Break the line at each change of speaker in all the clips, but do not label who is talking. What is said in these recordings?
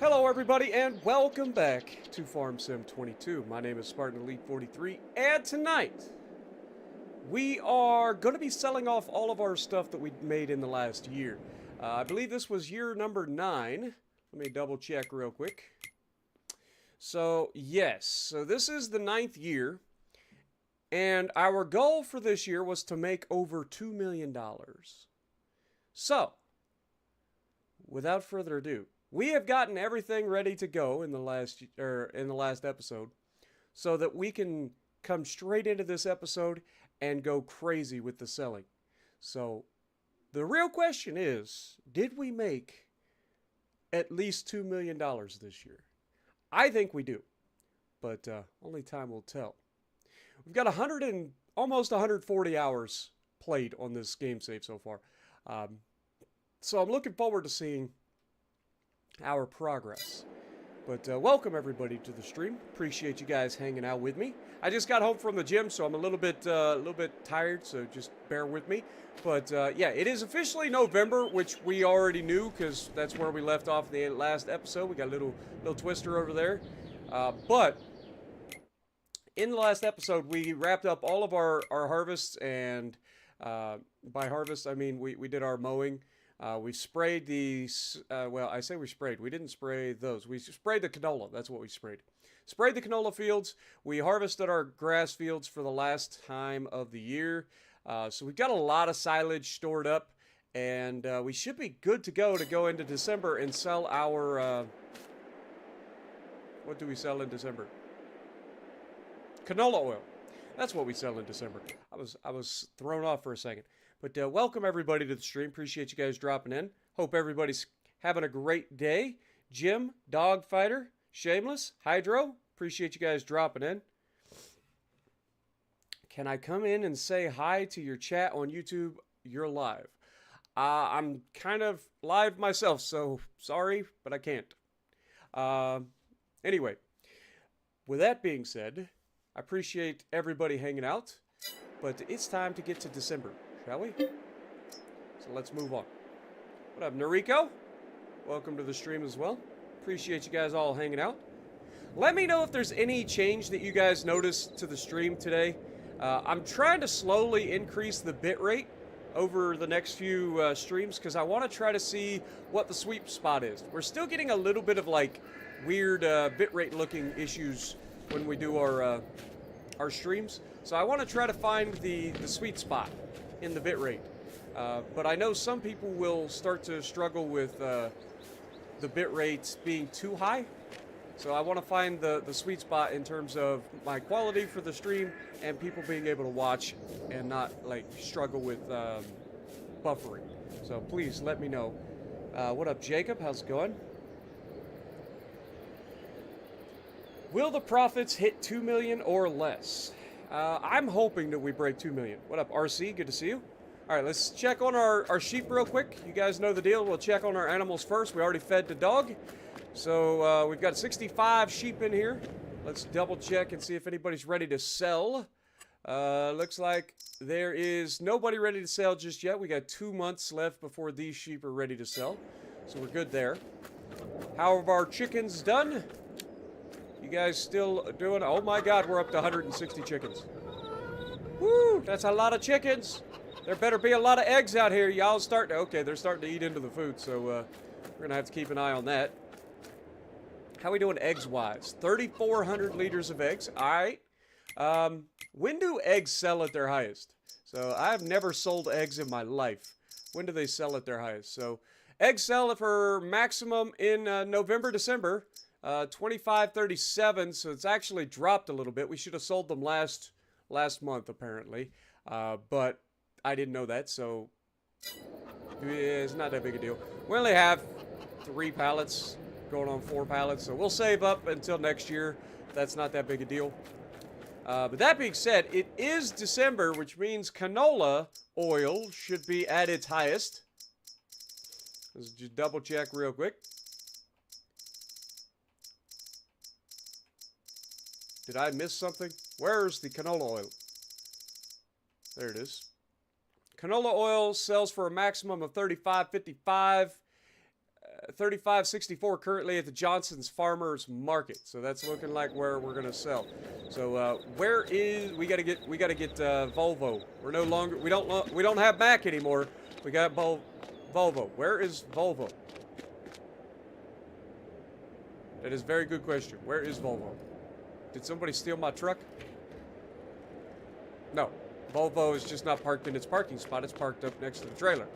Hello everybody and welcome back to Farm Sim 22. My name is Spartan Elite 43 and tonight we are going to be selling off all of our stuff that we made in the last year. I believe this was year number 9. Let me double check real quick. So yes, so this is the 9th year and our goal for this year was to make over $2 million. So, without further ado, we have gotten everything ready to go in the last episode, so that we can come straight into this episode and go crazy with the selling. So, the real question is, did we make at least $2 million this year? I think we do, but only time will tell. We've got almost 140 hours played on this game save so far. So I'm looking forward to seeing our progress. But welcome everybody to the stream. Appreciate you guys hanging out with me. I just got home from the gym, so I'm a little bit tired, so just bear with me. But yeah, it is officially November, which we already knew because that's where we left off the last episode. We got a little twister over there. But in the last episode, we wrapped up all of our harvests, and by harvest, I mean we did our mowing. We sprayed these, well, I say we sprayed. We didn't spray those. We sprayed the canola. That's what we sprayed. Sprayed the canola fields. We harvested our grass fields for the last time of the year. So we've got a lot of silage stored up, and we should be good to go into December and sell our, what do we sell in December? Canola oil. That's what we sell in December. I was thrown off for a second. But welcome everybody to the stream. Appreciate you guys dropping in. Hope everybody's having a great day. Jim, Dogfighter, Shameless, Hydro. Appreciate you guys dropping in. Can I come in and say hi to your chat on YouTube? You're live. I'm kind of live myself, so sorry, but I can't. Anyway, with that being said, I appreciate everybody hanging out, but it's time to get to December, shall we? So let's move on. What up, Noriko? Welcome to the stream as well. Appreciate you guys all hanging out. Let me know if there's any change that you guys noticed to the stream today. I'm trying to slowly increase the bit rate over the next few streams because I want to try to see what the sweet spot is. We're still getting a little bit of like weird bit rate looking issues when we do our streams. So I want to try to find the sweet spot in the bit rate. But I know some people will start to struggle with the bit rates being too high. So I want to find the sweet spot in terms of my quality for the stream and people being able to watch and not like struggle with buffering. So please let me know. What up, Jacob? How's it going? Will the profits hit 2 million or less? I'm hoping that we break 2 million. What up, RC? Good to see you. All right, let's check on our sheep real quick. You guys know the deal. We'll check on our animals first. We already fed the dog. So we've got 65 sheep in here. Let's double check and see if anybody's ready to sell. Looks like there is nobody ready to sell just yet. We got 2 months left before these sheep are ready to sell. So we're good there. How have our chickens done? You guys still doing? Oh my God, we're up to 160 chickens. Woo, that's a lot of chickens. There better be a lot of eggs out here. Y'all start to, okay, they're starting to eat into the food, so we're gonna have to keep an eye on that. How we doing eggs-wise? 3,400 liters of eggs. All right. When do eggs sell at their highest? So I've never sold eggs in my life. When do they sell at their highest? So eggs sell for maximum in November, December. 25.37, so it's actually dropped a little bit. We should have sold them last month, apparently. But I didn't know that, so it's not that big a deal. We only have 3 pallets. Going on 4 pallets, so we'll save up until next year. That's not that big a deal. But that being said, it is December, which means canola oil should be at its highest. Let's just double check real quick. Did I miss something? Where's the canola oil? There it is. Canola oil sells for a maximum of $35.55. 35.64 currently at the Johnson's Farmers Market. So that's looking like where we're gonna sell. So where is we gotta get Volvo. We're no longer we don't have Mac anymore. We got Volvo. Where is Volvo? That is a very good question. Where is Volvo? Did somebody steal my truck? No. Volvo is just not parked in its parking spot. It's parked up next to the trailer.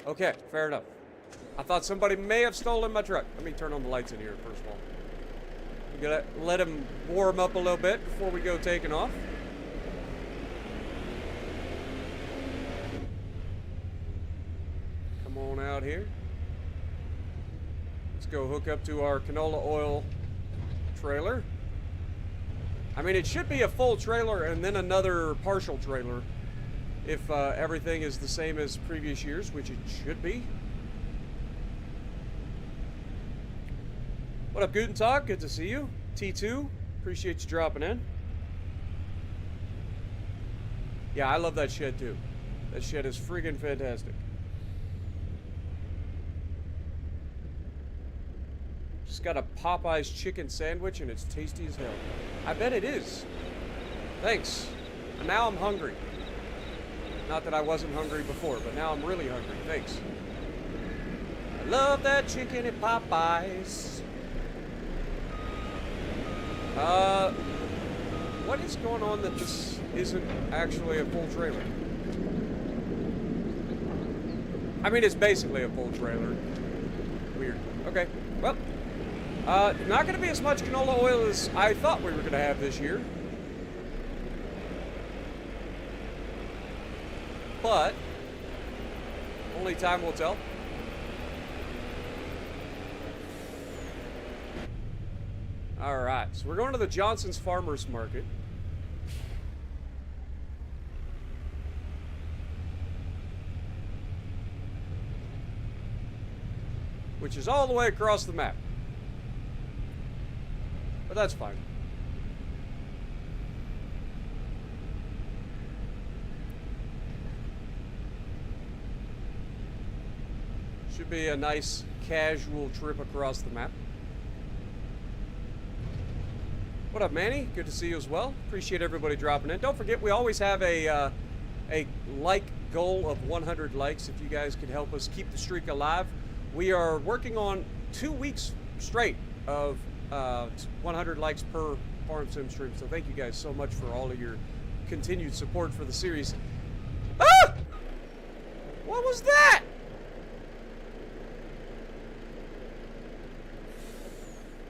Okay, fair enough. I thought somebody may have stolen my truck. Let me turn on the lights in here first of all. We gotta let them warm up a little bit before we go taking off. Come on out here. Let's go hook up to our canola oil trailer. I mean, it should be a full trailer and then another partial trailer if everything is the same as previous years, which it should be. What up, Guten Tag? Good to see you. T2, appreciate you dropping in. Yeah, I love that shed too. That shed is friggin' fantastic. Just got a Popeye's chicken sandwich and it's tasty as hell. I bet it is. Thanks. Now I'm hungry. Not that I wasn't hungry before, but now I'm really hungry. Thanks. I love that chicken at Popeye's. What is going on that this isn't actually a full trailer? I mean, it's basically a full trailer. Weird. Okay, well, not going to be as much canola oil as I thought we were going to have this year. But only time will tell. Alright, so we're going to the Johnson's Farmers Market. Which is all the way across the map. But that's fine. Should be a nice casual trip across the map. What up, Manny? Good to see you as well. Appreciate everybody dropping in. Don't forget, we always have a like goal of 100 likes. If you guys could help us keep the streak alive. We are working on 2 weeks straight of 100 likes per Farm Sim stream. So thank you guys so much for all of your continued support for the series. Ah! What was that?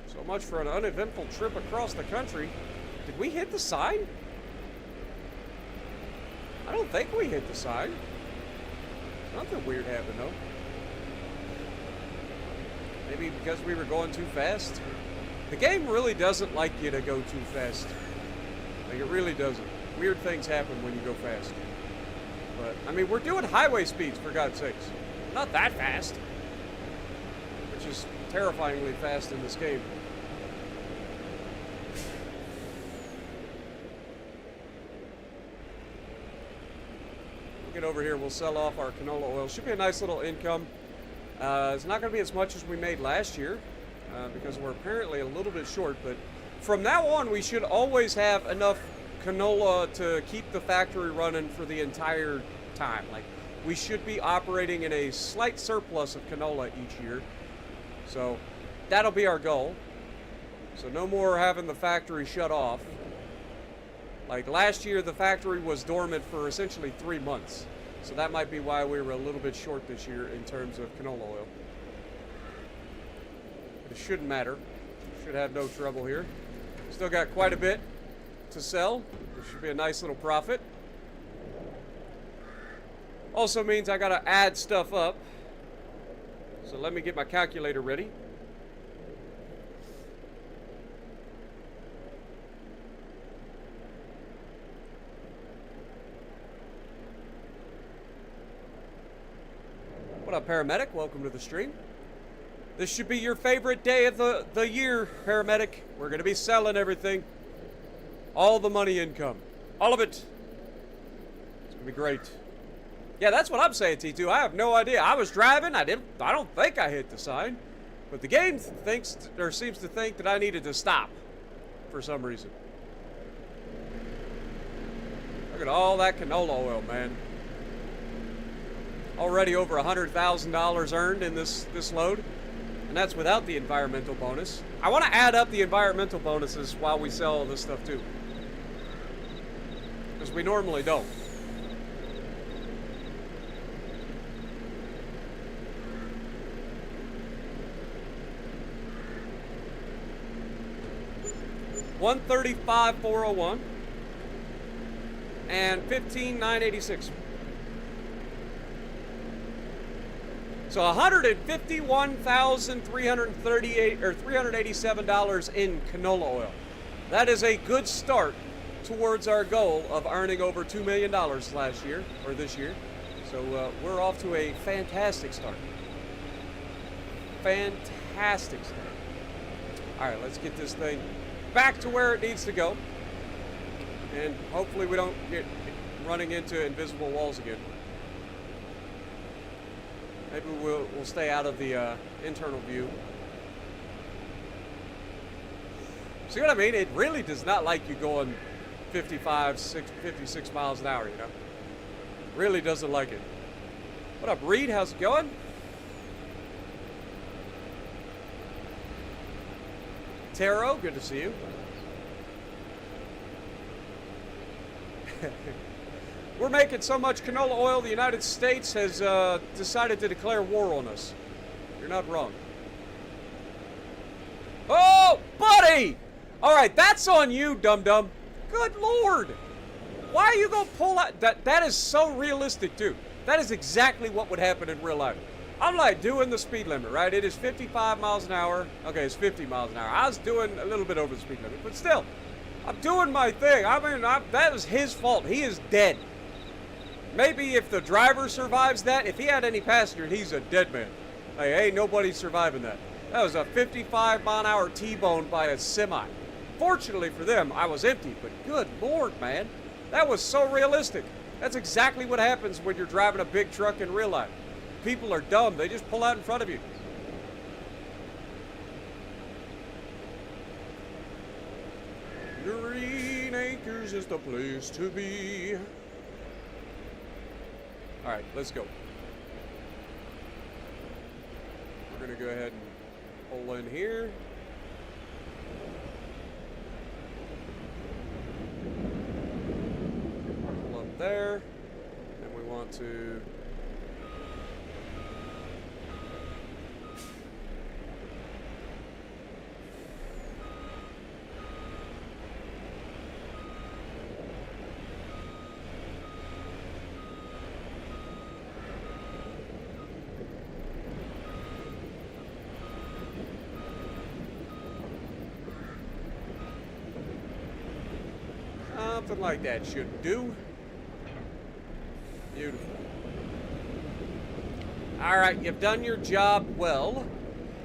So much for an uneventful trip across the country. Did we hit the sign? I don't think we hit the sign. Something weird happened though. Maybe because we were going too fast? The game really doesn't like you to go too fast. Like, it really doesn't. Weird things happen when you go fast. But, I mean, we're doing highway speeds, for God's sakes. Not that fast. Which is terrifyingly fast in this game. We'll get over here, we'll sell off our canola oil. Should be a nice little income. It's not going to be as much as we made last year. Because we're apparently a little bit short, but from now on we should always have enough canola to keep the factory running for the entire time. Like, we should be operating in a slight surplus of canola each year. So that'll be our goal. So no more having the factory shut off. Like last year the factory was dormant for essentially 3 months. So that might be why we were a little bit short this year in terms of canola oil. It shouldn't matter. Should have no trouble here. Still got quite a bit to sell. There should be a nice little profit. Also means I gotta add stuff up. So let me get my calculator ready. What up, Paramedic? Welcome to the stream. This should be your favorite day of the year, Paramedic. We're going to be selling everything. All the money income. All of it. It's going to be great. Yeah, that's what I'm saying, T2. I have no idea. I was driving. I don't think I hit the sign. But the game thinks, or seems to think, that I needed to stop for some reason. Look at all that canola oil, man. Already over $100,000 earned in this load. And that's without the environmental bonus. I want to add up the environmental bonuses while we sell all this stuff too. Because we normally don't. $135,401 and $15,986. So $151,338 or $387 in canola oil. That is a good start towards our goal of earning over $2 million last year or this year. So we're off to a fantastic start. Fantastic start. All right, let's get this thing back to where it needs to go, and hopefully we don't get running into invisible walls again. Maybe we'll stay out of the internal view. See what I mean? It really does not like you going 56 miles an hour, you know? Really doesn't like it. What up, Reed? How's it going? Taro, good to see you. We're making so much canola oil, the United States has decided to declare war on us. You're not wrong. Oh, buddy! All right, that's on you, dum-dum. Good Lord. Why are you going to pull out? That is so realistic, too. That is exactly what would happen in real life. I'm like doing the speed limit, right? It is 55 miles an hour. Okay, it's 50 miles an hour. I was doing a little bit over the speed limit, but still, I'm doing my thing. I mean, that was his fault. He is dead. Maybe if the driver survives that, if he had any passenger, he's a dead man. Like, ain't nobody surviving that. That was a 55 mile an hour T-bone by a semi. Fortunately for them, I was empty, but good Lord, man. That was so realistic. That's exactly what happens when you're driving a big truck in real life. People are dumb. They just pull out in front of you. Green Acres is the place to be. All right, let's go. We're going to go ahead and pull in here. Pull up there. And we want to... something like that should do. Beautiful. All right, you've done your job well.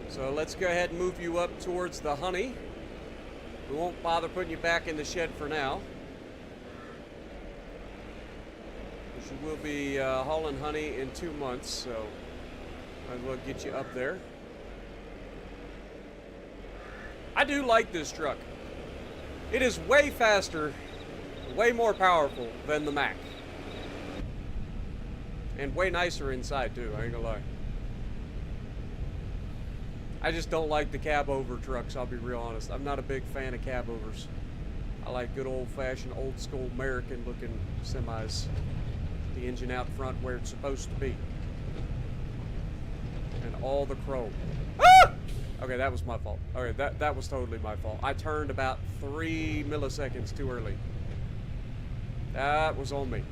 So let's go ahead and move you up towards the honey. We won't bother putting you back in the shed for now. Because you will be hauling honey in 2 months, so might as well get you up there. I do like this truck. It is way faster, way more powerful than the Mac. And way nicer inside too, I ain't gonna lie. I just don't like the cab over trucks, I'll be real honest. I'm not a big fan of cab overs. I like good old fashioned, old school American looking semis. The engine out front where it's supposed to be. And all the chrome. Ah! Okay, that was my fault. Okay, that was totally my fault. I turned about 3 milliseconds too early. That was on me.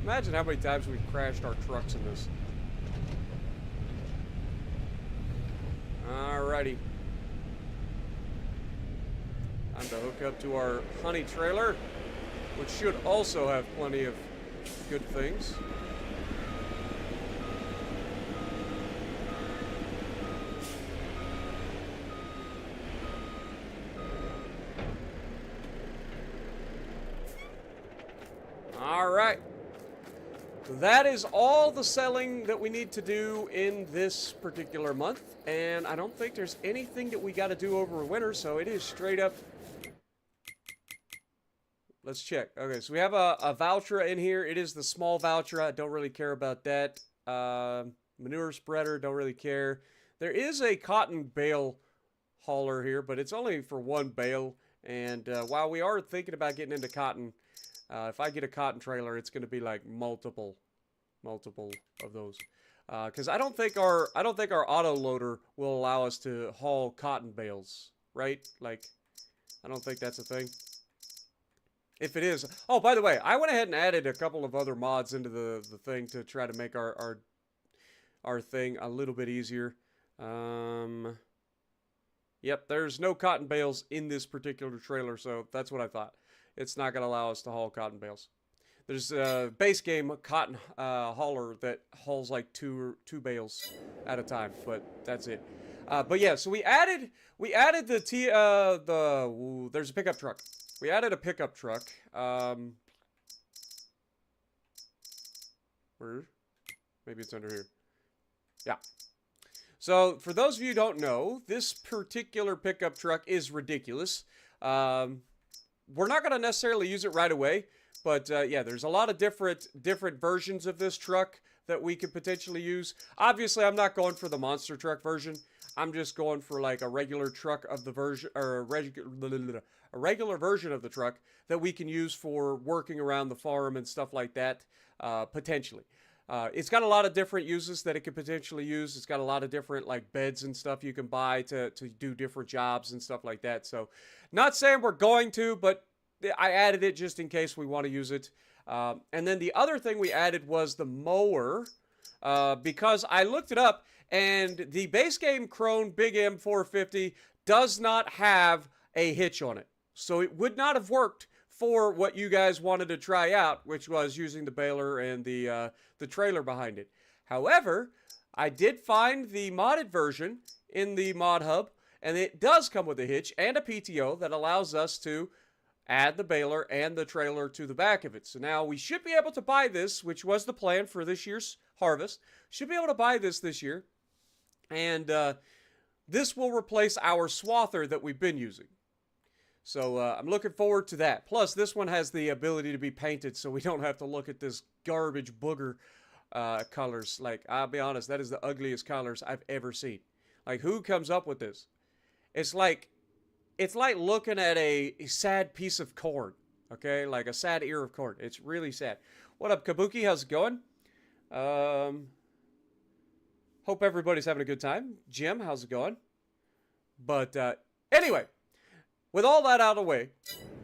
Imagine how many times we've crashed our trucks in this. Alrighty. Time to hook up to our honey trailer, which should also have plenty of good things. All right. that is all the selling that we need to do in this particular month. And I don't think there's anything that we got to do over winter, so it is straight up. Let's check. Okay, so we have a Valtra in here. It is the small Valtra. I don't really care about that. Manure spreader, don't really care. There is a cotton bale hauler here, but it's only for one bale. And while we are thinking about getting into cotton, if I get a cotton trailer, it's going to be like multiple of those. Because I don't think our auto loader will allow us to haul cotton bales, right? Like, I don't think that's a thing. If it is, oh, by the way, I went ahead and added a couple of other mods into the thing to try to make our thing a little bit easier. Yep, there's no cotton bales in this particular trailer, so that's what I thought. It's not going to allow us to haul cotton bales. There's a base game cotton hauler that hauls like two bales at a time, but that's it. But yeah, so we added the there's a pickup truck. We added a pickup truck. Where? Maybe it's under here. Yeah. So, for those of you who don't know, this particular pickup truck is ridiculous. We're not going to necessarily use it right away, but yeah, there's a lot of different versions of this truck that we could potentially use. Obviously, I'm not going for the monster truck version. I'm just going for like a regular truck of the version, or a regular version of the truck that we can use for working around the farm and stuff like that, potentially. It's got a lot of different uses that it could potentially use. It's got a lot of different like beds and stuff you can buy to do different jobs and stuff like that. So, not saying we're going to, but I added it just in case we want to use it. And then the other thing we added was the mower, because I looked it up, and the base game Krone Big M 450 does not have a hitch on it. So it would not have worked for what you guys wanted to try out, which was using the baler and the trailer behind it. However, I did find the modded version in the mod hub, and it does come with a hitch and a PTO that allows us to add the baler and the trailer to the back of it. So now we should be able to buy this, which was the plan for this year's harvest. Should be able to buy this year. And this will replace our swather that we've been using. So I'm looking forward to that. Plus, this one has the ability to be painted, so we don't have to look at this garbage booger colors. Like, I'll be honest, that is the ugliest colors I've ever seen. Like, who comes up with this? It's like looking at a sad piece of corn. Okay, like a sad ear of corn. It's really sad. What up, Kabuki? How's it going? Hope everybody's having a good time. Jim, how's it going? But anyway, with all that out of the way,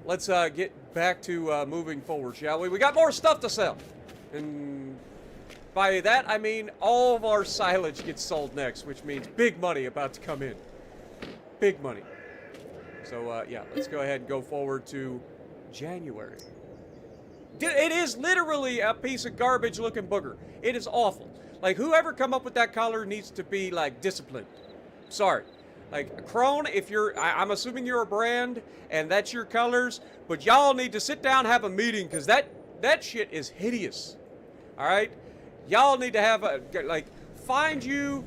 let's get back to moving forward, shall we? We got more stuff to sell. And by that, I mean all of our silage gets sold next, which means big money about to come in. Big money. So, yeah, let's go ahead and go forward to January. It is literally a piece of garbage-looking booger. It is awful. Like, whoever come up with that color needs to be, like, disciplined. Sorry. Like, Krone, if you're, I'm assuming you're a brand, and that's your colors, but y'all need to sit down and have a meeting, because that shit is hideous. Alright? Y'all need to have a, like, find you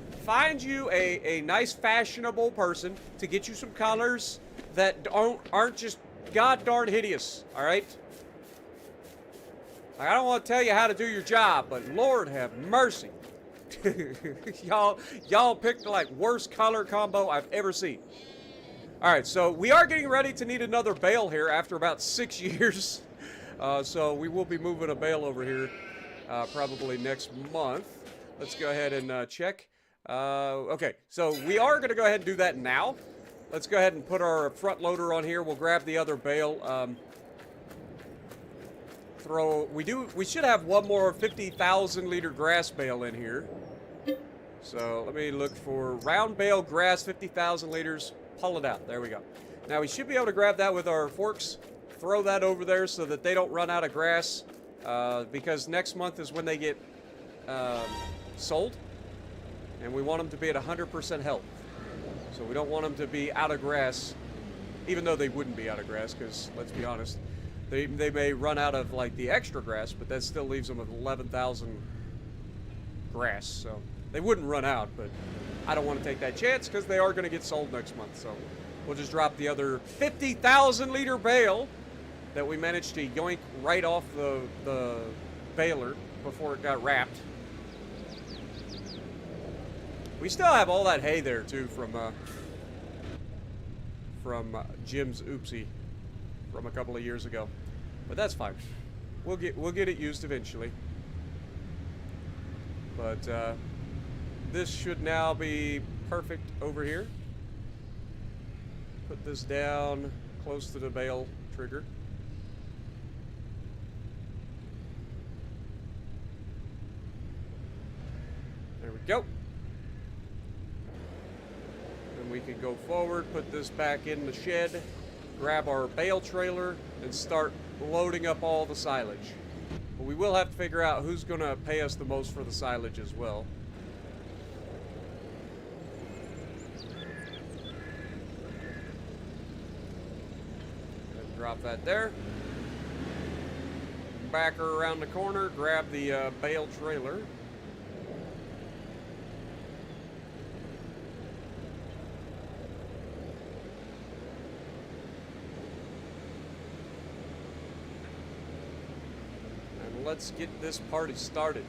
a nice, fashionable person to get you some colors that aren't just god darn hideous. Alright? I don't want to tell you how to do your job, but Lord have mercy. y'all picked the like worst color combo I've ever seen. Alright, so we are getting ready to need another bale here after about 6 years. So we will be moving a bale over here probably next month. Let's go ahead and check. Okay, so we are going to go ahead and do that now. Let's go ahead and put our front loader on here. We'll grab the other bale. We should have one more 50,000 liter grass bale in here. So let me look for round bale grass, 50,000 liters. Pull it out. There we go. Now we should be able to grab that with our forks. Throw that over there so that they don't run out of grass. Because next month is when they get sold. And we want them to be at 100% health. So we don't want them to be out of grass. Even though they wouldn't be out of grass, because let's be honest, They may run out of like the extra grass, but that still leaves them with 11,000 grass. So they wouldn't run out, but I don't want to take that chance because they are going to get sold next month. So we'll just drop the other 50,000 liter bale that we managed to yoink right off the baler before it got wrapped. We still have all that hay there too from Jim's oopsie from a couple of years ago, but that's fine. We'll get it used eventually. But this should now be perfect over here. Put this down close to the bale trigger. There we go. And we can go forward, put this back in the shed, grab our bale trailer, and start loading up all the silage. But we will have to figure out who's going to pay us the most for the silage as well. And drop that there. Back her around the corner, grab the bale trailer. Let's get this party started.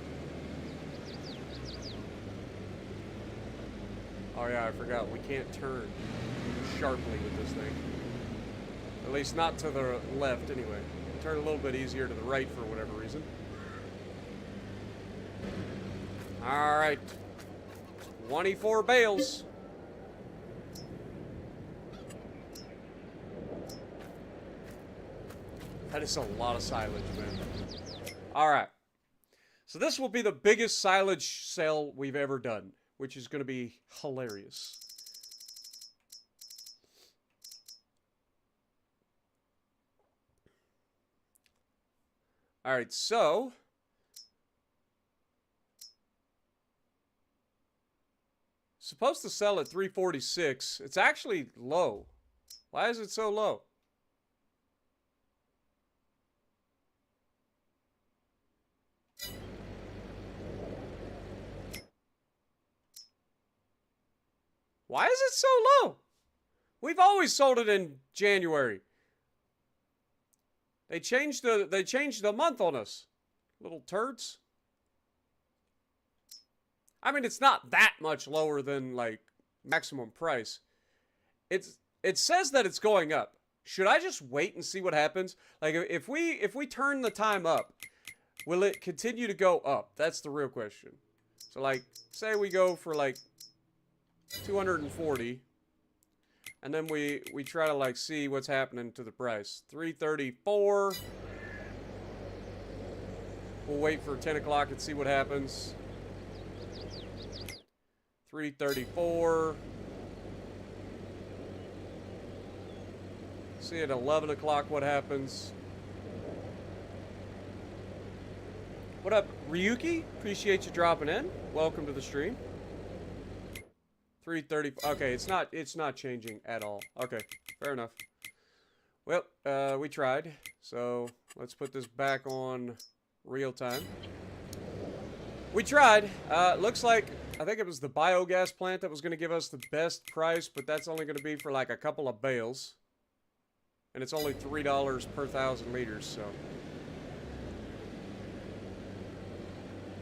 Oh yeah, I forgot. We can't turn sharply with this thing. At least not to the left, anyway. Turn a little bit easier to the right for whatever reason. Alright. 24 bales. That is a lot of silage, man. Alright. So this will be the biggest silage sale we've ever done, which is going to be hilarious. Alright, so supposed to sell at 346. It's actually low. Why is it so low? Why is it so low? We've always sold it in January. They changed the month on us. Little turds. I mean, it's not that much lower than like maximum price. It says that it's going up. Should I just wait and see what happens? Like if we turn the time up, will it continue to go up? That's the real question. So like say we go for like 240, and then we try to like see what's happening to the price. 334. We'll wait for 10 o'clock and see what happens. 334. See at 11 o'clock what happens. What up, Ryuki? Appreciate you dropping in. Welcome to the stream. 330. Okay, it's not changing at all. Okay, fair enough. Well, we tried. So let's put this back on real time. We tried. Looks like I think it was the biogas plant that was going to give us the best price, but that's only going to be for like a couple of bales, and it's only $3 per 1,000 liters. So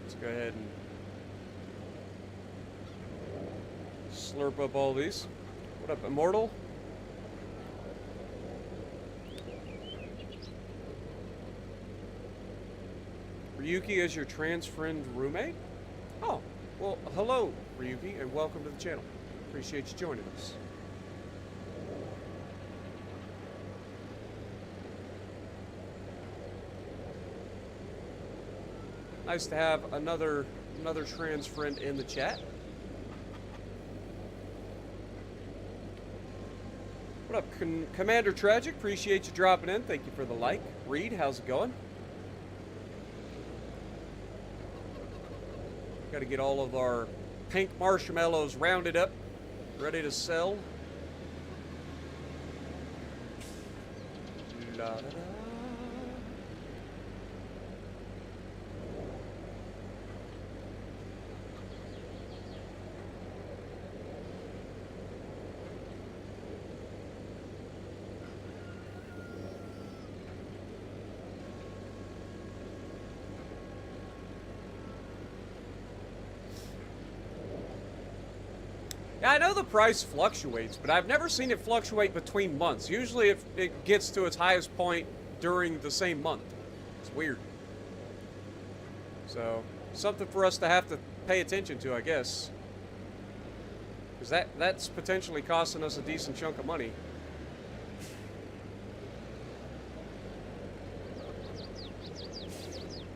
let's go ahead and slurp up all these. What up, Immortal? Ryuki is your trans friend roommate? Oh, well, hello, Ryuki, and welcome to the channel. Appreciate you joining us. Nice to have another trans friend in the chat. What up, Commander Tragic? Appreciate you dropping in. Thank you for the like. Reed, how's it going? Got to get all of our pink marshmallows rounded up, ready to sell. La, da, da. Yeah, I know the price fluctuates, but I've never seen it fluctuate between months. Usually it gets to its highest point during the same month. It's weird. So, something for us to have to pay attention to, I guess. Because that's potentially costing us a decent chunk of money.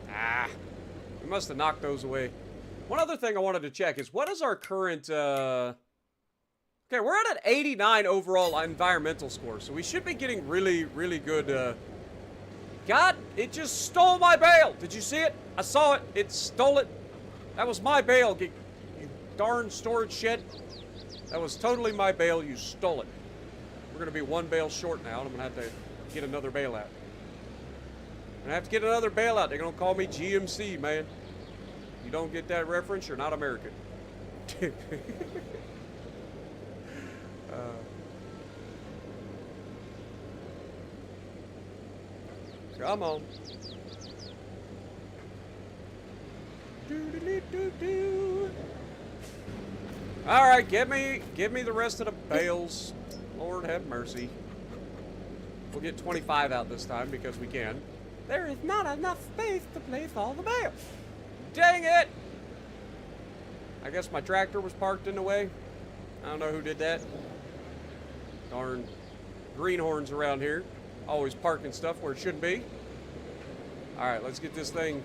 Ah, we must have knocked those away. One other thing I wanted to check is, what is our current, Okay, we're at an 89 overall environmental score, so we should be getting really, really good, God, it just stole my bale! Did you see it? I saw it. It stole it. That was my bale, you darn storage shed. That was totally my bale. You stole it. We're going to be one bale short now, and I'm going to have to get another bale out. I'm going to have to get another bale out. They're going to call me GMC, man. You don't get that reference, you're not American. Come on. All right, give me the rest of the bales. Lord have mercy. We'll get 25 out this time because we can. There is not enough space to place all the bales. Dang it! I guess my tractor was parked in the way. I don't know who did that. Darn greenhorns around here. Always parking stuff where it shouldn't be. Alright, let's get this thing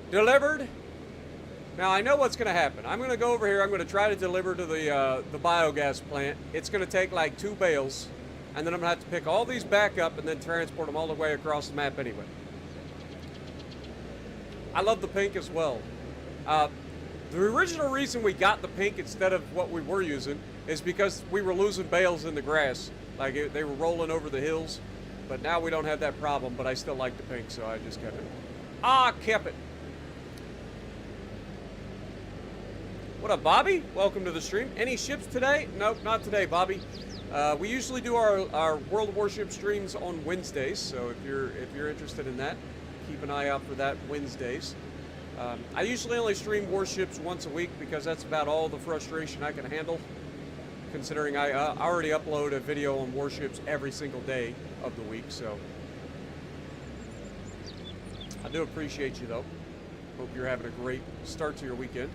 delivered. Now, I know what's going to happen. I'm going to go over here. I'm going to try to deliver to the biogas plant. It's going to take like 2 bales. And then I'm going to have to pick all these back up and then transport them all the way across the map anyway. I love the pink as well. The original reason we got the pink instead of what we were using is because we were losing bales in the grass. Like, they were rolling over the hills. But now we don't have that problem, but I still like the pink, so I just kept it. Ah, kept it. What up, Bobby? Welcome to the stream. Any ships today? Nope, not today, Bobby. We usually do our World of Warship streams on Wednesdays, so if you're interested in that, keep an eye out for that Wednesdays. I usually only stream warships once a week because that's about all the frustration I can handle, considering I already upload a video on warships every single day of the week, so I do appreciate you, though. Hope you're having a great start to your weekend.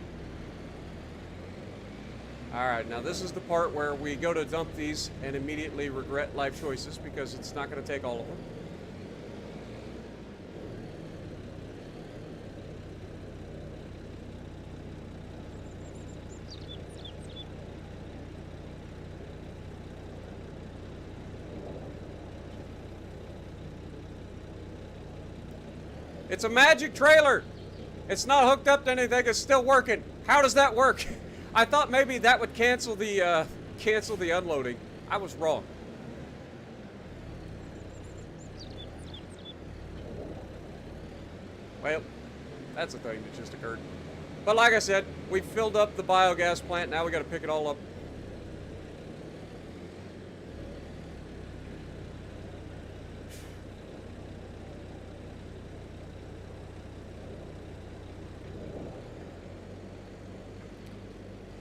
Alright, now this is the part where we go to dump these and immediately regret life choices because it's not going to take all of them. It's a magic trailer. It's not hooked up to anything. It's still working. How does that work? I thought maybe that would cancel the unloading. I was wrong. Well, that's a thing that just occurred. But like I said, we filled up the biogas plant. Now we got to pick it all up.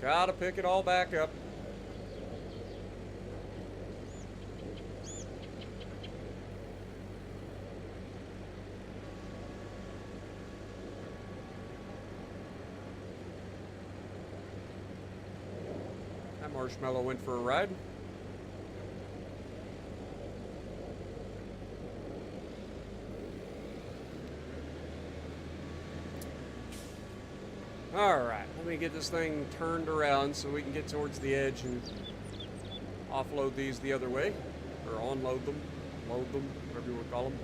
Gotta pick it all back up. That marshmallow went for a ride. Alright, let me get this thing turned around so we can get towards the edge and offload these the other way. Or unload them, load them, whatever you want to call them.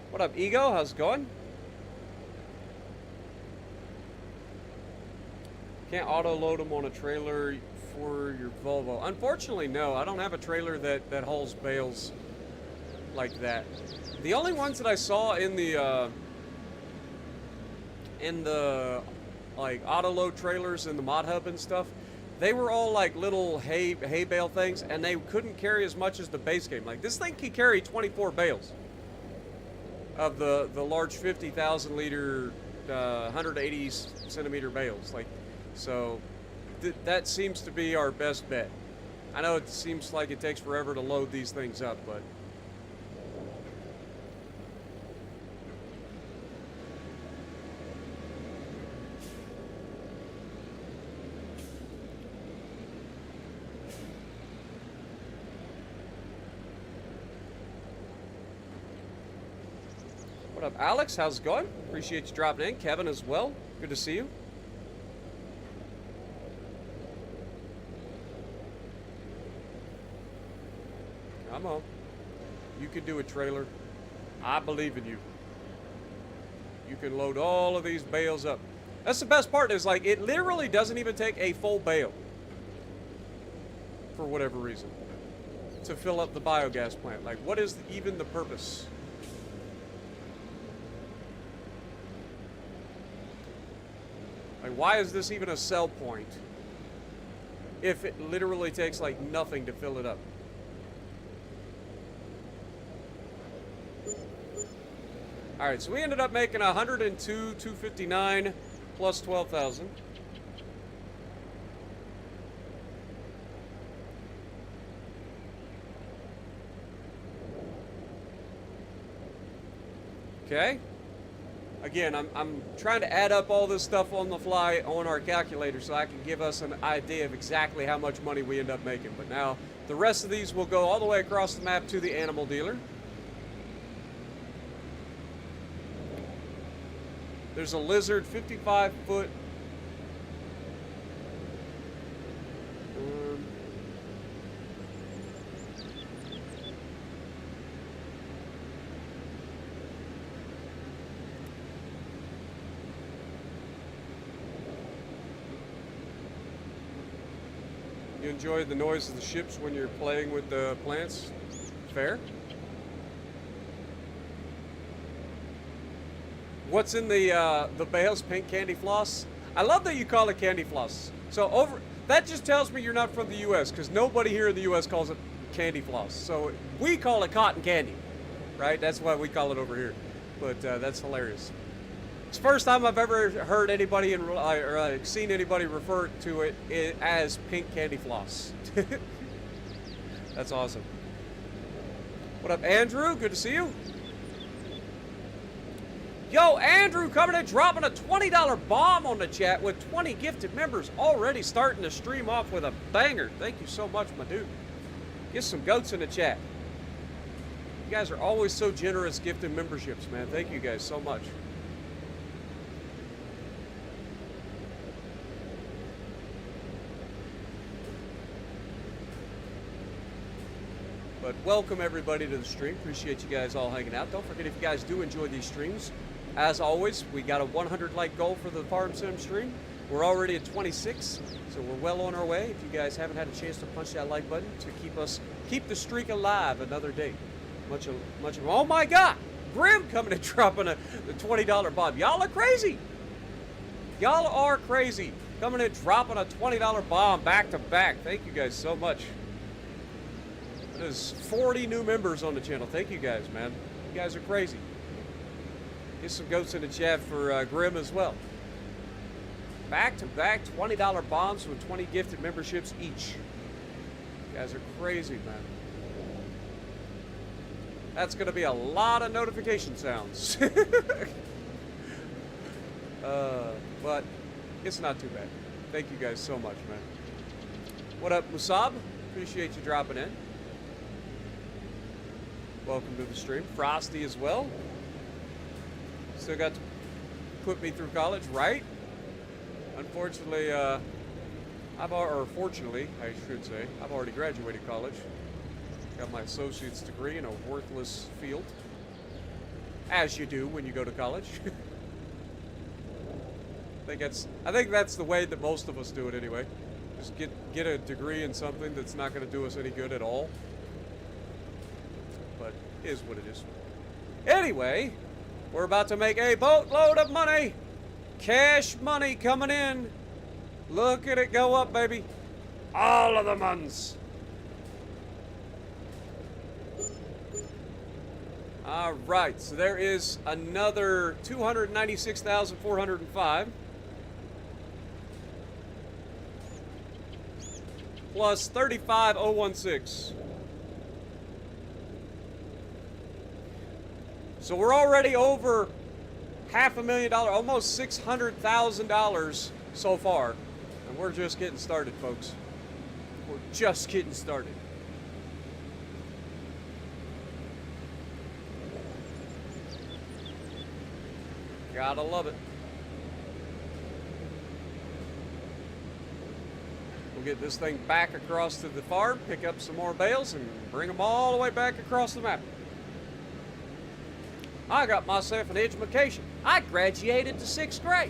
What up, Ego? How's it going? Can't auto-load them on a trailer for your Volvo. Unfortunately, no. I don't have a trailer that hauls bales like that. The only ones that I saw in the like auto-load trailers in the mod hub and stuff, they were all like little hay bale things, and they couldn't carry as much as the base game. Like, this thing can carry 24 bales. of the large 50,000 liter, 180 centimeter bales. Like, so that seems to be our best bet. I know it seems like it takes forever to load these things up, but what up, Alex? How's it going? Appreciate you dropping in. Kevin as well. Good to see you. Come on. You can do it, trailer. I believe in you. You can load all of these bales up. That's the best part, is like it literally doesn't even take a full bale, for whatever reason, to fill up the biogas plant. Like, what is even the purpose? Like, why is this even a sell point if it literally takes like nothing to fill it up? All right, so we ended up making 102,259 plus 12,000. Okay. Again, I'm trying to add up all this stuff on the fly on our calculator so I can give us an idea of exactly how much money we end up making. But now the rest of these will go all the way across the map to the animal dealer. There's a lizard, 55-foot. You enjoy the noise of the ships when you're playing with the plants? Fair. What's in the bales? Pink candy floss. I love that you call it candy floss. So that just tells me you're not from the U.S. because nobody here in the U.S. calls it candy floss. So we call it cotton candy, right? That's why we call it over here. But that's hilarious. It's the first time I've ever heard anybody or seen anybody refer to it as pink candy floss. That's awesome. What up, Andrew? Good to see you. Yo, Andrew coming in, dropping a $20 bomb on the chat with 20 gifted members, already starting the stream off with a banger. Thank you so much, my dude. Get some goats in the chat. You guys are always so generous gifting memberships, man. Thank you guys so much. But welcome everybody to the stream. Appreciate you guys all hanging out. Don't forget, if you guys do enjoy these streams, as always, we got a 100 like goal for the Farm Sim stream. We're already at 26, so we're well on our way. If you guys haven't had a chance to punch that like button to keep the streak alive another day. Much. Oh my God, Grim coming and dropping the $20 bomb. Y'all are crazy. Y'all are crazy. Coming and dropping a $20 bomb back to back. Thank you guys so much. There's 40 new members on the channel. Thank you guys, man. You guys are crazy. Get some goats in the chat for Grim as well. Back-to-back $20 bombs with 20 gifted memberships each. You guys are crazy, man. That's going to be a lot of notification sounds. But it's not too bad. Thank you guys so much, man. What up, Musab? Appreciate you dropping in. Welcome to the stream. Frosty as well. Still got to put me through college, right? Unfortunately, fortunately, I should say, I've already graduated college. Got my associate's degree in a worthless field. As you do when you go to college. I think that's the way that most of us do it anyway. Just get a degree in something that's not going to do us any good at all. But it is what it is. Anyway, we're about to make a boatload of money. Cash money coming in. Look at it go up, baby. All of the months. All right, so there is another 296,405 plus 35,016. So we're already over $500,000, almost $600,000 so far, and we're just getting started, folks. We're just getting started. Gotta love it. We'll get this thing back across to the farm, pick up some more bales, and bring them all the way back across the map. I got myself an education. I graduated to 6th grade.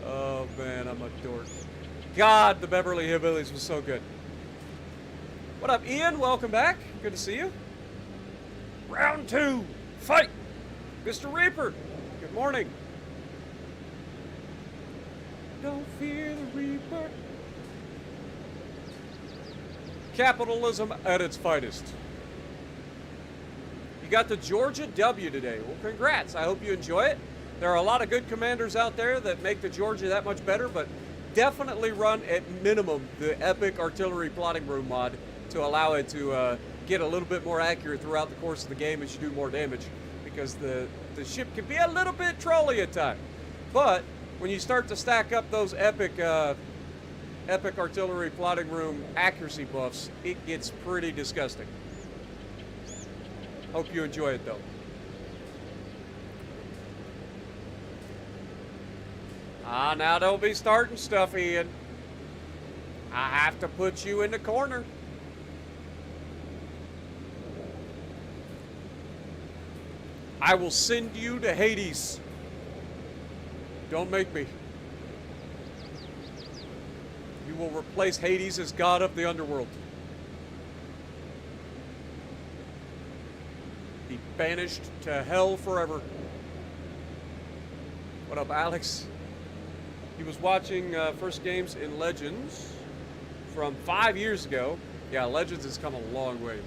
Oh man, I'm a dork. God, the Beverly Hillbillies was so good. What up, Ian? Welcome back. Good to see you. Round 2, fight! Mr. Reaper, good morning. Don't fear the Reaper. Capitalism at its finest. You got the Georgia W today. Well, congrats. I hope you enjoy it. There are a lot of good commanders out there that make the Georgia that much better, but definitely run at minimum the epic artillery plotting room mod to allow it to get a little bit more accurate throughout the course of the game as you do more damage, because the ship can be a little bit trolly at times. But when you start to stack up those epic artillery plotting room accuracy buffs, it gets pretty disgusting. Hope you enjoy it though. Now don't be starting stuff, Ian. I have to put you in the corner. I will send you to Hades. Don't make me. You will replace Hades as god of the underworld. Be banished to hell forever. What up, Alex? He was watching first games in Legends from 5 years ago. Yeah, Legends has come a long way.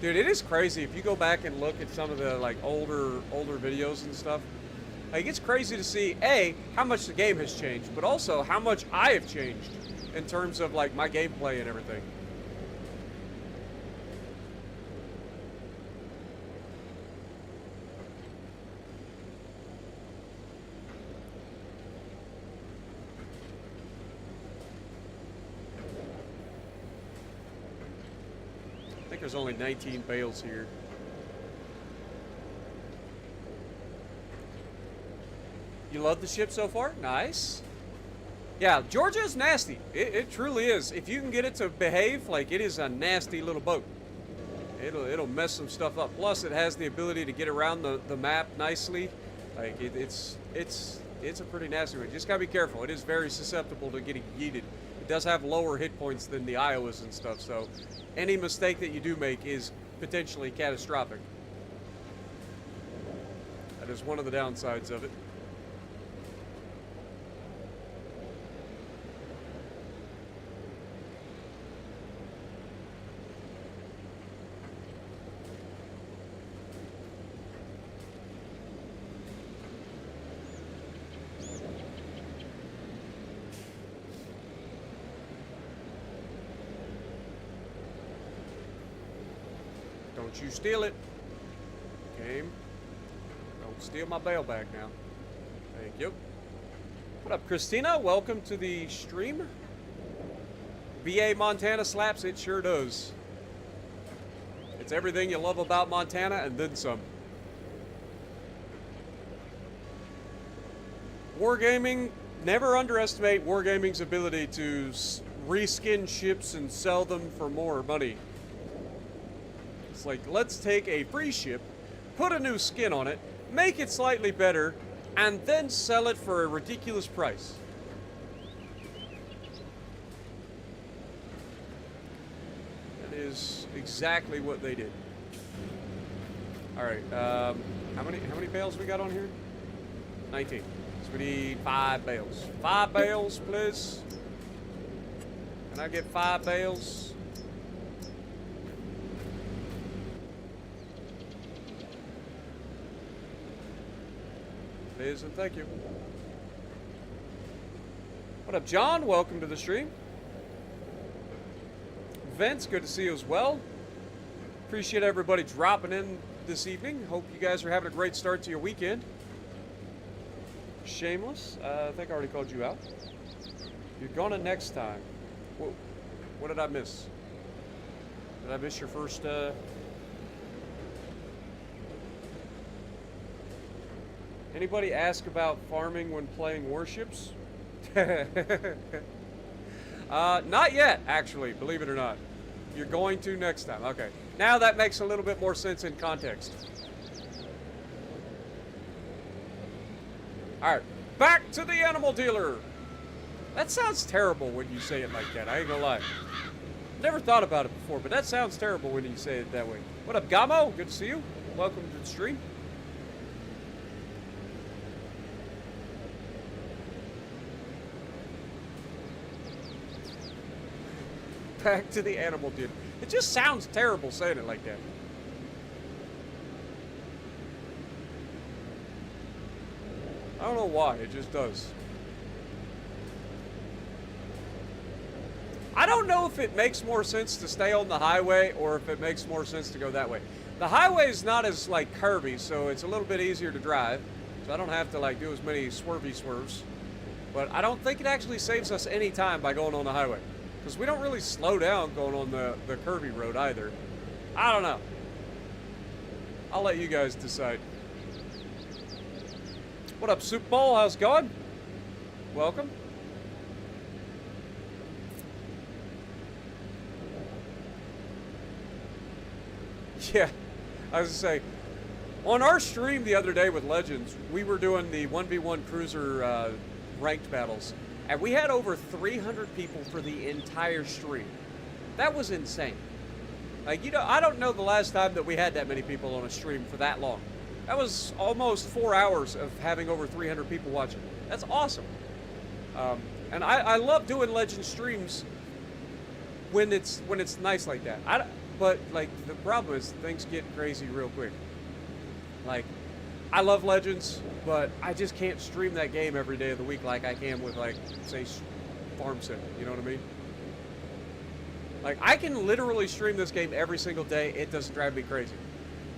Dude, it is crazy if you go back and look at some of the like older videos and stuff. Like, it's crazy to see A, how much the game has changed, but also how much I have changed in terms of like my gameplay and everything. I think there's only 19 bales here. You love the ship so far? Nice. Yeah, Georgia is nasty. It truly is. If you can get it to behave, like, it is a nasty little boat. It'll mess some stuff up. Plus, it has the ability to get around the map nicely. Like, it's a pretty nasty one. Just gotta be careful. It is very susceptible to getting yeeted. It does have lower hit points than the Iowas and stuff, so any mistake that you do make is potentially catastrophic. That is one of the downsides of it. Don't you steal it. Game. Don't steal my bale back now. Thank you. What up, Christina? Welcome to the stream. VA Montana slaps, it sure does. It's everything you love about Montana and then some. Wargaming, never underestimate Wargaming's ability to reskin ships and sell them for more money. It's like, let's take a free ship, put a new skin on it, make it slightly better, and then sell it for a ridiculous price. That is exactly what they did. All right, how many bales we got on here? 19. So we need 5 bales. 5 bales, please. Can I get 5 bales? It is, and thank you. What up, John? Welcome to the stream. Vince, good to see you as well. Appreciate everybody dropping in this evening. Hope you guys are having a great start to your weekend. Shameless, I think I already called you out. You're gonna next time. Whoa, what did I miss? Did I miss your first, Anybody ask about farming when playing warships? Not yet, actually, believe it or not. You're going to next time. Okay. Now that makes a little bit more sense in context. Alright, back to the animal dealer. That sounds terrible when you say it like that, I ain't gonna lie. Never thought about it before, but that sounds terrible when you say it that way. What up, Gamo? Good to see you. Welcome to the stream. Back to the animal dealer. It just sounds terrible saying it like that. I don't know why, it just does. I don't know if it makes more sense to stay on the highway or if it makes more sense to go that way. The highway is not as like curvy, so it's a little bit easier to drive. So I don't have to like do as many swervy swerves. But I don't think it actually saves us any time by going on the highway. Because we don't really slow down going on the curvy road either. I don't know. I'll let you guys decide. What up, Soup Bowl? How's it going? Welcome. Yeah, I was gonna say, on our stream the other day with Legends, we were doing the 1v1 cruiser ranked battles, and we had over 300 people for the entire stream. That was insane. Like, you know, I don't know the last time that we had that many people on a stream for that long. That was almost 4 hours of having over 300 people watching. That's awesome. And I love doing Legend streams when it's nice like that. But like the problem is things get crazy real quick. Like, I love Legends, but I just can't stream that game every day of the week like I can with, like, say, Farm Sim. You know what I mean? Like, I can literally stream this game every single day. It doesn't drive me crazy.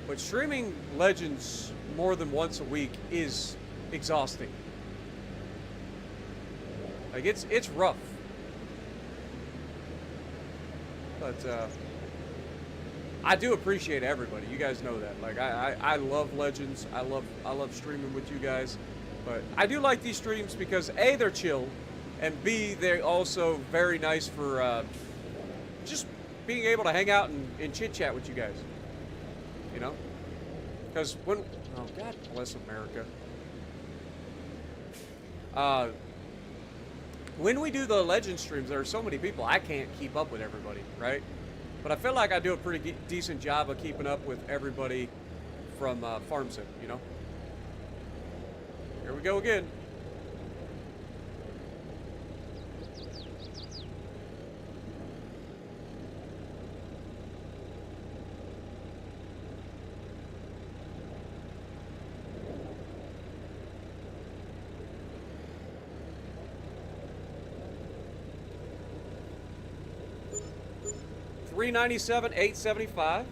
But streaming Legends more than once a week is exhausting. Like, it's rough. But I do appreciate everybody. You guys know that. Like, I love Legends. I love streaming with you guys. But I do like these streams because A, they're chill, and B, they're also very nice for just being able to hang out and chit chat with you guys. You know? Because when, oh God bless America. When we do the Legend streams, there are so many people, I can't keep up with everybody, right? But I feel like I do a pretty decent job of keeping up with everybody from Farm Sim, you know? Here we go again. $397, $875.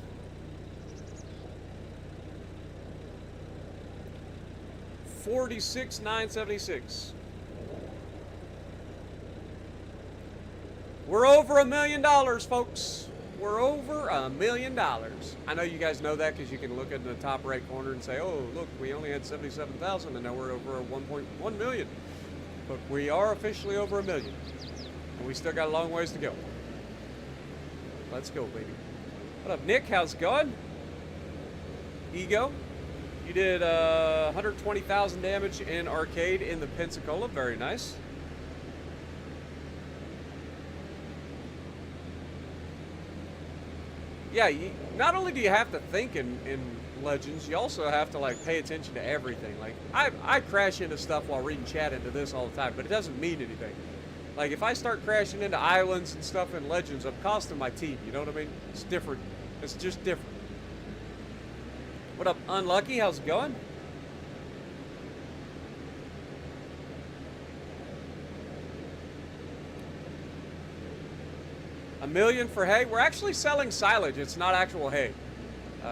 $46,976. We're over $1 million, folks. We're over $1 million. I know you guys know that because you can look in the top right corner and say, "Oh, look, we only had 77,000, and now we're over 1.1 million." But we are officially over $1 million, and we still got a long ways to go. Let's go, baby. What up, Nick? How's it going? Ego, you did 120,000 damage in arcade in the Pensacola. Very nice. Yeah, not only do you have to think in Legends, you also have to, like, pay attention to everything. Like, I crash into stuff while reading chat into this all the time, but it doesn't mean anything. Like, if I start crashing into islands and stuff in Legends, I'm costing my team, you know what I mean? It's different. It's just different. What up, Unlucky? How's it going? million for hay. We're actually selling silage. It's not actual hay.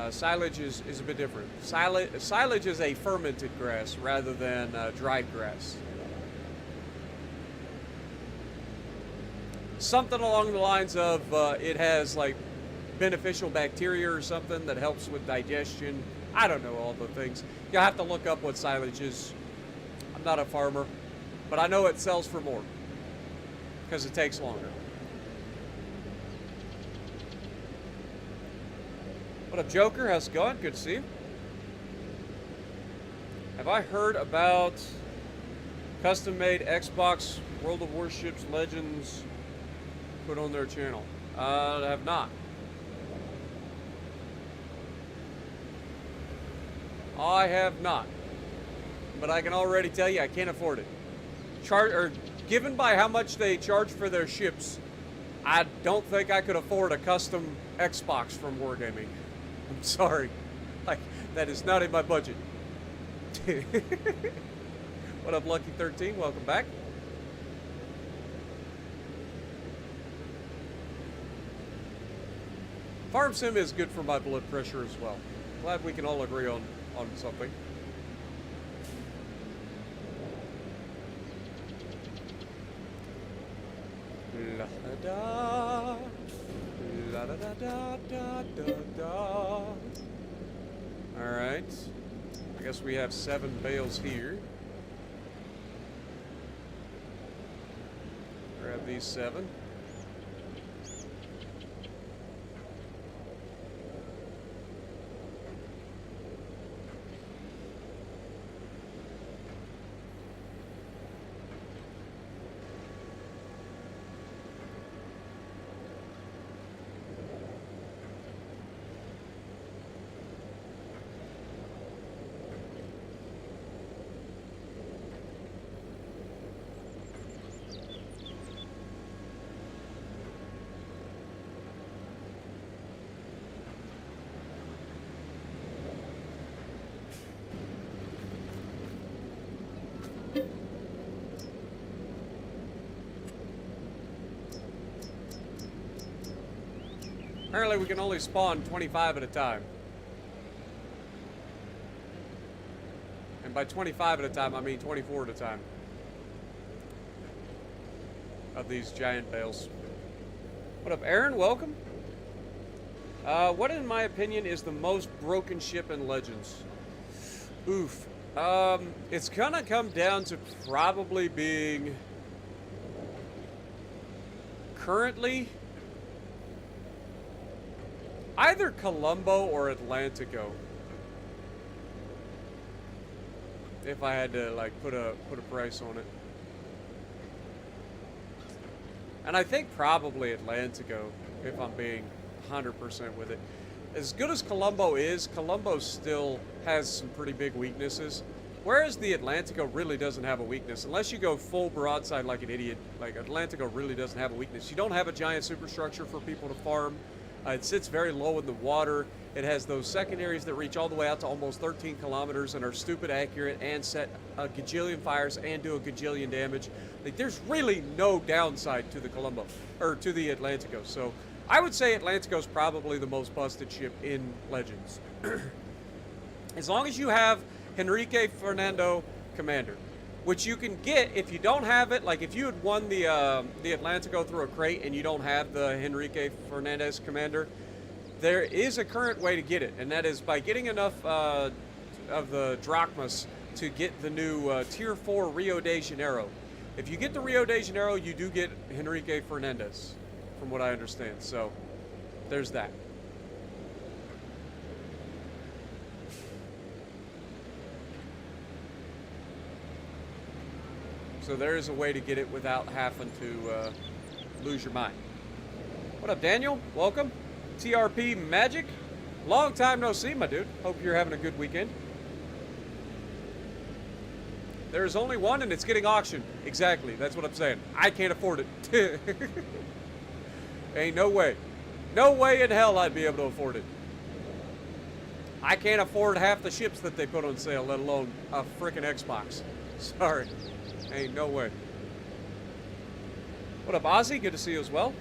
Silage is a bit different. Silage is a fermented grass rather than dried grass. Something along the lines of it has like beneficial bacteria or something that helps with digestion. I don't know all the things. You'll have to look up what silage is. I'm not a farmer, but I know it sells for more because it takes longer. What up, Joker? How's it going? Good to see you. Have I heard about custom-made Xbox World of Warships Legends put on their channel? I have not. I have not. But I can already tell you I can't afford it. Given by how much they charge for their ships, I don't think I could afford a custom Xbox from Wargaming. I'm sorry. Like, that is not in my budget. What up, Lucky13? Welcome back. Farm sim is good for my blood pressure as well. Glad we can all agree on something. La da la da da da da da da. All right. I guess we have 7 bales here. Grab these 7. Apparently we can only spawn 25 at a time. And by 25 at a time, I mean 24 at a time. Of these giant bales. What up, Aaron? Welcome. What, in my opinion, is the most broken ship in Legends? Oof. It's gonna come down to probably being... currently... either Colombo or Atlantico. If I had to like put a price on it. And I think probably Atlantico, if I'm being 100% with it. As good as Colombo is, Colombo still has some pretty big weaknesses. Whereas the Atlantico really doesn't have a weakness. Unless you go full broadside like an idiot, like Atlantico really doesn't have a weakness. You don't have a giant superstructure for people to farm. It sits very low in the water. It has those secondaries that reach all the way out to almost 13 kilometers and are stupid accurate and set a gajillion fires and do a gajillion damage. Like, there's really no downside to the Colombo, or to the Atlantico. So I would say Atlantico is probably the most busted ship in Legends. As long as you have Henrique Fernando Commander, which you can get if you don't have it. Like if you had won the Atlantico through a crate and you don't have the Henrique Fernandez Commander, there is a current way to get it, and that is by getting enough of the drachmas to get the new Tier 4 Rio de Janeiro. If you get the Rio de Janeiro, you do get Henrique Fernandez, from what I understand. So there's that. So there is a way to get it without having to lose your mind. What up, Daniel? Welcome. TRP Magic. Long time no see, my dude. Hope you're having a good weekend. There's only one and it's getting auctioned. Exactly. That's what I'm saying. I can't afford it. Ain't no way. No way in hell I'd be able to afford it. I can't afford half the ships that they put on sale, let alone a frickin' Xbox. Sorry. Ain't no way. What up, Ozzy? Good to see you as well.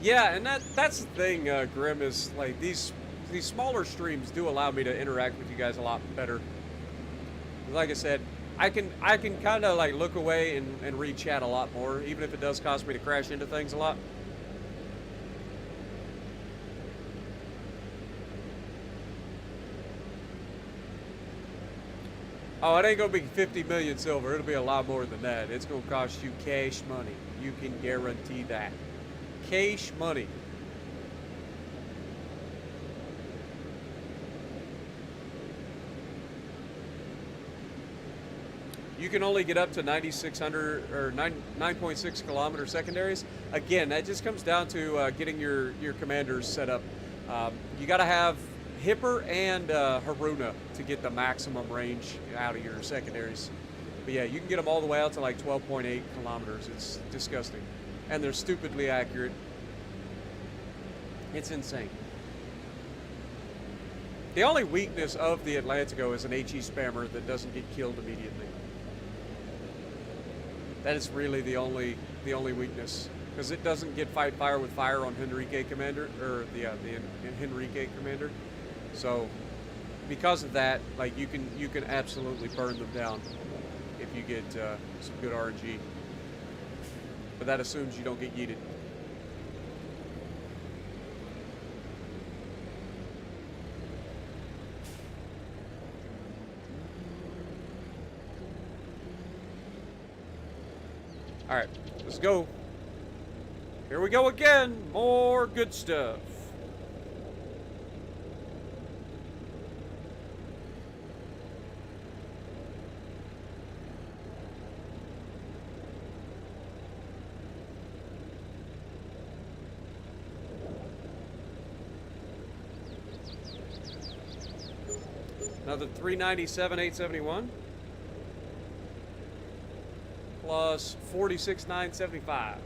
Yeah, and that's the thing, Grim, is like these smaller streams do allow me to interact with you guys a lot better. Like I said, I can kind of like look away and read chat a lot more, even if it does cause me to crash into things a lot. Oh, it ain't gonna be 50 million silver. It'll be a lot more than that. It's gonna cost you cash money. You can guarantee that. Cash money. You can only get up to 9,600 or 9.6 kilometer secondaries. Again, that just comes down to getting your commanders set up. You got to have Hipper and Haruna to get the maximum range out of your secondaries. But yeah, you can get them all the way out to like 12.8 kilometers. It's disgusting. And they're stupidly accurate. It's insane. The only weakness of the Atlantico is an HE spammer that doesn't get killed immediately. That is really the only weakness, because it doesn't get fight fire with fire on Henrique Commander, or the Henrique Commander. So because of that, like you can absolutely burn them down if you get some good RNG. But that assumes you don't get yeeted. All right, let's go. Here we go again. More good stuff. Another 397, 871. Plus 46,975.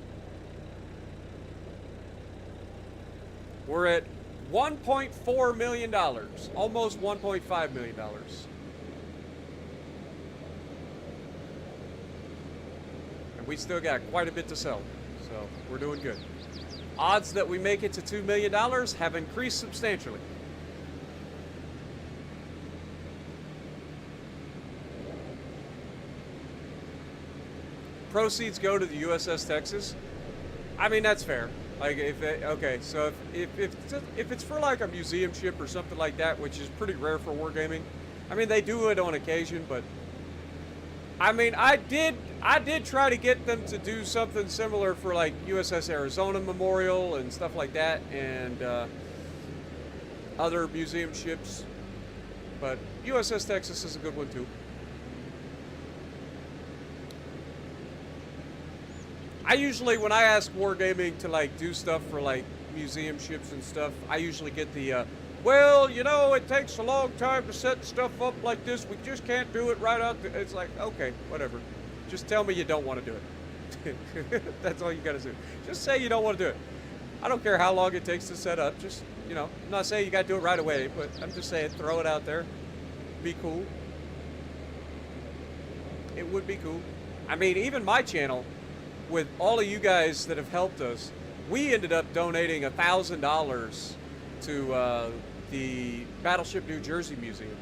We're at $1.4 million, almost $1.5 million. And we still got quite a bit to sell, so we're doing good. Odds that we make it to $2 million have increased substantially. Proceeds go to the USS Texas. I mean, that's fair. Like okay, so if it's for like a museum ship or something like that, which is pretty rare for wargaming. I mean, they do it on occasion, but I mean, I did try to get them to do something similar for like USS Arizona Memorial and stuff like that, and other museum ships. But USS Texas is a good one too. I usually, when I ask Wargaming to like do stuff for like museum ships and stuff, I usually get the, well, you know, it takes a long time to set stuff up like this. We just can't do it right out. It's like, okay, whatever. Just tell me you don't want to do it. That's all you got to do. Just say you don't want to do it. I don't care how long it takes to set up. Just, you know, I'm not saying you got to do it right away, but I'm just saying throw it out there. Be cool. It would be cool. I mean, even my channel, with all of you guys that have helped us, we ended up donating $1,000 to the Battleship New Jersey Museum,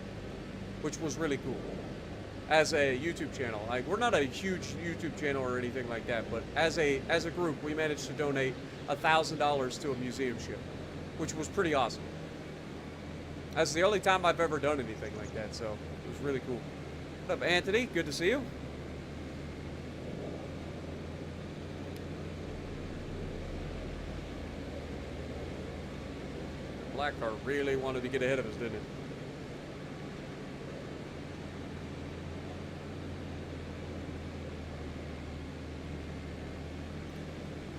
which was really cool. As a YouTube channel, like we're not a huge YouTube channel or anything like that, but as a group, we managed to donate $1,000 to a museum ship, which was pretty awesome. That's the only time I've ever done anything like that, so it was really cool. What up, Anthony? Good to see you. Black car really wanted to get ahead of us, didn't it?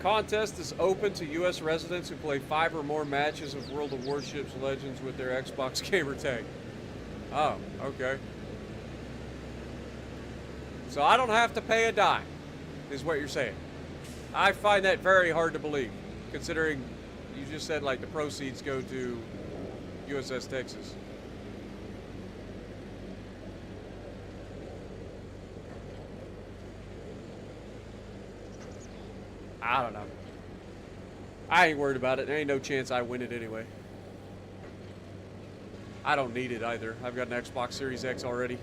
Contest is open to U.S. residents who play 5 or more matches of World of Warships Legends with their Xbox gamer tag. Oh, okay. So I don't have to pay a dime, is what you're saying. I find that very hard to believe, considering you just said like the proceeds go to USS Texas. I don't know. I ain't worried about it. There ain't no chance I win it anyway. I don't need it either. I've got an Xbox Series X already.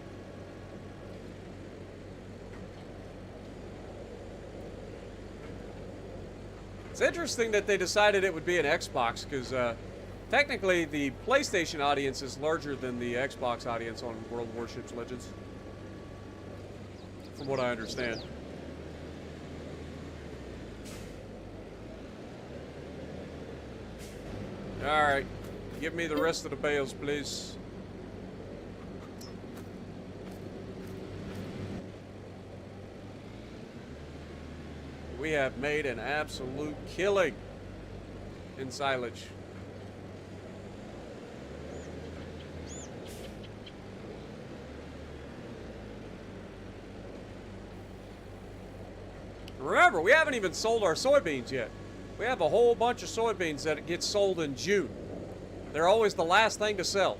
It's interesting that they decided it would be an Xbox, because technically the PlayStation audience is larger than the Xbox audience on World of Warships Legends, from what I understand. Alright, give me the rest of the bales, please. We have made an absolute killing in silage. Remember, we haven't even sold our soybeans yet. We have a whole bunch of soybeans that get sold in June. They're always the last thing to sell.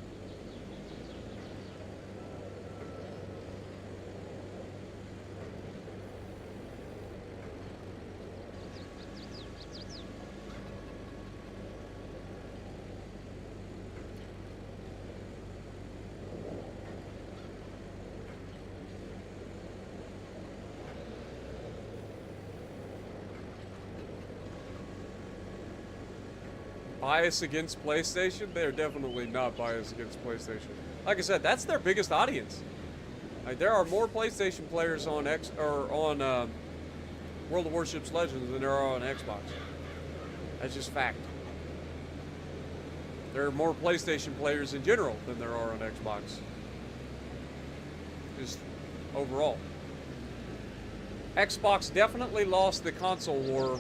Bias against PlayStation? They're definitely not biased against PlayStation. Like I said, that's their biggest audience. Like, there are more PlayStation players on World of Warships Legends than there are on Xbox. That's just fact. There are more PlayStation players in general than there are on Xbox. Just overall. Xbox definitely lost the console war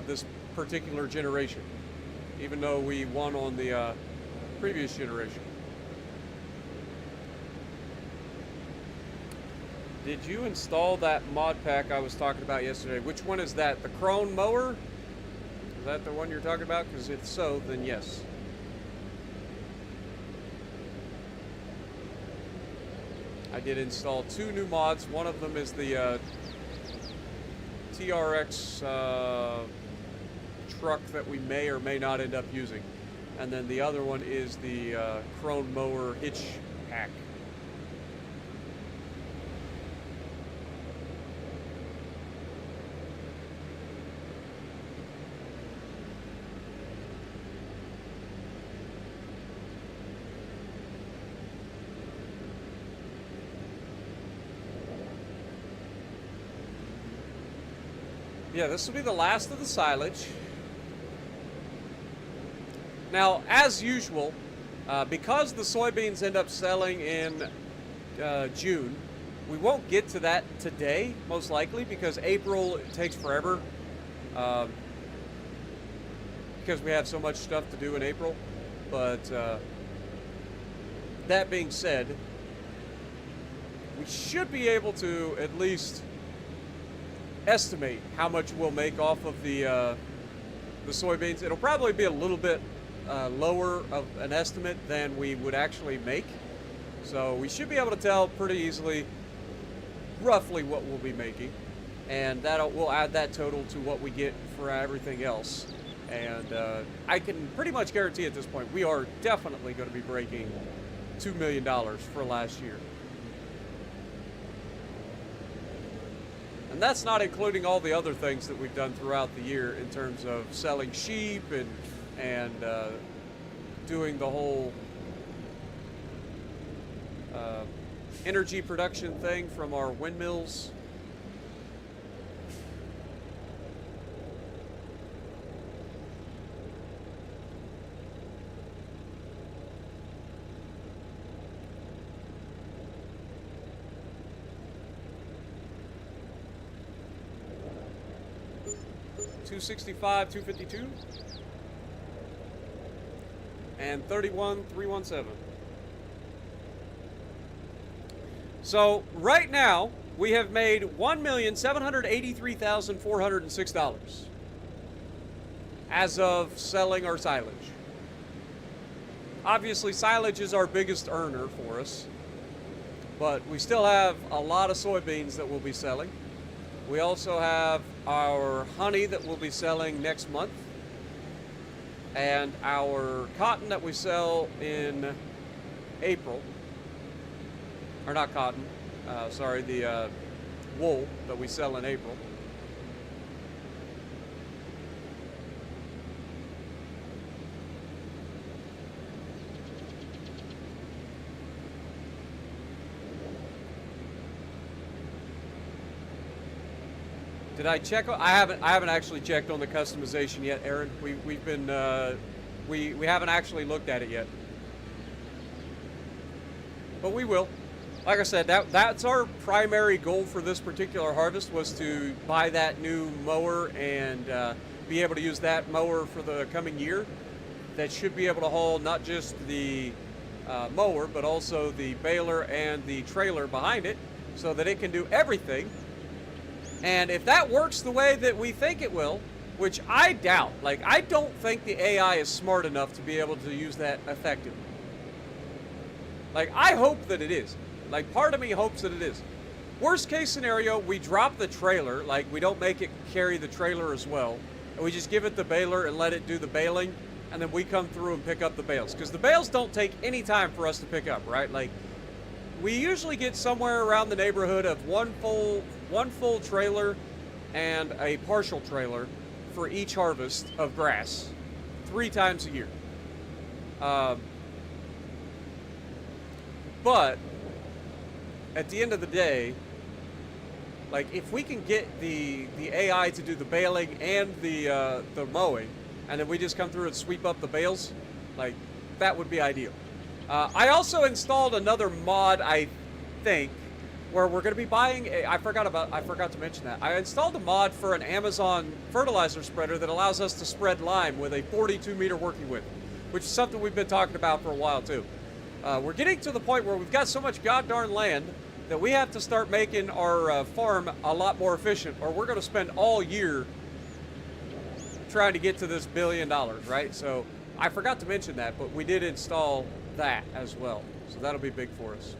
this particular generation, even though we won on the previous generation. Did you install that mod pack I was talking about yesterday? Which one is that? The Crone Mower? Is that the one you're talking about? Because if so, then yes. I did install 2 new mods. One of them is the TRX truck that we may or may not end up using. And then the other one is the Crone Mower hitch pack. Yeah, this will be the last of the silage. Now, as usual, because the soybeans end up selling in June, we won't get to that today, most likely, because April takes forever, because we have so much stuff to do in April. But that being said, we should be able to at least estimate how much we'll make off of the soybeans. It'll probably be a little bit lower of an estimate than we would actually make. So we should be able to tell pretty easily roughly what we'll be making. And we'll add that total to what we get for everything else. And I can pretty much guarantee at this point we are definitely going to be breaking $2 million for last year. And that's not including all the other things that we've done throughout the year in terms of selling sheep and doing the whole energy production thing from our windmills. $265, $252, and $31,317. So right now we have made $1,783,406 as of selling our silage. Obviously, silage is our biggest earner for us, but we still have a lot of soybeans that we'll be selling. We also have our honey that we'll be selling next month. And our cotton that we sell in April, or not cotton, sorry, the wool that we sell in April. Did I check? I haven't actually checked on the customization yet, Aaron. We've been we haven't actually looked at it yet, but we will. Like I said, that's our primary goal for this particular harvest, was to buy that new mower and be able to use that mower for the coming year. That should be able to haul not just the mower, but also the baler and the trailer behind it, so that it can do everything. And if that works the way that we think it will, which I doubt, like, I don't think the AI is smart enough to be able to use that effectively. Like, I hope that it is. Like, part of me hopes that it is. Worst case scenario, we drop the trailer, like, we don't make it carry the trailer as well, and we just give it the baler and let it do the baling, and then we come through and pick up the bales. Because the bales don't take any time for us to pick up, right? Like, we usually get somewhere around the neighborhood of one full trailer and a partial trailer for each harvest of grass 3 times a year. But at the end of the day, like, if we can get the AI to do the baling and the mowing, and then we just come through and sweep up the bales, like, that would be ideal. I also installed another mod, I think, where we're going to be buying I forgot to mention that. I installed a mod for an Amazon fertilizer spreader that allows us to spread lime with a 42-meter working width, which is something we've been talking about for a while, too. We're getting to the point where we've got so much goddarn land that we have to start making our farm a lot more efficient, or we're going to spend all year trying to get to this $1 billion, right? So I forgot to mention that, but we did install that as well. So that'll be big for us.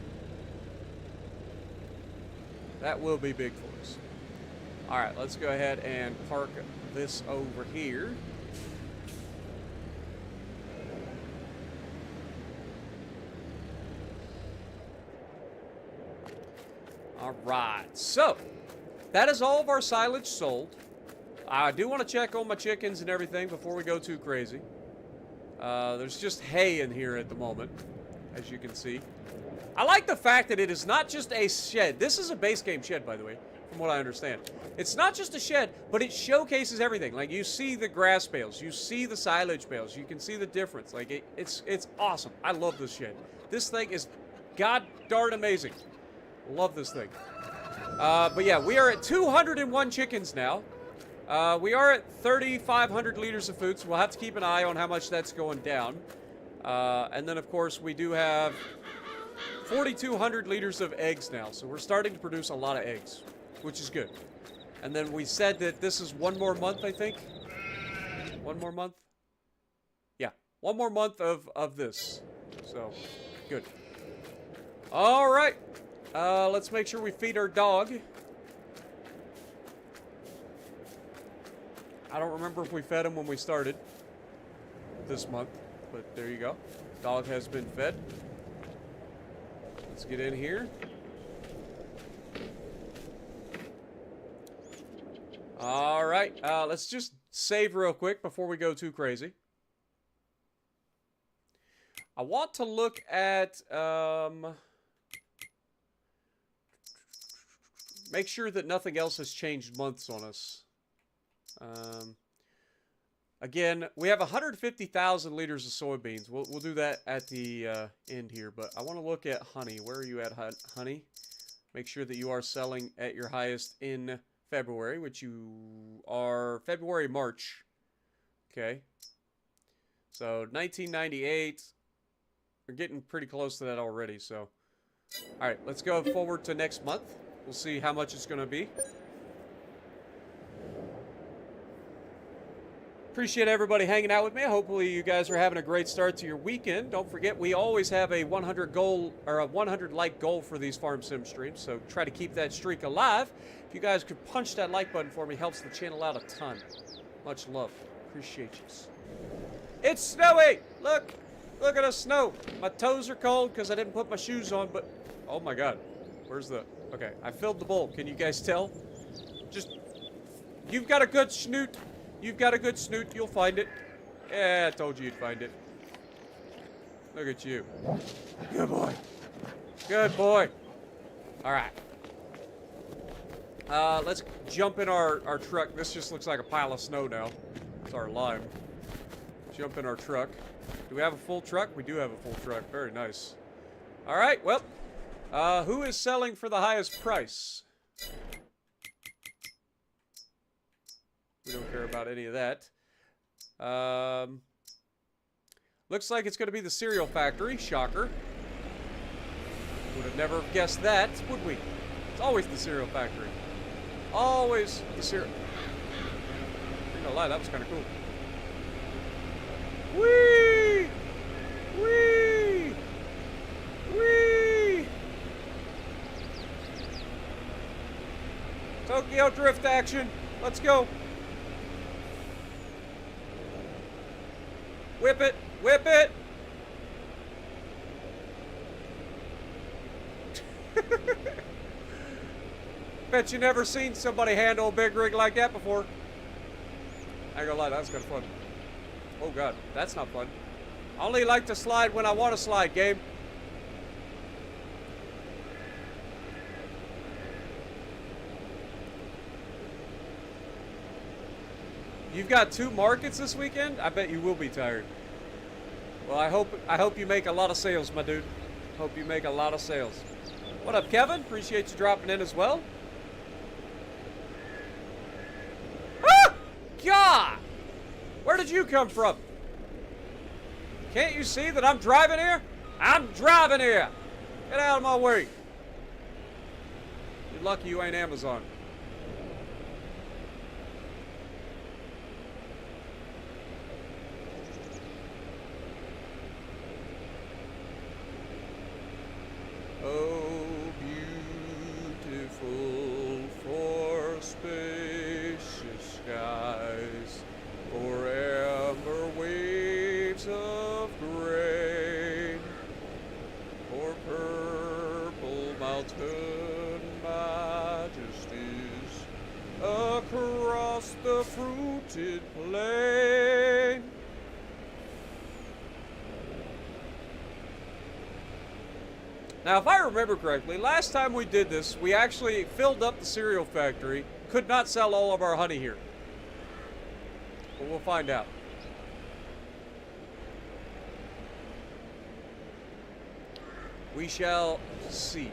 That will be big for us. All right, let's go ahead and park this over here. All right, so that is all of our silage sold. I do want to check on my chickens and everything before we go too crazy. There's just hay in here at the moment, as you can see. I like the fact that it is not just a shed. This is a base game shed, by the way, from what I understand. It's not just a shed, but it showcases everything. Like, you see the grass bales, you see the silage bales, you can see the difference. Like, it's awesome. I love this shed. This thing is god darn amazing. Love this thing. But yeah, we are at 201 chickens now. We are at 3,500 liters of food, so we'll have to keep an eye on how much that's going down. And then, of course, we do have 4,200 liters of eggs now, so we're starting to produce a lot of eggs, which is good. And then we said that this is one more month, I think. One more month? Yeah, one more month of this. So, good. All right. Let's make sure we feed our dog. I don't remember if we fed him when we started this month, but there you go. Dog has been fed. Let's get in here. All right, let's just save real quick before we go too crazy. I want to look at, make sure that nothing else has changed months on us. Again, we have 150,000 liters of soybeans. We'll do that at the end here, but I want to look at honey. Where are you at, honey? Make sure that you are selling at your highest in February, which you are February, March. Okay. So 1998. We're getting pretty close to that already, so. All right, let's go forward to next month. We'll see how much it's going to be. Appreciate everybody hanging out with me. Hopefully you guys are having a great start to your weekend. Don't forget, we always have a 100 goal or a 100 like goal for these farm sim streams, so try to keep that streak alive. If you guys could punch that like button for me, helps the channel out a ton. Much love. Appreciate you. It's snowy! Look! Look at the snow! My toes are cold because I didn't put my shoes on, but... Oh my god. Where's the... Okay, I filled the bowl. Can you guys tell? Just... You've got a good snoot. You've got a good snoot. You'll find it. Yeah, I told you you'd find it. Look at you. Good boy. Good boy. Alright. Let's jump in our truck. This just looks like a pile of snow now. It's our lime. Jump in our truck. Do we have a full truck? We do have a full truck. Very nice. Alright, well. Who is selling for the highest price? We don't care about any of that. Looks like it's going to be the cereal factory. Shocker. Would have never guessed that, would we? It's always the cereal factory. Always the cereal. I'm not gonna lie, that was kind of cool. Whee! Whee! Whee! Tokyo drift action. Let's go. Whip it! Whip it! Bet you never seen somebody handle a big rig like that before. I ain't gonna lie, that's kind of fun. Oh god, that's not fun. I only like to slide when I want to slide, game. You've got 2 markets this weekend? I bet you will be tired. Well, I hope you make a lot of sales, my dude. Hope you make a lot of sales. What up, Kevin? Appreciate you dropping in as well. Ah! God! Where did you come from? Can't you see that I'm driving here? I'm driving here! Get out of my way. You're lucky you ain't Amazon. Oh, beautiful for spacious skies, for amber waves of grain, for purple mountain majesties across the fruited plain. Now, if I remember correctly, last time we did this, we actually filled up the cereal factory. Could not sell all of our honey here. But we'll find out. We shall see.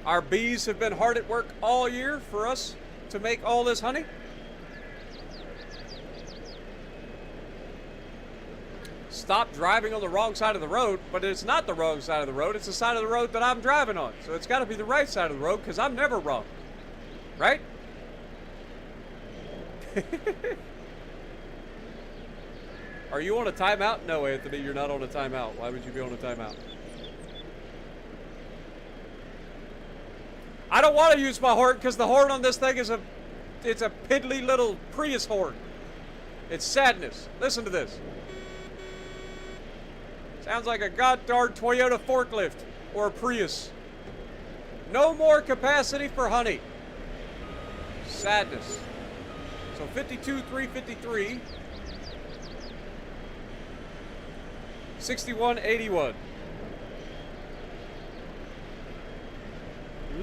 Our bees have been hard at work all year for us to make all this honey. Stop driving on the wrong side of the road, but it's not the wrong side of the road. It's the side of the road that I'm driving on. So it's got to be the right side of the road because I'm never wrong. Right? Are you on a timeout? No, Anthony, you're not on a timeout. Why would you be on a timeout? I don't want to use my horn because the horn on this thing is it's a piddly little Prius horn. It's sadness. Listen to this. Sounds like a goddamn Toyota forklift or a Prius. No more capacity for honey. Sadness. So 52,353. 6181.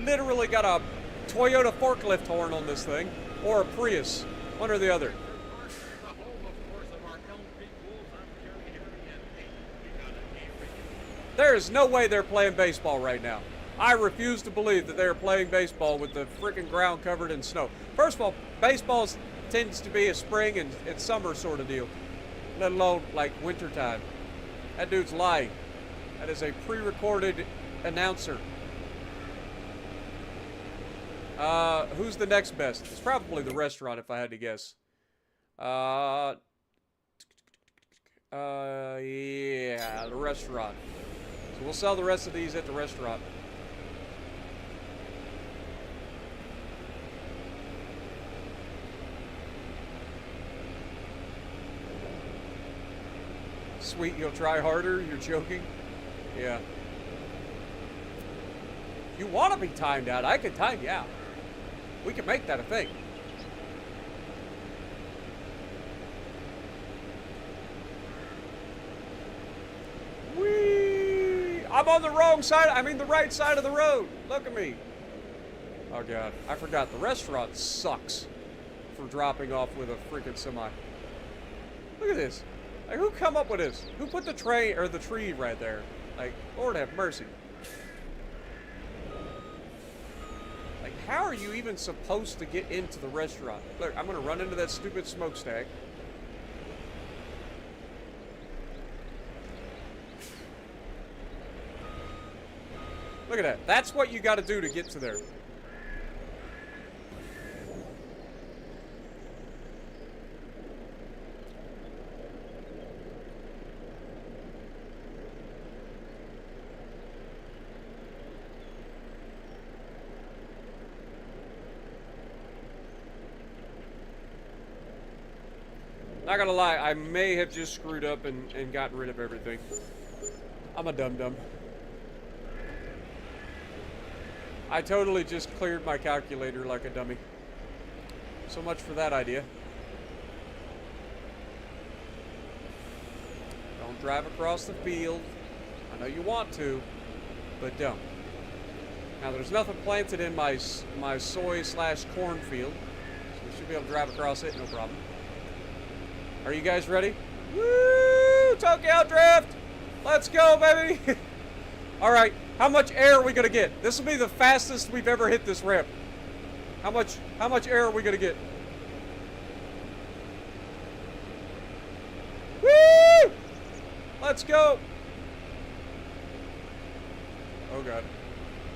Literally got a Toyota forklift horn on this thing, or a Prius, one or the other. There is no way they're playing baseball right now. I refuse to believe that they're playing baseball with the freaking ground covered in snow. First of all, baseball tends to be a spring and summer sort of deal, let alone like wintertime. That dude's lying. That is a pre-recorded announcer. Who's the next best? It's probably the restaurant if I had to guess. Yeah, the restaurant. So we'll sell the rest of these at the restaurant. Sweet, you'll try harder? You're joking? Yeah. You want to be timed out? I could time you out. We can make that a thing. Whee! I'm on the wrong side. I mean the right side of the road. Look at me. Oh, God. I forgot. The restaurant sucks for dropping off with a freaking semi. Look at this. Like, who come up with this? Who put the tray or the tree right there? Like, Lord have mercy. Like, how are you even supposed to get into the restaurant? Look, I'm gonna run into that stupid smokestack. Look at that. That's what you gotta do to get to there. Not gonna lie, I may have just screwed up and gotten rid of everything. I'm a dum-dum. I totally just cleared my calculator like a dummy. So much for that idea. Don't drive across the field. I know you want to, but don't. Now, there's nothing planted in my soy/corn field, so we should be able to drive across it, no problem. Are you guys ready? Woo! Tokyo Drift! Let's go, baby! Alright, how much air are we gonna get? This will be the fastest we've ever hit this ramp. How much air are we gonna get? Woo! Let's go! Oh, God.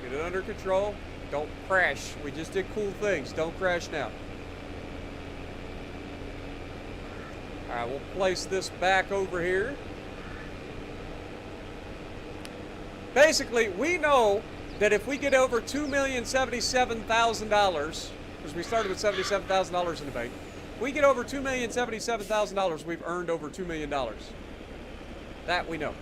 Get it under control. Don't crash. We just did cool things. Don't crash now. Alright, we'll place this back over here. Basically, we know that if we get over $2,077,000, because we started with $77,000 in the bank, if we get over $2,077,000, we've earned over $2 million. That we know.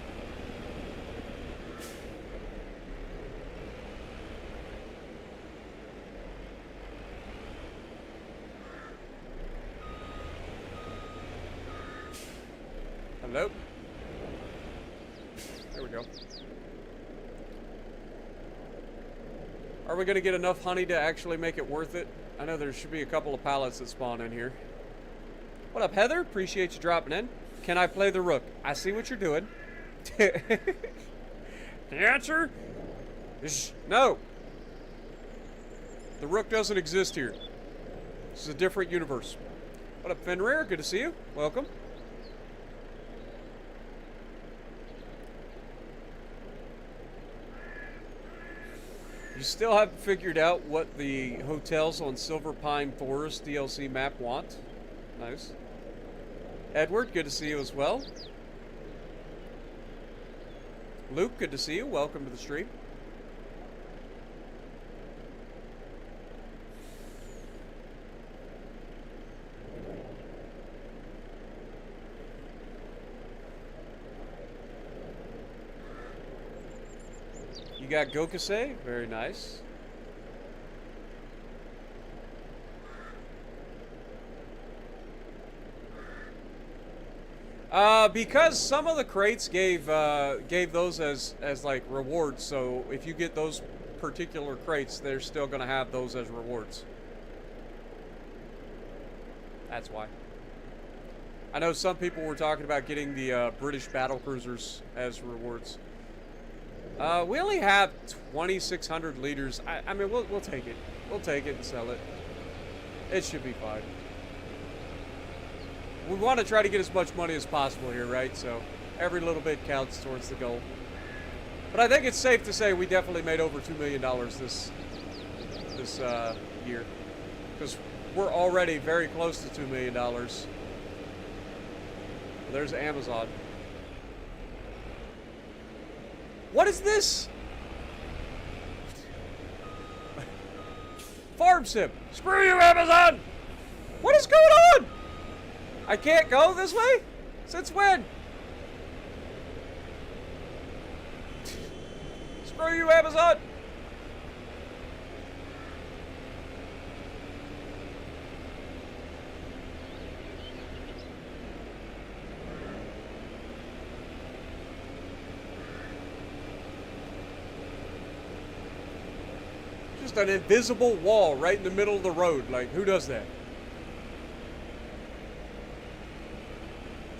Hello? There we go. Are we going to get enough honey to actually make it worth it? I know there should be a couple of pallets that spawn in here. What up, Heather? Appreciate you dropping in. Can I play the rook? I see what you're doing. The answer is no. The rook doesn't exist here. This is a different universe. What up, Fenrir? Good to see you. Welcome. You still haven't figured out what the hotels on Silver Pine Forest DLC map want. Nice. Edward, good to see you as well. Luke, good to see you. Welcome to the stream. You got Gokase, very nice. Because some of the crates gave those as like rewards, so if you get those particular crates, they're still gonna have those as rewards. That's why. I know some people were talking about getting the British battle cruisers as rewards. We only have 2,600 liters. I mean, we'll take it. We'll take it and sell it. It should be fine. We want to try to get as much money as possible here, right? So every little bit counts towards the goal. But I think it's safe to say we definitely made over $2 million this year, because we're already very close to $2 million. there's Amazon. What is this? Farm sim. Screw you, Amazon! What is going on? I can't go this way? Since when? Screw you, Amazon! Just an invisible wall right in the middle of the road. Like, who does that?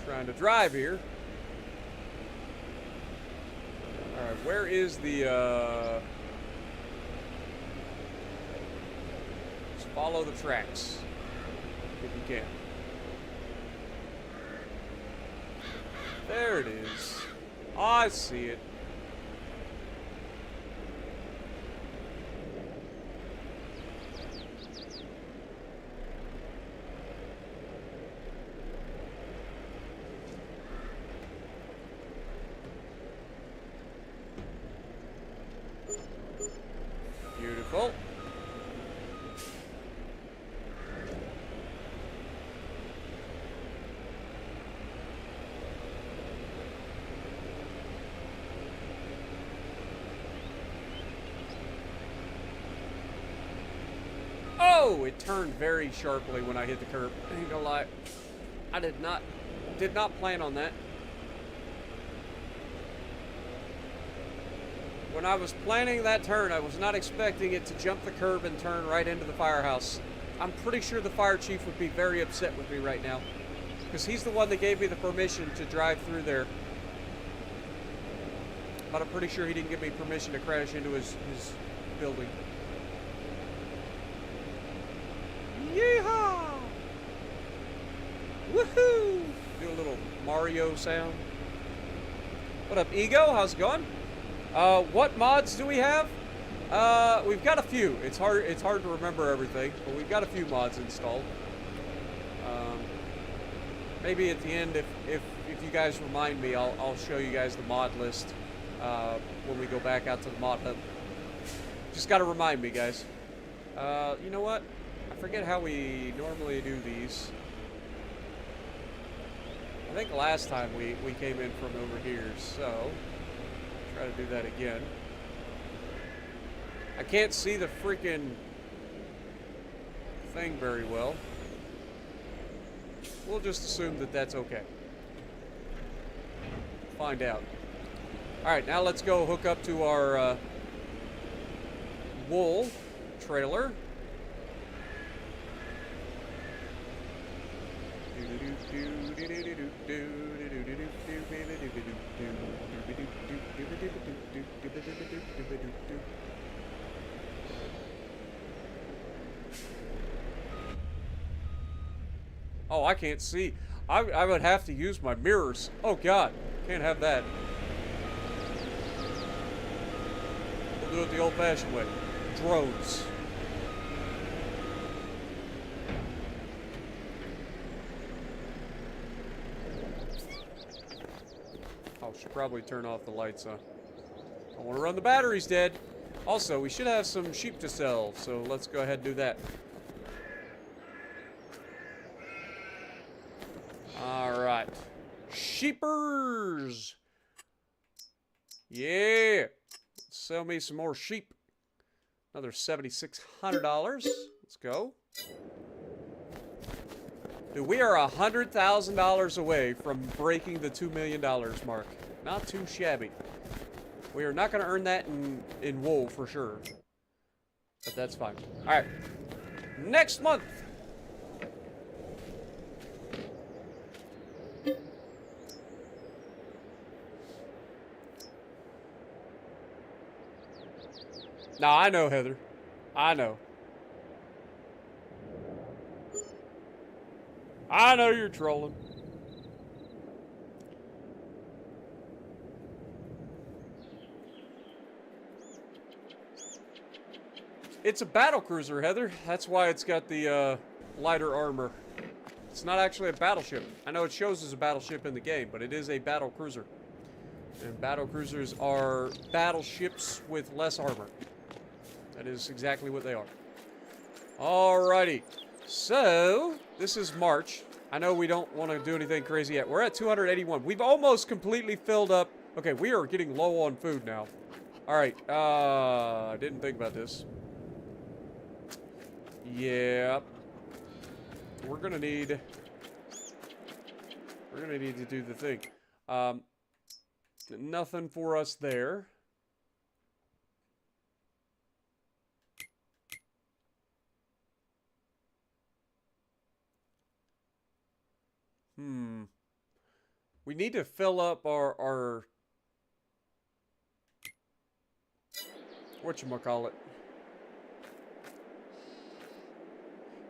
Trying to drive here. Alright, where is the, just follow the tracks. If you can. There it is. I see it. Beautiful. Oh, it turned very sharply when I hit the curb. I ain't gonna lie. I did not plan on that. When I was planning that turn, I was not expecting it to jump the curb and turn right into the firehouse. I'm pretty sure the fire chief would be very upset with me right now, because he's the one that gave me the permission to drive through there. But I'm pretty sure he didn't give me permission to crash into his building. Yeehaw! Woohoo! Do a little Mario sound. What up, Ego? How's it going? What mods do we have? We've got a few. It's hard to remember everything, but we've got a few mods installed. Maybe at the end, if you guys remind me, I'll show you guys the mod list when we go back out to the mod hub. Just gotta remind me, guys. You know what? I forget how we normally do these. I think last time we came in from over here, so try to do that again. I can't see the freaking thing very well. We'll just assume that that's okay. Find out. Alright, now let's go hook up to our wool trailer. Oh, I can't see. I would have to use my mirrors. Oh God, can't have that. We'll do it the old-fashioned way. Drones. Should probably turn off the lights, huh? I want to run the batteries dead. Also, we should have some sheep to sell, so let's go ahead and do that. Alright. Sheepers! Yeah! Sell me some more sheep. Another $7,600. Let's go. Dude, we are $100,000 away from breaking the $2 million mark. Not too shabby. We are not going to earn that in wool for sure. But that's fine. Alright. Next month. Nah, I know, Heather. I know. I know you're trolling. It's a battle cruiser, Heather. That's why it's got the lighter armor. It's not actually a battleship. I know it shows as a battleship in the game, but it is a battle cruiser. And battle cruisers are battleships with less armor. That is exactly what they are. Alrighty. So, this is March. I know we don't want to do anything crazy yet. We're at 281. We've almost completely filled up. Okay, we are getting low on food now. Alright, I didn't think about this. Yeah. We're gonna need to do the thing. Nothing for us there. We need to fill up our whatchamacallit.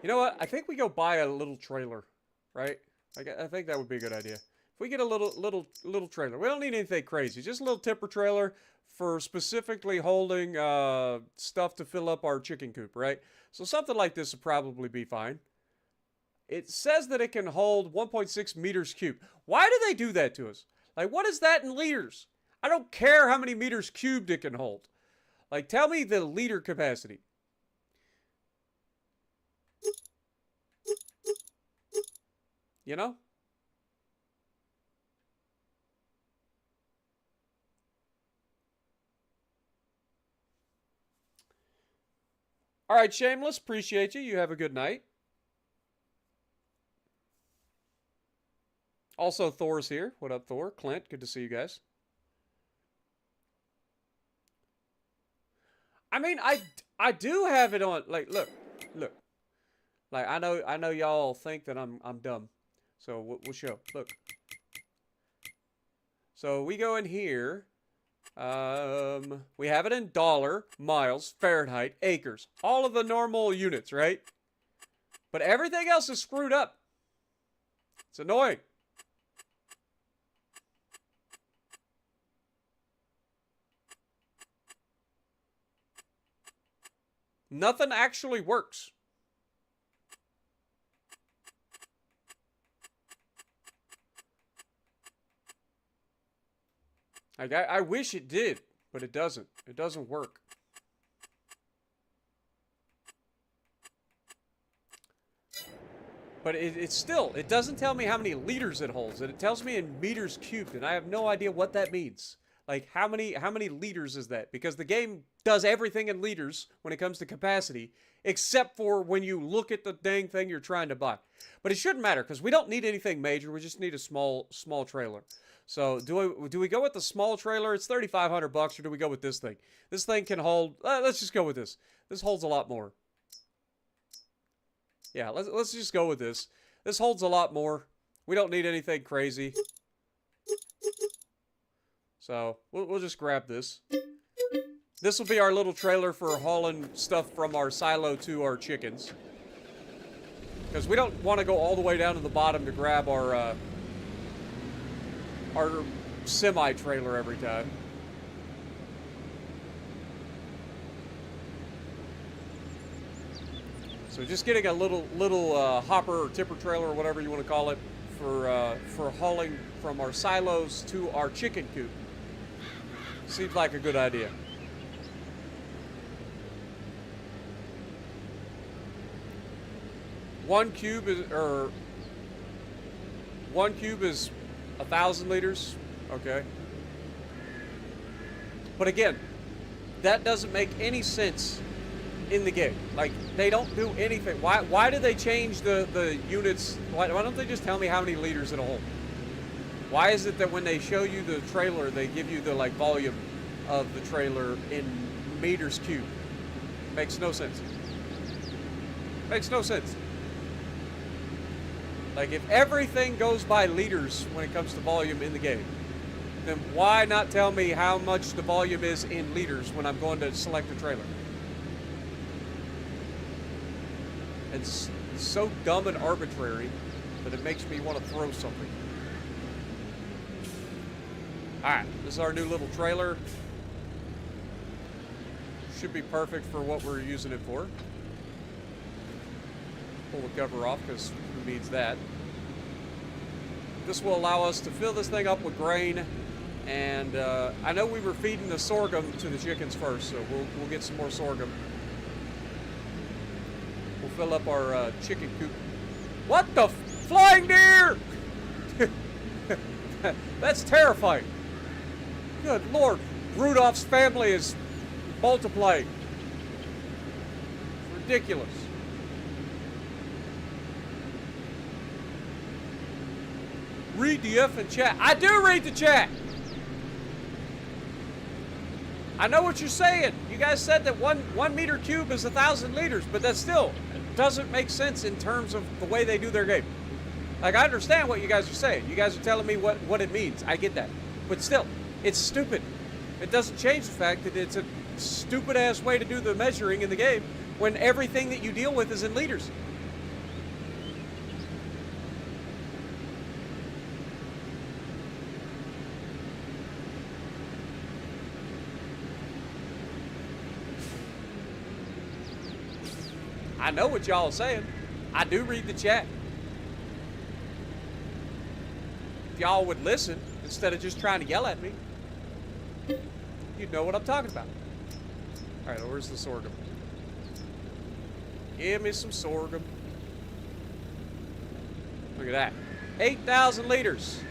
You know what? I think we go buy a little trailer, right? I think that would be a good idea. If we get a little trailer, we don't need anything crazy. Just a little tipper trailer for specifically holding stuff to fill up our chicken coop, right? So something like this would probably be fine. It says that it can hold 1.6 meters cubed. Why do they do that to us? Like, what is that in liters? I don't care how many meters cubed it can hold. Like, tell me the liter capacity. You know? All right, Shameless, appreciate you. You have a good night. Also, Thor's here. What up, Thor? Clint, good to see you guys. I mean, I do have it on. Like, look. Like, I know y'all think that I'm dumb. So we'll show. Look. So we go in here. We have it in dollar, miles, Fahrenheit, acres. All of the normal units, right? But everything else is screwed up. It's annoying. Nothing actually works. Like, I wish it did, but it doesn't. It doesn't work. But it still, it doesn't tell me how many liters it holds. It tells me in meters cubed, and I have no idea what that means. Like, how many liters is that? Because the game does everything in liters when it comes to capacity, except for when you look at the dang thing you're trying to buy. But it shouldn't matter, because we don't need anything major. We just need a small trailer. So, do we go with the small trailer? It's $3,500, or do we go with this thing? This thing can hold... let's just go with this. This holds a lot more. Yeah, let's just go with this. This holds a lot more. We don't need anything crazy. So, we'll just grab this. This will be our little trailer for hauling stuff from our silo to our chickens. Because we don't want to go all the way down to the bottom to grab our semi-trailer every time. So just getting a little hopper or tipper trailer or whatever you want to call it for hauling from our silos to our chicken coop. Seems like a good idea. One cube is 1,000 liters. Okay. But again, that doesn't make any sense in the game. Like, they don't do anything. Why do they change the units? Why don't they just tell me how many liters it'll hold? Why is it that when they show you the trailer, they give you the, like, volume of the trailer in meters cubed? Makes no sense. Makes no sense. Like, if everything goes by liters when it comes to volume in the game, then why not tell me how much the volume is in liters when I'm going to select a trailer? It's so dumb and arbitrary that it makes me want to throw something. Alright, this is our new little trailer. Should be perfect for what we're using it for. Pull the cover off, because who needs that? This will allow us to fill this thing up with grain. And I know we were feeding the sorghum to the chickens first, so we'll get some more sorghum. We'll fill up our chicken coop. What the flying deer? That's terrifying. Good Lord, Rudolph's family is multiplying. It's ridiculous. Read the effing chat. I do read the chat. I know what you're saying. You guys said that one meter cube is 1,000 liters, but that still doesn't make sense in terms of the way they do their game. Like, I understand what you guys are saying. You guys are telling me what it means. I get that. But still, it's stupid. It doesn't change the fact that it's a stupid-ass way to do the measuring in the game when everything that you deal with is in liters. I know what y'all are saying. I do read the chat. If y'all would listen instead of just trying to yell at me, you'd know what I'm talking about. All right, where's the sorghum? Give me some sorghum. Look at that. 8,000 liters.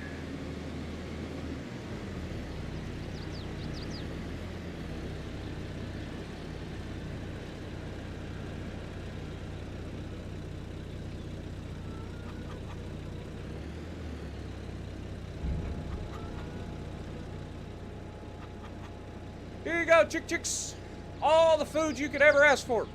Here you go, chicks. All the food you could ever ask for.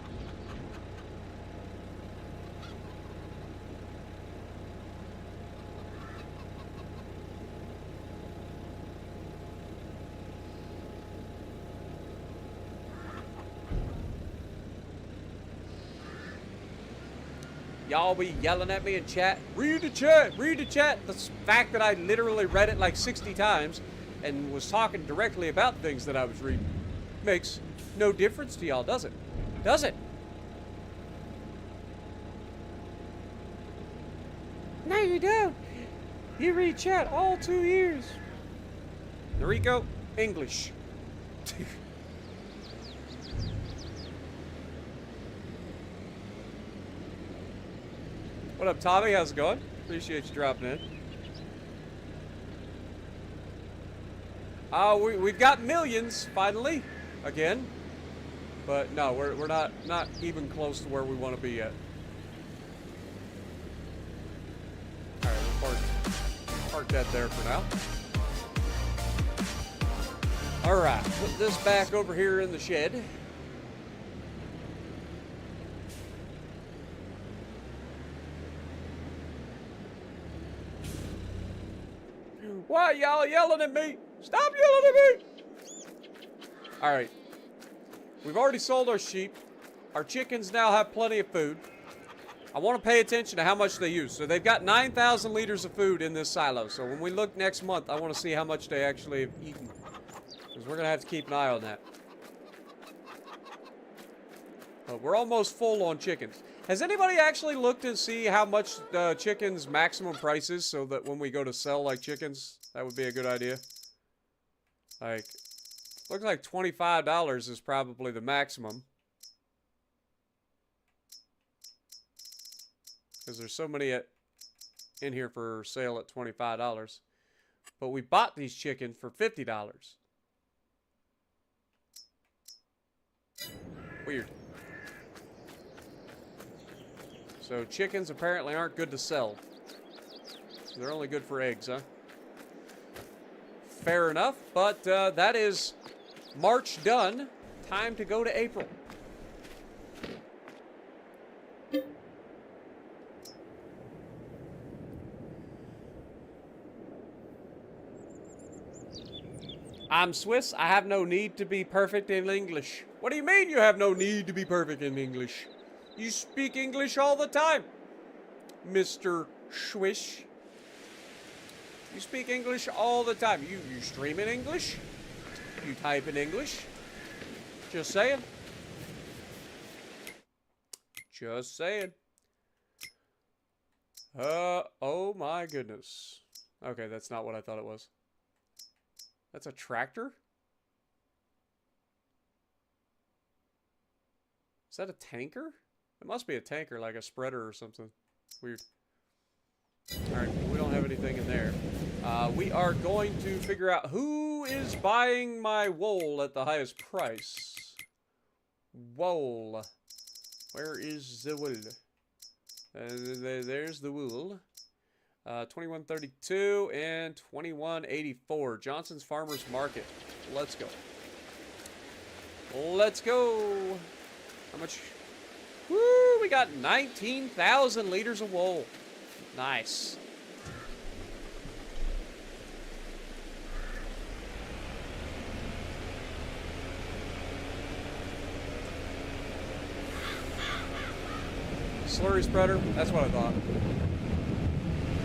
Y'all be yelling at me in chat. Read the chat, read the chat. The fact that I literally read it like 60 times and was talking directly about things that I was reading makes no difference to y'all, does it? Does it? No, you don't. You read chat all 2 years. Noriko, English. What up, Tommy? How's it going? Appreciate you dropping in. We've got millions finally, again, but no, we're not even close to where we want to be yet. All right, we'll park that there for now. All right, put this back over here in the shed. Why y'all yelling at me? Stop yelling at me! Alright. We've already sold our sheep. Our chickens now have plenty of food. I want to pay attention to how much they use. So they've got 9,000 liters of food in this silo. So when we look next month, I want to see how much they actually have eaten. Because we're going to have to keep an eye on that. But we're almost full on chickens. Has anybody actually looked to see how much the chicken's maximum price is so that when we go to sell like chickens, that would be a good idea? Like, looks like $25 is probably the maximum. Because there's so many in here for sale at $25. But we bought these chickens for $50. Weird. So chickens apparently aren't good to sell. So they're only good for eggs, huh? Fair enough, but that is March done. Time to go to April. I'm Swiss. I have no need to be perfect in English. What do you mean you have no need to be perfect in English? You speak English all the time, Mr. Swish. You speak English all the time. You stream in English? You type in English? Just saying. Just saying. Oh my goodness. Okay, that's not what I thought it was. That's a tractor? Is that a tanker? It must be a tanker, like a spreader or something. Weird. Alright, we don't have anything in there. We are going to figure out who is buying my wool at the highest price. Wool. Where is the wool? There's the wool. 2132 and 2184. Johnson's Farmers Market. Let's go. Let's go. How much? Woo! We got 19,000 liters of wool. Nice. Slurry spreader. That's what I thought.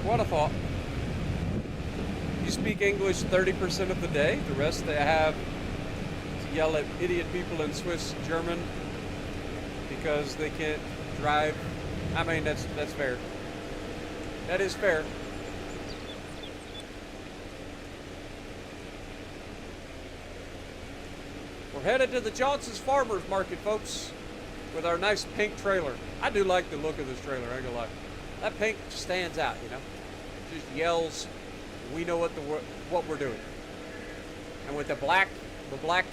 What I thought. You speak English 30% of the day. The rest they have to yell at idiot people in Swiss German because they can't drive. I mean, that's fair. That is fair. We're headed to the Johnson's Farmers Market, folks, with our nice pink trailer. I do like the look of this trailer, I ain't gonna lie. That pink stands out, you know? Just yells, we know what we're doing. And with the black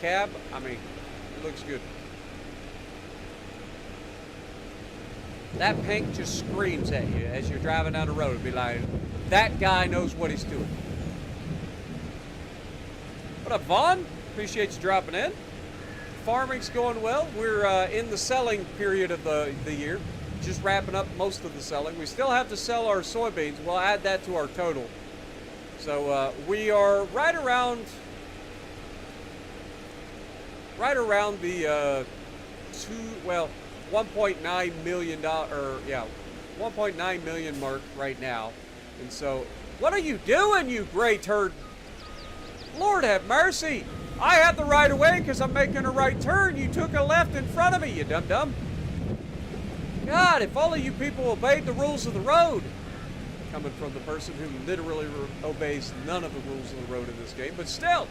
cab, I mean, it looks good. That pink just screams at you as you're driving down the road. It'd be like, that guy knows what he's doing. What up, Vaughn? Appreciate you dropping in. Farming's going well. We're in the selling period of the year. Just wrapping up most of the selling. We still have to sell our soybeans. We'll add that to our total. So we are right around the $1.9 million, $1.9 million mark right now. And so, what are you doing, you gray turd? Lord have mercy. I had the right of way because I'm making a right turn. You took a left in front of me, you dum-dum. God, if only you people obeyed the rules of the road. Coming from the person who literally obeys none of the rules of the road in this game, but still.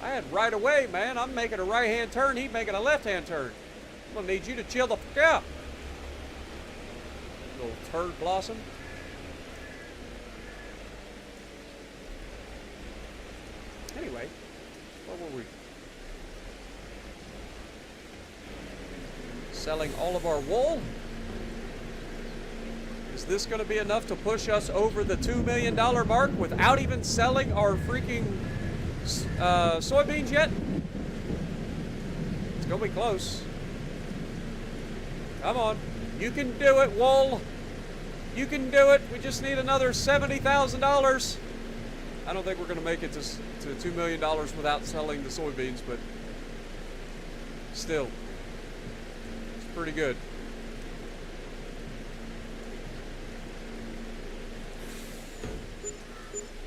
I had right of way, man. I'm making a right-hand turn. He's making a left-hand turn. I'm going to need you to chill the fuck out. Little turd blossom. Anyway, where were we? Selling all of our wool. Is this going to be enough to push us over the $2 million mark without even selling our freaking soybeans yet? It's going to be close. Come on. You can do it, wool. You can do it. We just need another $70,000. I don't think we're going to make it to $2 million without selling the soybeans, but still, it's pretty good.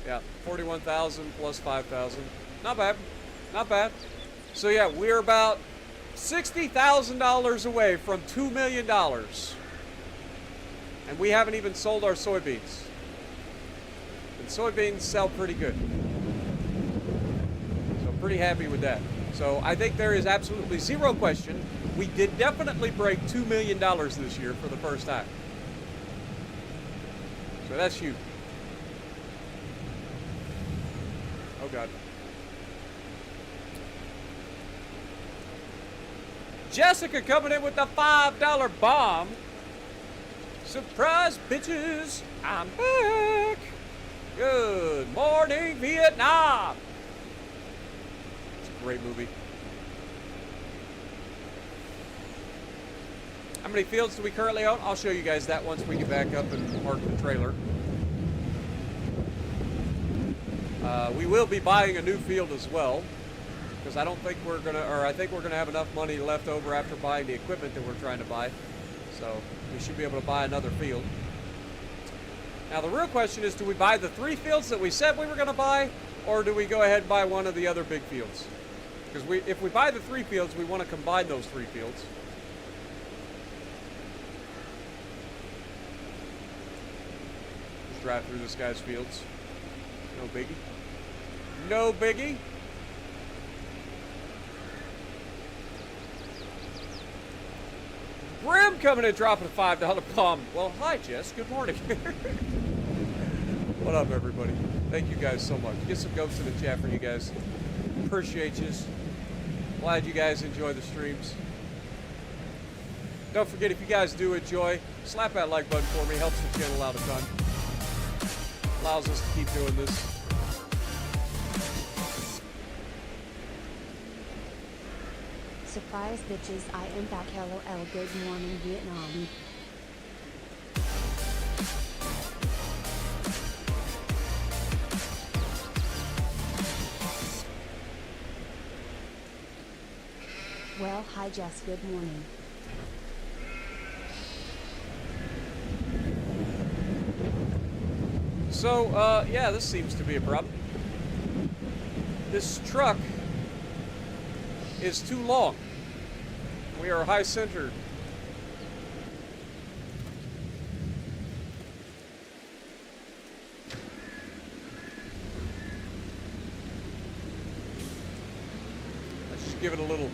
Yeah, 41,000 plus 5,000. Not bad. Not bad. So yeah, we're about $60,000 away from $2 million. And we haven't even sold our soybeans. And soybeans sell pretty good. So I'm pretty happy with that. So I think there is absolutely zero question. We did definitely break $2 million this year for the first time. So that's huge. Oh God. Jessica coming in with the $5 bomb. Surprise, bitches. I'm back. Good morning, Vietnam. It's a great movie. How many fields do we currently own? I'll show you guys that once we get back up and park the trailer. We will be buying a new field as well, because I don't think we're gonna, or I think we're gonna have enough money left over after buying the equipment that we're trying to buy. So we should be able to buy another field. Now the real question is, do we buy the 3 fields that we said we were gonna buy, or do we go ahead and buy one of the other big fields? Because if we buy the 3 fields, we want to combine those 3 fields. drive through this guy's fields. No biggie. No biggie. Grim coming in, dropping a $5 bomb. Well, hi, Jess. Good morning. What up, everybody? Thank you guys so much. Get some goats in the chat for you guys. Appreciate you. Glad you guys enjoy the streams. Don't forget, if you guys do enjoy, slap that like button for me. Helps the channel out a ton. Allows us to keep doing this.
Surprise bitches, I am back. LOL, good morning Vietnam. Well, hi Jess, good morning.
So, yeah, this seems to be a problem. This truck is too long. We are high centered. Let's just give it a little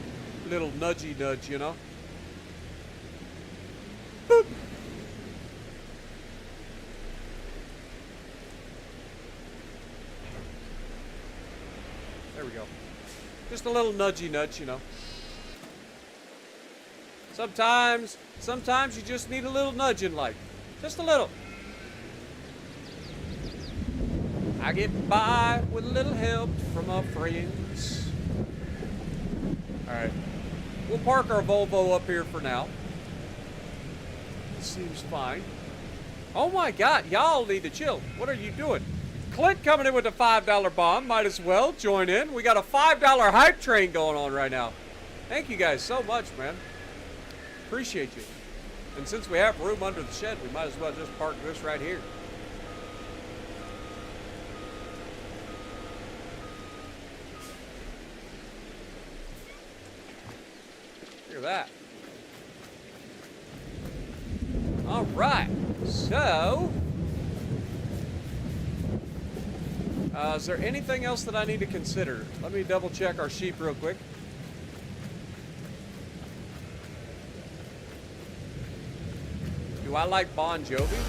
nudgy nudge, you know? Boop. There we go. Just a little nudgy nudge, you know? Sometimes you just need a little nudge in life. Just a little. I get by with a little help from our friends. Alright. We'll park our Volvo up here for now. It seems fine. Oh my god, y'all need to chill. What are you doing? Clint coming in with a $5 bomb. Might as well join in. We got a $5 hype train going on right now. Thank you guys so much, man. Appreciate you. And since we have room under the shed, we might as well just park this right here. Look at that. All right. So, is there anything else that I need to consider? Let me double check our sheep real quick. Do I like Bon Jovi?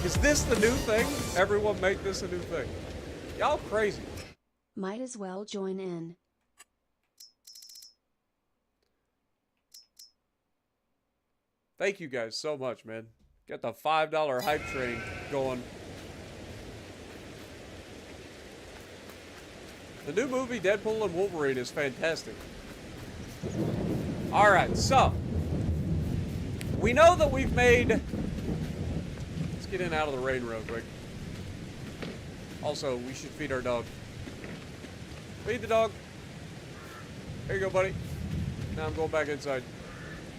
Is this the new thing? Everyone make this a new thing. Y'all crazy.
Might as well join in.
Thank you guys so much, man. Got the $5 hype train going. The new movie Deadpool and Wolverine is fantastic. Alright, so we know that we've made... Let's get in out of the rain real quick. Also, we should feed our dog. Feed the dog. There you go, buddy. Now I'm going back inside.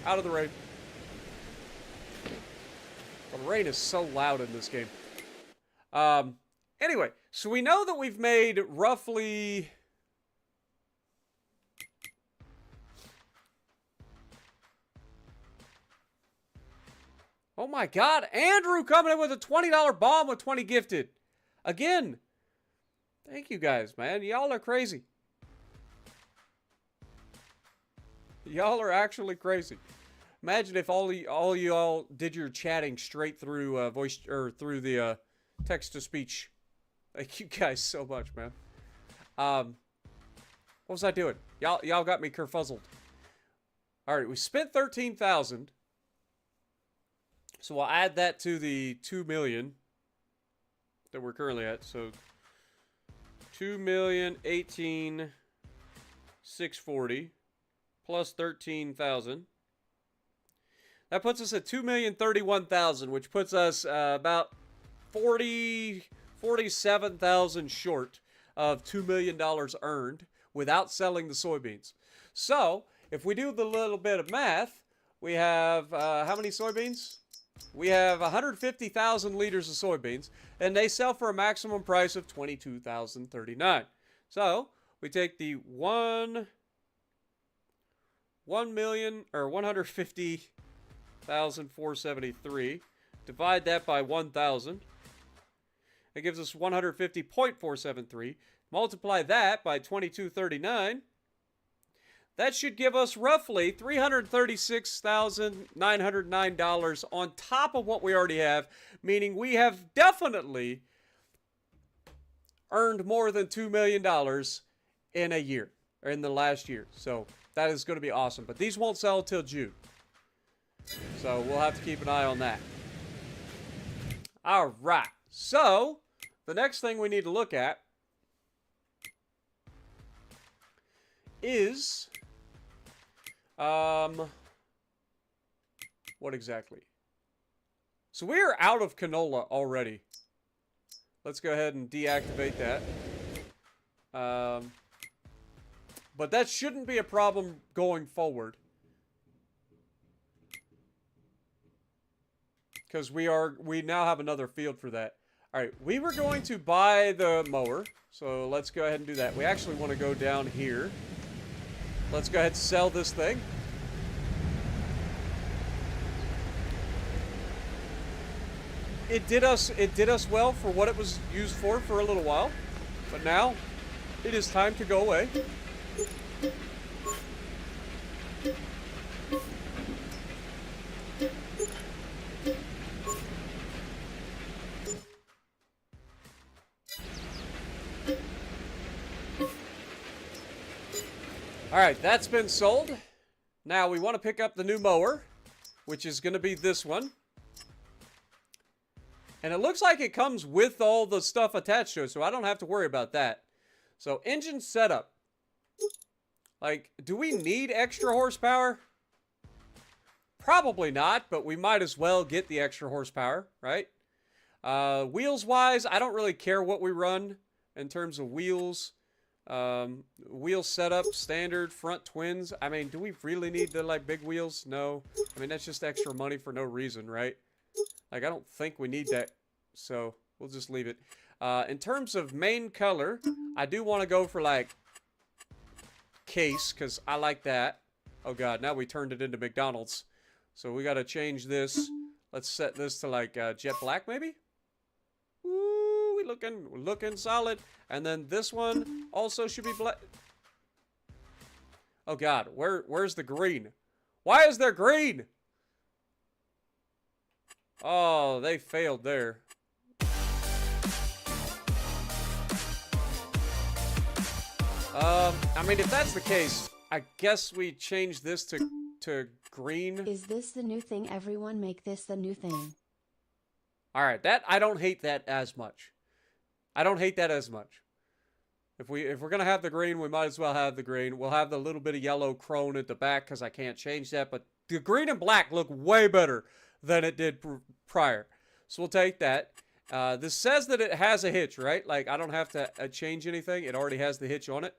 Out of the rain. The rain is so loud in this game. Anyway, so we know that we've made roughly... Oh my god, Andrew coming in with a $20 bomb with 20 gifted. Again. Thank you guys, man. Y'all are crazy. Y'all are actually crazy. Imagine if all y'all did your chatting straight through voice or through the text to speech. Thank you guys so much, man. What was I doing? Y'all got me kerfuzzled. All right, we spent 13,000. So we'll add that to the 2 million that we're currently at. So 2,018,640 plus 13,000. That puts us at 2,031,000, which puts us about 47,000 short of $2 million earned without selling the soybeans. So if we do the little bit of math, we have how many soybeans? We have 150,000 liters of soybeans, and they sell for a maximum price of $22,039. So we take the 1 million or 150 1,473. Divide that by 1,000. That gives us 150.473. Multiply that by 2239. That should give us roughly $336,909 on top of what we already have, meaning we have definitely earned more than $2 million in a year, or in the last year. So that is going to be awesome. But these won't sell till June. So we'll have to keep an eye on that. All right. So the next thing we need to look at is what exactly? So we are out of canola already. Let's go ahead and deactivate that. But that shouldn't be a problem going forward. Because we now have another field for that. Alright, we were going to buy the mower. So let's go ahead and do that. We actually want to go down here. Let's go ahead and sell this thing. It did us well for what it was used for a little while. But now, it is time to go away. Alright, that's been sold. Now we want to pick up the new mower, which is going to be this one. And it looks like it comes with all the stuff attached to it, so I don't have to worry about that. So, engine setup. Like, do we need extra horsepower? Probably not, but we might as well get the extra horsepower, right? Wheels-wise, I don't really care what we run in terms of wheels. Wheel setup, standard, front twins. I mean, do we really need the, like, big wheels? No. I mean, that's just extra money for no reason, right? Like, I don't think we need that, so we'll just leave it. In terms of main color, I do want to go for, like, case, because I like that. Oh, God, now we turned it into McDonald's. So we got to change this. Let's set this to, like, jet black, maybe? Ooh, we're looking solid. And then this one also should be black. Oh, God, where's the green? Why is there green? Oh, they failed there. I mean, if that's the case, I guess we change this to green.
Is this the new thing? Everyone make this the new thing.
Alright, I don't hate that as much. I don't hate that as much. If we're gonna have the green, we might as well have the green. We'll have the little bit of yellow crone at the back because I can't change that, but the green and black look way better than it did prior. So we'll take that. This says that it has a hitch, right? Like, I don't have to change anything. It already has the hitch on it.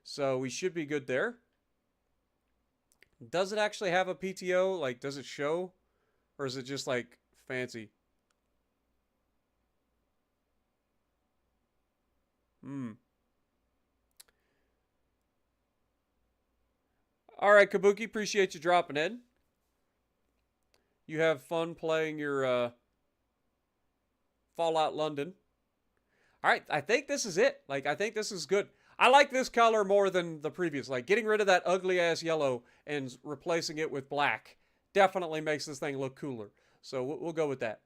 So we should be good there. Does it actually have a PTO? Like, does it show? Or is it just, like, fancy? Alright, Kabuki, appreciate you dropping in. You have fun playing your Fallout London. Alright, I think this is it. Like, I think this is good. I like this color more than the previous. Like, getting rid of that ugly-ass yellow and replacing it with black definitely makes this thing look cooler. So we'll go with that.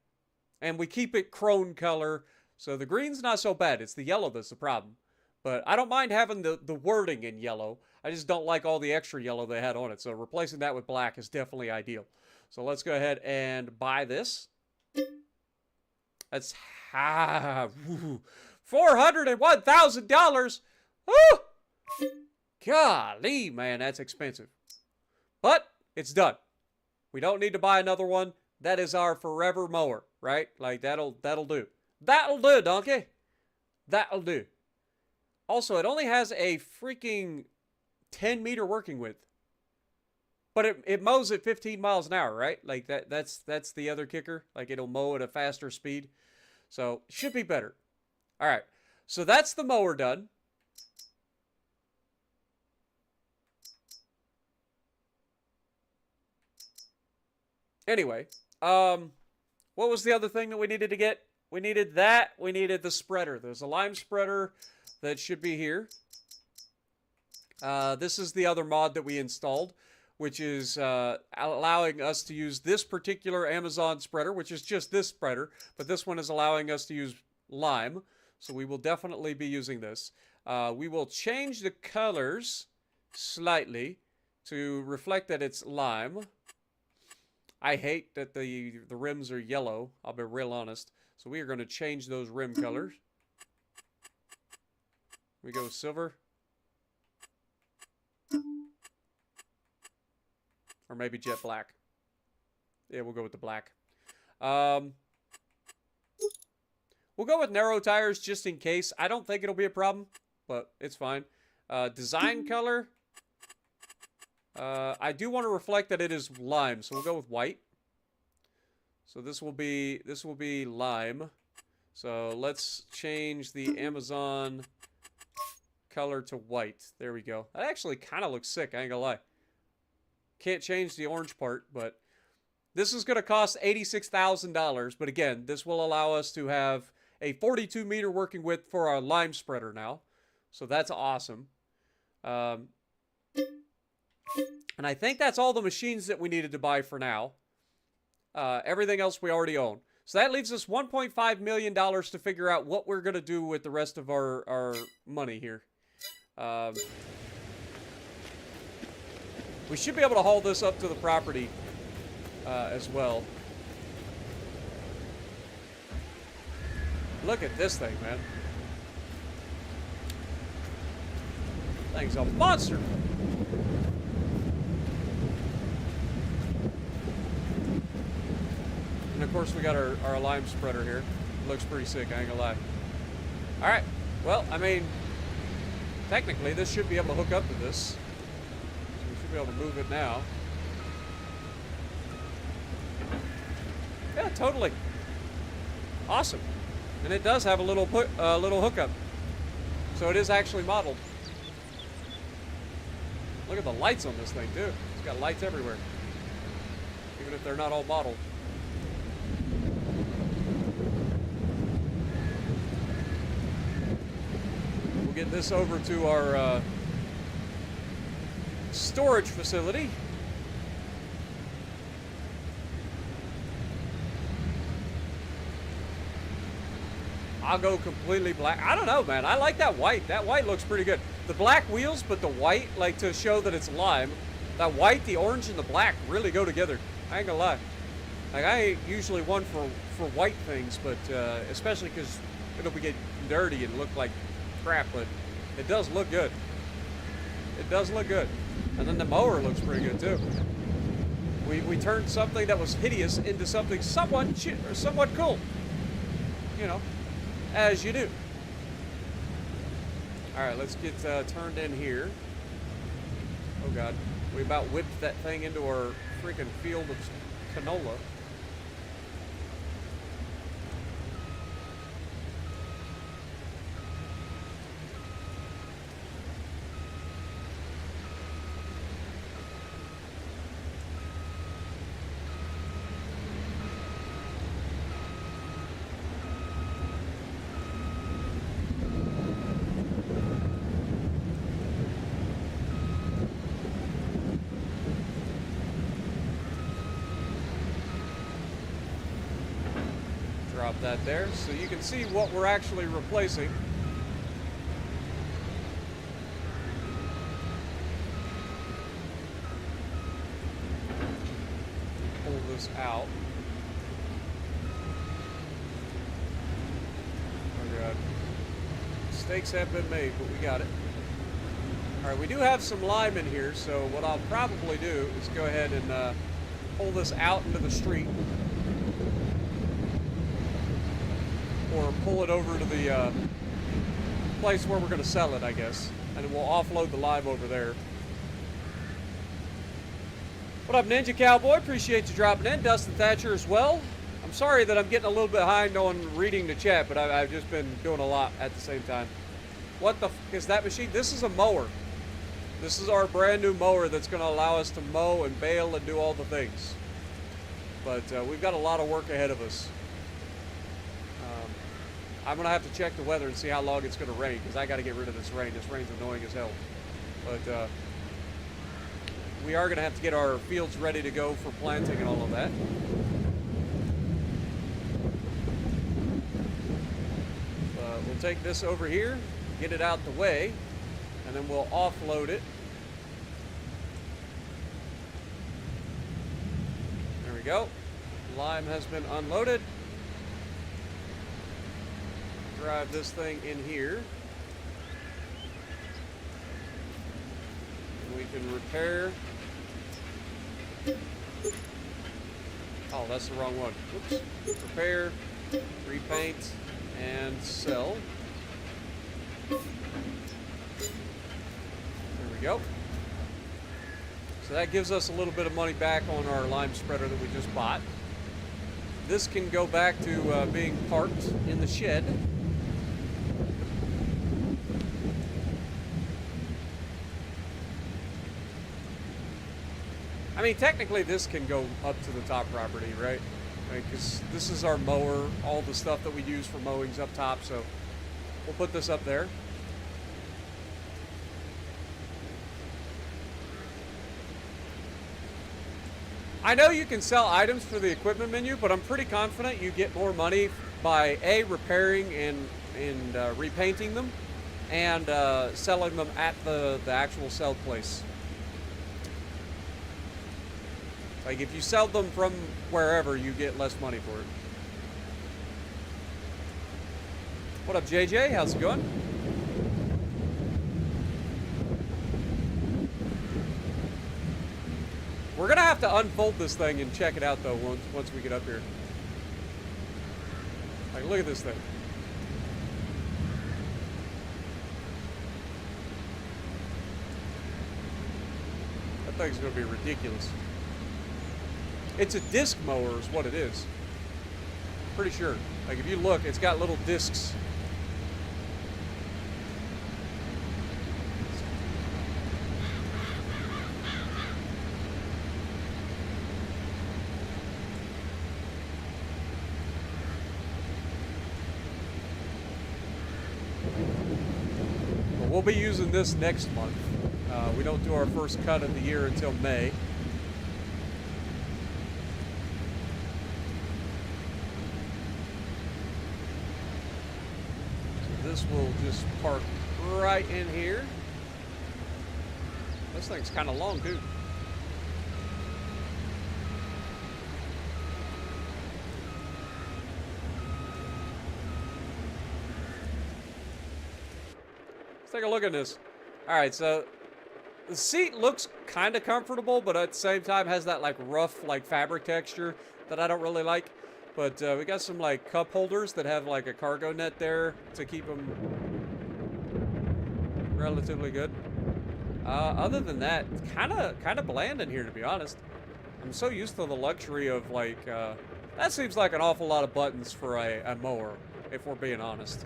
And we keep it crone color. So the green's not so bad. It's the yellow that's the problem. But I don't mind having the wording in yellow. I just don't like all the extra yellow they had on it. So replacing that with black is definitely ideal. So let's go ahead and buy this. That's $401,000. Woo! Golly, man, that's expensive. But it's done. We don't need to buy another one. That is our forever mower, right? Like, that'll do. That'll do, donkey. That'll do. Also, it only has a freaking 10-meter working width. But it mows at 15 miles an hour, right? Like, that's the other kicker. Like, it'll mow at a faster speed. So, it should be better. All right. So, that's the mower done. Anyway, what was the other thing that we needed to get? We needed that. We needed the spreader. There's a lime spreader that should be here. This is the other mod that we installed, which is allowing us to use this particular Amazon spreader, which is just this spreader, but this one is allowing us to use lime, so we will definitely be using this. We will change the colors slightly to reflect that it's lime. I hate that the rims are yellow, I'll be real honest, so we are going to change those rim colors. We go with silver. Or maybe jet black. Yeah, we'll go with the black. We'll go with narrow tires just in case. I don't think it'll be a problem, but it's fine. Design color. I do want to reflect that it is lime, so we'll go with white. So this will be lime. So let's change the Amazon color to white. There we go. That actually kind of looks sick, I ain't gonna lie. Can't change the orange part, but this is going to cost $86,000. But again, this will allow us to have a 42 meter working width for our lime spreader now. So that's awesome. And I think that's all the machines that we needed to buy for now. Everything else we already own. So that leaves us $1.5 million to figure out what we're going to do with the rest of our money here. We should be able to haul this up to the property as well. Look at this thing, man. Thing's a monster. And of course we got our lime spreader here. Looks pretty sick, I ain't gonna lie. Alright, well, I mean, technically this should be able to hook up to this. Be able to move it now. Yeah, totally. Awesome. And it does have a little hookup. So it is actually modeled. Look at the lights on this thing, too. It's got lights everywhere. Even if they're not all modeled. We'll get this over to our storage facility. I'll go completely black. I don't know, man. I like that white. That white looks pretty good. The black wheels, but the white, like to show that it's lime. That white, the orange, and the black really go together. I ain't gonna lie. Like, I ain't usually one for white things, but especially because it'll be getting dirty and look like crap, but it does look good. It does look good. And then the mower looks pretty good too. We turned something that was hideous into something somewhat cool. You know, as you do. All right, let's get turned in here. Oh God, we about whipped that thing into our freaking field of canola. Drop that there so you can see what we're actually replacing. Pull this out. Oh God. Mistakes have been made, but we got it. Alright, we do have some lime in here, so what I'll probably do is go ahead and pull this out into the street. Or pull it over to the place where we're going to sell it, I guess. And then we'll offload the lime over there. What up, Ninja Cowboy? Appreciate you dropping in. Dustin Thatcher as well. I'm sorry that I'm getting a little bit behind on reading the chat, but I've just been doing a lot at the same time. What the f is that machine? This is a mower. This is our brand new mower that's going to allow us to mow and bale and do all the things. But we've got a lot of work ahead of us. I'm going to have to check the weather and see how long it's going to rain, because I got to get rid of this rain. This rain's annoying as hell. But we are going to have to get our fields ready to go for planting and all of that. We'll take this over here, get it out the way, and then we'll offload it. There we go. Lime has been unloaded. Drive this thing in here. And we can repair. Oh, that's the wrong one. Whoops. Repair, repaint, and sell. There we go. So that gives us a little bit of money back on our lime spreader that we just bought. This can go back to being parked in the shed. I mean, technically this can go up to the top property, right? Because this is our mower, all the stuff that we use for mowing's up top, so we'll put this up there. I know you can sell items for the equipment menu, but I'm pretty confident you get more money by A, repairing and repainting them, and selling them at the actual sell place. Like, if you sell them from wherever, you get less money for it. What up, JJ? How's it going? We're gonna have to unfold this thing and check it out, though, once we get up here. Like, look at this thing. That thing's gonna be ridiculous. It's a disc mower is what it is. Pretty sure. Like, if you look, it's got little discs. But we'll be using this next month. We don't do our first cut of the year until May. This will just park right in here. This thing's kind of long, too. Let's take a look at this. All right, so the seat looks kind of comfortable, but at the same time has that like rough like fabric texture that I don't really like. But we got some like cup holders that have like a cargo net there to keep them relatively good. Other than that, kind of bland in here, to be honest. I'm so used to the luxury of like that seems like an awful lot of buttons for a mower, if we're being honest.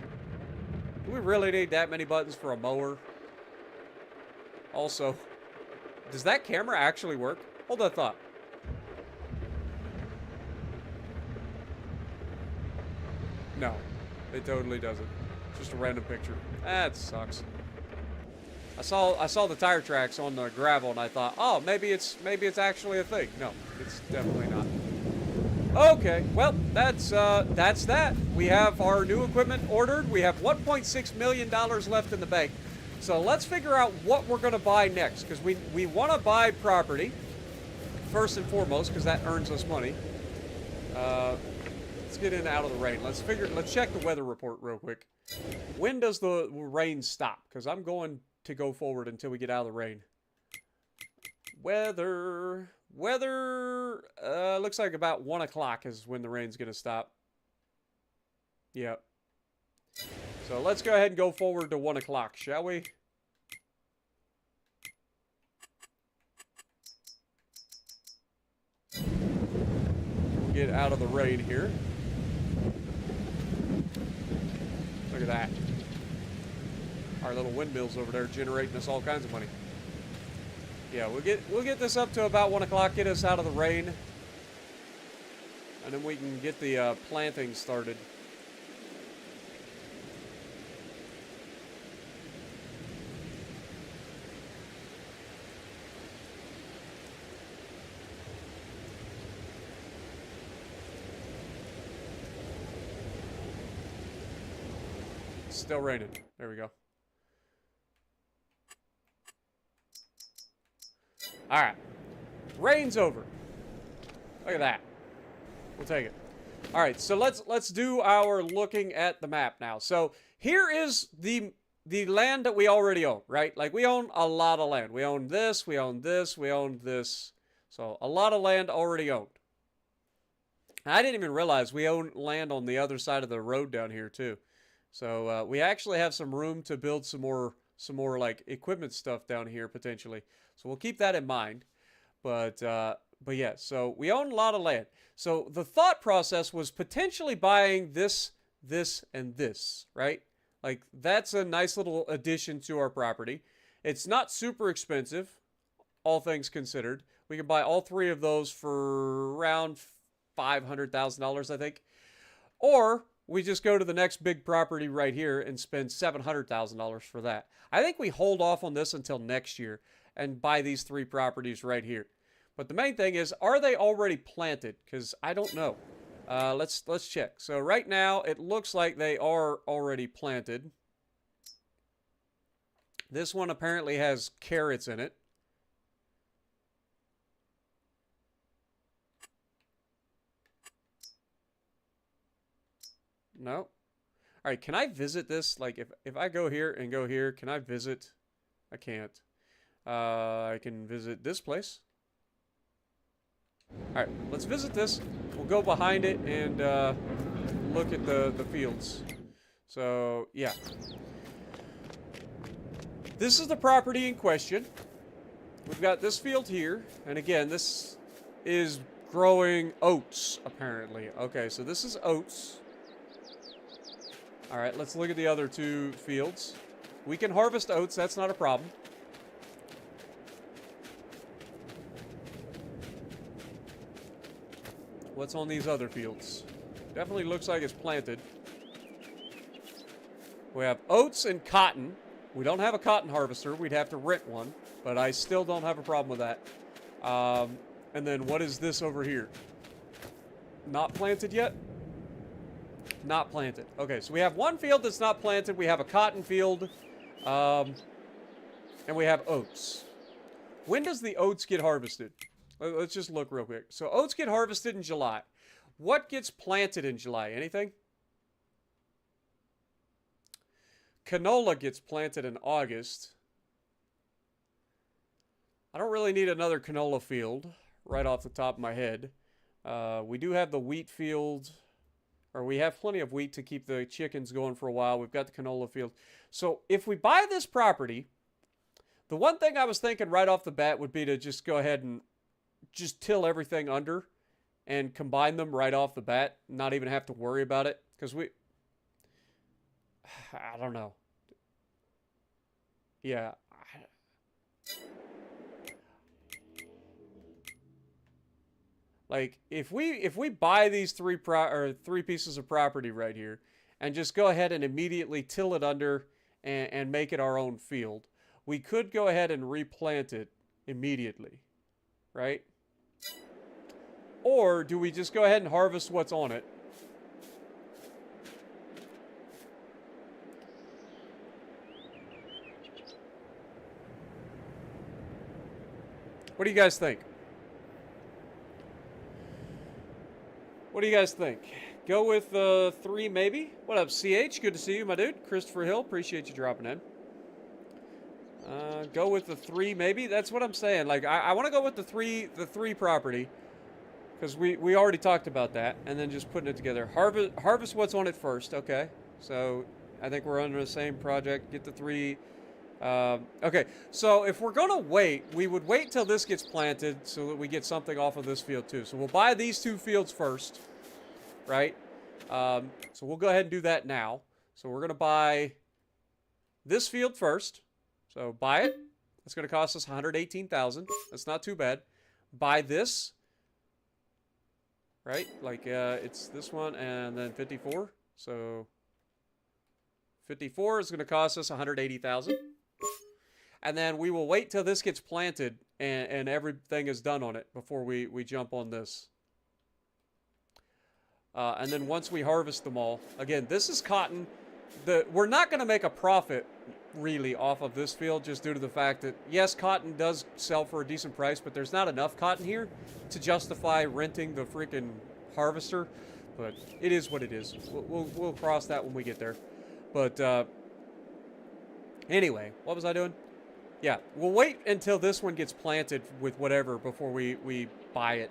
Do we really need that many buttons for a mower? Also, does that camera actually work? Hold that thought. No, it totally doesn't. It's just a random picture. That sucks. I saw the tire tracks on the gravel and I thought, oh, maybe it's actually a thing. No, it's definitely not. Okay, well, that's that. We have our new equipment ordered. We have $1.6 million left in the bank. So let's figure out what we're going to buy next, because we want to buy property first and foremost, because that earns us money. Let's get in and out of the rain. Let's check the weather report real quick. When does the rain stop? Because I'm going to go forward until we get out of the rain. Weather, looks like about 1 o'clock is when the rain's going to stop. Yep. So let's go ahead and go forward to 1 o'clock, shall we? We'll get out of the rain here. Look at that. Our little windmills over there generating us all kinds of money. Yeah, we'll get this up to about 1 o'clock, get us out of the rain. and then we can get the planting started. Still raining. There we go. Alright. Rain's over. Look at that. We'll take it. Alright, so let's do our looking at the map now. So here is the land that we already own, right? Like, we own a lot of land. We own this, we own this, we own this. So a lot of land already owned. I didn't even realize we own land on the other side of the road down here too. So we actually have some room to build some more like equipment stuff down here potentially. So we'll keep that in mind. But yeah, so we own a lot of land. So the thought process was potentially buying this, and this, right? Like, that's a nice little addition to our property. It's not super expensive, all things considered. We can buy all three of those for around $500,000, I think. Or we just go to the next big property right here and spend $700,000 for that. I think we hold off on this until next year and buy these three properties right here. But the main thing is, are they already planted? Because I don't know. Let's check. So right now, it looks like they are already planted. This one apparently has carrots in it. No. All right, can I visit this? Like, if I go here and go here, can I visit? I can't. I can visit this place. All right, let's visit this. We'll go behind it and look at the fields. So, yeah. This is the property in question. We've got this field here. And again, this is growing oats, apparently. Okay, so this is oats. All right, let's look at the other two fields. We can harvest oats. That's not a problem. What's on these other fields? Definitely looks like it's planted. We have oats and cotton. We don't have a cotton harvester. We'd have to rent one, but I still don't have a problem with that. And then what is this over here? Not planted yet? Not planted. Okay, so we have one field that's not planted. We have a cotton field. And we have oats. When does the oats get harvested? Let's just look real quick. So oats get harvested in July. What gets planted in July? Anything? Canola gets planted in August. I don't really need another canola field right off the top of my head. We do have the wheat field, or we have plenty of wheat to keep the chickens going for a while. We've got the canola field. So if we buy this property, the one thing I was thinking right off the bat would be to just go ahead and just till everything under and combine them right off the bat, not even have to worry about it, because I don't know. Yeah. Like, if we buy these three pieces of property right here and just go ahead and immediately till it under and make it our own field, we could go ahead and replant it immediately, right? Or do we just go ahead and harvest what's on it? What do you guys think? What do you guys think? Go with 3 maybe? What up, CH? Good to see you, my dude. Christopher Hill, appreciate you dropping in. Go with the 3 maybe? That's what I'm saying. Like, I want to go with the three property. Because we already talked about that. And then just putting it together. Harvest what's on it first. Okay. So, I think we're under the same project. Get the 3... okay, so if we're going to wait, we would wait till this gets planted so that we get something off of this field too. So we'll buy these 2 fields first, right? So we'll go ahead and do that now. So we're going to buy this field first. So buy it. It's going to cost us $118,000. That's not too bad. Buy this. right? Like, it's this one and then 54. So 54 is going to cost us 180,000. And then we will wait till this gets planted and everything is done on it before we jump on this. And then once we harvest them all, again, this is cotton. We're not going to make a profit, really, off of this field just due to the fact that, yes, cotton does sell for a decent price, but there's not enough cotton here to justify renting the freaking harvester. But it is what it is. We'll cross that when we get there. But anyway, what was I doing? Yeah, we'll wait until this one gets planted with whatever before we buy it.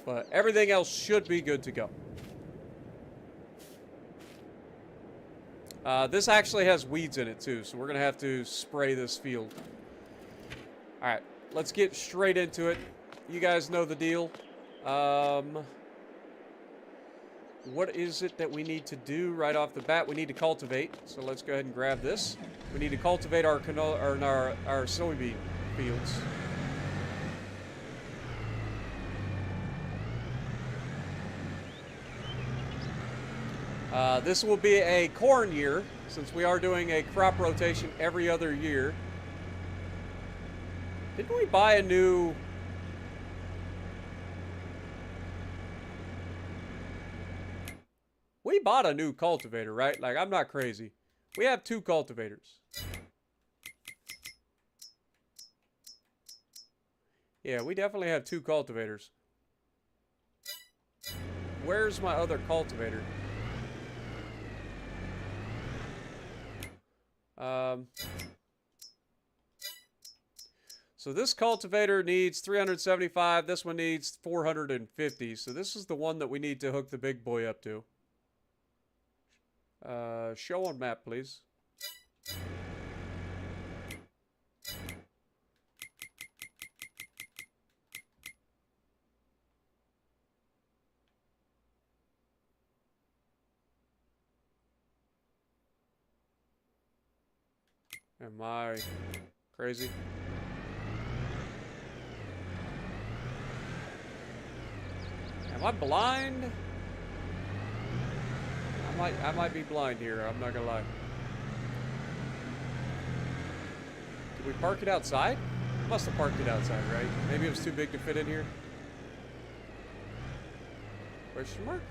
But everything else should be good to go. This actually has weeds in it too, so we're going to have to spray this field. Alright, let's get straight into it. You guys know the deal. What is it that we need to do right off the bat? We need to cultivate, so let's go ahead and grab this. We need to cultivate our canola, or our soybean fields. This will be a corn year, since we are doing a crop rotation every other year. Didn't we buy a new... We bought a new cultivator, right? Like, I'm not crazy. We have 2 cultivators. Yeah, we definitely have 2 cultivators. Where's my other cultivator? So this cultivator needs 375. This one needs 450. So this is the one that we need to hook the big boy up to. Show on map, please. Am I crazy? Am I blind? I might be blind here, I'm not gonna lie. Did we park it outside? Must have parked it outside, right? Maybe it was too big to fit in here. Question mark?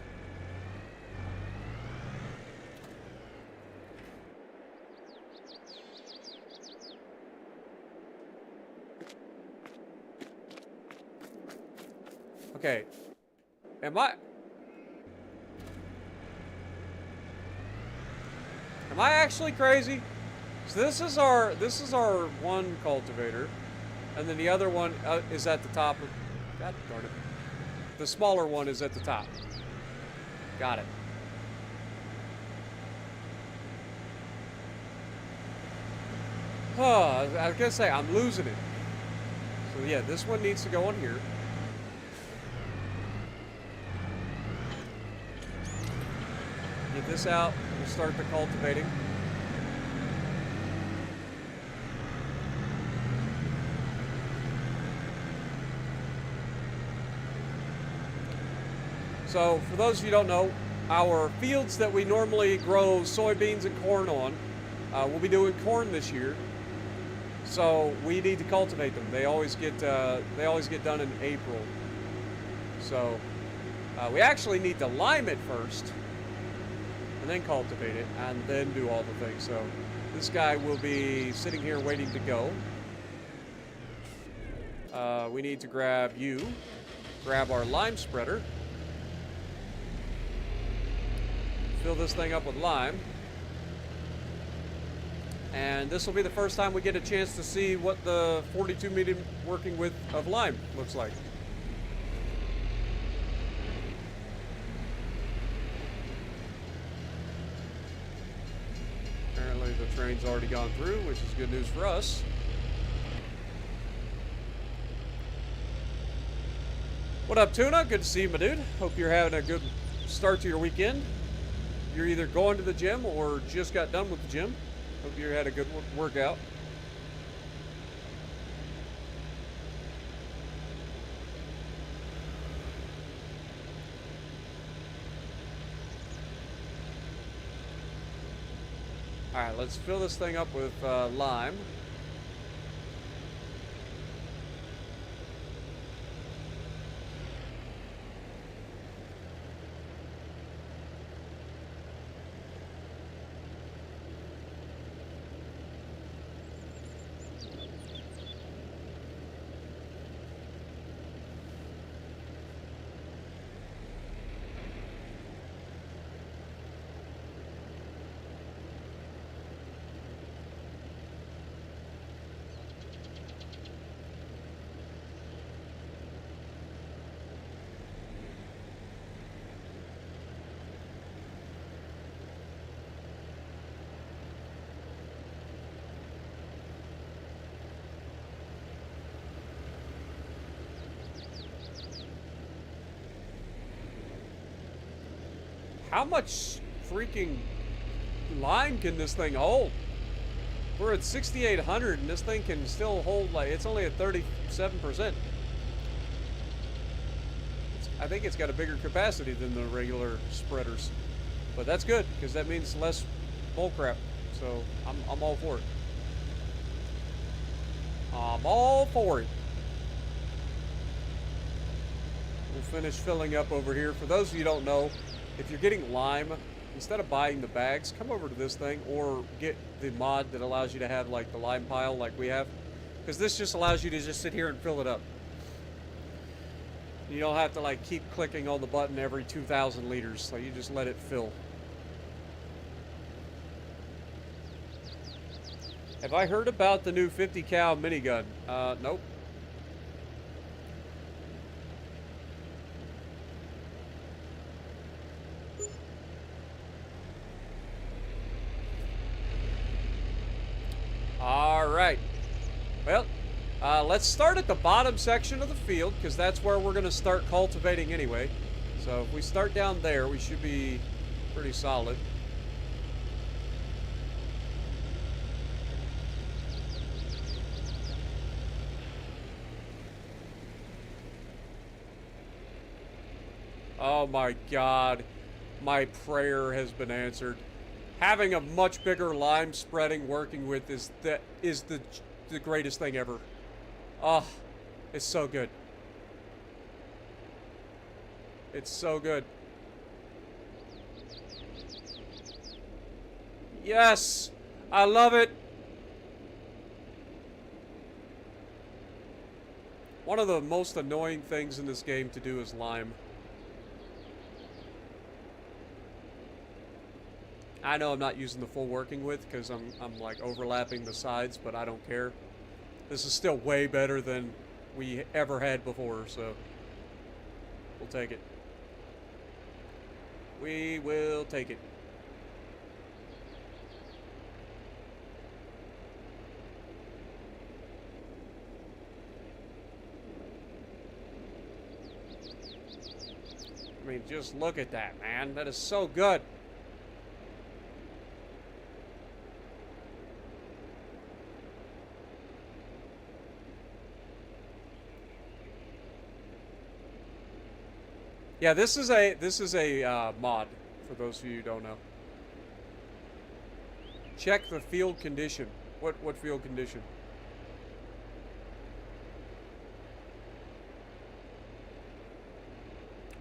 Okay. Am I actually crazy? So this is our one cultivator, and then the other one is at the top of. God darn it! The smaller one is at the top. Got it. Oh, I was gonna say I'm losing it. So yeah, this one needs to go on here. Get this out, we'll start the cultivating. So, for those of you who don't know, our fields that we normally grow soybeans and corn on, we'll be doing corn this year. So we need to cultivate them. They always get done in April. So we actually need to lime it first, and then cultivate it, and then do all the things. So this guy will be sitting here waiting to go. We need to grab our lime spreader, fill this thing up with lime, and this will be the first time we get a chance to see what the 42 medium working width of lime looks like. Apparently the train's already gone through, which is good news for us. What up, Tuna? Good to see you, my dude. Hope you're having a good start to your weekend. You're either going to the gym or just got done with the gym. Hope you had a good workout. Alright, let's fill this thing up with lime. How much freaking lime can this thing hold? We're at 6,800 and this thing can still hold, like, it's only at 37%. I think it's got a bigger capacity than the regular spreaders. But that's good, because that means less bullcrap. So, I'm all for it. I'm all for it. We'll finish filling up over here. For those of you who don't know, if you're getting lime, instead of buying the bags, come over to this thing or get the mod that allows you to have like the lime pile like we have. Because this just allows you to just sit here and fill it up. You don't have to like keep clicking on the button every 2,000 liters, so you just let it fill. Have I heard about the new 50 cal minigun? Nope. Alright. Well, let's start at the bottom section of the field, because that's where we're going to start cultivating anyway. So if we start down there, we should be pretty solid. Oh my God, my prayer has been answered. Having a much bigger lime spreading working with is the greatest thing ever. Oh, it's so good. It's so good. Yes, I love it. One of the most annoying things in this game to do is lime. I know I'm not using the full working width because I'm like overlapping the sides, but I don't care. This is still way better than we ever had before, so we'll take it. We will take it. I mean, just look at that, man. That is so good. Yeah, this is a mod, for those of you who don't know. Check the field condition. What field condition?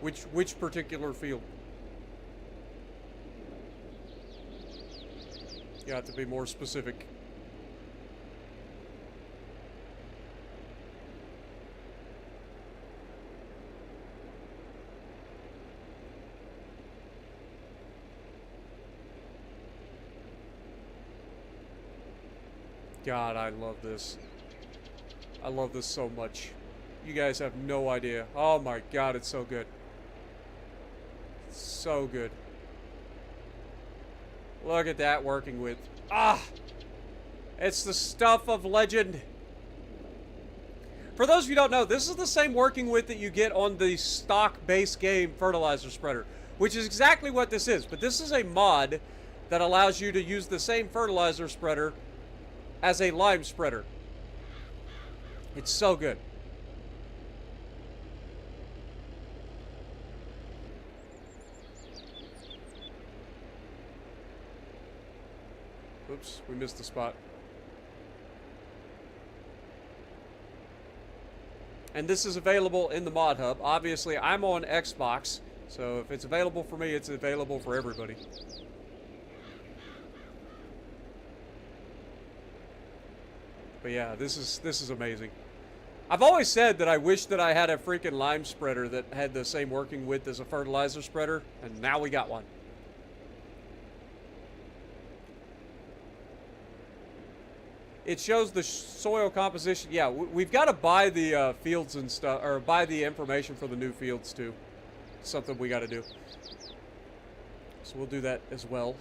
Which particular field? You have to be more specific. God, I love this. I love this so much. You guys have no idea. Oh my God, it's so good. It's so good. Look at that working with. Ah! It's the stuff of legend. For those of you who don't know, this is the same working width that you get on the stock base game fertilizer spreader, which is exactly what this is. But this is a mod that allows you to use the same fertilizer spreader as a lime spreader. It's so good. Oops, we missed the spot. And this is available in the mod hub. Obviously, I'm on Xbox, so if it's available for me, it's available for everybody. But yeah, this is amazing. I've always said that I wish that I had a freaking lime spreader that had the same working width as a fertilizer spreader, and now we got one. It shows the soil composition. Yeah, we've got to buy the fields and stuff, or buy the information for the new fields too. Something we got to do. So we'll do that as well.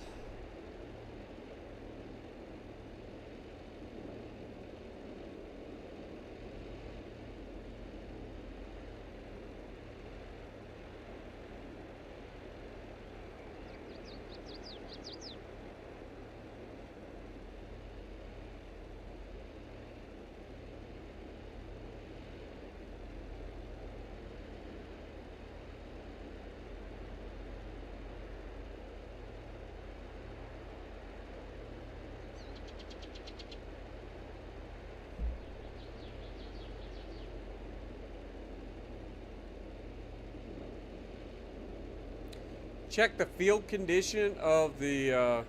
Check the field condition of the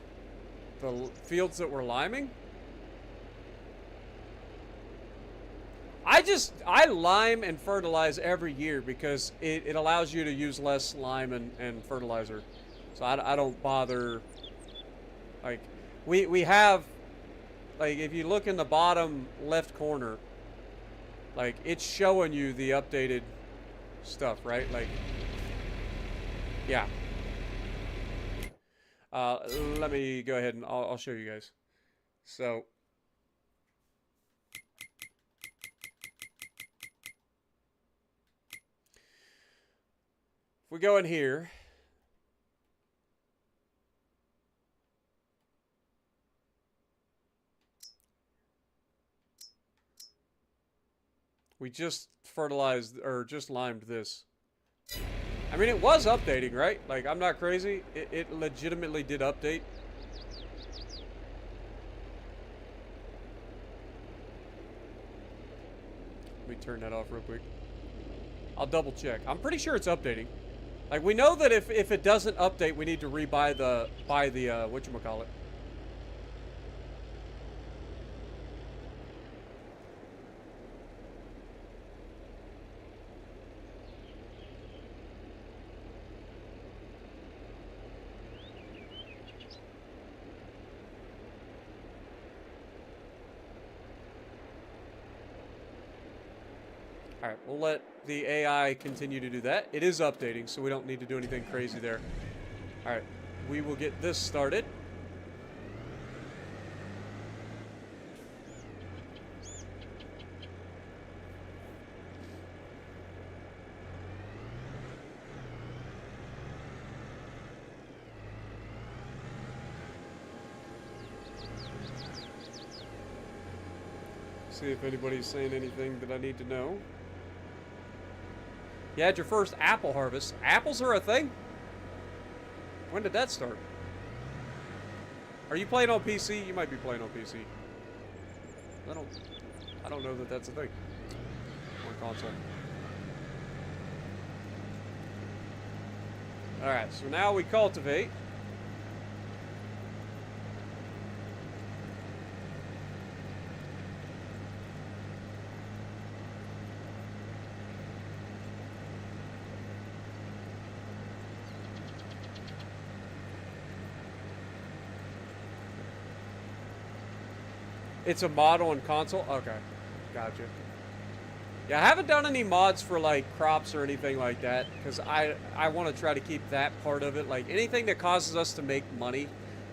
fields that we're liming. I lime and fertilize every year because it allows you to use less lime and fertilizer. So I don't bother. Like, we have, like, if you look in the bottom left corner, like, it's showing you the updated stuff, right? Like, yeah. Let me go ahead and I'll show you guys. So, if we go in here, we just fertilized, or just limed this. I mean, it was updating, right? Like, I'm not crazy. It legitimately did update. Let me turn that off real quick. I'll double check. I'm pretty sure it's updating. Like, we know that if it doesn't update, we need to rebuy the whatchamacallit. Alright, we'll let the AI continue to do that. It is updating, so we don't need to do anything crazy there. Alright, we will get this started. See if anybody's saying anything that I need to know. You had your first apple harvest. Apples are a thing? When did that start? Are you playing on PC? You might be playing on PC. I don't know that that's a thing on console. Alright, so now we cultivate. It's a mod on console? Okay. Gotcha. Yeah, I haven't done any mods for, like, crops or anything like that, because I want to try to keep that part of it. Like, anything that causes us to make money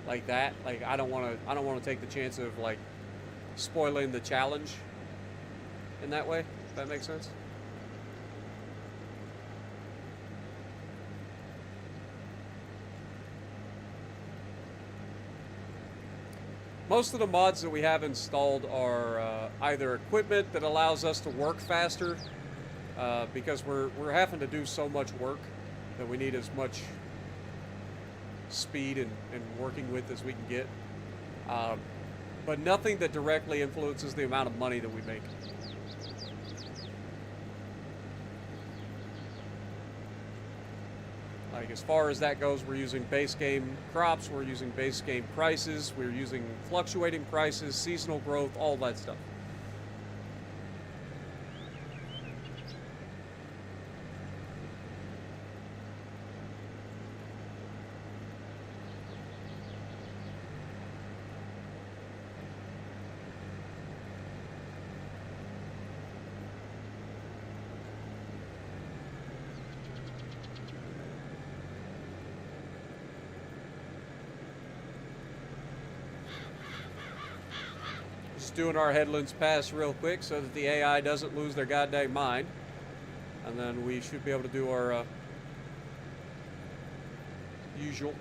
like that, like, I don't want to take the chance of, like, spoiling the challenge in that way, if that makes sense. Most of the mods that we have installed are either equipment that allows us to work faster, because we're having to do so much work that we need as much speed and working width as we can get. but nothing that directly influences the amount of money that we make. Like, as far as that goes, we're using base game crops, we're using base game prices, we're using fluctuating prices, seasonal growth, all that stuff. Just doing our headlands pass real quick so that the AI doesn't lose their goddamn mind. And then we should be able to do our usual.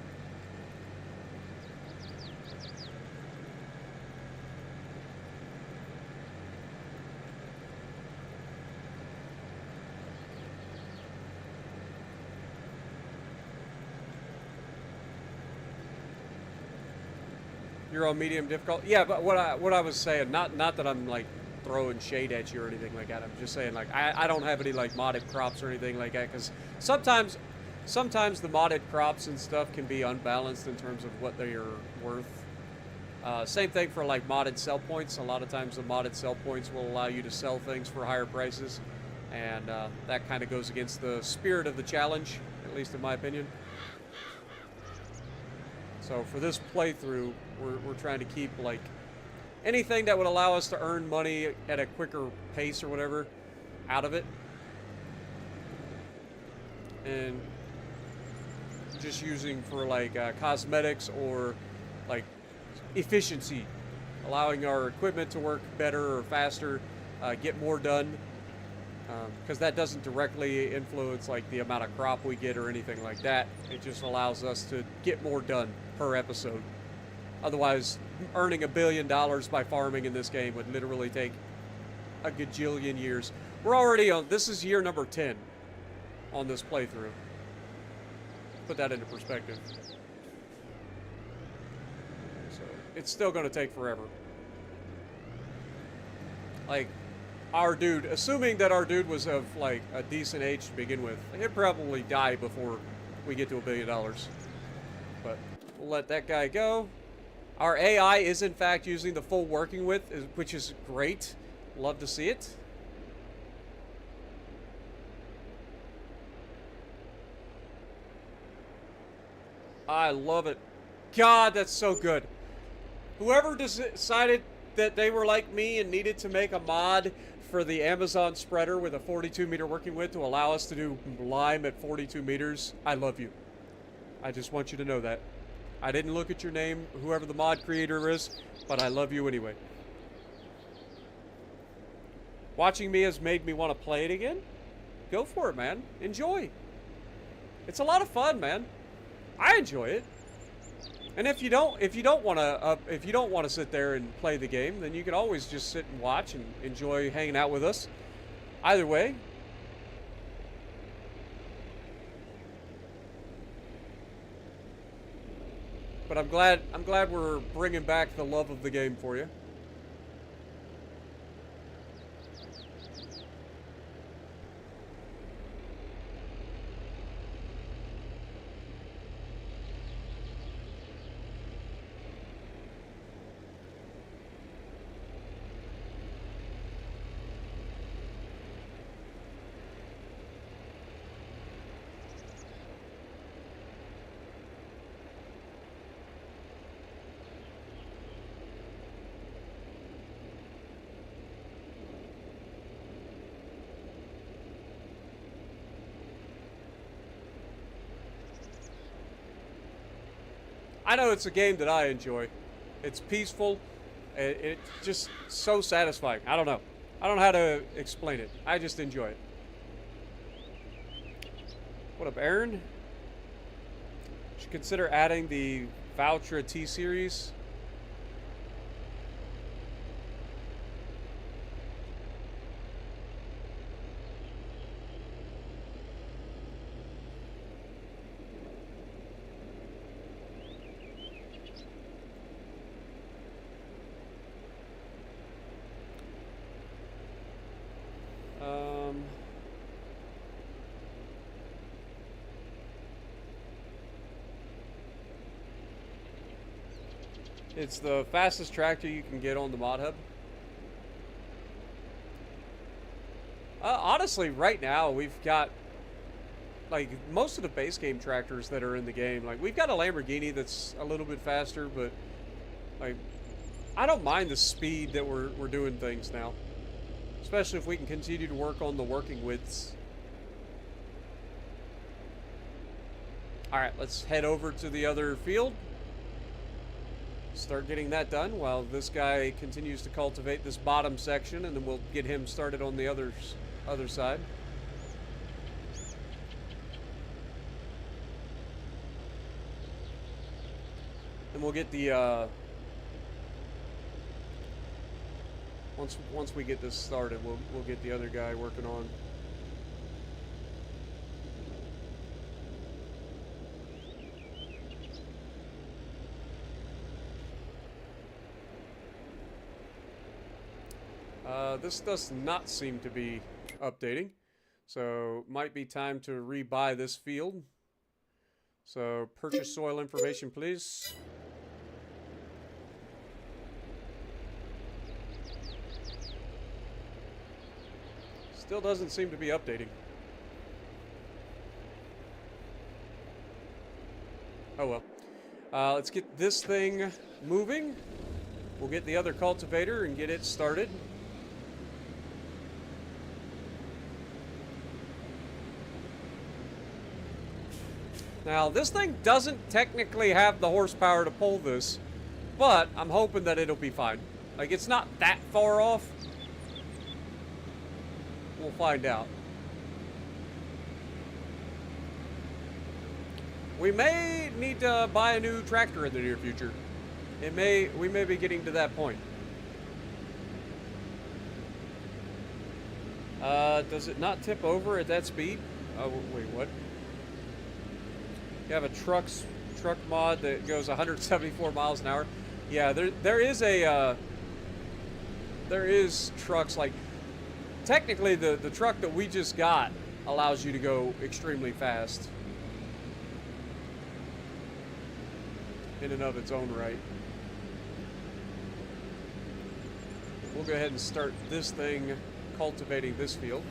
You're on medium difficult. Yeah, but what I was saying, not that I'm like throwing shade at you or anything like that. I'm just saying, like, I don't have any like modded crops or anything like that, because sometimes the modded crops and stuff can be unbalanced in terms of what they are worth. Same thing for like modded sell points. A lot of times the modded sell points will allow you to sell things for higher prices, and that kind of goes against the spirit of the challenge, at least in my opinion. So for this playthrough, we're trying to keep like anything that would allow us to earn money at a quicker pace or whatever out of it, and just using for like cosmetics or like efficiency, allowing our equipment to work better or faster, get more done, because that doesn't directly influence like the amount of crop we get or anything like that. It just allows us to get more done per episode. Otherwise, earning $1 billion by farming in this game would literally take a gajillion years. We're already on, this is year number 10 on this playthrough. Put that into perspective. So, it's still going to take forever. Like, our dude, assuming that our dude was of like a decent age to begin with, he'd probably die before we get to $1 billion. But we'll let that guy go. Our AI is in fact using the full working width, which is great. Love to see it. I love it. God, that's so good. Whoever decided that they were like me and needed to make a mod for the Amazon spreader with a 42-meter working width to allow us to do lime at 42 meters, I love you. I just want you to know that. I didn't look at your name, whoever the mod creator is, but I love you anyway. Watching me has made me want to play it again. Go for it, man. Enjoy. It's a lot of fun, man. I enjoy it. And if you don't want to sit there and play the game, then you can always just sit and watch and enjoy hanging out with us. Either way. But I'm glad we're bringing back the love of the game for you. I know it's a game that I enjoy. It's peaceful. It's just so satisfying. I don't know. I don't know how to explain it. I just enjoy it. What up, Aaron? Should consider adding the Valtra T-Series. It's the fastest tractor you can get on the mod hub. Honestly, right now we've got like most of the base game tractors that are in the game. Like we've got a Lamborghini that's a little bit faster, but like I don't mind the speed that we're doing things now, especially if we can continue to work on the working widths. All right, let's head over to the other field. Start getting that done while this guy continues to cultivate this bottom section, and then we'll get him started on the other side. And we'll get the once we get this started, we'll get the other guy working on. This does not seem to be updating, so might be time to rebuy this field. So purchase soil information, please. Still doesn't seem to be updating. Oh well. Let's get this thing moving. We'll get the other cultivator and get it started. Now, this thing doesn't technically have the horsepower to pull this, but I'm hoping that it'll be fine. Like, it's not that far off. We'll find out. We may need to buy a new tractor in the near future. We may be getting to that point. Does it not tip over at that speed? Oh, wait, what? You have a truck mod that goes 174 miles an hour. Yeah, there is trucks like, technically the truck that we just got allows you to go extremely fast in and of its own right. We'll go ahead and start this thing cultivating this field.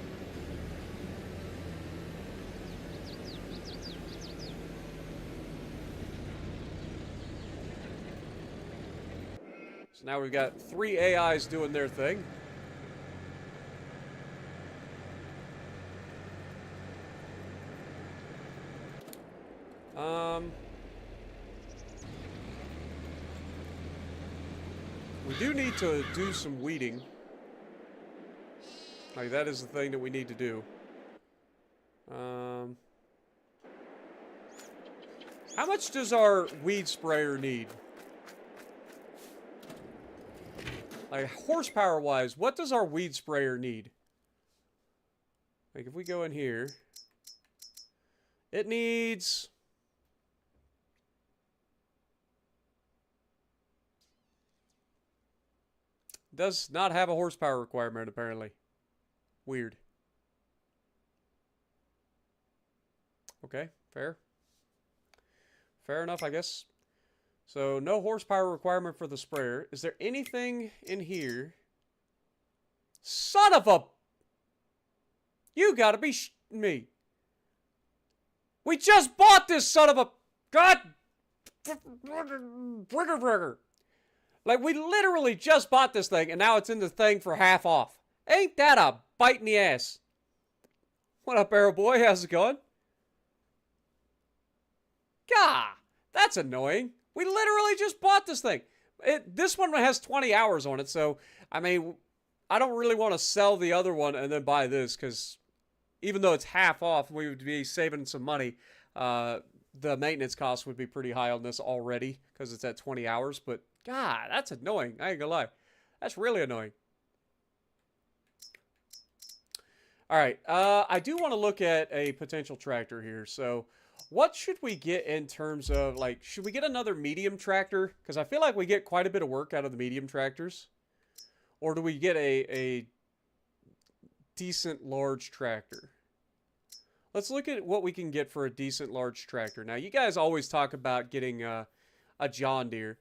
So now we've got 3 AIs doing their thing. We do need to do some weeding. Like, that is the thing that we need to do. How much does our weed sprayer need? Like, horsepower-wise, what does our weed sprayer need? Like, if we go in here, it needs... Does not have a horsepower requirement, apparently. Weird. Okay, fair. Fair enough, I guess. So, no horsepower requirement for the sprayer. Is there anything in here? Son of a... You gotta be shitting me. We just bought this son of a... God... Brigger. Like, we literally just bought this thing, and now it's in the thing for half off. Ain't that a bite in the ass? What up, Arrow Boy? How's it going? Gah! That's annoying. We literally just bought this thing. This one has 20 hours on it, so, I mean, I don't really want to sell the other one and then buy this, because even though it's half off, we would be saving some money. The maintenance cost would be pretty high on this already, because it's at 20 hours, but God, that's annoying. I ain't gonna lie. That's really annoying. Alright, I do want to look at a potential tractor here. So, what should we get in terms of, like, should we get another medium tractor? Because I feel like we get quite a bit of work out of the medium tractors. Or do we get a decent large tractor? Let's look at what we can get for a decent large tractor. Now, you guys always talk about getting a John Deere.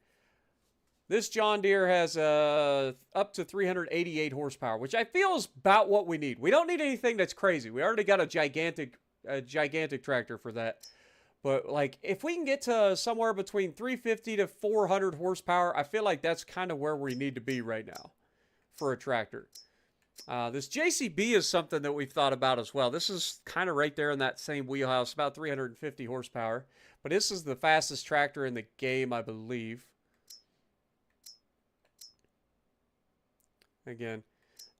This John Deere has up to 388 horsepower, which I feel is about what we need. We don't need anything that's crazy. We already got a gigantic tractor for that. But like, if we can get to somewhere between 350 to 400 horsepower, I feel like that's kind of where we need to be right now for a tractor. This JCB is something that we've thought about as well. This is kind of right there in that same wheelhouse, about 350 horsepower. But this is the fastest tractor in the game, I believe. Again.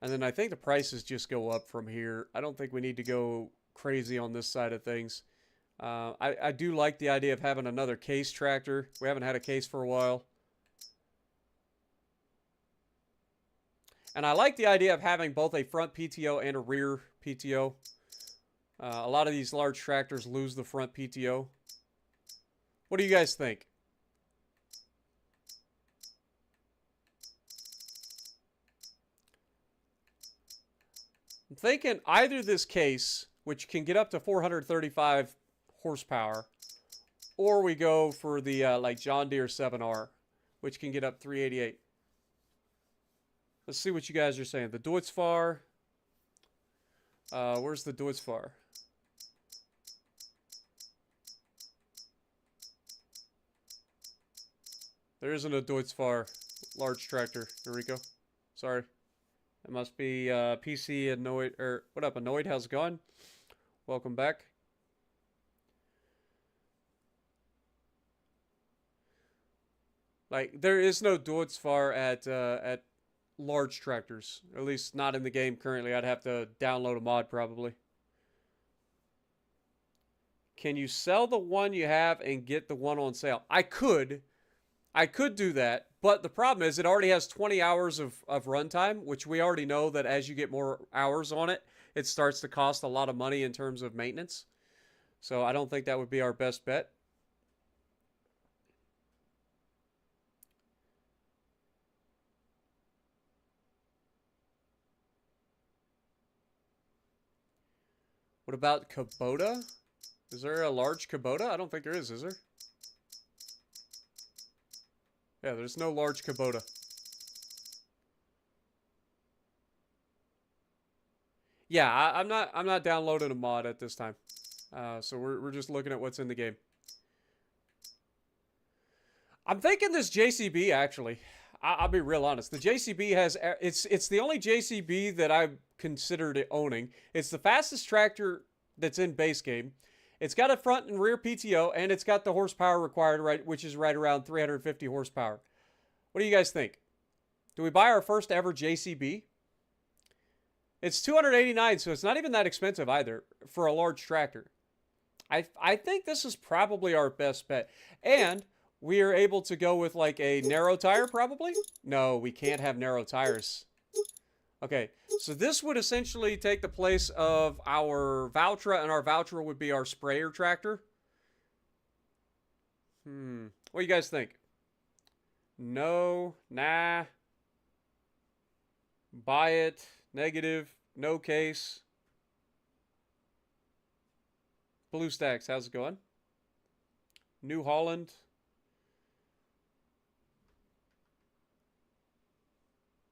And then I think the prices just go up from here. I don't think we need to go crazy on this side of things. I do like the idea of having another case tractor. We haven't had a case for a while. And I like the idea of having both a front PTO and a rear PTO. A lot of these large tractors lose the front PTO. What do you guys think? I'm thinking either this case, which can get up to 435 horsepower, or we go for the like John Deere 7R, which can get up 388. Let's see what you guys are saying. The Deutz-Fahr. Where's the Deutz-Fahr? There isn't a Deutz-Fahr large tractor, Enrico. Sorry. It must be PC Annoyed. Or what up, Annoyed? How's it going? Welcome back. Like, there is no Deutz-Fahr at large tractors. At least not in the game currently. I'd have to download a mod probably. Can you sell the one you have and get the one on sale? I could do that, but the problem is it already has 20 hours of runtime, which we already know that as you get more hours on it, it starts to cost a lot of money in terms of maintenance. So I don't think that would be our best bet. What about Kubota? Is there a large Kubota? I don't think there is there? Yeah, there's no large Kubota. Yeah, I'm not downloading a mod at this time. So we're just looking at what's in the game. I'm thinking this JCB actually. I'll be real honest. The JCB has it's the only JCB that I've considered owning. It's the fastest tractor that's in base game. It's got a front and rear PTO, and it's got the horsepower required, right, which is right around 350 horsepower. What do you guys think? Do we buy our first ever JCB? It's $289, so it's not even that expensive either for a large tractor. I think this is probably our best bet. And we are able to go with like a narrow tire probably? No, we can't have narrow tires. Okay, so this would essentially take the place of our Valtra, and our Valtra would be our sprayer tractor. What do you guys think? No, nah. Buy it, negative, no case. Blue Stacks, how's it going? New Holland.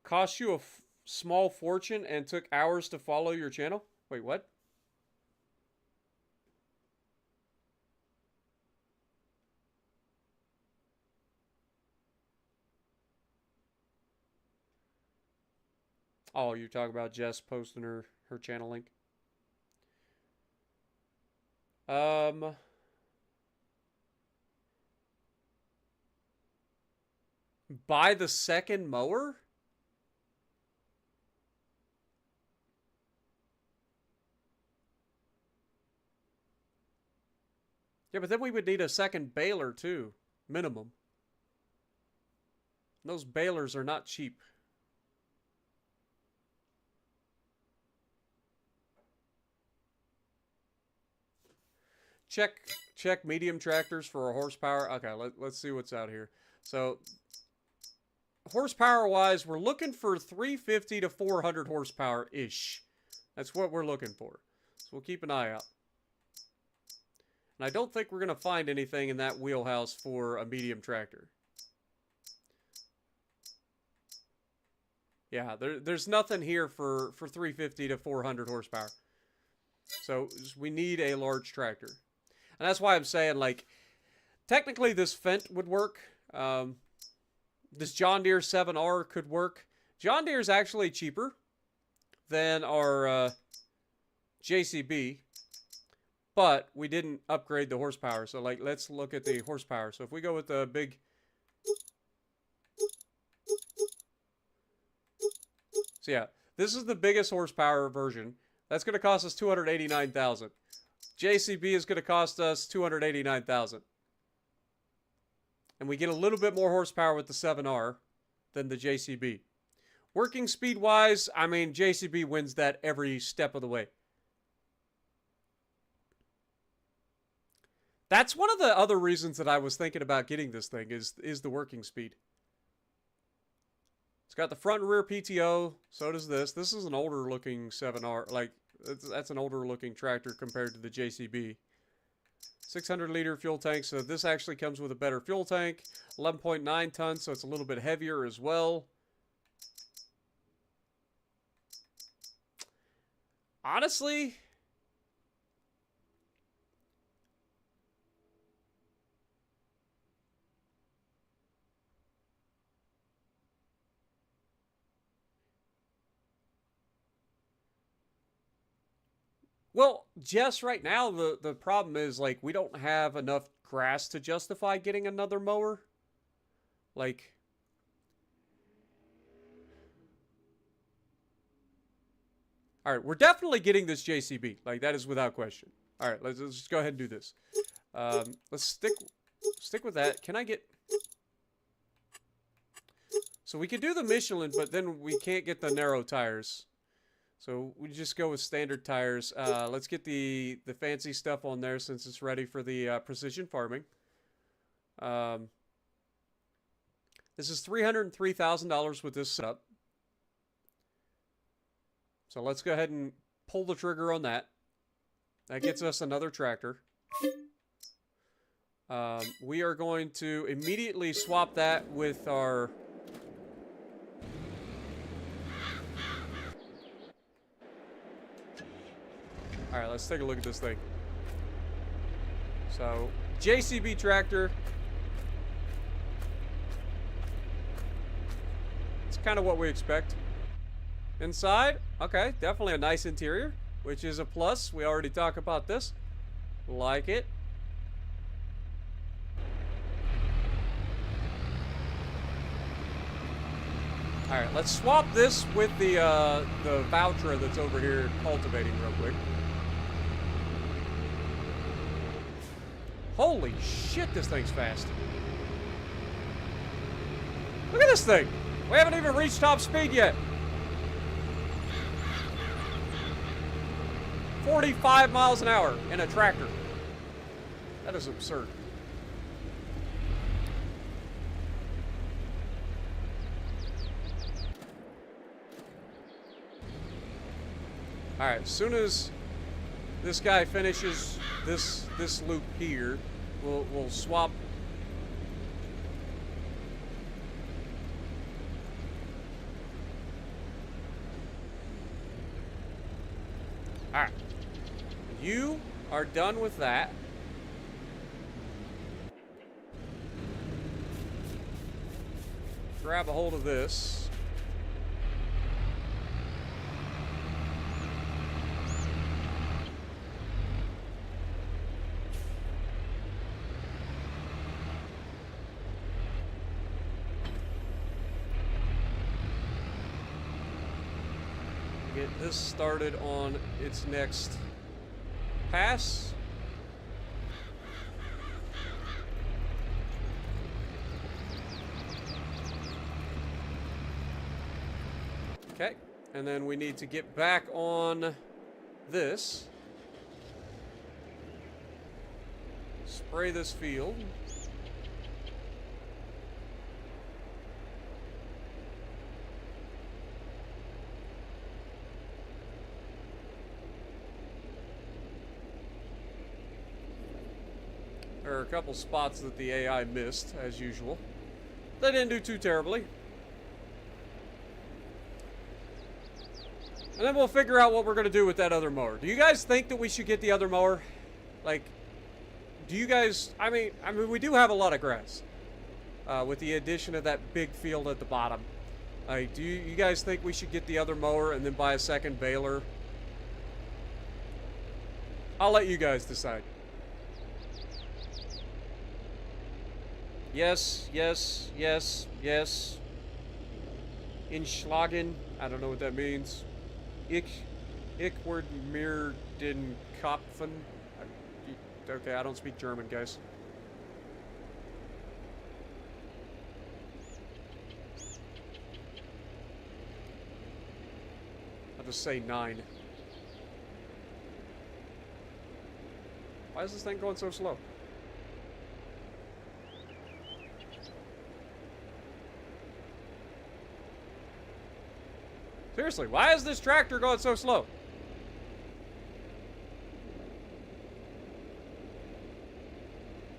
Cost you a small fortune and took hours to follow your channel? Wait, what? Oh, you're talking about Jess posting her channel link. Buy the second mower? Yeah, but then we would need a second baler too, minimum. Those balers are not cheap. Check medium tractors for a horsepower. Okay, let's see what's out here. So horsepower wise, we're looking for 350 to 400 horsepower ish. That's what we're looking for. So we'll keep an eye out. And I don't think we're going to find anything in that wheelhouse for a medium tractor. Yeah, there's nothing here for 350 to 400 horsepower. So we need a large tractor. And that's why I'm saying, like, technically this Fendt would work. This John Deere 7R could work. John Deere is actually cheaper than our JCB, but we didn't upgrade the horsepower. So, like, let's look at the horsepower. So if we go with the big... So yeah, this is the biggest horsepower version. That's going to cost us $289,000. JCB is going to cost us $289,000. And we get a little bit more horsepower with the 7R than the JCB. Working speed-wise, I mean, JCB wins that every step of the way. That's one of the other reasons that I was thinking about getting this thing is the working speed. It's got the front and rear PTO. So does this. This is an older looking 7R. Like, that's an older looking tractor compared to the JCB. 600 liter fuel tank. So this actually comes with a better fuel tank. 11.9 tons. So it's a little bit heavier as well. Honestly, well, just right now, the problem is, like, we don't have enough grass to justify getting another mower. Like, all right, we're definitely getting this JCB. Like, that is without question. All right, let's just go ahead and do this. Let's stick with that. Can I get... So we could do the Michelin, but then we can't get the narrow tires. So we just go with standard tires. Let's get the fancy stuff on there since it's ready for the precision farming. This is $303,000 with this setup. So let's go ahead and pull the trigger on that. That gets us another tractor. We are going to immediately swap that with our... Alright, let's take a look at this thing. So, JCB tractor. It's kind of what we expect. Inside, okay, definitely a nice interior, which is a plus. We already talked about this. Like it. Alright, let's swap this with the Valtra that's over here cultivating real quick. Holy shit, this thing's fast. Look at this thing. We haven't even reached top speed yet. 45 miles an hour in a tractor. That is absurd. Alright, as soon as this guy finishes this loop here, we'll swap. Alright. You are done with that. Grab a hold of this. Get this started on its next pass. Okay, and then we need to get back on this. Spray this field. There are a couple spots that the AI missed, as usual. They didn't do too terribly. And then we'll figure out what we're going to do with that other mower. Do you guys think that we should get the other mower? Like, do you guys... I mean, we do have a lot of grass. With the addition of that big field at the bottom. Like, do you guys think we should get the other mower and then buy a second baler? I'll let you guys decide. Yes, yes, yes, yes. Inschlagen. I don't know what that means. Ich word mir den Kopfen. Okay, I don't speak German, guys. I'll just say 9. Why is this thing going so slow? Seriously, why is this tractor going so slow?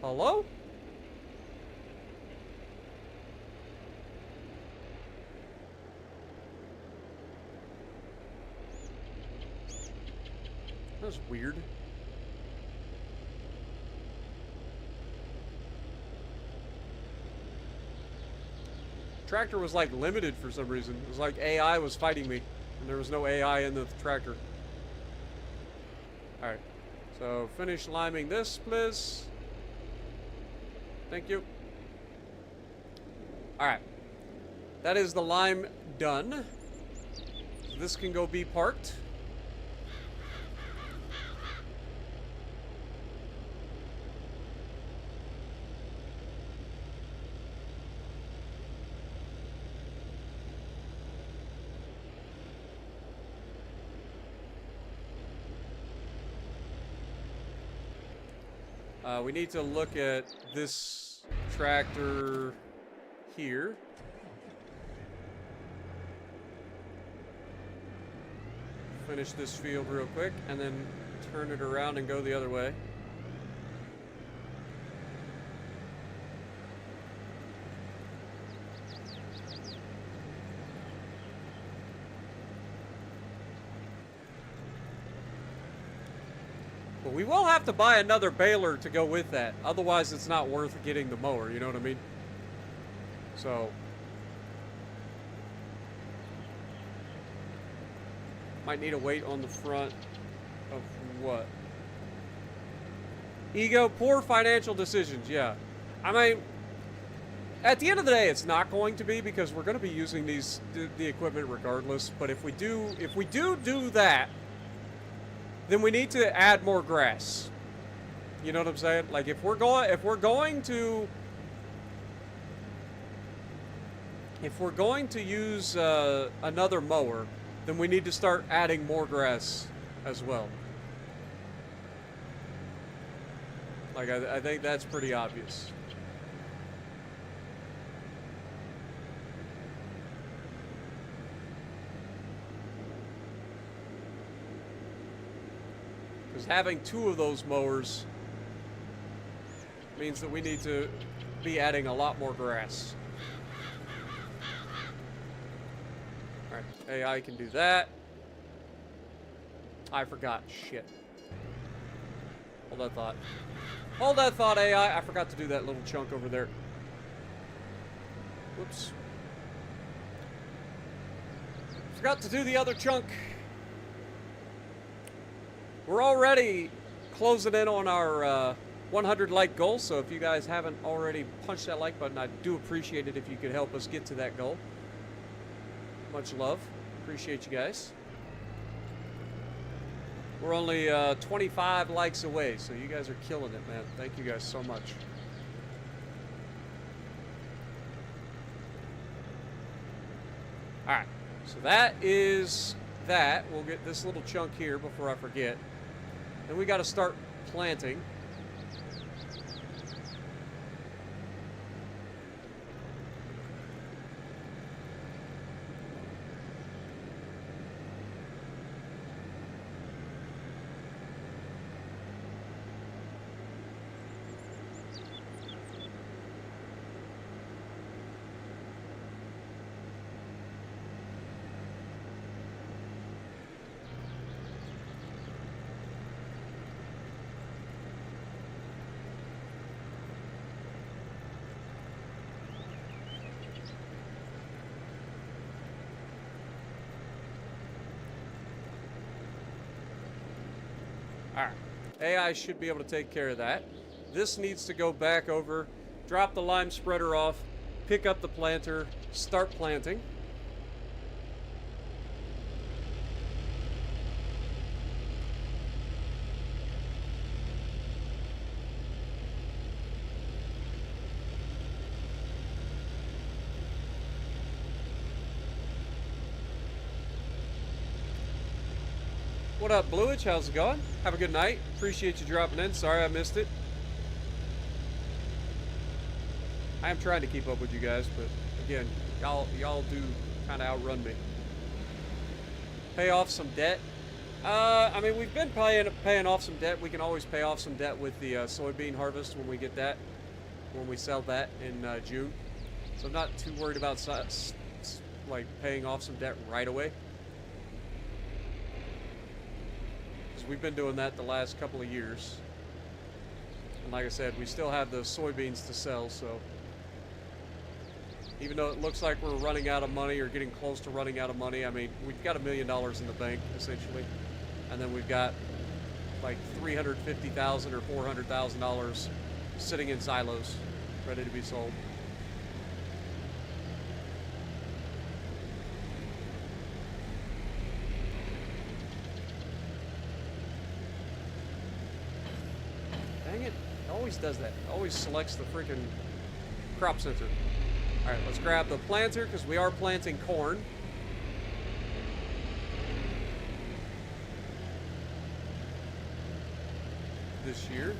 Hello? That's weird. Tractor was like limited for some reason. It was like AI was fighting me, and there was no AI in the tractor. Alright, so finish liming this, please. Thank you. Alright, that is the lime done. This can go be parked. We need to look at this tractor here. Finish this field real quick and then turn it around and go the other way. But we will have to buy another baler to go with that. Otherwise, it's not worth getting the mower, you know what I mean? So... might need a weight on the front of what? Ego, poor financial decisions, yeah. I mean, at the end of the day, it's not going to be because we're going to be using the equipment regardless. But if we do that, then we need to add more grass. You know what I'm saying? Like if we're going to use another mower, then we need to start adding more grass as well. Like I think that's pretty obvious. Because having 2 of those mowers means that we need to be adding a lot more grass. Alright, AI can do that. I forgot. Shit. Hold that thought. Hold that thought, AI. I forgot to do that little chunk over there. Whoops. Forgot to do the other chunk. We're already closing in on our 100 like goal, so if you guys haven't already punched that like button, I do appreciate it if you could help us get to that goal. Much love. Appreciate you guys. We're only 25 likes away, so you guys are killing it, man. Thank you guys so much. Alright, so that is that. We'll get this little chunk here before I forget. Then we got to start planting. Alright. AI should be able to take care of that. This needs to go back over, drop the lime spreader off, pick up the planter, start planting. What up, Bluich? How's it going? Have a good night. Appreciate you dropping in. Sorry I missed it. I am trying to keep up with you guys, but again, y'all do kind of outrun me. Pay off some debt. I mean, we've been paying off some debt. We can always pay off some debt with the soybean harvest when we get that, when we sell that in June. So I'm not too worried about like paying off some debt right away. We've been doing that the last couple of years. And like I said, we still have the soybeans to sell, so even though it looks like we're running out of money or getting close to running out of money, I mean, we've got $1 million in the bank, essentially. And then we've got like $350,000 or $400,000 sitting in silos, ready to be sold. Dang it. It always does that. It always selects the freaking crop center. Alright, let's grab the planter because we are planting corn. This year.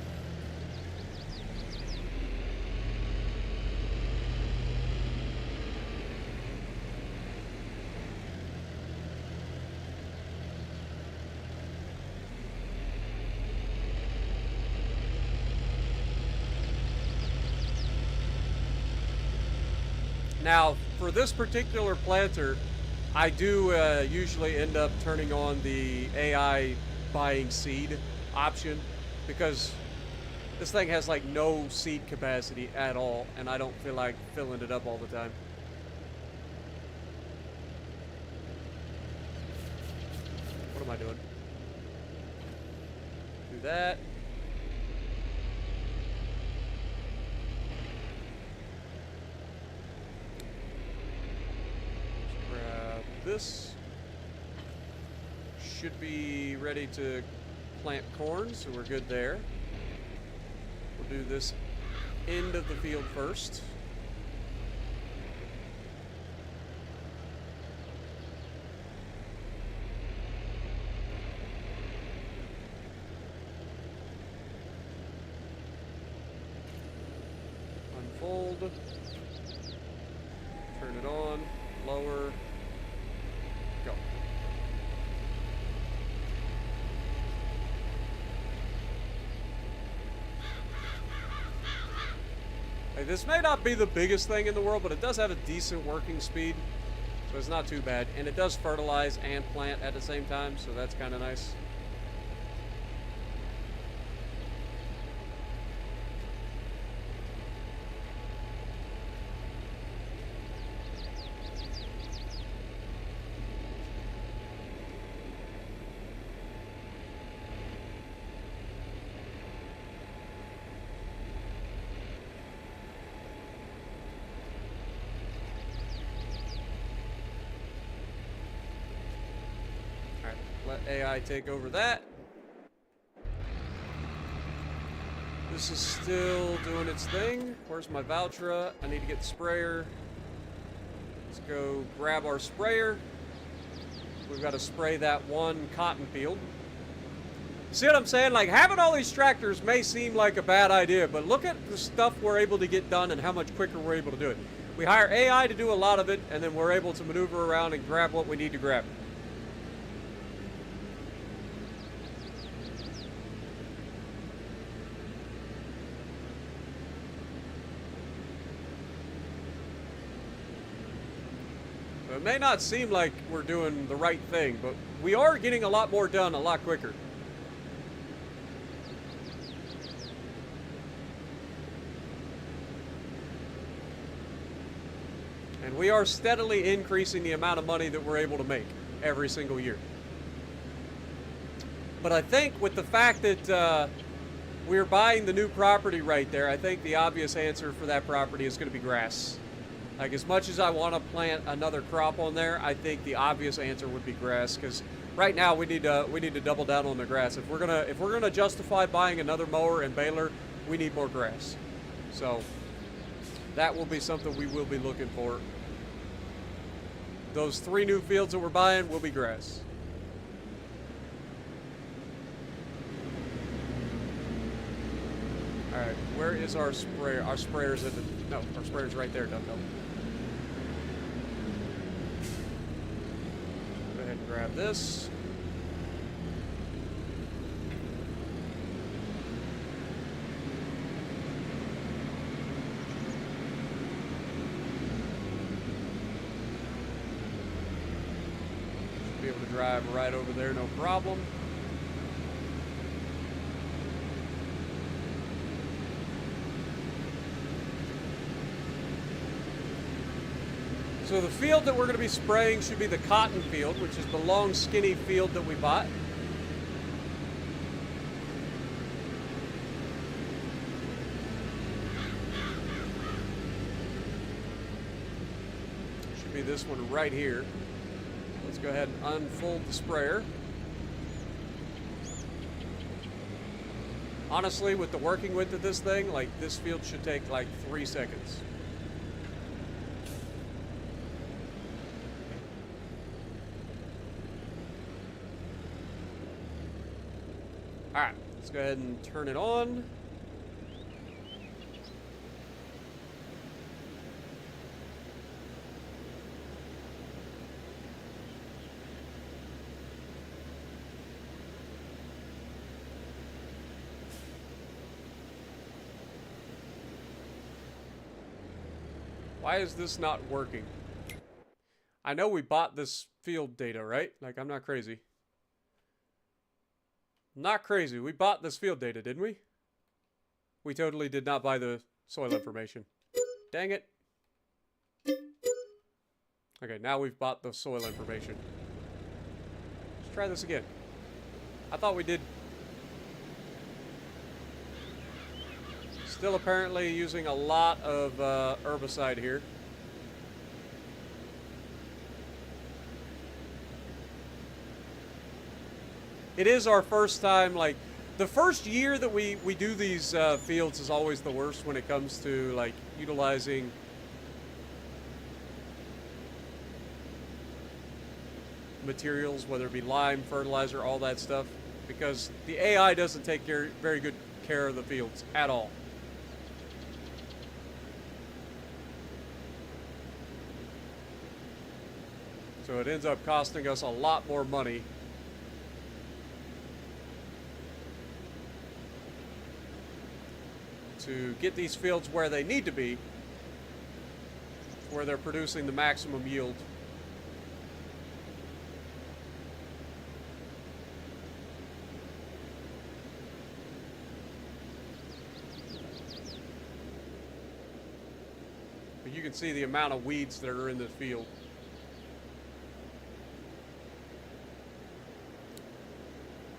Now, for this particular planter, I do usually end up turning on the AI buying seed option because this thing has like no seed capacity at all, and I don't feel like filling it up all the time. What am I doing? Do that. This should be ready to plant corn, so we're good there. We'll do this end of the field first. Unfold. Turn it on. Lower. Go. Hey, this may not be the biggest thing in the world, but it does have a decent working speed, so it's not too bad. And it does fertilize and plant at the same time, so that's kind of nice. Let AI take over that. This is still doing its thing. Where's my Valtra? I need to get the sprayer. Let's go grab our sprayer. We've got to spray that one cotton field. See what I'm saying? Like, having all these tractors may seem like a bad idea, but look at the stuff we're able to get done and how much quicker we're able to do it. We hire AI to do a lot of it, and then we're able to maneuver around and grab what we need to grab. It may not seem like we're doing the right thing, but we are getting a lot more done a lot quicker. And we are steadily increasing the amount of money that we're able to make every single year. But I think with the fact that we're buying the new property right there, I think the obvious answer for that property is going to be grass. Like, as much as I want to plant another crop on there, I think the obvious answer would be grass, because right now we need to double down on the grass. If we're gonna justify buying another mower and baler, we need more grass. So that will be something we will be looking for. Those 3 new fields that we're buying will be grass. All right, where is our sprayer? Our sprayer's at the no, our sprayer's right there, dum-dum. Go ahead and grab this. Should be able to drive right over there, no problem. So the field that we're going to be spraying should be the cotton field, which is the long, skinny field that we bought. Should be this one right here. Let's go ahead and unfold the sprayer. Honestly, with the working width of this thing, like, this field should take like 3 seconds. Alright, let's go ahead and turn it on. Why is this not working? I know we bought this field data, right? Like, I'm not crazy. Not crazy. We bought this field data, didn't we? We totally did not buy the soil information. Dang it. Okay, now we've bought the soil information. Let's try this again. I thought we did. Still apparently using a lot of herbicide here. It is our first time, like, the first year that we do these fields is always the worst when it comes to, like, utilizing materials, whether it be lime, fertilizer, all that stuff, because the AI doesn't take very good care of the fields at all. So it ends up costing us a lot more money. To get these fields where they need to be, where they're producing the maximum yield. But you can see the amount of weeds that are in this field.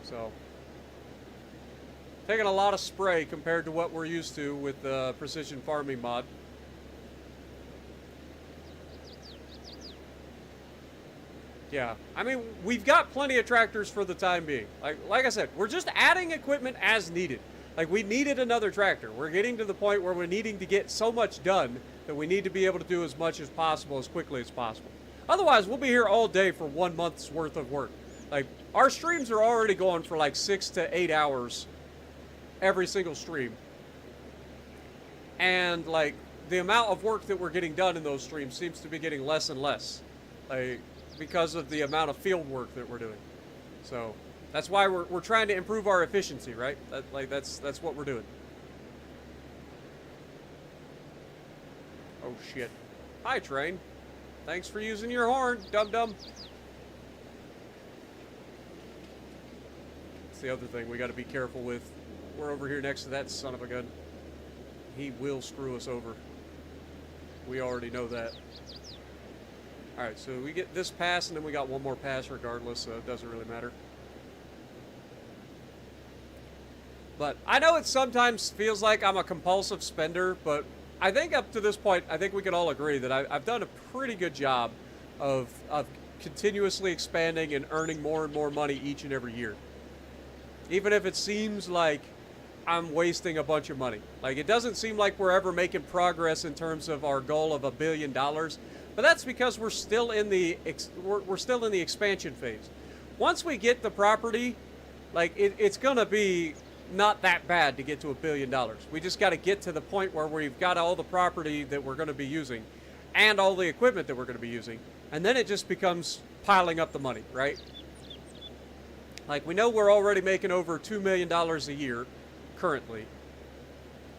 So, taking a lot of spray compared to what we're used to with the precision farming mod. Yeah, I mean, we've got plenty of tractors for the time being. Like I said, we're just adding equipment as needed. Like, we needed another tractor. We're getting to the point where we're needing to get so much done that we need to be able to do as much as possible, as quickly as possible. Otherwise, we'll be here all day for 1 month's worth of work. Like, our streams are already going for like 6 to 8 hours every single stream. And, like, the amount of work that we're getting done in those streams seems to be getting less and less. Like, because of the amount of field work that we're doing. So that's why we're trying to improve our efficiency, right? That's what we're doing. Oh shit. Hi, train. Thanks for using your horn, dum-dum. That's the other thing we got to be careful with. We're over here next to that son of a gun. He will screw us over. We already know that. Alright, so we get this pass, and then we got one more pass regardless, so it doesn't really matter. But I know it sometimes feels like I'm a compulsive spender, but I think up to this point, I think we can all agree that I've done a pretty good job of continuously expanding and earning more and more money each and every year. Even if it seems like I'm wasting a bunch of money. Like, it doesn't seem like we're ever making progress in terms of our goal of $1 billion, but that's because we're still in the expansion phase. Once we get the property, like, it's gonna be not that bad to get to $1 billion. We just got to get to the point where we've got all the property that we're going to be using and all the equipment that we're going to be using, and then it just becomes piling up the money, right? Like, we know we're already making over $2 million a year currently.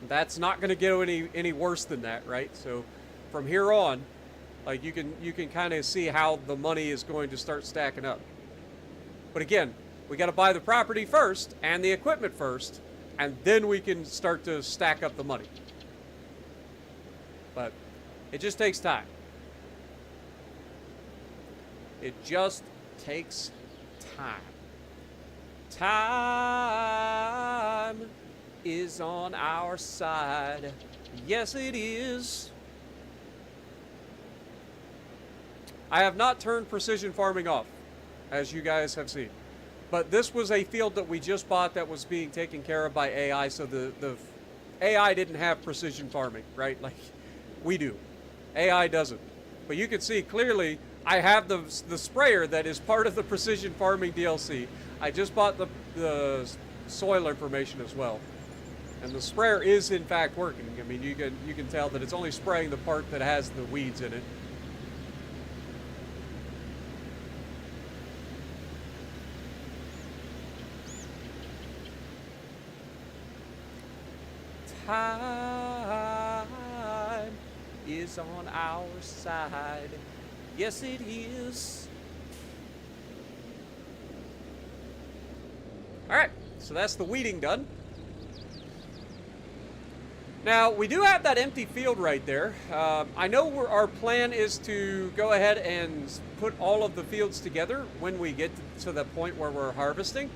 That's not going to get any worse than that, right? So from here on, like, you can kind of see how the money is going to start stacking up. But again, we got to buy the property first and the equipment first, and then we can start to stack up the money. But it just takes time. It just takes time. Time is on our side. Yes, it is. I have not turned precision farming off, as you guys have seen. But this was a field that we just bought that was being taken care of by AI, so the AI didn't have precision farming, right? Like we do. AI doesn't. But you can see clearly I have the sprayer that is part of the precision farming DLC. I just bought the soil information as well. And the sprayer is in fact working. I mean, you can tell that it's only spraying the part that has the weeds in it. Time is on our side. Yes, it is. All right, so that's the weeding done. Now, we do have that empty field right there. I know our plan is to go ahead and put all of the fields together when we get to the point where we're harvesting.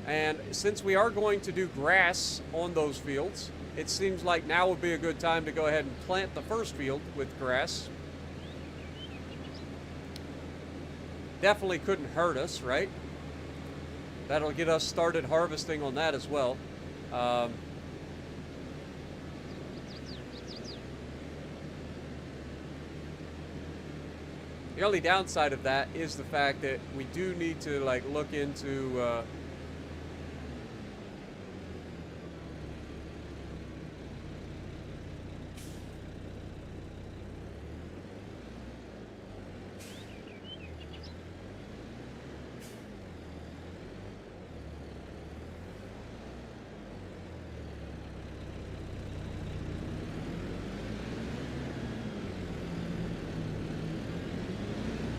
And since we are going to do grass on those fields, it seems like now would be a good time to go ahead and plant the first field with grass. Definitely couldn't hurt us, right? That'll get us started harvesting on that as well. The only downside of that is the fact that we do need to like look into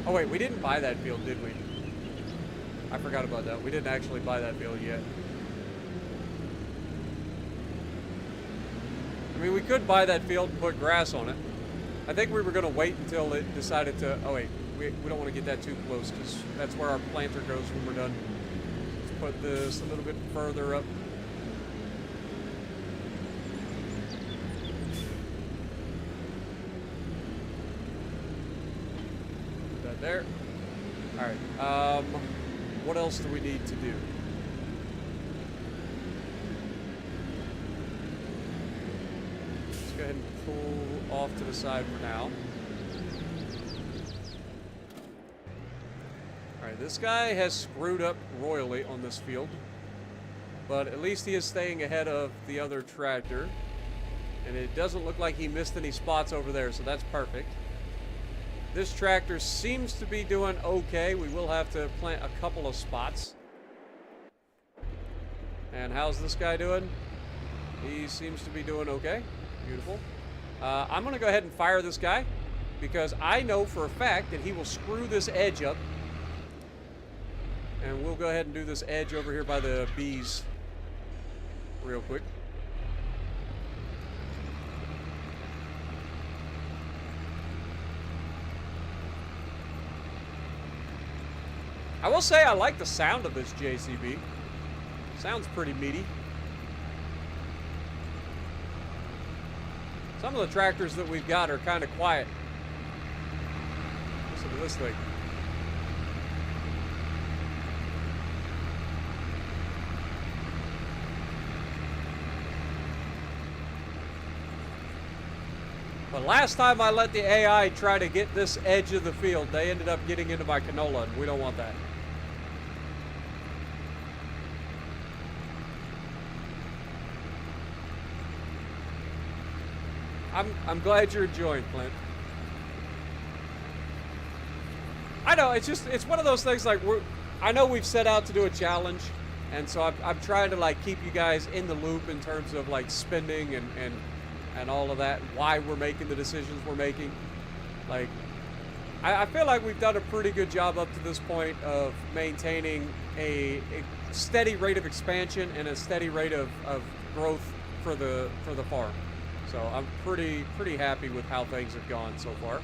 oh wait, we didn't buy that field, did we? I forgot about that. We didn't actually buy that field yet. I mean, we could buy that field and put grass on it. I think we were going to wait until it decided to... Oh wait, we don't want to get that too close because that's where our planter goes when we're done. Let's put this a little bit further up. There. All right. What else do we need to do? Let's go ahead and pull off to the side for now. All right. This guy has screwed up royally on this field, but at least he is staying ahead of the other tractor, and it doesn't look like he missed any spots over there, so that's perfect. This tractor seems to be doing okay. We will have to plant a couple of spots. And how's this guy doing? He seems to be doing okay. Beautiful. I'm going to go ahead and fire this guy because I know for a fact that he will screw this edge up. And we'll go ahead and do this edge over here by the bees real quick. I will say I like the sound of this JCB. Sounds pretty meaty. Some of the tractors that we've got are kind of quiet. Listen to this thing. But last time I let the AI try to get this edge of the field, they ended up getting into my canola, and we don't want that. I'm glad you're enjoying, Clint. I know, it's one of those things like I know we've set out to do a challenge, and so I'm trying to like keep you guys in the loop in terms of like spending and all of that, why we're making the decisions we're making. Like, I feel like we've done a pretty good job up to this point of maintaining a steady rate of expansion and a steady rate of growth for the farm. So I'm pretty happy with how things have gone so far.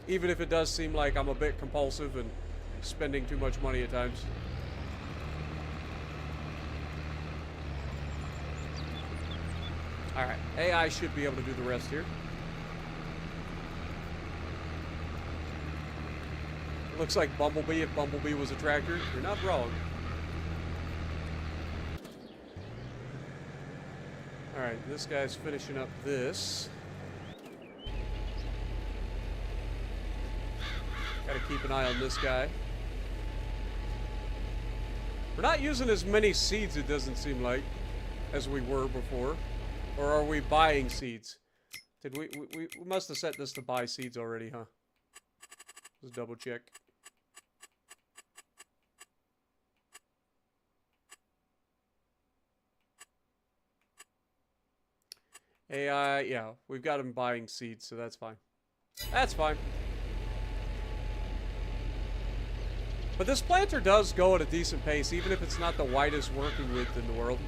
Even if it does seem like I'm a bit compulsive and spending too much money at times. Alright, AI should be able to do the rest here. Looks like Bumblebee, if Bumblebee was a tractor. You're not wrong. Alright, this guy's finishing up this. Gotta keep an eye on this guy. We're not using as many seeds, it doesn't seem like, as we were before. Or are we buying seeds? Did we must have set this to buy seeds already, huh? Let's double check. AI, yeah, we've got him buying seeds, so that's fine. That's fine. But this planter does go at a decent pace, even if it's not the widest working width in the world.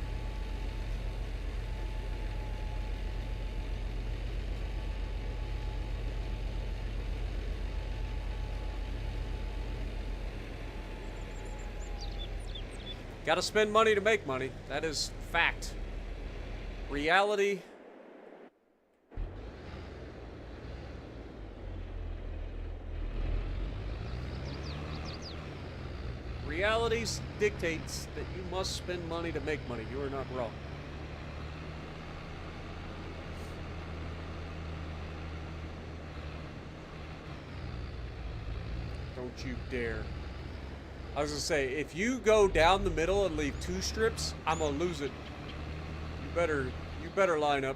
Gotta spend money to make money. That is fact. Reality. Reality dictates that you must spend money to make money. You are not wrong. Don't you dare. I was gonna say, if you go down the middle and leave 2 strips, I'm gonna lose it. You better line up.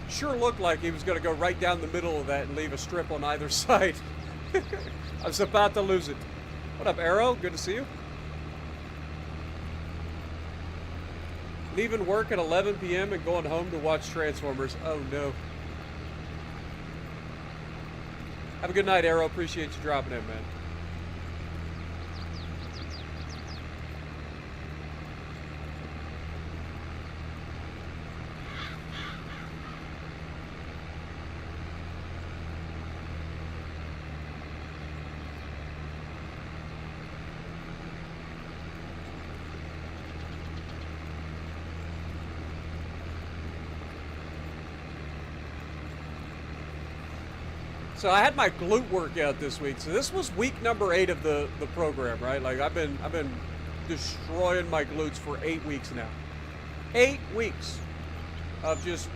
Sure looked like he was gonna go right down the middle of that and leave a strip on either side. I was about to lose it. What up, Arrow? Good to see you. Leaving work at 11 p.m. and going home to watch Transformers. Oh no. Have a good night, Arrow. Appreciate you dropping in, man. So I had my glute workout this week. So this was week number 8 of the program, right? Like I've been destroying my glutes for 8 weeks now. 8 weeks of just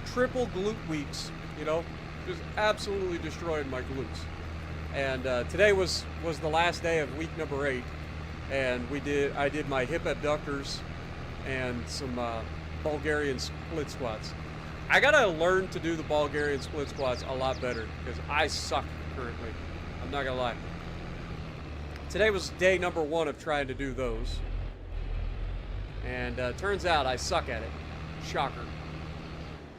triple glute weeks, you know, just absolutely destroying my glutes. And today was the last day of week number 8, and I did my hip abductors and some Bulgarian split squats. I gotta learn to do the Bulgarian split squats a lot better because I suck currently. I'm not gonna lie. Today was day number 1 of trying to do those. And turns out I suck at it. Shocker.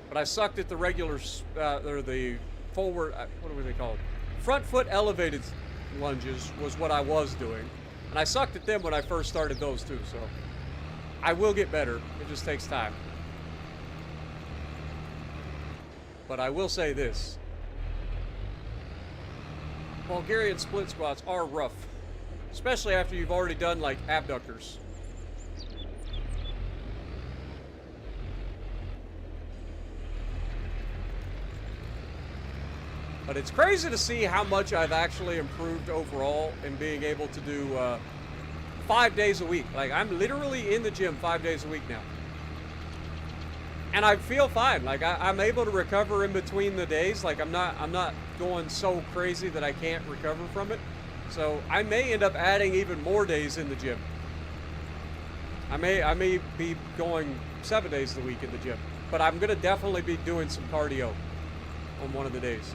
But I sucked at the regular, or the forward, what do they call it? Front foot elevated lunges was what I was doing. And I sucked at them when I first started those too, so I will get better. It just takes time. But I will say this. Bulgarian split squats are rough. Especially after you've already done, like, abductors. But it's crazy to see how much I've actually improved overall in being able to do 5 days a week. Like, I'm literally in the gym 5 days a week now. And I feel fine. Like, I'm able to recover in between the days. Like, I'm not going so crazy that I can't recover from it. So I may end up adding even more days in the gym. I may be going 7 days a week in the gym. But I'm gonna definitely be doing some cardio on one of the days.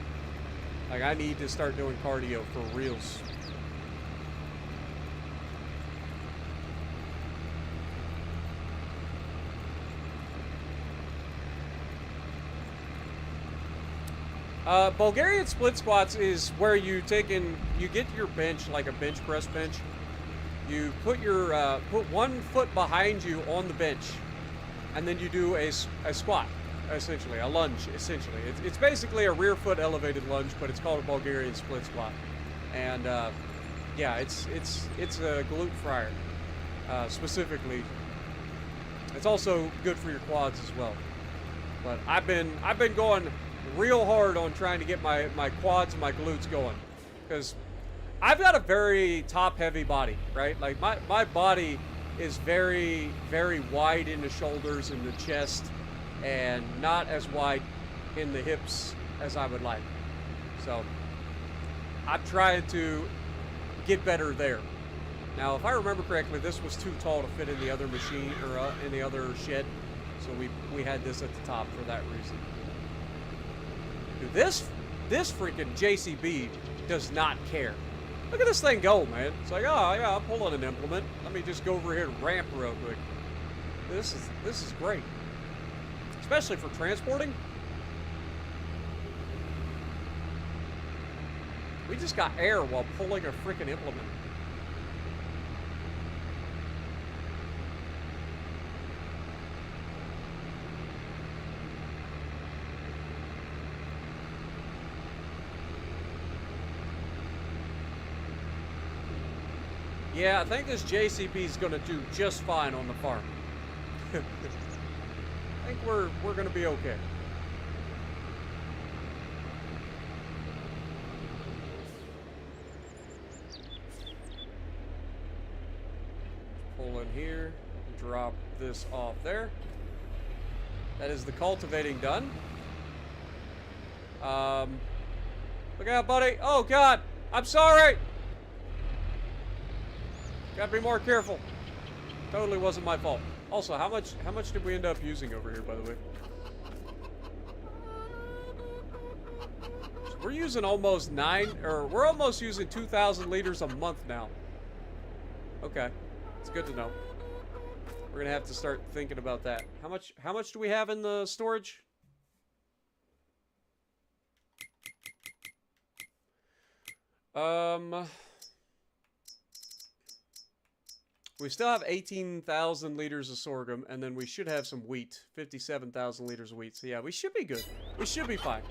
Like, I need to start doing cardio for reals. Bulgarian split squats is where you get your bench, like a bench press bench. You put your, put 1 foot behind you on the bench, and then you do a squat. Essentially, a lunge, essentially. It's basically a rear foot elevated lunge, but it's called a Bulgarian split squat. And, yeah, it's a glute fryer, specifically. It's also good for your quads as well. But I've been going real hard on trying to get my quads and my glutes going. Because I've got a very top-heavy body, right? Like, my body is very, very wide in the shoulders and the chest, and not as wide in the hips as I would like. So I'm trying to get better there. Now, if I remember correctly, this was too tall to fit in the other machine, or in the other shed, so we had this at the top for that reason. Dude, this freaking JCB does not care. Look at this thing go, man. It's like, oh yeah, I'm pulling an implement. Let me just go over here and ramp real quick. This is great. Especially for transporting. We just got air while pulling a freaking implement. Yeah, I think this JCB is going to do just fine on the farm. I think we're going to be okay. Pull in here, drop this off there. That is the cultivating done. Look out, buddy. Oh, God. I'm sorry. Gotta be more careful. Totally wasn't my fault. Also, how much did we end up using over here, by the way? So we're using almost we're almost using 2,000 liters a month now. Okay. It's good to know. We're gonna have to start thinking about that. How much do we have in the storage? We still have 18,000 liters of sorghum, and then we should have some wheat. 57,000 liters of wheat. So yeah, we should be good. We should be fine.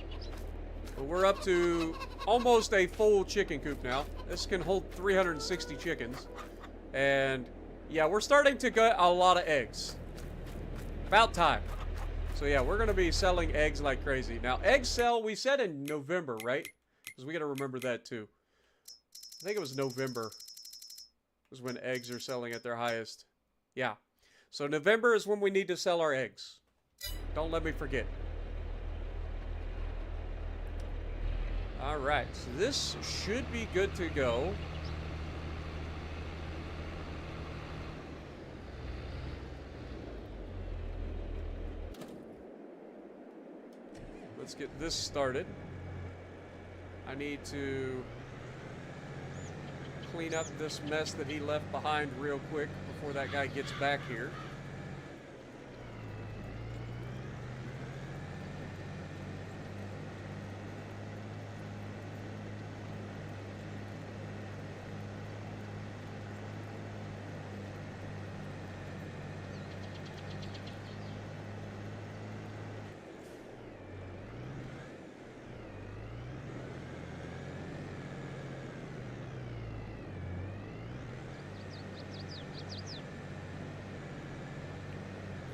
But we're up to almost a full chicken coop now. This can hold 360 chickens. And yeah, we're starting to get a lot of eggs. About time. So yeah, we're going to be selling eggs like crazy. Now, eggs sell, we said in November, right? Because we got to remember that too. I think it was November. Is when eggs are selling at their highest. Yeah. So November is when we need to sell our eggs. Don't let me forget. Alright, so this should be good to go. Let's get this started. I need to clean up this mess that he left behind real quick before that guy gets back here.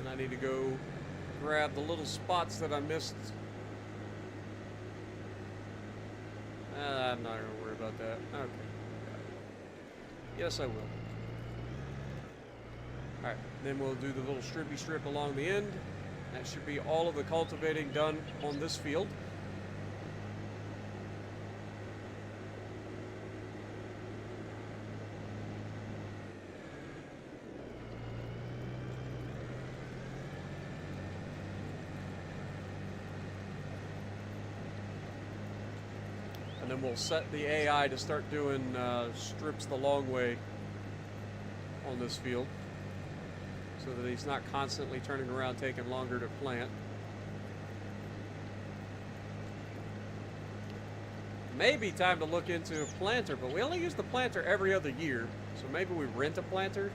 I need to go grab the little spots that I missed. I'm not going to worry about that. Okay. Yes, I will. Alright, then we'll do the little strippy strip along the end. That should be all of the cultivating done on this field. And then we'll set the AI to start doing strips the long way on this field, so that he's not constantly turning around taking longer to plant. Maybe time to look into a planter, but we only use the planter every other year, so maybe we rent a planter?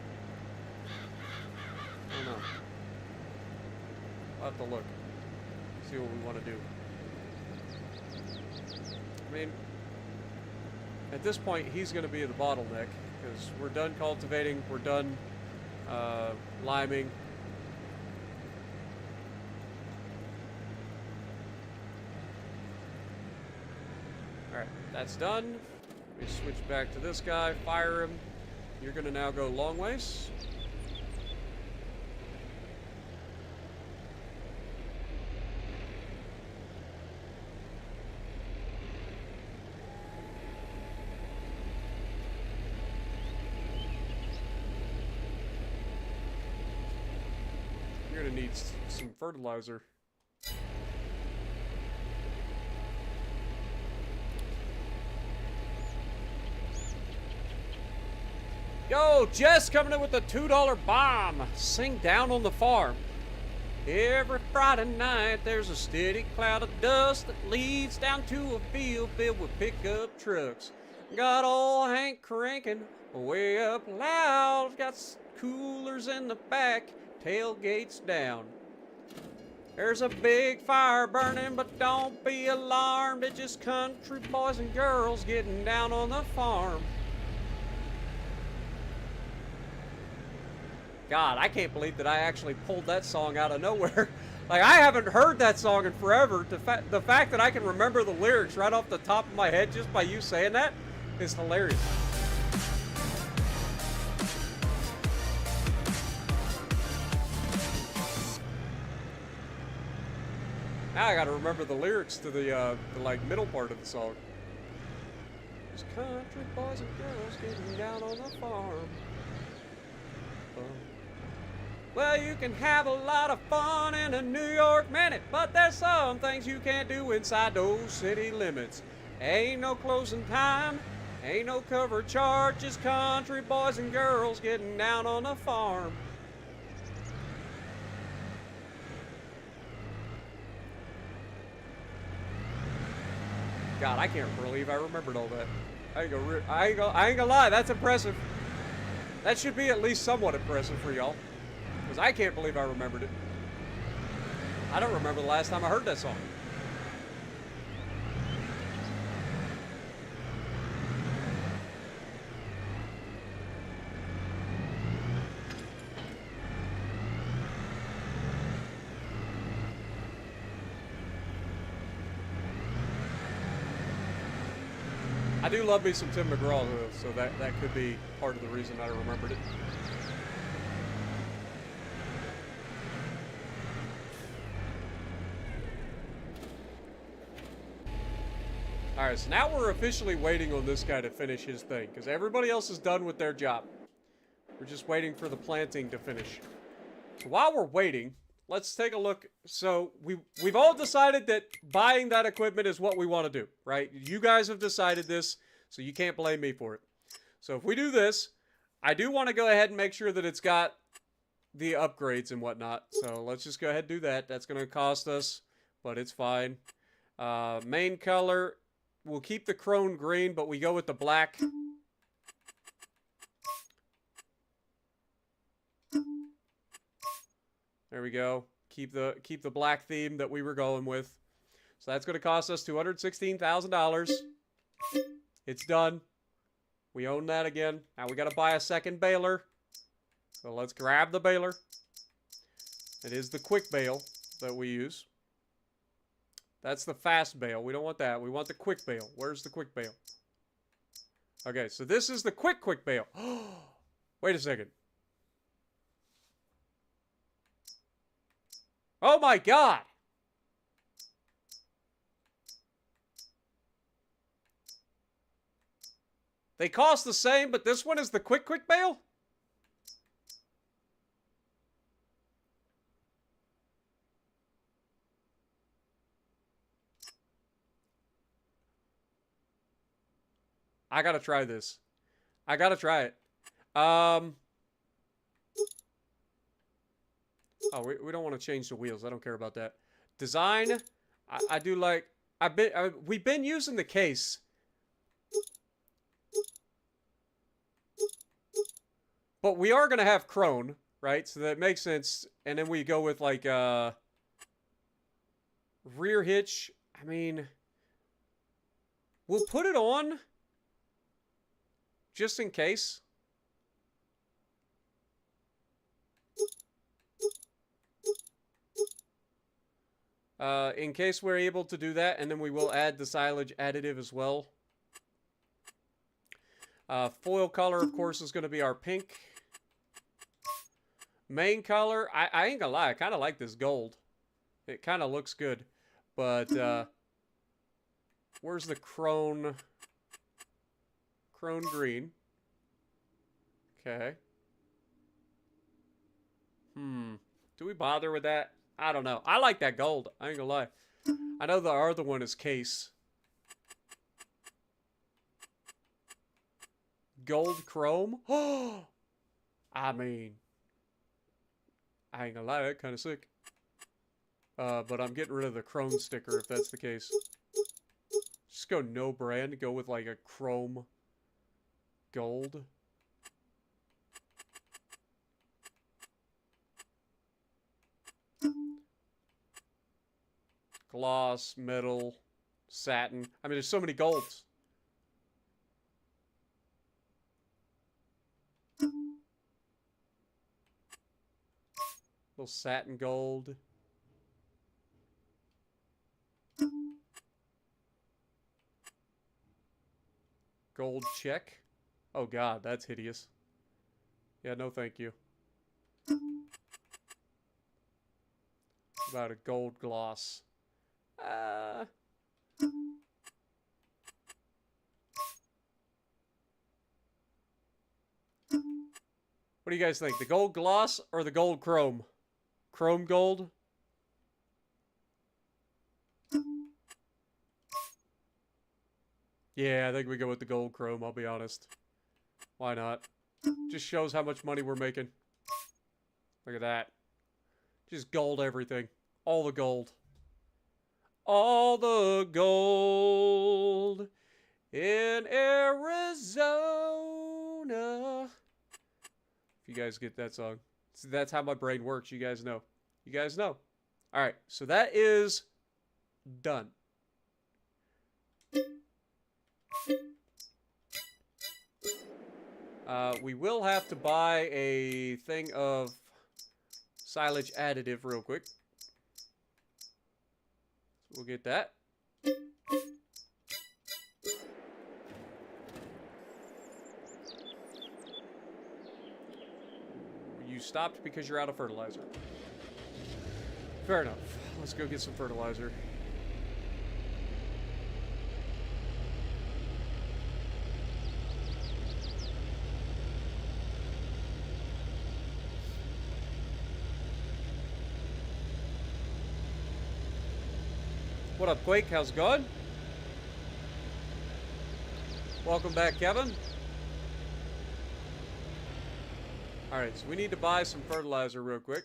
I don't know. I'll have to look, see what we want to do. I mean, at this point, he's going to be the bottleneck, because we're done cultivating, we're done liming. Alright, that's done. We switch back to this guy, fire him. You're going to now go long ways. You're gonna need some fertilizer. Yo, Jess coming in with the $2 bomb. Sing Down on the Farm. Every Friday night there's a steady cloud of dust that leads down to a field filled with pickup trucks. Got old Hank cranking way up loud. Got coolers in the back. Tailgates down. There's a big fire burning, but don't be alarmed. It's just country boys and girls getting down on the farm. God, I can't believe that I actually pulled that song out of nowhere. Like, I haven't heard that song in forever. The fact that I can remember the lyrics right off the top of my head just by you saying that is hilarious. Now I gotta remember the lyrics to the like middle part of the song. Just country boys and girls getting down on the farm. Well, you can have a lot of fun in a New York minute, but there's some things you can't do inside those city limits. Ain't no closing time, ain't no cover charge, just country boys and girls getting down on the farm. God, I can't believe I remembered all that. I ain't gonna lie, that's impressive. That should be at least somewhat impressive for y'all, because I can't believe I remembered it. I don't remember the last time I heard that song. I do love me some Tim McGraw, though, so that could be part of the reason I remembered it. Alright, so now we're officially waiting on this guy to finish his thing, because everybody else is done with their job. We're just waiting for the planting to finish. So while we're waiting, let's take a look. So we've all decided that buying that equipment is what we want to do, right? You guys have decided this, so you can't blame me for it. So if we do this, I do want to go ahead and make sure that it's got the upgrades and whatnot. So let's just go ahead and do that. That's going to cost us, but it's fine. Main color, we'll keep the chrome green, but we go with the black. There we go. Keep the black theme that we were going with. So that's going to cost us $216,000. It's done. We own that again. Now we got to buy a second baler. So let's grab the baler. It is the quick bale that we use. That's the fast bale. We don't want that. We want the quick bale. Where's the quick bale? Okay, so this is the quick bale. Wait a second. Oh my god! They cost the same, but this one is the quick bale? I gotta try this. I gotta try it. Oh, we don't want to change the wheels. I don't care about that. Design. I do like. We've been using the case. But we are gonna have Crone, right? So that makes sense. And then we go with like rear hitch. I mean, we'll put it on just in case. In case we're able to do that, and then we will add the silage additive as well. Foil color, of course, is going to be our pink. Main color, I ain't gonna lie, I kind of like this gold. It kind of looks good. But, where's the Crone? Crone green. Okay. Do we bother with that? I don't know. I like that gold. I ain't gonna lie. I know the other one is case. Gold chrome? Oh! I mean, I ain't gonna lie, that's kind of sick. But I'm getting rid of the chrome sticker if that's the case. Just go no brand. Go with like a chrome gold. Gloss, metal, satin. I mean, there's so many golds. Little satin gold. Gold check. Oh god, that's hideous. Yeah, no thank you. About a gold gloss. What do you guys think? The gold gloss or the gold chrome? Chrome gold? Yeah, I think we go with the gold chrome, I'll be honest. Why not? Just shows how much money we're making. Look at that. Just gold everything. All the gold. All the gold in Arizona. If you guys get that song. So that's how my brain works, you guys know. You guys know. Alright, so that is done. We will have to buy a thing of silage additive real quick. So we'll get that. You stopped because you're out of fertilizer. Fair enough. Let's go get some fertilizer. What up, Quake? How's it going? Welcome back, Kevin. Alright, so we need to buy some fertilizer real quick.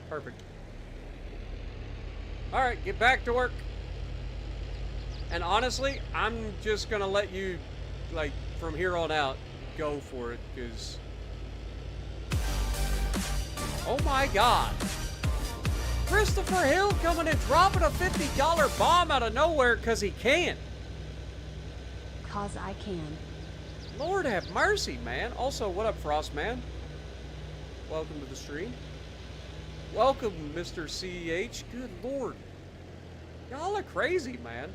Perfect. Alright, get back to work. And honestly, I'm just gonna let you, like, from here on out, go for it, because... Oh my god! Christopher Hill coming and dropping a $50 bomb out of nowhere because he can.
'Cause I can.
Lord have mercy, man. Also, what up, Frostman? Welcome to the stream. Welcome, Mr. CEH. Good lord. Y'all are crazy, man.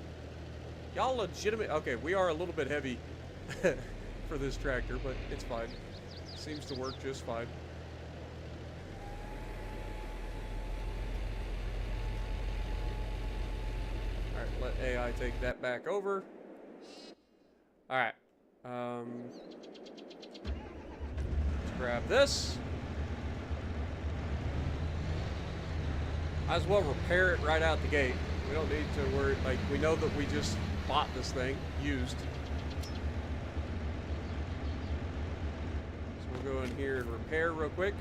Y'all legitimate. Okay, we are a little bit heavy for this tractor, but it's fine. Seems to work just fine. Alright, let AI take that back over. Alright. Let's grab this. Might as well repair it right out the gate. We don't need to worry, like, we know that we just bought this thing, used. So we'll go in here and repair real quick.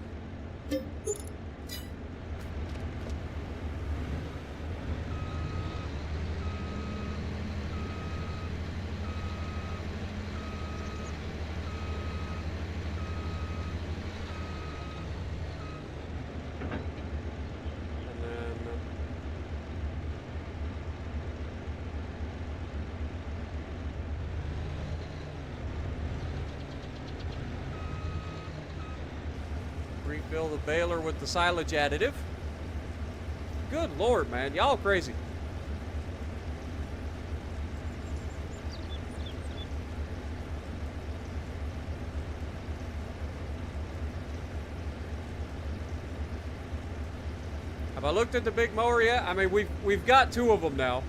Refill the baler with the silage additive. Good lord, man. Y'all crazy. Have I looked at the big mower yet? I mean, we've got two of them now.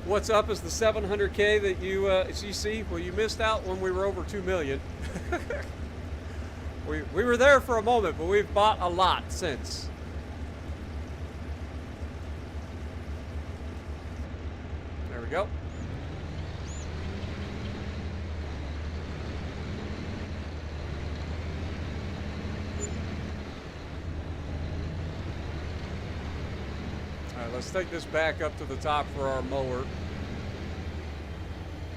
What's up is the 700K that you see? Well, you missed out when we were over 2 million. we were there for a moment, but we've bought a lot since. There we go. Alright, let's take this back up to the top for our mower.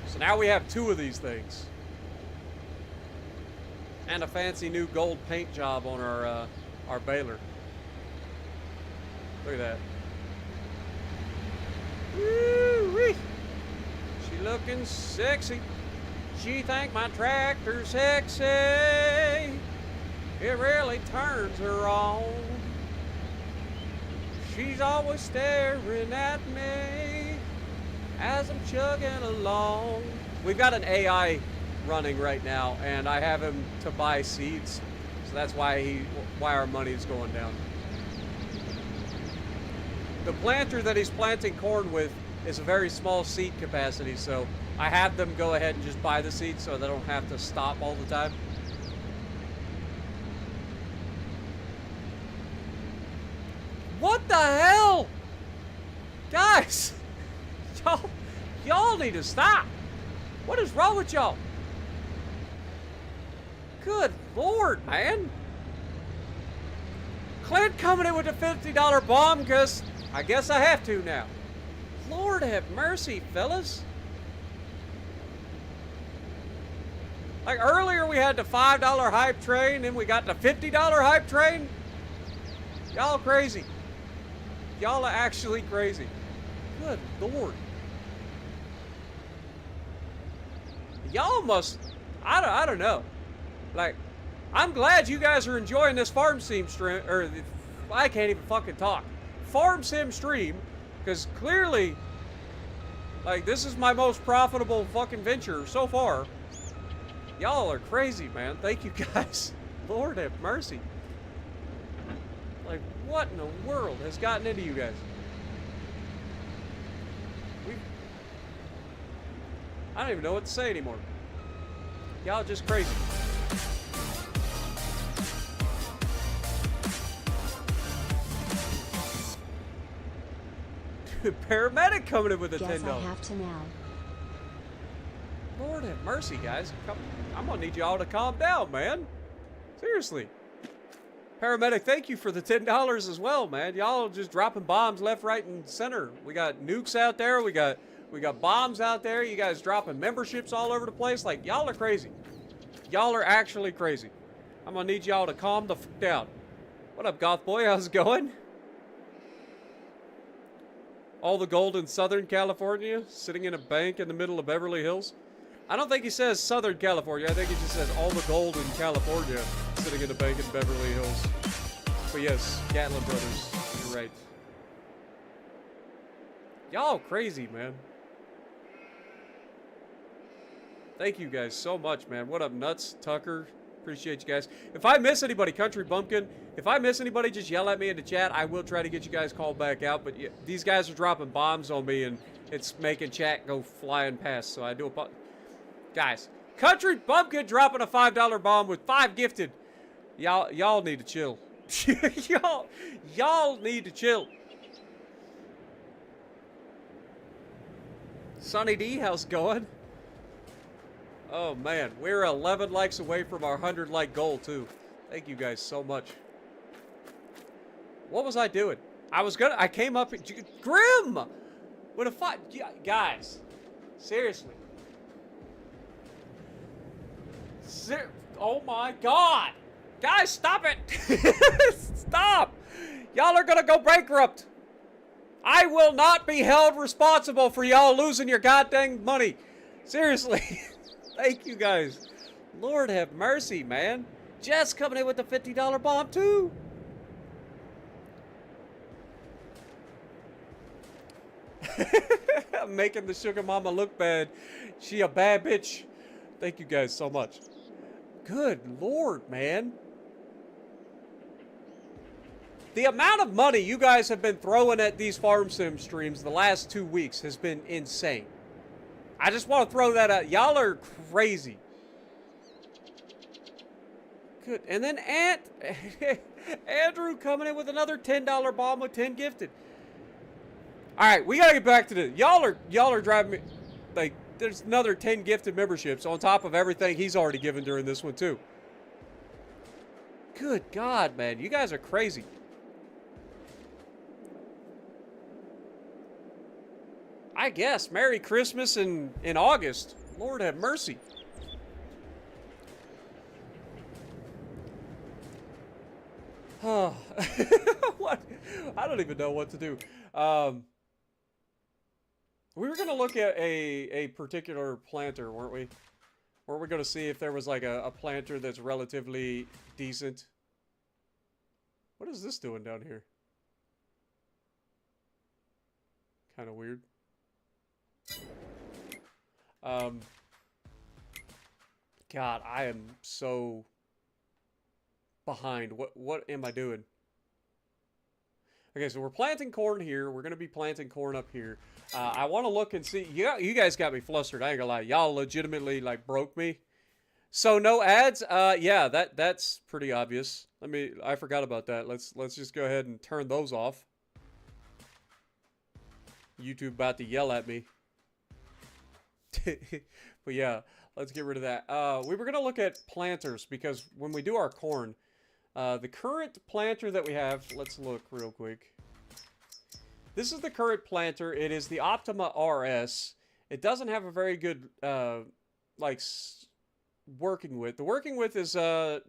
So now we have two of these things. And a fancy new gold paint job on our baler. Look at that. Woo-wee. She looking sexy. She think my tractor's sexy. It really turns her on. She's always staring at me as I'm chugging along. We've got an AI running right now, and I have him to buy seeds, so that's why our money is going down. The planter that he's planting corn with is a very small seed capacity, so I have them go ahead and just buy the seeds so they don't have to stop all the time. What the hell? Guys! Y'all need to stop! What is wrong with y'all? Good lord, man. Clint coming in with a $50 bomb because I guess I have to now. Lord have mercy, fellas. Like earlier we had the $5 hype train, then we got the $50 hype train. Y'all crazy. Y'all are actually crazy. Good lord. Y'all must, I don't know. Like, I'm glad you guys are enjoying this farm sim stream, or I can't even fucking talk. Farm sim stream, because clearly, like, this is my most profitable fucking venture so far. Y'all are crazy, man. Thank you guys. Lord have mercy. Like, what in the world has gotten into you guys? I don't even know what to say anymore. Y'all just crazy. Paramedic coming in with a $10.
Guess I have to now.
Lord have mercy, guys. I'm gonna need y'all to calm down, man. Seriously. Paramedic, thank you for the $10 as well, man. Y'all just dropping bombs left, right, and center. We got nukes out there. We got bombs out there. You guys dropping memberships all over the place. Like, y'all are crazy. Y'all are actually crazy. I'm gonna need y'all to calm the f down. What up, goth boy? How's it going? All the gold in Southern California, sitting in a bank in the middle of Beverly Hills. I don't think he says Southern California. I think he just says all the gold in California, sitting in a bank in Beverly Hills. But yes, Gatlin Brothers, you're right. Y'all crazy, man. Thank you guys so much, man. What up, Nuts, Tucker? Appreciate you guys. If I miss anybody, Country Bumpkin, if I miss anybody, just yell at me in the chat. I will try to get you guys called back out. But yeah, these guys are dropping bombs on me, and it's making chat go flying past. So I do apologize. Guys, Country Bumpkin dropping a $5 bomb with 5 gifted. Y'all need to chill. y'all need to chill. Sonny D, how's it going? Oh man, we're 11 likes away from our 100 like goal too. Thank you guys so much. What was I doing? I came up Grim with a fight. Guys, seriously. Oh my God. Guys, stop it. Stop. Y'all are gonna go bankrupt. I will not be held responsible for y'all losing your goddamn money. Seriously. Thank you guys. Lord have mercy, man. Jess coming in with the $50 bomb too. I'm making the sugar mama look bad. She a bad bitch. Thank you guys so much. Good Lord, man. The amount of money you guys have been throwing at these farm sim streams the last 2 weeks has been insane. I just want to throw that out. Y'all are crazy. Good. And then Andrew coming in with another $10 bomb with 10 gifted. All right, we got to get back to this. Y'all are driving me like there's another 10 gifted memberships on top of everything he's already given during this one too. Good God, man. You guys are crazy. I guess. Merry Christmas in August. Lord have mercy. What? I don't even know what to do. We were going to look at a particular planter, weren't we? Or we're going to see if there was like a planter that's relatively decent. What is this doing down here? Kind of weird. God, I am so behind. What am I doing? Okay, so we're planting corn here. We're gonna be planting corn up here. I want to look and see. You guys got me flustered. I ain't gonna lie. Y'all legitimately like broke me. So no ads. Yeah, that's pretty obvious. I forgot about that. Let's just go ahead and turn those off. YouTube about to yell at me. But yeah, let's get rid of that. We were going to look at planters because when we do our corn, the current planter that we have, let's look real quick. This is the current planter. It is the Optima RS. It doesn't have a very good, working width. The working width is 9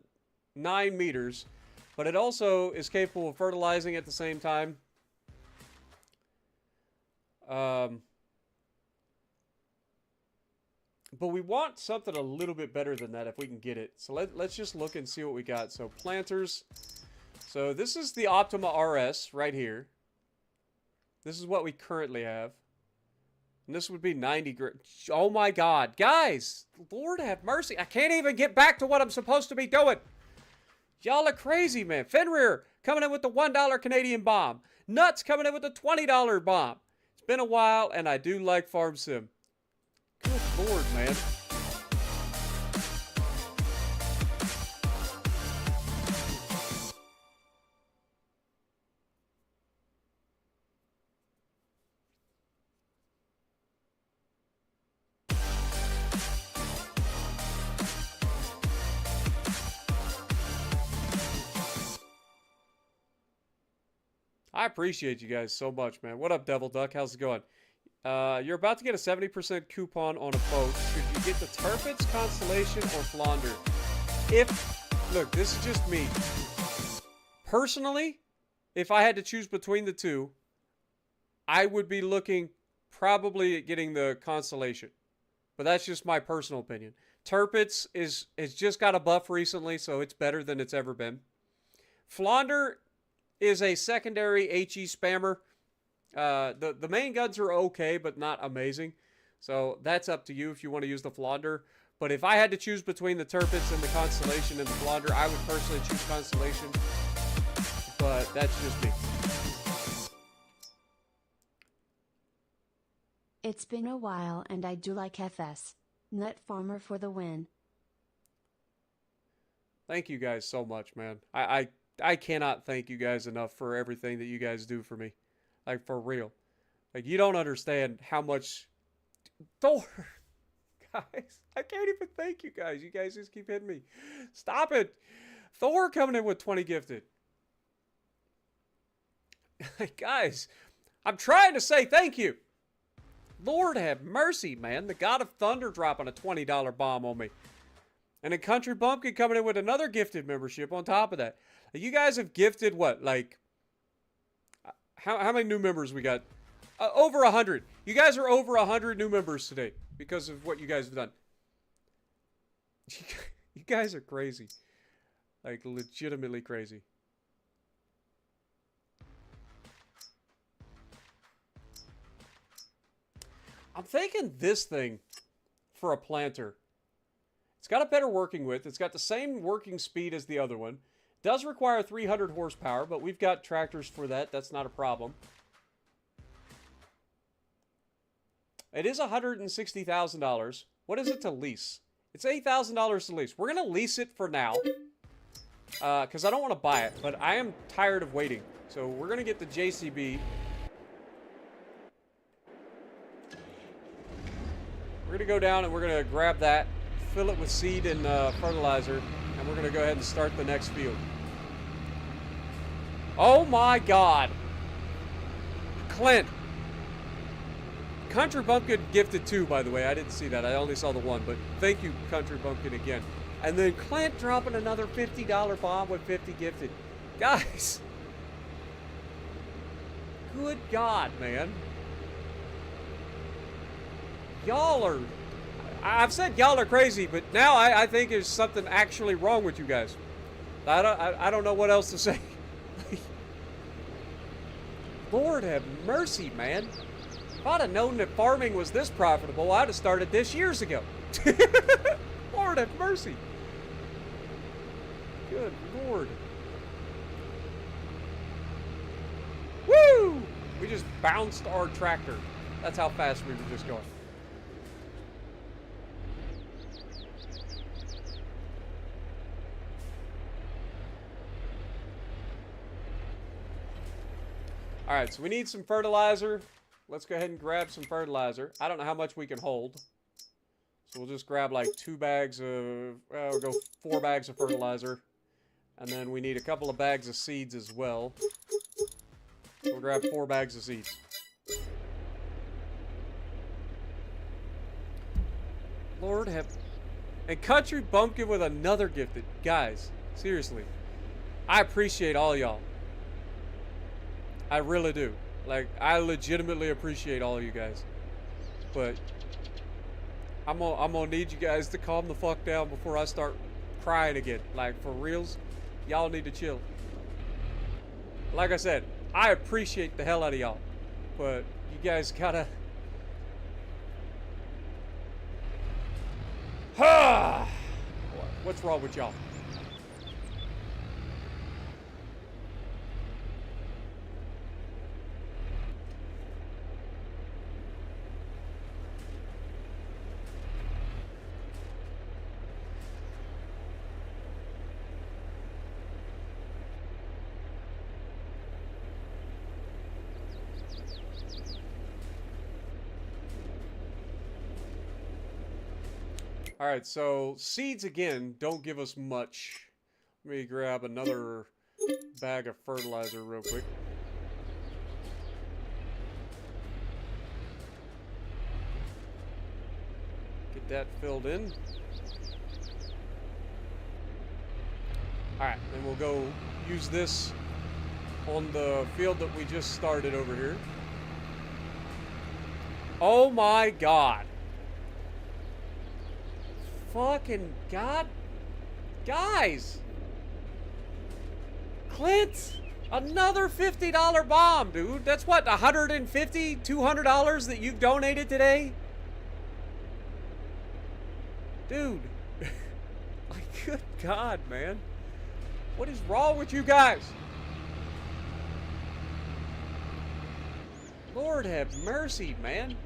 meters, but it also is capable of fertilizing at the same time. But we want something a little bit better than that if we can get it. So let's just look and see what we got. So planters. So this is the Optima RS right here. This is what we currently have. And this would be 90. Oh my God. Guys, Lord have mercy. I can't even get back to what I'm supposed to be doing. Y'all are crazy, man. Fenrir coming in with the $1 Canadian bomb. Nuts coming in with the $20 bomb. It's been a while, and I do like Farm Sim. Good Lord, man. I appreciate you guys so much, man. What up, Devil Duck? How's it going? You're about to get a 70% coupon on a boat. Should you get the Turpets, Constellation, or Flounder? Look, this is just me. Personally, if I had to choose between the two, I would be looking probably at getting the Constellation. But that's just my personal opinion. Turpets has just got a buff recently, so it's better than it's ever been. Flounder is a secondary HE spammer. The main guns are okay, but not amazing. So that's up to you if you want to use the Flounder. But if I had to choose between the Turpets and the Constellation and the Flounder, I would personally choose Constellation. But that's just me.
It's been a while and I do like FS. Nut Farmer for the win.
Thank you guys so much, man. I cannot thank you guys enough for everything that you guys do for me. Like, for real. Like, you don't understand how much... Thor! Guys, I can't even thank you guys. You guys just keep hitting me. Stop it! Thor coming in with 20 gifted. Guys, I'm trying to say thank you. Lord have mercy, man. The God of Thunder dropping a $20 bomb on me. And then Country Bumpkin coming in with another gifted membership on top of that. You guys have gifted what? Like, how many new members we got? Over 100. You guys are over 100 new members today because of what you guys have done. You guys are crazy. Like, legitimately crazy. I'm thinking this thing for a planter. It's got a better working width. It's got the same working speed as the other one. Does require 300 horsepower, but we've got tractors for that. That's not a problem. It is $160,000. What is it to lease? It's $8,000 to lease. We're going to lease it for now because I don't want to buy it, but I am tired of waiting. So we're going to get the JCB. We're going to go down and we're going to grab that, fill it with seed and fertilizer, and we're going to go ahead and start the next field. Oh my God. Clint. Country Bumpkin gifted 2, by the way. I didn't see that. I only saw the 1, but thank you, Country Bumpkin, again. And then Clint dropping another $50 bomb with 50 gifted. Guys. Good God, man. Y'all are... I've said y'all are crazy, but now I think there's something actually wrong with you guys. I don't know what else to say. Lord have mercy, man. If I'd have known that farming was this profitable, I'd have started this years ago. Lord have mercy. Good Lord. Woo! We just bounced our tractor. That's how fast we were just going. Alright, so we need some fertilizer. Let's go ahead and grab some fertilizer. I don't know how much we can hold. So we'll just grab like 2 bags of... we'll go 4 bags of fertilizer. And then we need a couple of bags of seeds as well. We'll grab 4 bags of seeds. Lord have... And Country Bumpkin with another gifted. Guys, seriously. I appreciate all y'all. I really do. Like, I legitimately appreciate all of you guys. But I'm gonna need you guys to calm the fuck down before I start crying again. Like, for reals, y'all need to chill. Like I said, I appreciate the hell out of y'all. But you guys gotta... What's wrong with y'all? Alright, so seeds again don't give us much. Let me grab another bag of fertilizer real quick. that filled in. Alright, then we'll go use this on the field that we just started over here. Oh my god. Fucking god. Guys. Clint. Another $50 bomb, dude. That's what, $150, $200 that you've donated today? Dude. Like, good god, man. What is wrong with you guys? Lord have mercy, man.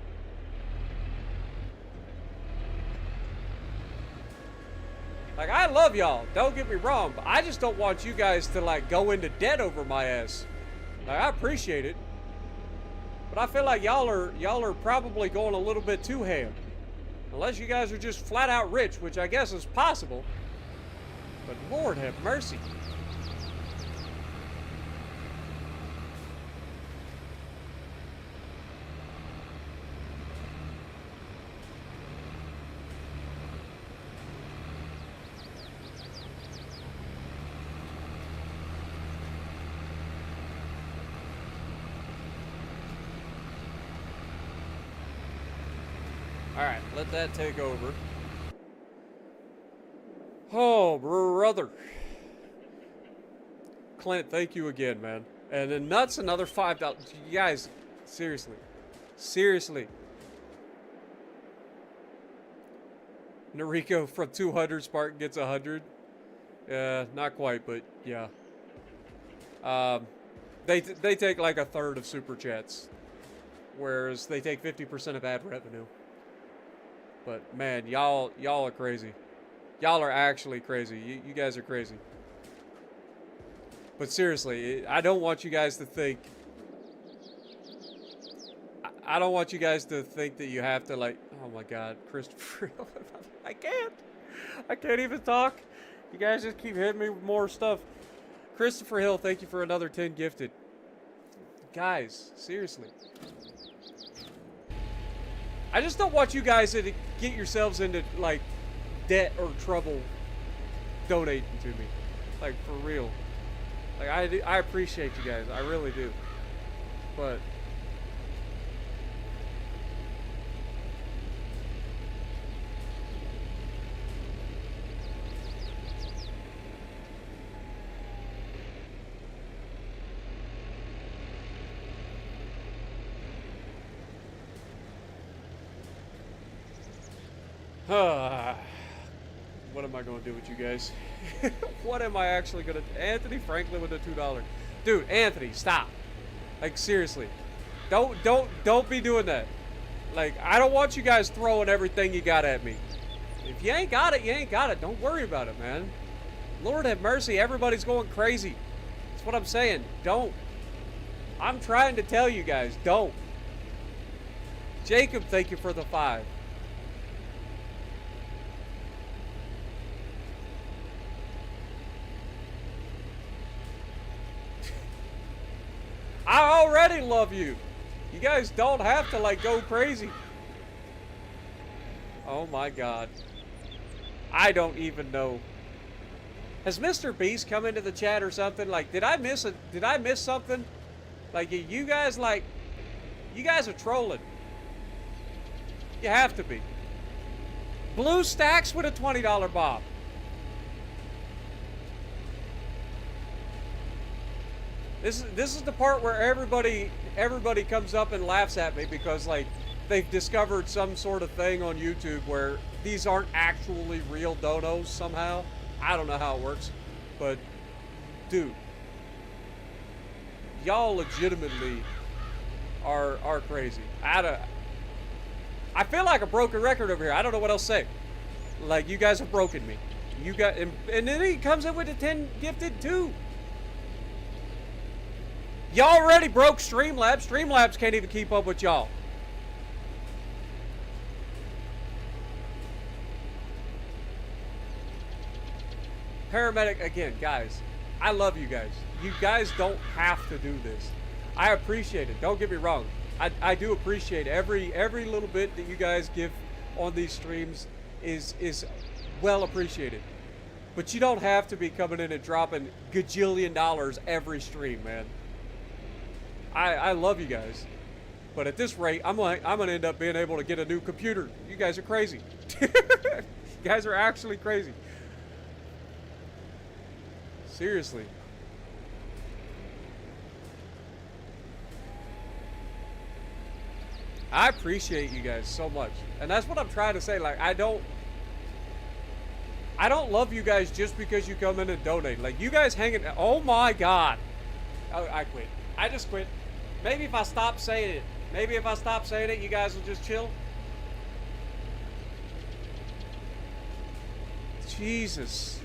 Like, I love y'all, don't get me wrong, but I just don't want you guys to, like, go into debt over my ass. Like, I appreciate it, but I feel like y'all are probably going a little bit too ham. Unless you guys are just flat out rich, which I guess is possible. But Lord have mercy. Alright, let that take over. Oh, brother. Clint, thank you again, man. And then Nuts, another $5. You guys, seriously. Seriously. Noriko from 200, Spartan gets 100. Not quite, but yeah. They take like a third of super chats. Whereas they take 50% of ad revenue. But man, y'all are crazy. Y'all are actually crazy. You guys are crazy. But seriously, I don't want you guys to think. I don't want you guys to think that you have to, like. Oh my God, Christopher. I can't even talk. You guys just keep hitting me with more stuff. Christopher Hill, thank you for another 10 gifted. Guys, seriously. I just don't want you guys to get yourselves into, like, debt or trouble donating to me. Like, for real. Like, I appreciate you guys. I really do. But... what am I going to do with you guys? What am I actually going to... Anthony Franklin with a $2. Dude, Anthony, stop. Like, seriously. Don't be doing that. Like, I don't want you guys throwing everything you got at me. If you ain't got it, you ain't got it. Don't worry about it, man. Lord have mercy. Everybody's going crazy. That's what I'm saying. Don't. I'm trying to tell you guys. Don't. Jacob, thank you for the 5. I already love you. You guys don't have to, like, go crazy. Oh my God. I don't even know. Has Mr. Beast come into the chat or something? Like, did I miss something? Like, you guys are trolling. You have to be. Blue Stacks with a $20 bob. This is the part where everybody comes up and laughs at me because, like, they've discovered some sort of thing on YouTube where these aren't actually real donos somehow. I don't know how it works, but dude, y'all legitimately are crazy. I feel like a broken record over here. I don't know what else to say. Like, you guys have broken me. You got, and then he comes in with the 10 gifted too. Y'all already broke Streamlabs. Streamlabs can't even keep up with y'all. Paramedic, again, guys, I love you guys. You guys don't have to do this. I appreciate it. Don't get me wrong. I do appreciate every little bit that you guys give on these streams is well appreciated. But you don't have to be coming in and dropping gajillion dollars every stream, man. I love you guys. But at this rate, I'm gonna end up being able to get a new computer. You guys are crazy. You guys are actually crazy. Seriously. I appreciate you guys so much. And that's what I'm trying to say. Like, I don't love you guys just because you come in and donate. Like, you guys hanging... Oh, my God. Oh, I quit. I just quit. Maybe if I stop saying it. Maybe if I stop saying it, you guys will just chill. Jesus.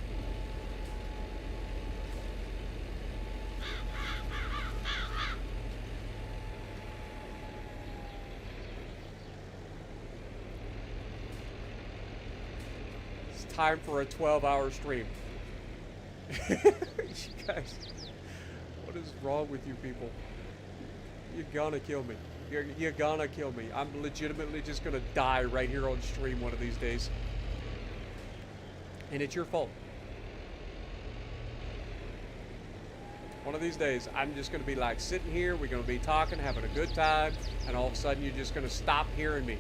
Time for a 12-hour stream. You guys, what is wrong with you people? You're gonna kill me. You're gonna kill me. I'm legitimately just gonna die right here on stream one of these days. And it's your fault. One of these days, I'm just gonna be like sitting here, we're gonna be talking, having a good time, and all of a sudden you're just gonna stop hearing me.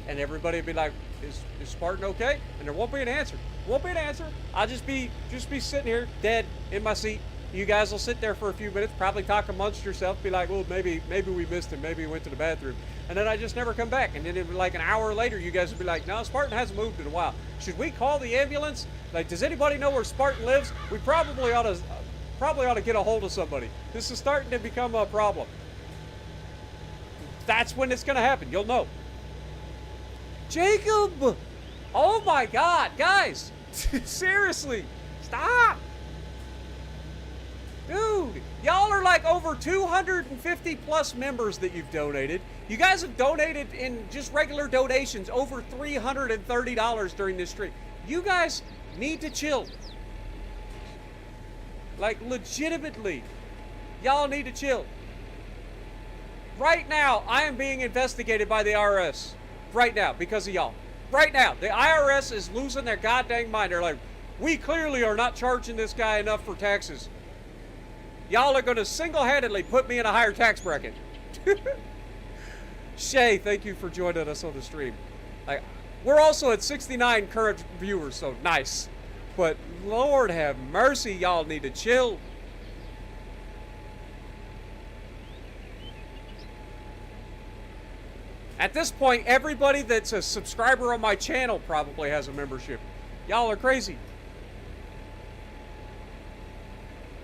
And everybody will be like, is Spartan okay? And there won't be an answer. Won't be an answer. I'll just be sitting here, dead, in my seat. You guys will sit there for a few minutes, probably talk amongst yourself, be like, well, maybe we missed him, maybe he went to the bathroom. And then I just never come back. And then like an hour later, you guys will be like, no, Spartan hasn't moved in a while. Should we call the ambulance? Like, does anybody know where Spartan lives? We probably ought to get a hold of somebody. This is starting to become a problem. That's when it's gonna happen. You'll know. Jacob! Oh my God, guys! Seriously, stop! Dude, y'all are like over 250 plus members that you've donated. You guys have donated in just regular donations over $330 during this stream. You guys need to chill. Like, legitimately, y'all need to chill. Right now, I am being investigated by the IRS. Right now, because of y'all. Right now, the IRS is losing their goddamn mind. They're like, we clearly are not charging this guy enough for taxes. Y'all are going to single-handedly put me in a higher tax bracket. Shay, thank you for joining us on the stream. Like, we're also at 69 current viewers, so nice. But Lord have mercy, y'all need to chill. At this point, everybody that's a subscriber on my channel probably has a membership. Y'all are crazy.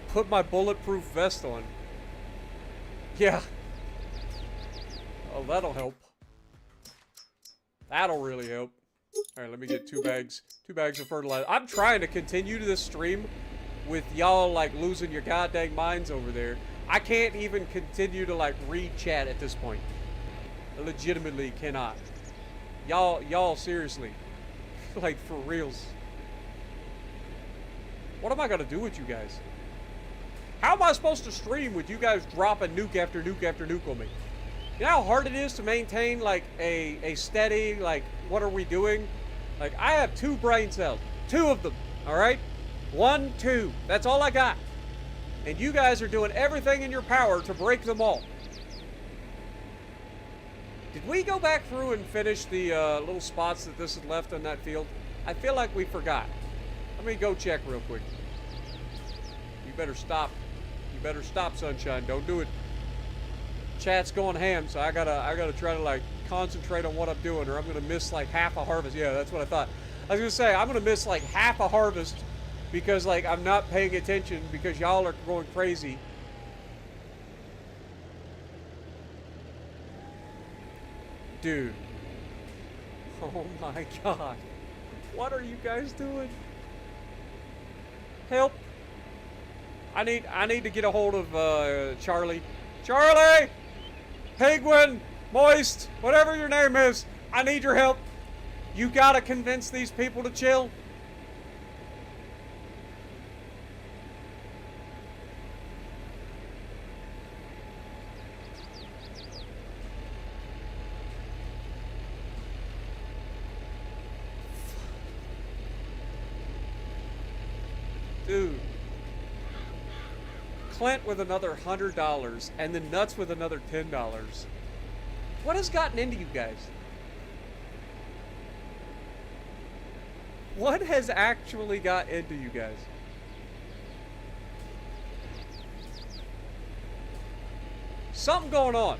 Put my bulletproof vest on. Yeah. Oh, that'll help. That'll really help. Alright, let me get 2 bags. 2 bags of fertilizer. I'm trying to continue this stream with y'all, like, losing your goddamn minds over there. I can't even continue to, like, read chat at this point. I legitimately cannot. Y'all, seriously. Like, for reals. What am I gonna do with you guys? How am I supposed to stream with you guys dropping nuke after nuke after nuke on me? You know how hard it is to maintain, like, a steady, like, what are we doing? Like, I have 2 brain cells. 2 of them, alright? 1, 2. That's all I got. And you guys are doing everything in your power to break them all. Did we go back through and finish the little spots that this had left on that field? I feel like we forgot. Let me go check real quick. You better stop. You better stop, Sunshine. Don't do it. Chat's going ham, so I gotta try to, like, concentrate on what I'm doing, or I'm gonna miss, like, half a harvest. Yeah, that's what I thought. I was gonna say, I'm gonna miss, like, half a harvest because, like, I'm not paying attention because y'all are going crazy. Dude. Oh my God. What are you guys doing? Help. I need to get a hold of Charlie. Charlie! Penguin! Moist! Whatever your name is. I need your help. You gotta convince these people to chill. Dude. Clint with another $100, and then Nuts with another $10. What has gotten into you guys? What has actually got into you guys? Something going on.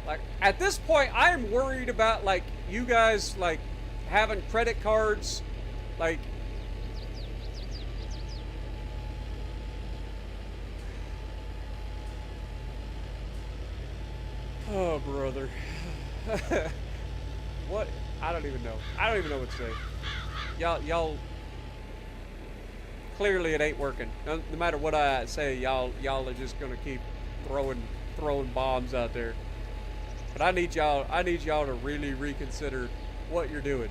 Like, at this point, I am worried about, like, you guys, like, having credit cards, like... Oh, brother. What? I don't even know. I don't even know what to say. Y'all... Clearly it ain't working. No matter what I say, y'all are just gonna keep throwing bombs out there. But I need y'all to really reconsider what you're doing.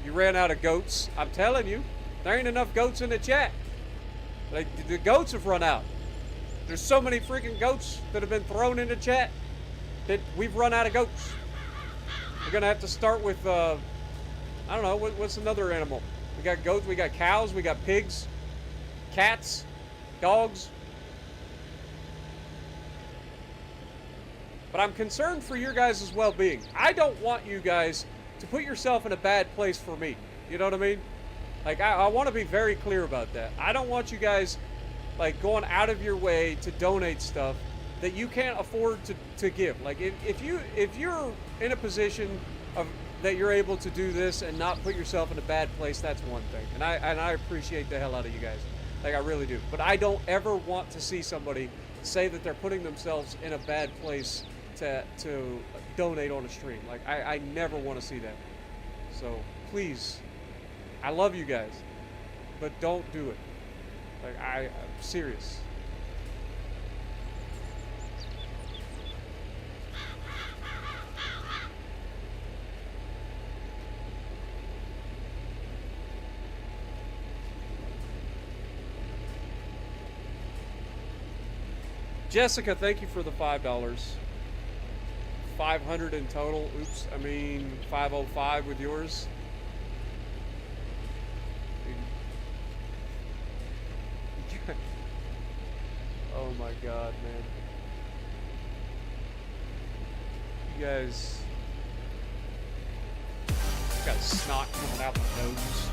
You ran out of goats. I'm telling you, there ain't enough goats in the chat. Like, the goats have run out. There's so many freaking goats that have been thrown into chat that we've run out of goats. We're gonna have to start with, I don't know, what's another animal? We got goats, we got cows, we got pigs, cats, dogs. But I'm concerned for your guys' well-being. I don't want you guys to put yourself in a bad place for me. You know what I mean? Like, I want to be very clear about that. I don't want you guys, like, going out of your way to donate stuff that you can't afford to give. Like, if you're in a position of that you're able to do this and not put yourself in a bad place, that's one thing. And I appreciate the hell out of you guys. Like, I really do. But I don't ever want to see somebody say that they're putting themselves in a bad place to donate on a stream. Like, I never want to see that. So, please, I love you guys, but don't do it. Like, I'm serious. Jessica, thank you for the $5. 500 in total. Oops, I mean 505 with yours. Oh my god, man. You guys got snot coming out my nose.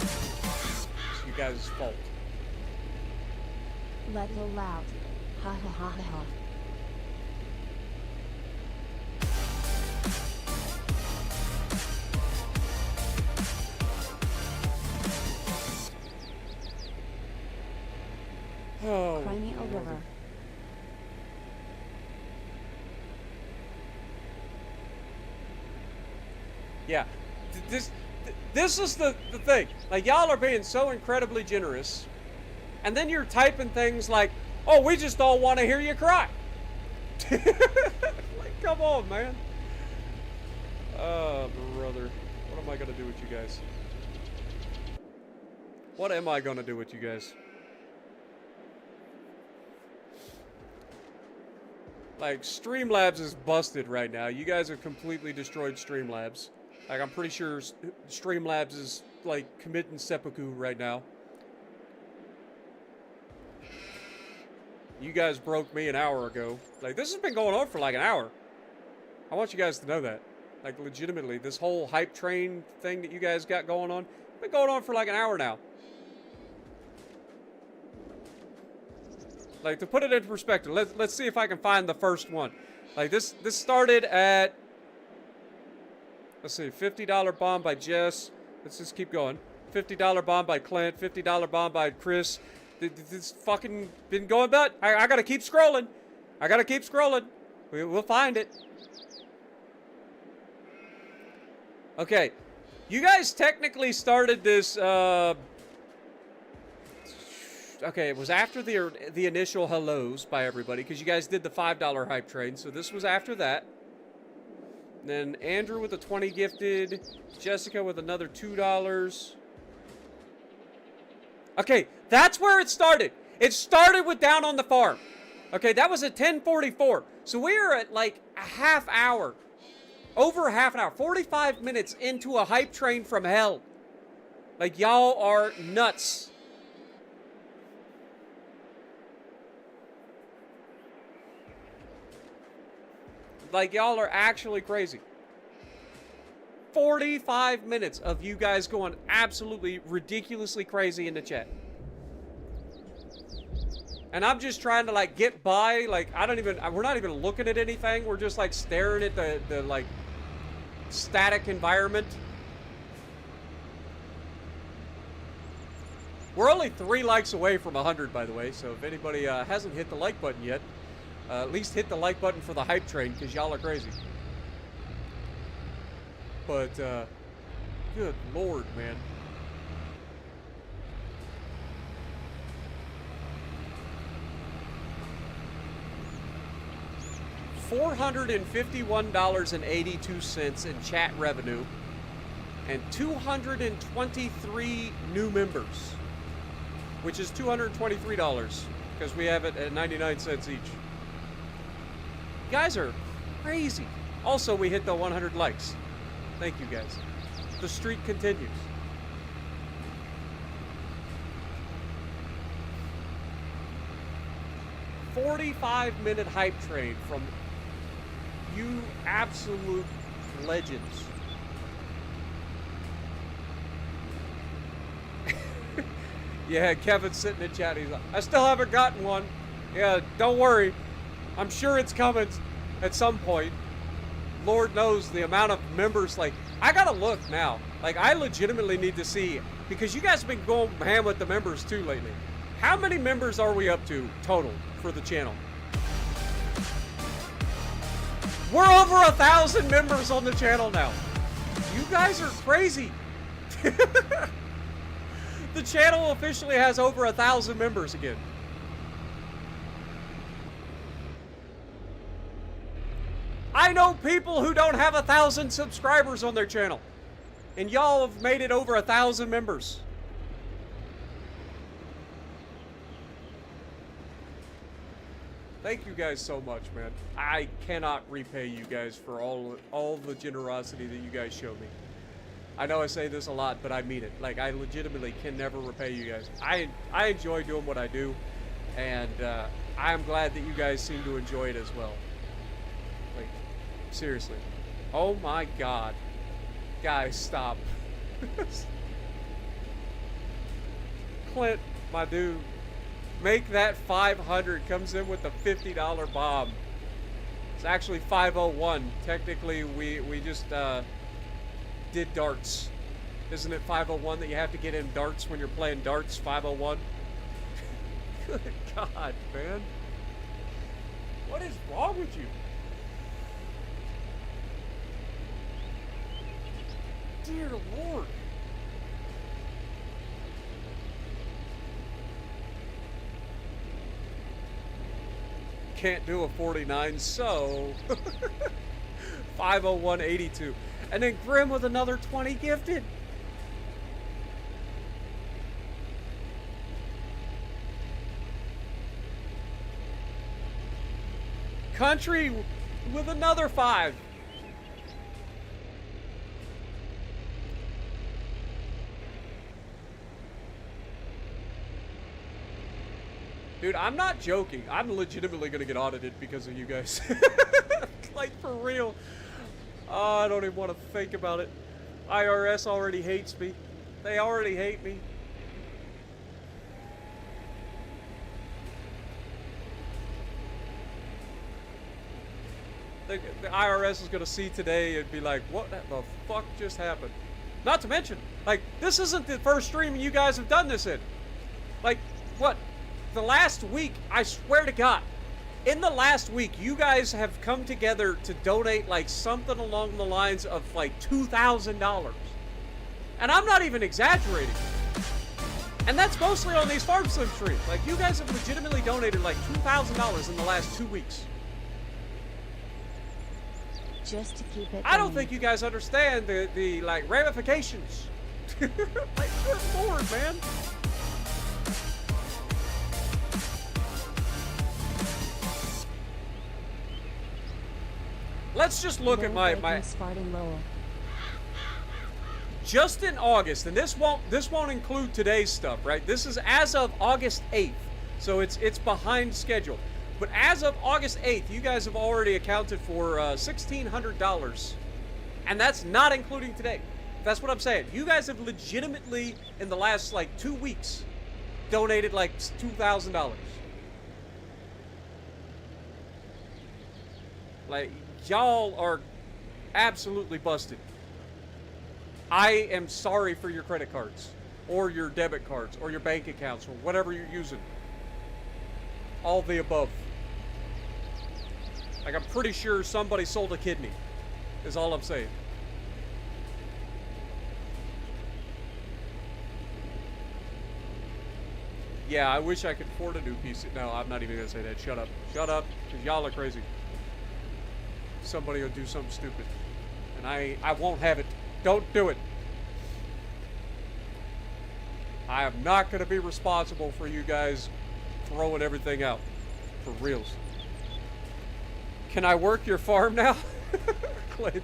It's you guys' fault.
Let it all out. Ha ha ha ha ha.
Oh,
Crimea River.
Yeah, this is the thing. Like, y'all are being so incredibly generous, and then you're typing things like, "Oh, we just all want to hear you cry." Like, come on, man. Oh, brother, what am I gonna do with you guys? What am I gonna do with you guys? Like, Streamlabs is busted right now. You guys have completely destroyed Streamlabs. Like, I'm pretty sure Streamlabs is, like, committing seppuku right now. You guys broke me an hour ago. Like, this has been going on for, like, an hour. I want you guys to know that. Like, legitimately, this whole hype train thing that you guys got going on, it's been going on for, like, an hour now. Like, to put it into perspective, let's see if I can find the first one. Like, this started at, let's see, $50 bomb by Jess. Let's just keep going. $50 bomb by Clint. $50 bomb by Chris. This fucking been going back. I gotta keep scrolling. I gotta keep scrolling. We'll find it. Okay. You guys technically started this, okay, it was after the initial hellos by everybody, because you guys did the $5 hype train, so this was after that. Then Andrew with the 20 gifted, Jessica with another $2, Okay, that's where it started. It started with Down on the Farm. Okay, that was at 10:44. So we are at like a half hour, over a half an hour, 45 minutes into a hype train from hell. Like, y'all are nuts. Like, y'all are actually crazy. 45 minutes of you guys going absolutely ridiculously crazy in the chat. And I'm just trying to, like, get by. Like, we're not even looking at anything. We're just, like, staring at the like, static environment. We're only 3 likes away from 100, by the way. So if anybody hasn't hit the like button yet, at least hit the like button for the hype train, because y'all are crazy. But, good lord, man. $451.82 in chat revenue, and 223 new members, which is $223 because we have it at 99 cents each. You guys are crazy. Also, we hit the 100 likes. Thank you, guys. The streak continues. A 45-minute hype train from you absolute legends. Yeah, Kevin's sitting in chat. He's like, I still haven't gotten one. Yeah, don't worry. I'm sure it's coming at some point. Lord knows the amount of members. Like, I gotta look now. Like, I legitimately need to see, because you guys have been going ham with the members too lately. How many members are we up to total for the channel? We're over 1,000 members on the channel now. You guys are crazy. The channel officially has over 1,000 members again. I know people who don't have 1,000 subscribers on their channel, and y'all have made it over 1,000 members. Thank you guys so much, man. I cannot repay you guys for all the generosity that you guys show me. I know I say this a lot, but I mean it. Like, I legitimately can never repay you guys. I enjoy doing what I do, and I'm glad that you guys seem to enjoy it as well. Like, seriously. Oh my god. Guys, stop. Clint, my dude. Make that 500. Comes in with a $50 bomb. It's actually 501. Technically, we just did darts. Isn't it 501 that you have to get in darts when you're playing darts? 501? Good God, man. What is wrong with you? Dear Lord. Can't do a 49, so 501.82. And then Grim with another 20 gifted. Country with another 5. Dude, I'm not joking. I'm legitimately gonna get audited because of you guys. Like, for real. Oh, I don't even want to think about it. IRS already hates me. They already hate me. The IRS is going to see today and be like, what the fuck just happened? Not to mention, like, this isn't the first stream you guys have done this in. Like, what? The last week, I swear to God, in the last week, you guys have come together to donate, like, something along the lines of, like, $2,000. And I'm not even exaggerating. And that's mostly on these Farm Sim streams. Like, you guys have legitimately donated, like, $2,000 in the last 2 weeks.
Just to keep it
I don't
going.
think you guys understand the like, ramifications. Like, good lord, man. let's just look at
Lowell
my
Bacon, Spartan Lowell.
just in August, and this won't include today's stuff, right? This is as of August 8th, so it's behind schedule. But as of August 8th, you guys have already accounted for $1,600, and that's not including today. That's what I'm saying. You guys have legitimately, in the last like 2 weeks, donated like $2,000. Like, y'all are absolutely busted. I am sorry for your credit cards, or your debit cards, or your bank accounts, or whatever you're using. All the above. Like, I'm pretty sure somebody sold a kidney, is all I'm saying. Yeah, I wish I could afford a new PC. No, I'm not even gonna say that. Shut up. Shut up, because y'all are crazy. Somebody will do something stupid. And I won't have it. Don't do it. I am not going to be responsible for you guys throwing everything out. For reals. Can I work your farm now? Clint.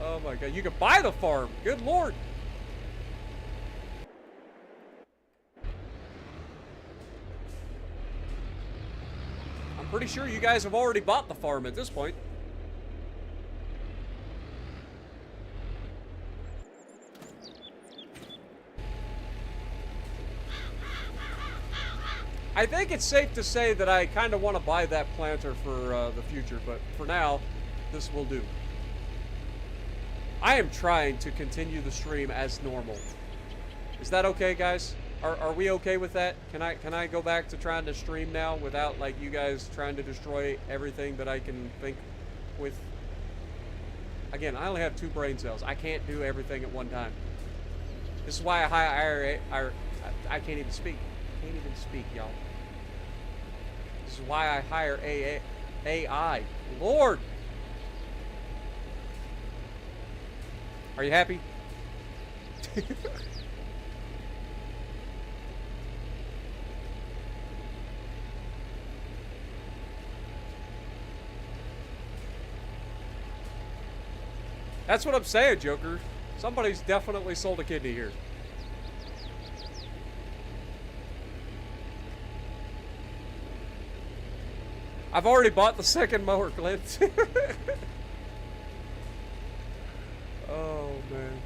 Oh my god. You can buy the farm. Good lord. I'm pretty sure you guys have already bought the farm at this point. I think it's safe to say that I kind of want to buy that planter for the future, but for now, this will do. I am trying to continue the stream as normal. Is that okay, guys? Are we okay with that? Can I go back to trying to stream now without like you guys trying to destroy everything that I can think with? Again, I only have 2 brain cells. I can't do everything at one time. This is why I can't even speak. Can't even speak, y'all. This is why I hire AI. Lord! Are you happy? That's what I'm saying, Joker. Somebody's definitely sold a kidney here. I've already bought the second mower, Clint. Oh, man.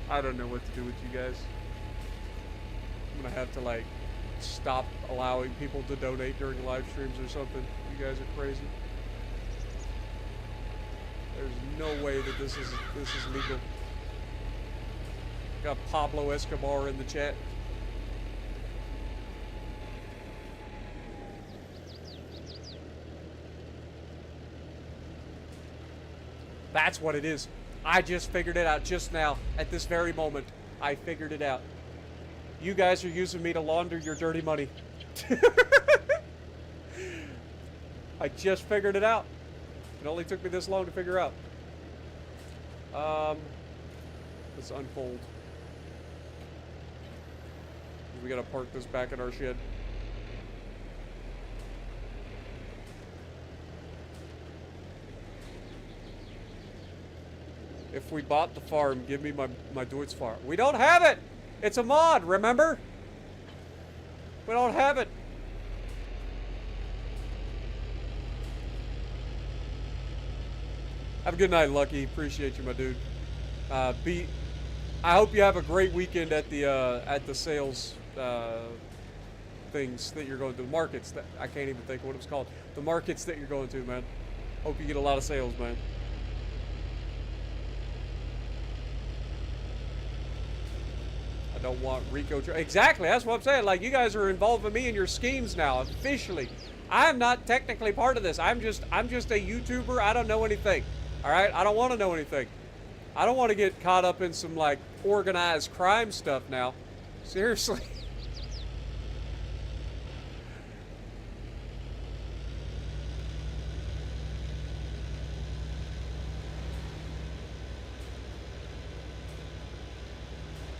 I don't know what to do with you guys. I'm gonna have to, like, stop allowing people to donate during live streams or something. You guys are crazy. There's no way that this is legal. Got Pablo Escobar in the chat. That's what it is. I just figured it out just now. At this very moment, I figured it out. You guys are using me to launder your dirty money. I just figured it out. It only took me this long to figure out. Let's unfold. We gotta park this back in our shed. If we bought the farm, give me my Deutz farm. We don't have it! It's a mod, remember? We don't have it. Have a good night, Lucky. Appreciate you, my dude. I hope you have a great weekend at the sales things that you're going to. The markets that I can't even think of what it's called. The markets that you're going to, man. Hope you get a lot of sales, man. I don't want Rico. Exactly, that's what I'm saying. Like, you guys are involving me in your schemes now, officially. I am not technically part of this. I'm just a YouTuber. I don't know anything. All right, I don't want to know anything. I don't want to get caught up in some like organized crime stuff now. Seriously.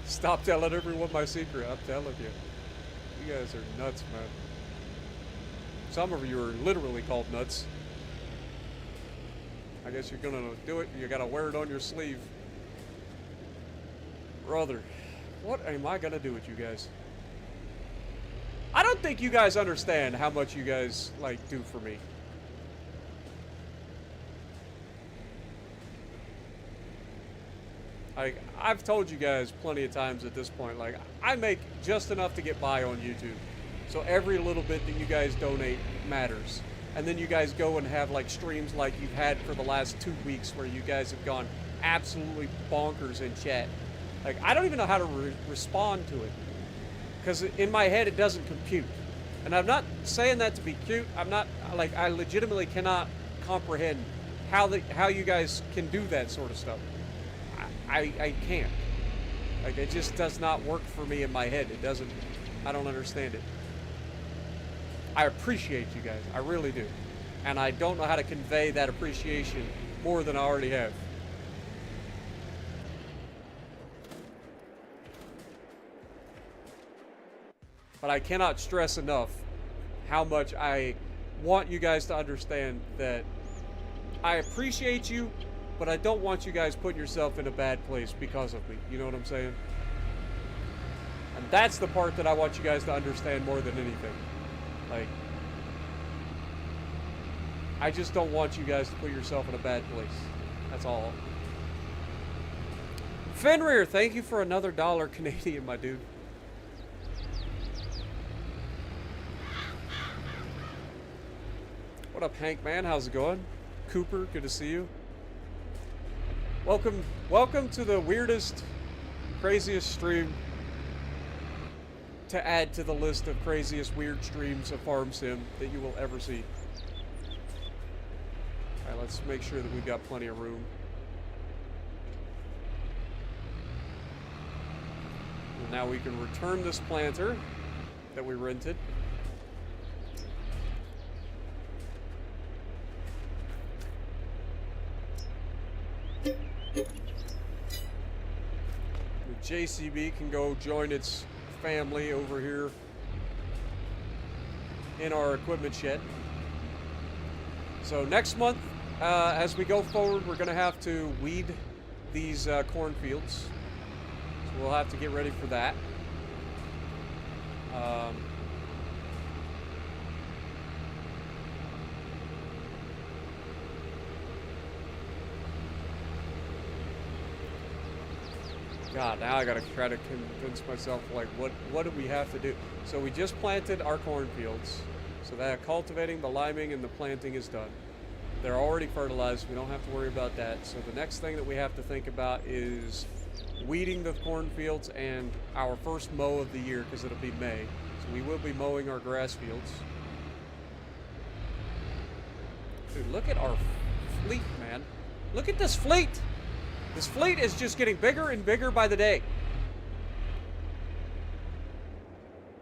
Stop telling everyone my secret. I'm telling you. You guys are nuts, man. Some of you are literally called nuts. I guess you're gonna do it. You gotta wear it on your sleeve. Brother, what am I gonna do with you guys? I don't think you guys understand how much you guys, like, do for me. Like, I've told you guys plenty of times at this point, like, I make just enough to get by on YouTube. So every little bit that you guys donate matters. And then you guys go and have, like, streams like you've had for the last 2 weeks where you guys have gone absolutely bonkers in chat. Like, I don't even know how to respond to it. Because in my head, it doesn't compute. And I'm not saying that to be cute. I'm not, like, I legitimately cannot comprehend how you guys can do that sort of stuff. I can't. Like, it just does not work for me in my head. It doesn't, I don't understand it. I appreciate you guys. I really do. And I don't know how to convey that appreciation more than I already have. But I cannot stress enough how much I want you guys to understand that I appreciate you, but I don't want you guys putting yourself in a bad place because of me. You know what I'm saying? And that's the part that I want you guys to understand more than anything. Like, I just don't want you guys to put yourself in a bad place. That's all. Fenrir, thank you for another $1 Canadian, my dude. What up, Hank, man? How's it going? Cooper, good to see you. Welcome to the weirdest, craziest stream to add to the list of craziest weird streams of Farm Sim that you will ever see. Alright, let's make sure that we've got plenty of room. And now we can return this planter that we rented. The JCB can go join its family over here in our equipment shed. So next month, as we go forward, we're going to have to weed these cornfields. So we'll have to get ready for that. God, now I gotta try to convince myself, like, what do we have to do? So we just planted our cornfields. So that cultivating, the liming, and the planting is done. They're already fertilized. We don't have to worry about that. So the next thing that we have to think about is weeding the cornfields and our first mow of the year, because it'll be May. So we will be mowing our grass fields. Dude, look at our fleet, man. Look at this fleet! This fleet is just getting bigger and bigger by the day.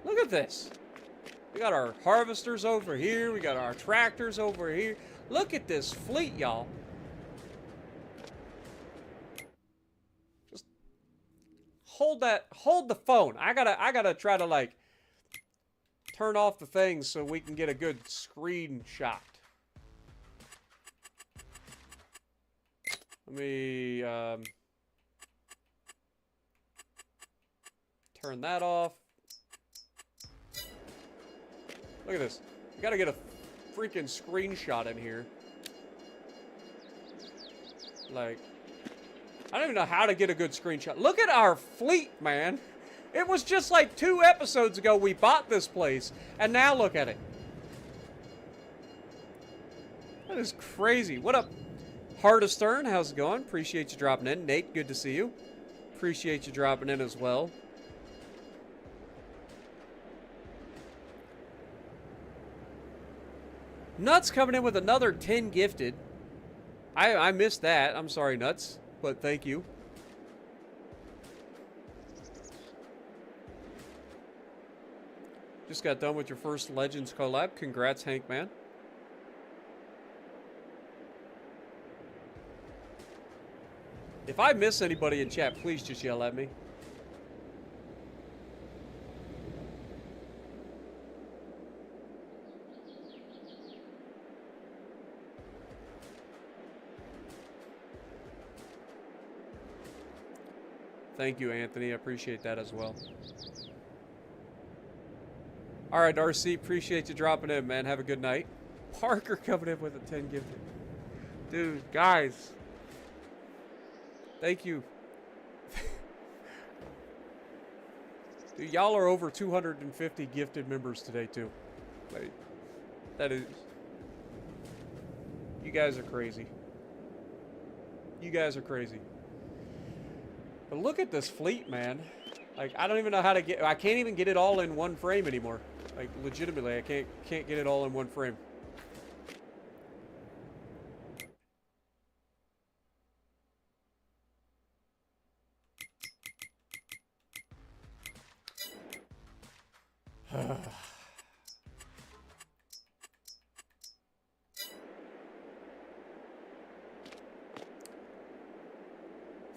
Look at this. We got our harvesters over here. We got our tractors over here. Look at this fleet, y'all. Just hold the phone. I gotta try to, like, turn off the things so we can get a good screenshot. Let me turn that off. Look at this. You gotta get a freaking screenshot in here. Like, I don't even know how to get a good screenshot. Look at our fleet, man. It was just like 2 episodes ago we bought this place, and now look at it. That is crazy. What up? Heart of Stern, how's it going? Appreciate you dropping in. Nate, good to see you. Appreciate you dropping in as well. Nuts coming in with another 10 gifted. I missed that. I'm sorry, Nuts, but thank you. Just got done with your first Legends collab. Congrats, Hank, man. If I miss anybody in chat, please just yell at me. Thank you, Anthony. I appreciate that as well. All right, RC, appreciate you dropping in, man. Have a good night. Parker coming in with a 10 gifted. Dude, guys. Thank you. Dude, y'all are over 250 gifted members today, too. Like, that is... You guys are crazy. You guys are crazy. But look at this fleet, man. Like, I don't even know how to get... I can't even get it all in one frame anymore. Like, legitimately, I can't get it all in one frame.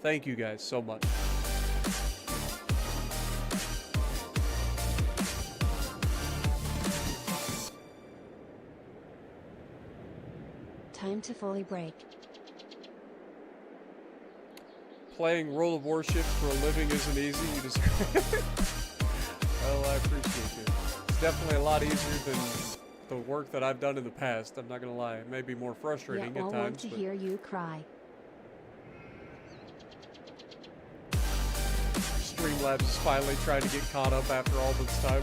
Thank you guys so much.
Time to fully break.
Playing World of Warships for a living isn't easy. You just... Well, I appreciate it. It's definitely a lot easier than the work that I've done in the past. I'm not gonna lie. It may be more frustrating at times.
I want to hear you cry.
Streamlabs is finally trying to get caught up after all this time.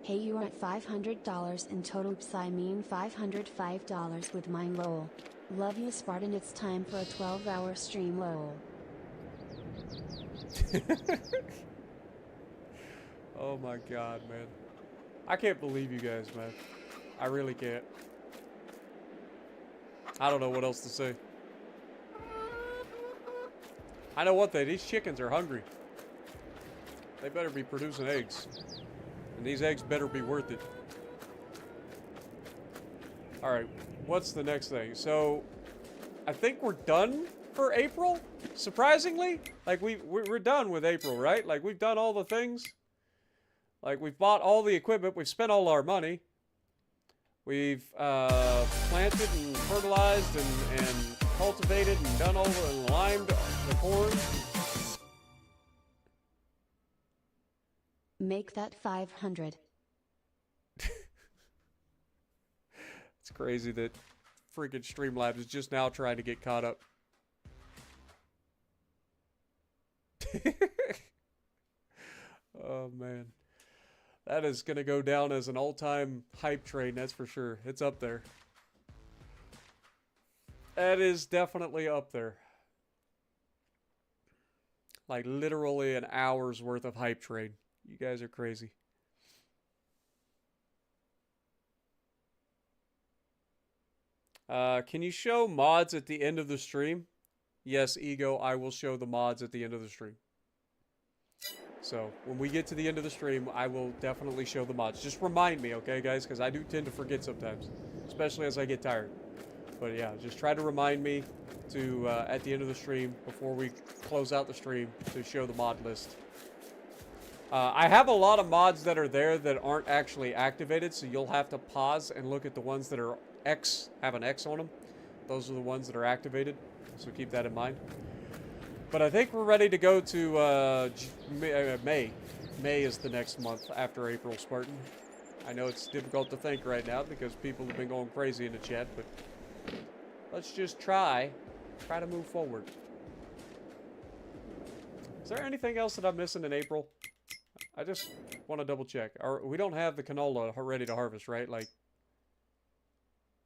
Hey, you are at $500 in total. I mean $505 with mine, lol. Love you, Spartan. It's time for a 12-hour stream, lol.
Oh my god, man. I can't believe you guys, man. I really can't. I don't know what else to say. I know one thing, these chickens are hungry. They better be producing eggs. And these eggs better be worth it. Alright, what's the next thing? So, I think we're done for April, surprisingly. Like, we're done with April, right? Like, we've done all the things. Like, we've bought all the equipment, we've spent all our money. We've planted and fertilized and cultivated and done all the, and limed the corn.
Make that 500.
It's crazy that freaking Streamlabs is just now trying to get caught up. Oh, man. That is going to go down as an all-time hype train, that's for sure. It's up there. That is definitely up there. Like, literally an hour's worth of hype train. You guys are crazy. Can you show mods at the end of the stream? Yes, Ego, I will show the mods at the end of the stream. So, when we get to the end of the stream, I will definitely show the mods. Just remind me, okay, guys? Because I do tend to forget sometimes. Especially as I get tired. But yeah, just try to remind me to, at the end of the stream, before we close out the stream, to show the mod list. I have a lot of mods that are there that aren't actually activated, so you'll have to pause and look at the ones that are X, have an X on them. Those are the ones that are activated, so keep that in mind. But I think we're ready to go to May. May is the next month after April, Spartan. I know it's difficult to think right now because people have been going crazy in the chat, but let's just try to move forward. Is there anything else that I'm missing in April? I just want to double check. We don't have the canola ready to harvest, right? Like,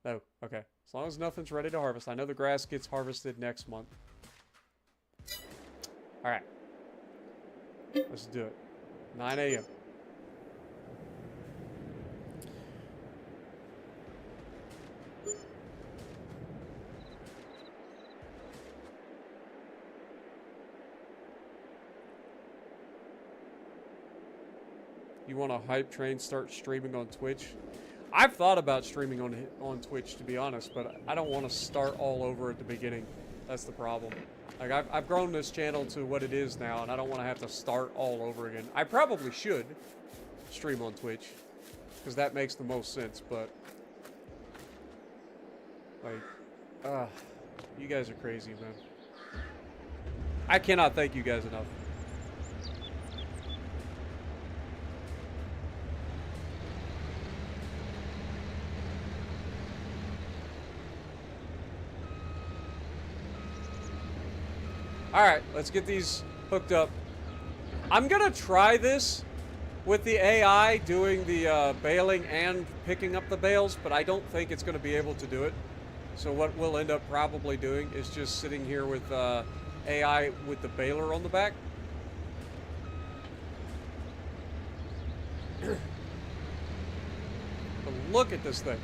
no. Okay. As long as nothing's ready to harvest. I know the grass gets harvested next month. All right. Let's do it. 9 a.m. You want a hype train start streaming on Twitch? I've thought about streaming on Twitch, to be honest, but I don't want to start all over at the beginning. That's the problem. Like, I've grown this channel to what it is now, and I don't want to have to start all over again. I probably should stream on Twitch, because that makes the most sense, but, like, You guys are crazy, man. I cannot thank you guys enough. Alright, let's get these hooked up. I'm gonna try this with the AI doing the baling and picking up the bales, but I don't think it's gonna be able to do it. So what we'll end up probably doing is just sitting here with AI with the baler on the back. But look at this thing.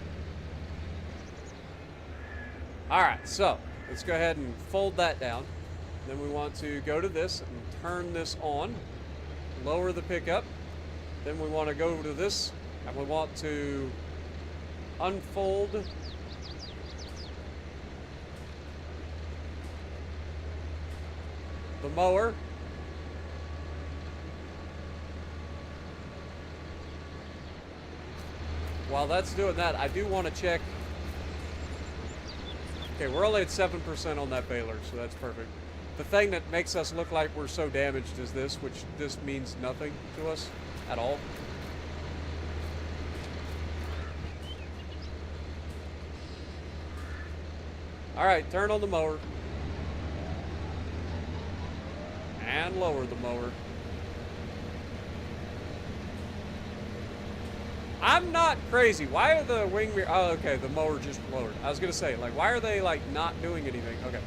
Alright, so let's go ahead and fold that down. Then we want to go to this and turn this on, lower the pickup. Then we want to go to this and we want to unfold the mower. While that's doing that, I do want to check. Okay, we're only at 7% on that baler, so that's perfect. The thing that makes us look like we're so damaged is this, which this means nothing to us at all. Alright, turn on the mower. And lower the mower. I'm not crazy. Why are the wing mirror... Oh, okay, the mower just lowered. I was gonna say, like, why are they, like, not doing anything? Okay.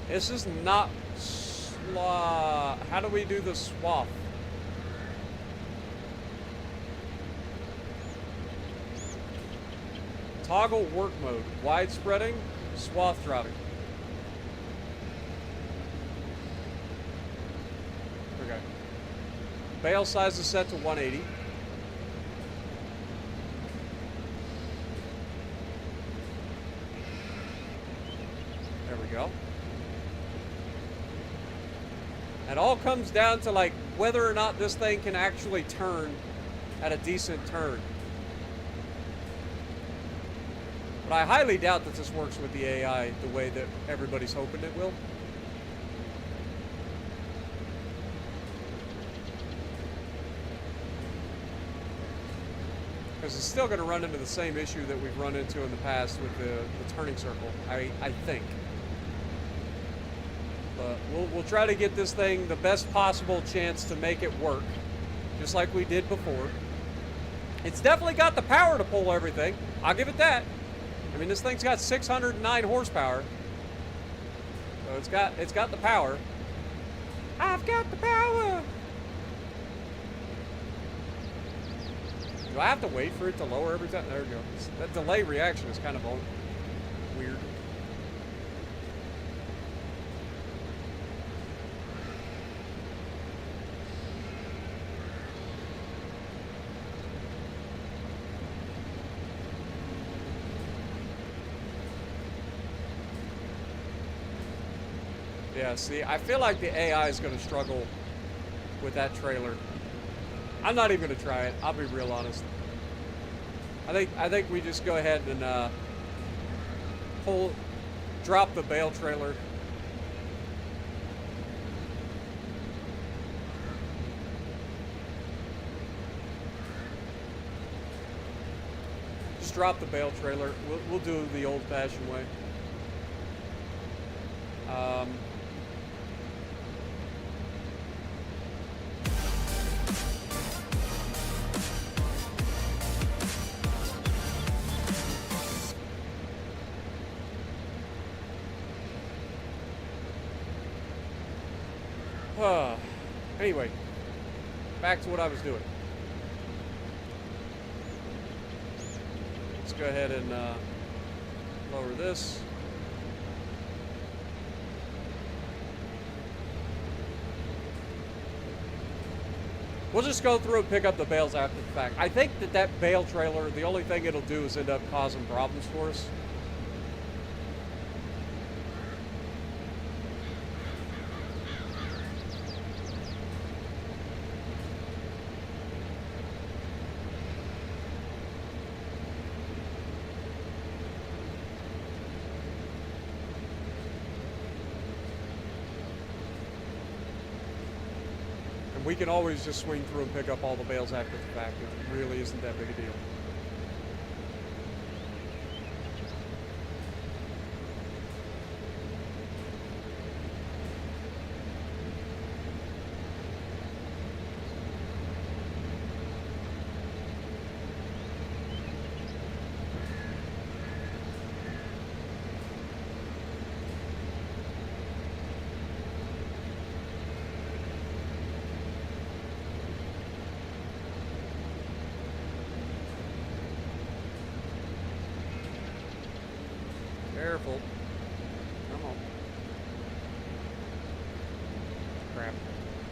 This is not how do we do the swath? Toggle work mode. Wide spreading. Swath driving. Okay. Bale size is set to 180. There we go. It all comes down to like whether or not this thing can actually turn at a decent turn. But I highly doubt that this works with the AI the way that everybody's hoping it will. Because it's still going to run into the same issue that we've run into in the past with the turning circle, I think. But we'll try to get this thing the best possible chance to make it work, just like we did before. It's definitely got the power to pull everything. I'll give it that. I mean, this thing's got 609 horsepower, so it's got the power. I've got the power. Do I have to wait for it to lower every time? There we go. That delay reaction is kind of weird. Yeah, see, I feel like the AI is going to struggle with that trailer. I'm not even going to try it. I'll be real honest. I think we just go ahead and drop the bale trailer. Just drop the bale trailer. We'll do the old-fashioned way. Anyway, back to what I was doing. Let's go ahead and lower this. We'll just go through and pick up the bales after the fact. I think that bale trailer, the only thing it'll do is end up causing problems for us. we can always just swing through and pick up all the bales after the fact. It really isn't that big a deal. Careful. Come on. Crap.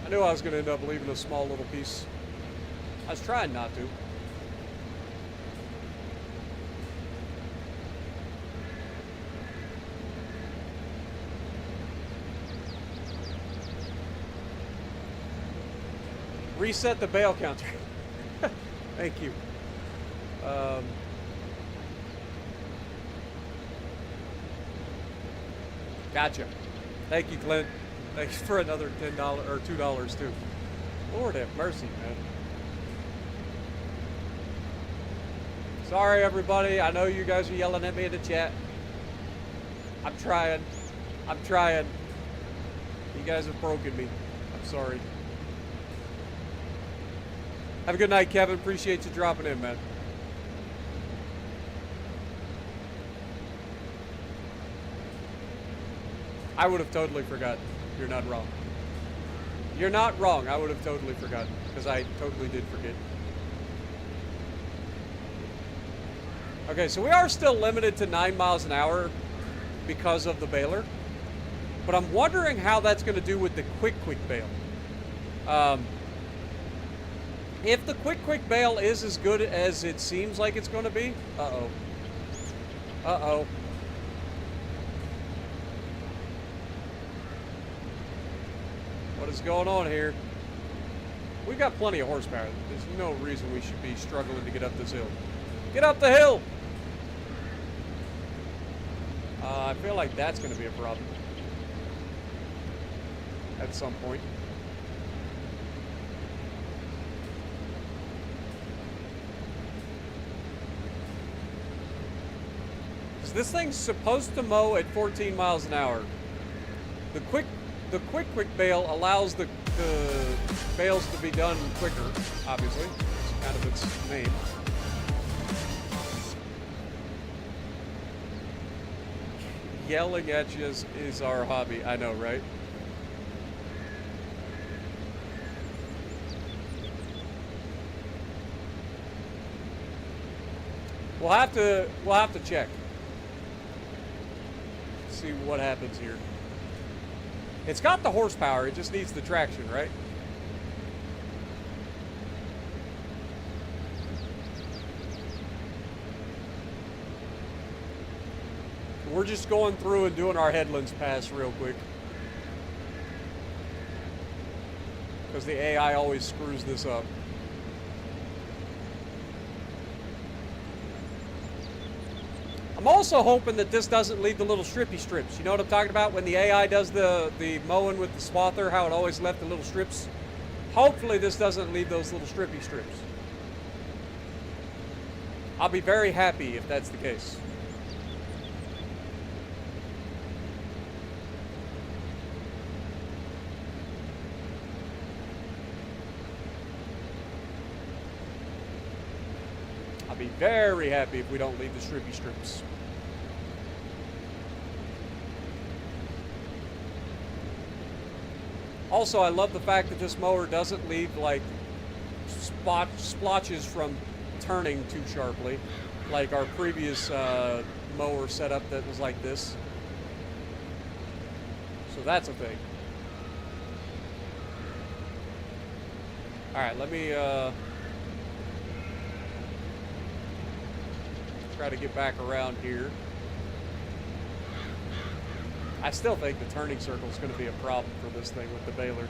I knew I was going to end up leaving a small little piece. I was trying not to. Reset the bale counter. Thank you. Gotcha. Thank you, Clint. Thanks for another $10 or $2 too. Lord have mercy, man. Sorry, everybody. I know you guys are yelling at me in the chat. I'm trying. I'm trying. You guys have broken me. I'm sorry. Have a good night, Kevin. Appreciate you dropping in, man. I would have totally forgotten. You're not wrong. You're not wrong. I would have totally forgotten because I totally did forget. Okay, so we are still limited to 9 miles an hour because of the baler. But I'm wondering how that's going to do with the quick bale. If the quick bale is as good as it seems like it's going to be, uh-oh. Uh-oh. What is going on here? We've got plenty of horsepower. There's no reason we should be struggling to get up this hill. Get up the hill! I feel like that's going to be a problem. At some point. This thing's supposed to mow at 14 miles an hour. The quick bale allows the bales to be done quicker, obviously. It's kind of its name. Yelling at you is our hobby. I know, right? We'll have to check. See what happens here. It's got the horsepower, it just needs the traction, right? We're just going through and doing our headlands pass real quick. Because the AI always screws this up. I'm also hoping that this doesn't leave the little strippy strips. You know what I'm talking about? When the AI does the mowing with the swather, how it always left the little strips? Hopefully this doesn't leave those little strippy strips. I'll be very happy if that's the case. I'll be very happy if we don't leave the strippy strips. Also, I love the fact that this mower doesn't leave like splotches from turning too sharply, like our previous mower setup that was like this. So that's a thing. All right, let me try to get back around here. I still think the turning circle is going to be a problem for this thing with the baler.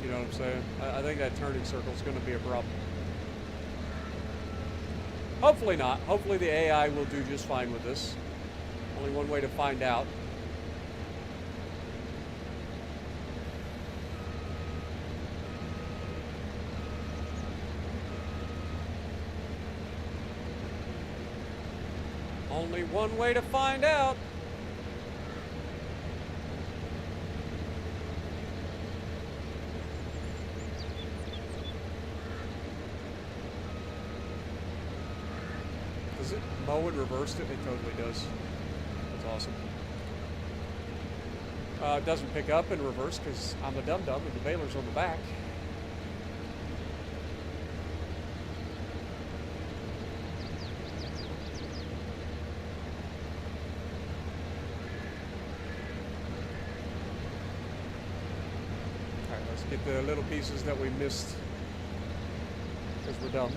You know what I'm saying? I think that turning circle is going to be a problem. Hopefully not. Hopefully the AI will do just fine with this. Only one way to find out. Only one way to find out. Does it mow and reverse it? It totally does. That's awesome. It doesn't pick up and reverse because I'm a dum-dum and the baler's on the back. Alright, let's get the little pieces that we missed because we're dumb.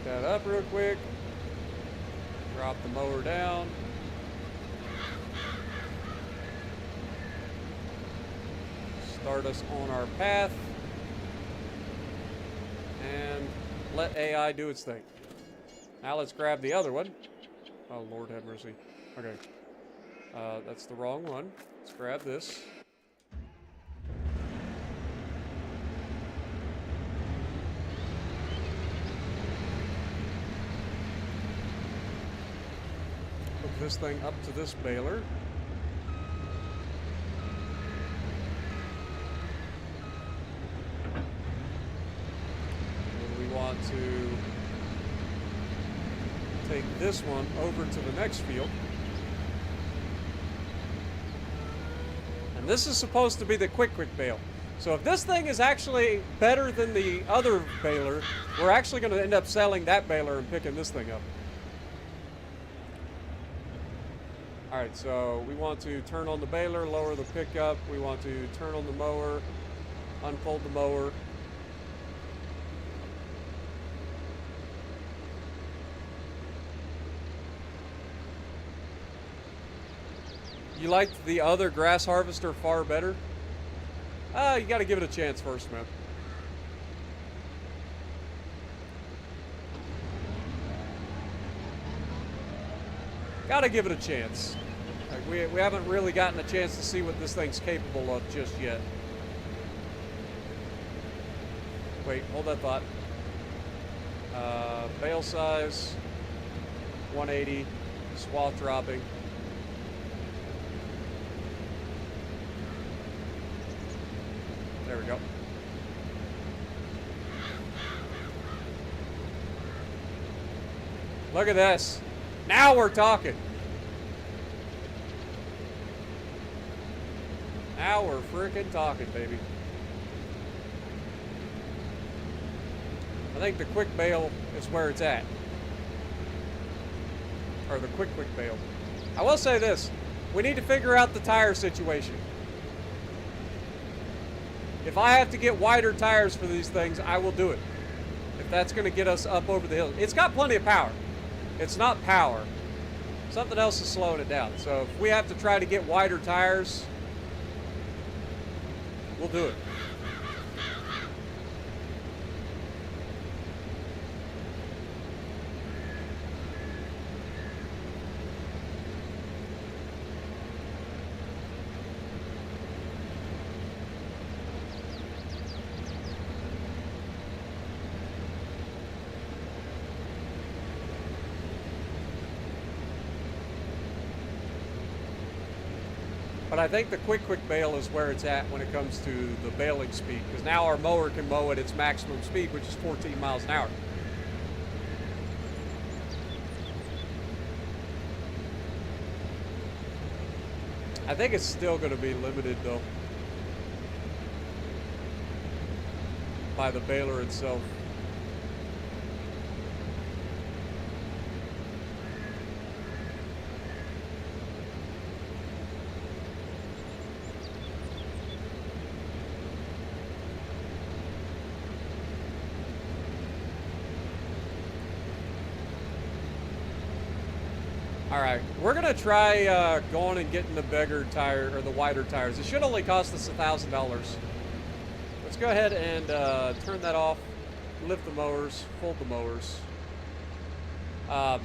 That up real quick. Drop the mower down. Start us on our path. And let AI do its thing. Now let's grab the other one. Oh, Lord have mercy. Okay. That's the wrong one. Let's grab this. This thing up to this baler. And we want to take this one over to the next field. And this is supposed to be the quick bale. So if this thing is actually better than the other baler, we're actually going to end up selling that baler and picking this thing up. Alright, so we want to turn on the baler, lower the pickup. We want to turn on the mower, unfold the mower. You liked the other grass harvester far better? You gotta give it a chance first, man. Gotta give it a chance. Like we haven't really gotten a chance to see what this thing's capable of just yet. Wait, hold that thought. Bale size, 180, swath dropping. There we go. Look at this. Now we're talking. Now we're freaking talking, baby. I think the quick bale is where it's at. Or the quick bale. I will say this. We need to figure out the tire situation. If I have to get wider tires for these things, I will do it. If that's going to get us up over the hill. It's got plenty of power. It's not power. Something else is slowing it down. So if we have to try to get wider tires, we'll do it. But I think the quick bale is where it's at when it comes to the baling speed, because now our mower can mow at its maximum speed, which is 14 miles an hour. I think it's still going to be limited, though, by the baler itself. All right, we're gonna try going and getting the bigger tire or the wider tires. It should only cost us $1,000. Let's let's go ahead and turn that off. Lift the mowers. Fold the mowers. And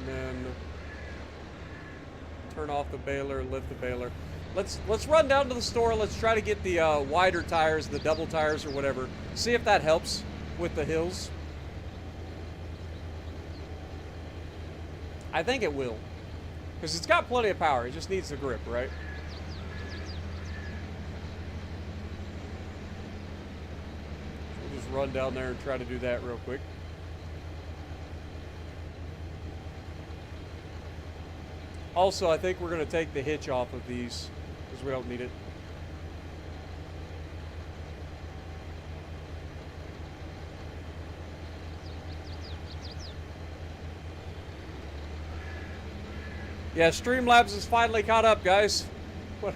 then turn off the baler. Lift the baler. Let's run down to the store. Let's try to get the wider tires, the double tires or whatever. See if that helps with the hills. I think it will. Because it's got plenty of power. It just needs the grip, right? We'll just run down there and try to do that real quick. Also, I think we're going to take the hitch off of these because we don't need it. Yeah, Streamlabs is finally caught up, guys. What?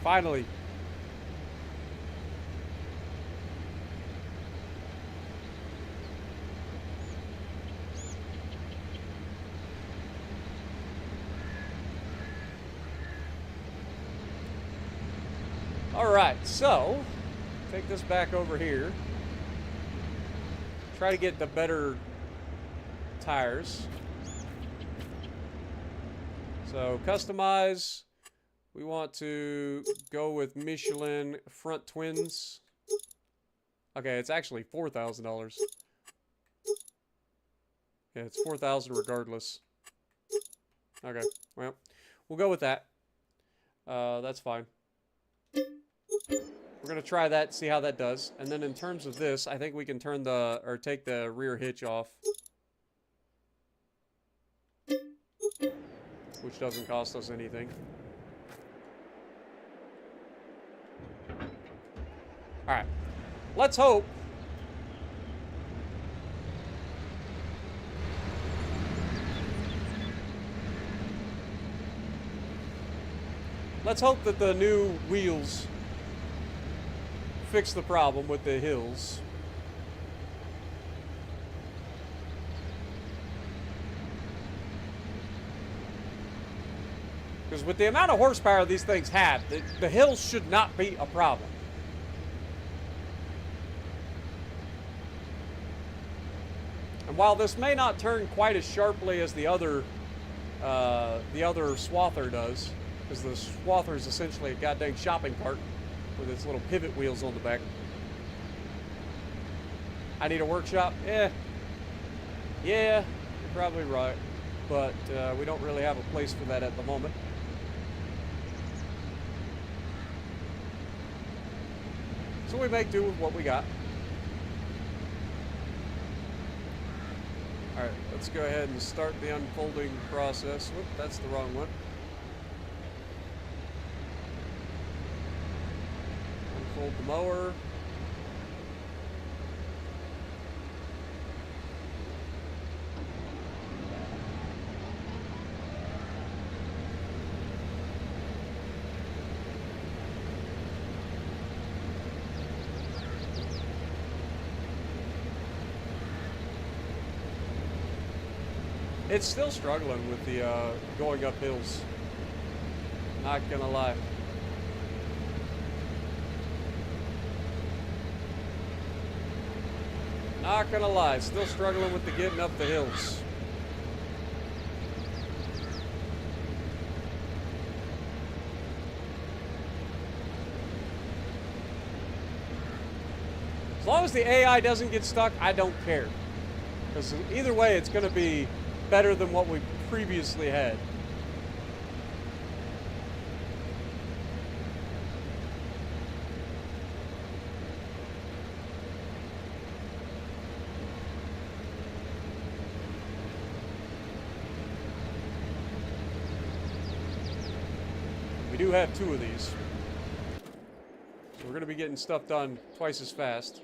Finally. Alright, so take this back over here. Try to get the better tires. So customize. We want to go with Michelin front twins. Okay, it's actually $4,000. Yeah, it's $4,000 regardless. Okay, well, we'll go with that. That's fine. We're gonna try that, see how that does. And then in terms of this, I think we can turn the, or take the rear hitch off. Which doesn't cost us anything. Alright. Let's hope. Let's hope that the new wheels fix the problem with the hills. Because with the amount of horsepower these things have, the hills should not be a problem. And while this may not turn quite as sharply as the other swather does, because the swather is essentially a goddamn shopping cart with its little pivot wheels on the back. I need a workshop? Yeah, you're probably right. But we don't really have a place for that at the moment. So we make do with what we got. Alright, let's go ahead and start the unfolding process. Whoop, that's the wrong one. Unfold the mower. It's still struggling with the going up hills. Not gonna lie. Not gonna lie, still struggling with the getting up the hills. As long as the AI doesn't get stuck, I don't care. Because either way, it's gonna be better than what we previously had. We do have 2 of these. So we're going to be getting stuff done twice as fast.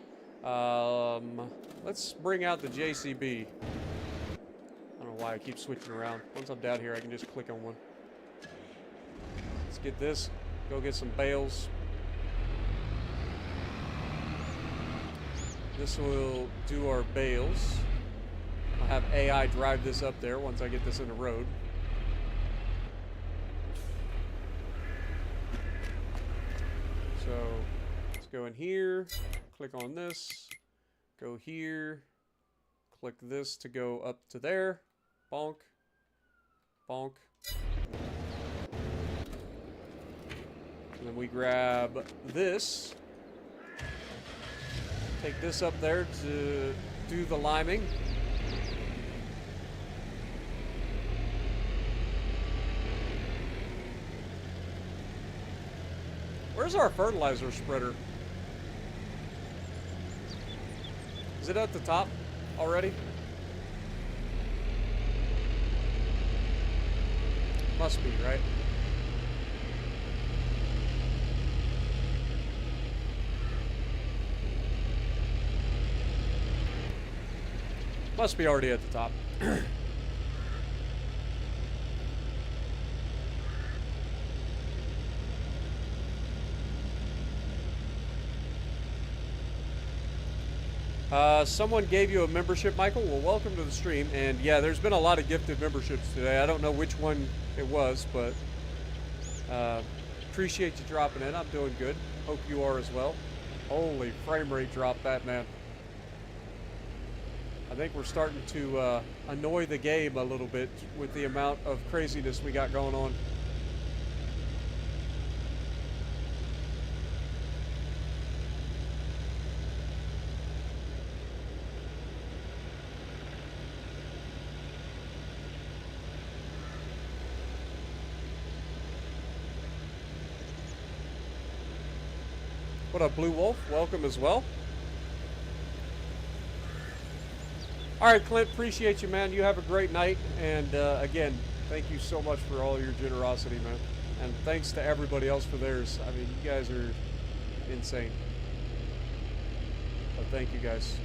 Let's bring out the JCB. I don't know why I keep switching around. Once I'm down here, I can just click on one. Let's get this. Go get some bales. This will do our bales. I'll have AI drive this up there once I get this in the road. Let's go in here, click on this, go here, click this to go up to there. Bonk. Bonk. And then we grab this. Take this up there to do the liming. Where's our fertilizer spreader? Is it at the top already? Must be, right? Must be already at the top. Someone gave you a membership, Michael. Well, welcome to the stream. And yeah, there's been a lot of gifted memberships today. I don't know which one it was, but appreciate you dropping in. I'm doing good. Hope you are as well. Holy frame rate drop, Batman. I think we're starting to annoy the game a little bit with the amount of craziness we got going on. What up, Blue Wolf? Welcome as well. All right, Clint, appreciate you, man. You have a great night. And again, thank you so much for all your generosity, man. And thanks to everybody else for theirs. I mean, you guys are insane. But thank you, guys.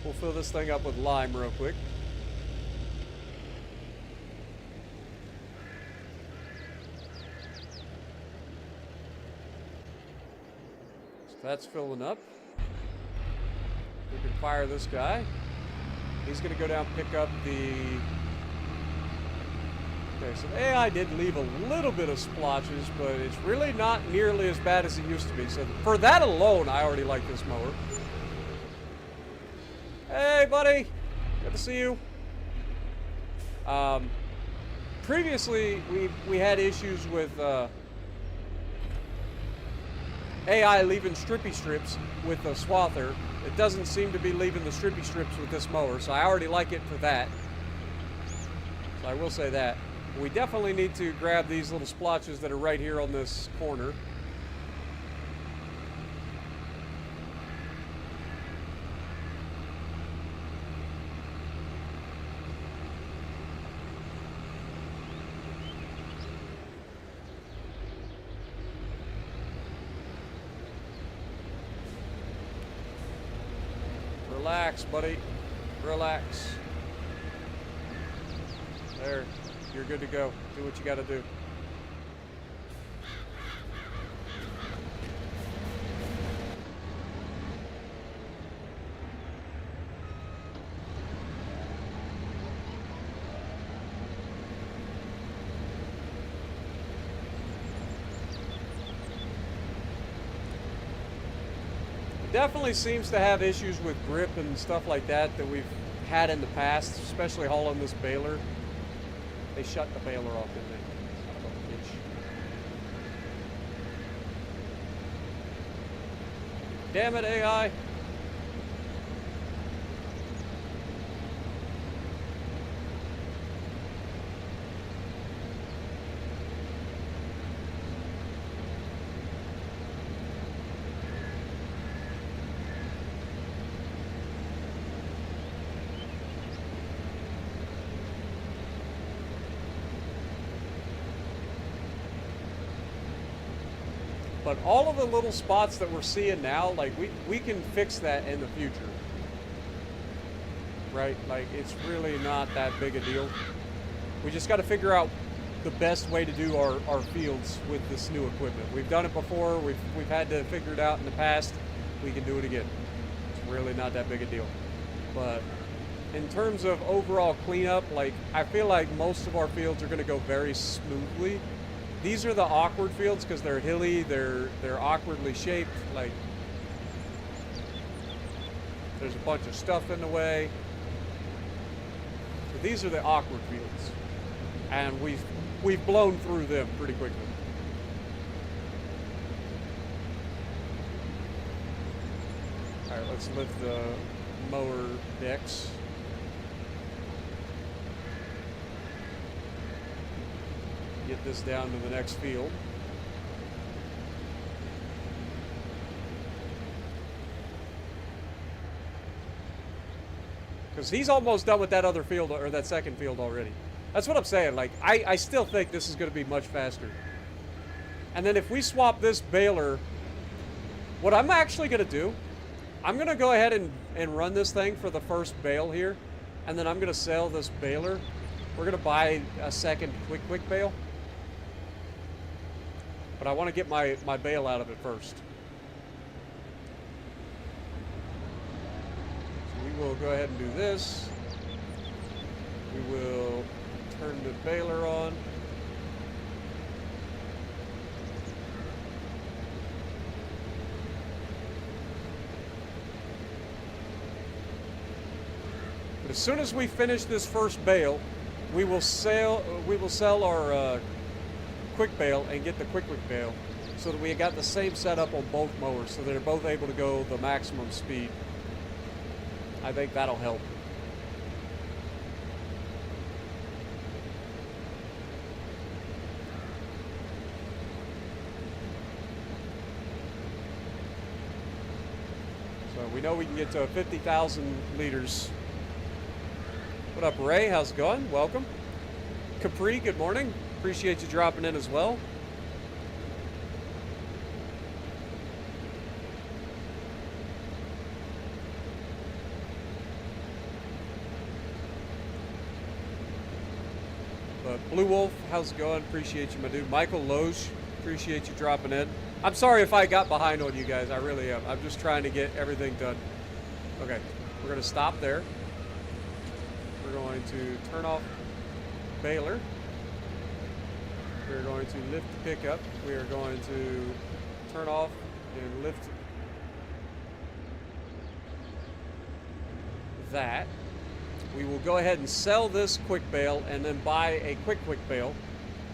We'll fill this thing up with lime real quick. So that's filling up. We can fire this guy. He's going to go down and pick up the... Okay, so the AI did leave a little bit of splotches, but it's really not nearly as bad as it used to be. So for that alone, I already like this mower. Hey, buddy. Good to see you. Previously, we had issues with AI leaving strippy strips with the swather. It doesn't seem to be leaving the strippy strips with this mower, so I already like it for that. So I will say that. We definitely need to grab these little splotches that are right here on this corner. Relax, buddy. Relax. There. You're good to go. Do what you got to do. Definitely seems to have issues with grip and stuff like that that we've had in the past, especially hauling this baler. They shut the baler off, didn't they? Son of a bitch. Damn it, AI. But But all of the little spots that we're seeing now, like, we can fix that in the future. Right? Like, it's really not that big a deal. We just got to figure out the best way to do our fields with this new equipment. We've done it before. We've had to figure it out in the past. We can do it again. It's really not that big a deal. But in terms of overall cleanup, like, I feel like most of our fields are going to go very smoothly. These are the awkward fields because they're hilly, they're awkwardly shaped. Like, there's a bunch of stuff in the way. So these are the awkward fields, and we've blown through them pretty quickly. All right, let's lift the mower decks. Get this down to the next field. Because he's almost done with that other field, or that second field already. That's what I'm saying. Like, I still think this is going to be much faster. And then if we swap this baler, what I'm actually going to do, I'm going to go ahead and run this thing for the first bale here. And then I'm going to sell this baler. We're going to buy a second quick bale. But I want to get my bale out of it first. So we will go ahead and do this. We will turn the baler on. But as soon as we finish this first bale, we will sell our quick bale and get the quick bale so that we got the same setup on both mowers so they're both able to go the maximum speed. I think that'll help. So we know we can get to 50,000 liters. What up, Ray? How's it going? Welcome. Capri, good morning. Appreciate you dropping in as well. But Blue Wolf, how's it going? Appreciate you, my dude. Michael Loge, appreciate you dropping in. I'm sorry if I got behind on you guys. I really am. I'm just trying to get everything done. Okay, we're going to stop there. We're going to turn off baler. We're going to lift the pickup. We are going to turn off and lift that. We will go ahead and sell this quick bale and then buy a quick bale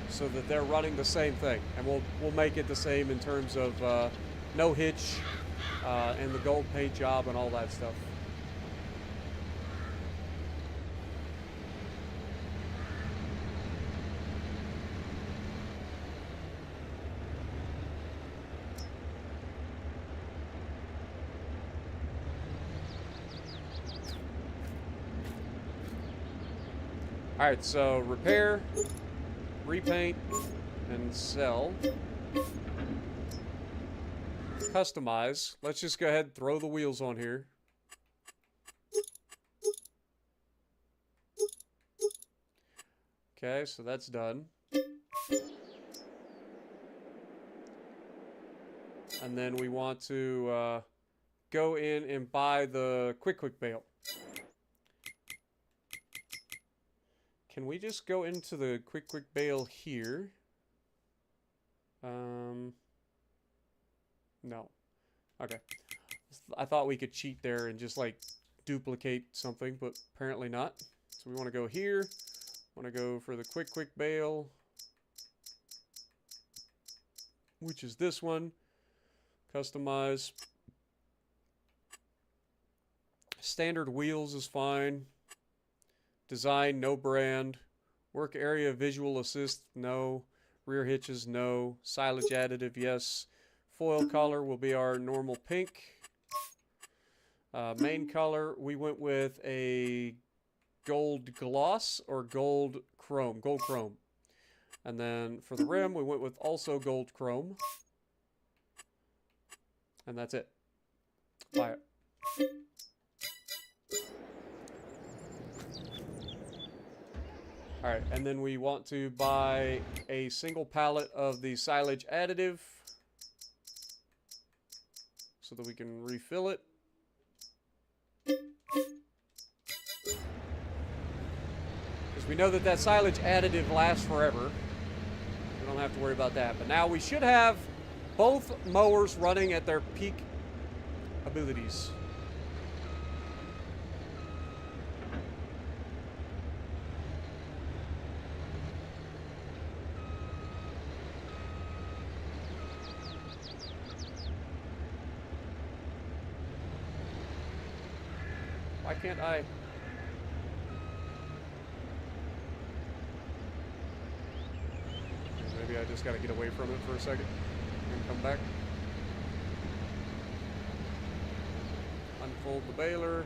so that they're running the same thing. And we'll make it the same in terms of no hitch and the gold paint job and all that stuff. All right, so repair, repaint, and sell. Customize. Let's just go ahead and throw the wheels on here. Okay, so that's done. And then we want to go in and buy the quick bale. Can we just go into the quick bale here? No. Okay. I thought we could cheat there and just like duplicate something, but apparently not. So we want to go here. Want to go for the quick bale, which is this one. Customize. Standard wheels is fine. Design, no brand. Work area, visual assist, no. Rear hitches, no. Silage additive, yes. Foil color will be our normal pink. Main color, we went with a gold gloss or gold chrome. Gold chrome. And then for the rim, we went with also gold chrome. And that's it. Buy it. Alright, and then we want to buy a single pallet of the silage additive so that we can refill it. Because we know that that silage additive lasts forever. We don't have to worry about that. But now we should have both mowers running at their peak abilities. Why can't I? Maybe I just gotta get away from it for a second and come back. Unfold the baler.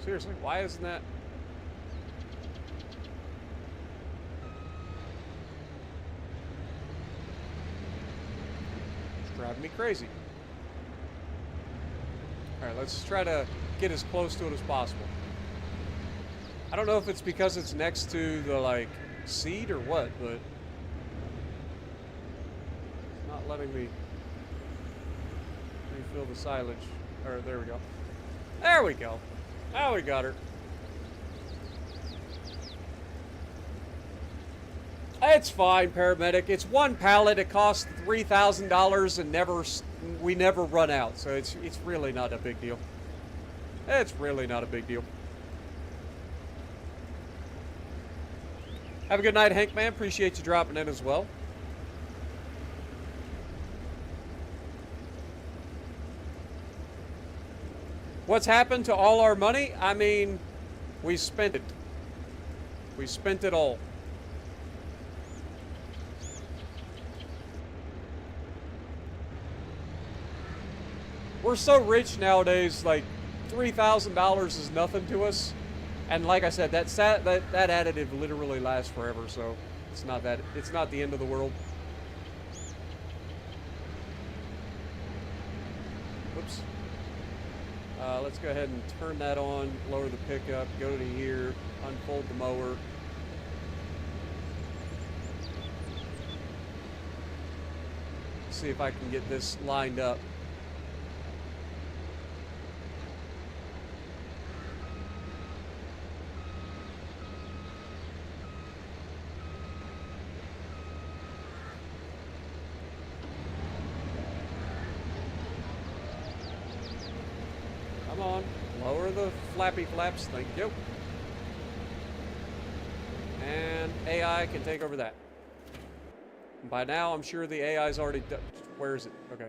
Seriously, why isn't that? It's driving me crazy. Alright, let's try to get as close to it as possible. I don't know if it's because it's next to the, like, seed or what, but it's not letting me refill the silage. Or, there we go. There we go. Now we got her. It's fine, paramedic. It's one pallet. It costs $3,000 and we never run out. So it's really not a big deal. It's really not a big deal. Have a good night, Hank, man. Appreciate you dropping in as well. What's happened to all our money? I mean, we spent it. We spent it all. We're so rich nowadays, like $3,000 is nothing to us. And like I said, that additive literally lasts forever, so it's not the end of the world. Whoops. Let's go ahead and turn that on, lower the pickup, go to here, unfold the mower. See if I can get this lined up. Come on, lower the flappy flaps, thank you. And AI can take over that. And by now, I'm sure the AI's already done. Where is it? Okay.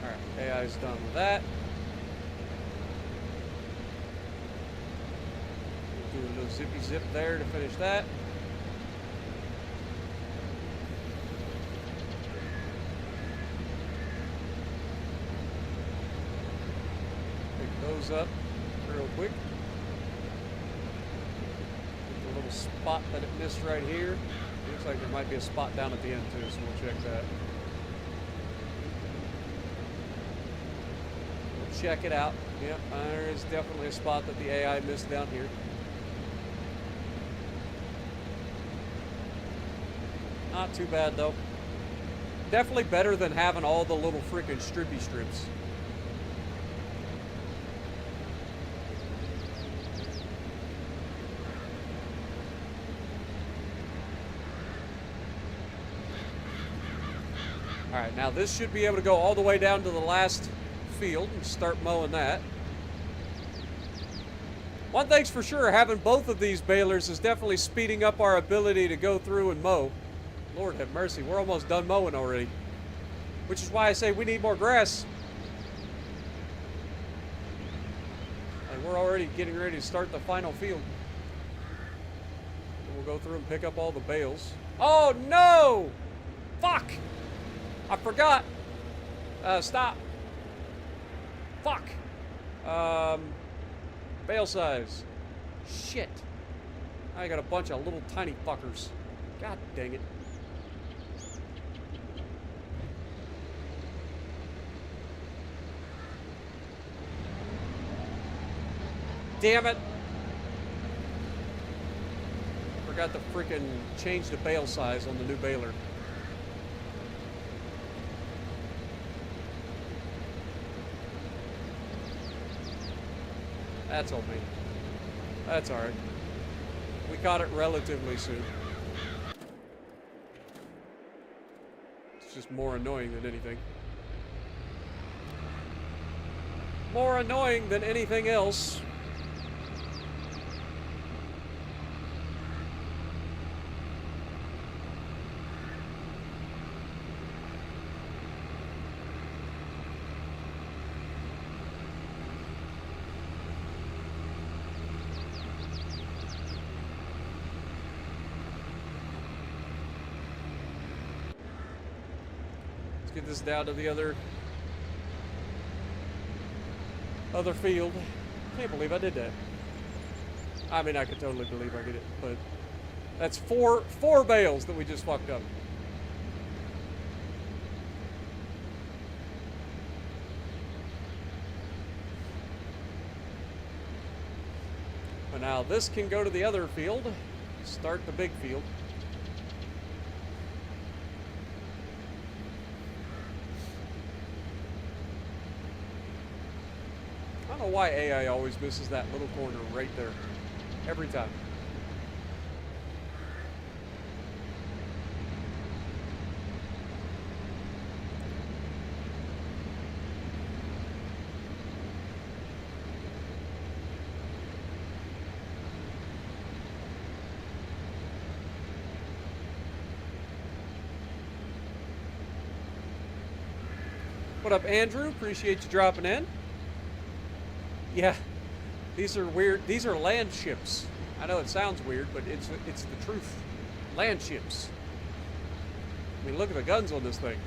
Alright, AI's done with that. Do a little zippy zip there to finish that. Those up real quick. Get the little spot that it missed right here. Looks like there might be a spot down at the end too, so we'll check that. We'll check it out. Yep, there is definitely a spot that the AI missed down here. Not too bad though. Definitely better than having all the little freaking strippy strips. Alright, now this should be able to go all the way down to the last field and start mowing that. One thing's for sure, having both of these balers is definitely speeding up our ability to go through and mow. Lord have mercy, we're almost done mowing already. Which is why I say we need more grass. Like, we're already getting ready to start the final field. And we'll go through and pick up all the bales. Oh no! Fuck! I forgot. Stop. Fuck. Bale size. Shit. I got a bunch of little tiny fuckers. God dang it. Damn it. Forgot to freaking change the bale size on the new baler. That's on me. That's alright. We caught it relatively soon. It's just more annoying than anything. More annoying than anything else. Get this down to the other field. Can't believe I did that. I mean, I could totally believe I did it, but that's four bales that we just fucked up. But now this can go to the other field. Start the big field. I don't know why AI always misses that little corner right there. Every time. What up, Andrew? Appreciate you dropping in. Yeah, these are weird. These are land ships. I know it sounds weird, but it's the truth. Land ships. I mean, look at the guns on this thing.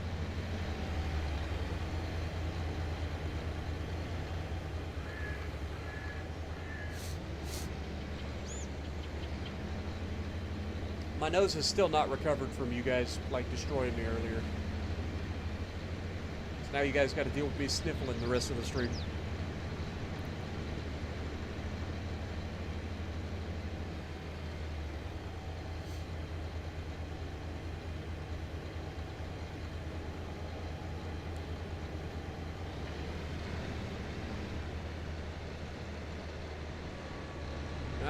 My nose has still not recovered from you guys, like, destroying me earlier. So now you guys got to deal with me sniffling the rest of the stream.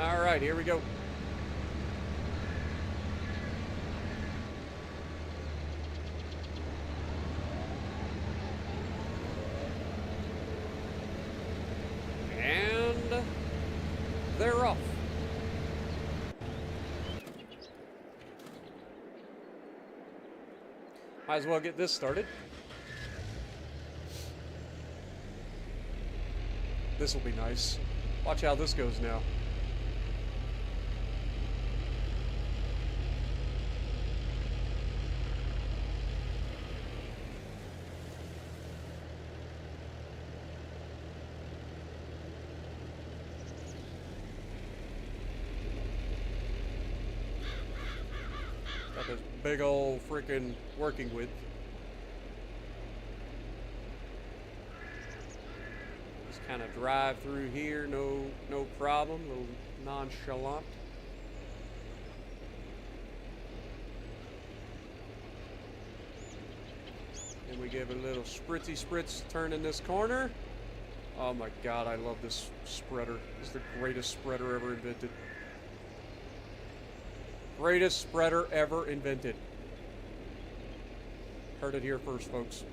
All right, here we go. And they're off. Might as well get this started. This will be nice. Watch how this goes now. Got this big old freaking working with. Just kind of drive through here, no problem, a little nonchalant. And we give it a little spritzy spritz turn in this corner. Oh my god, I love this spreader. It's the greatest spreader ever invented. Greatest spreader ever invented. Heard it here first, folks.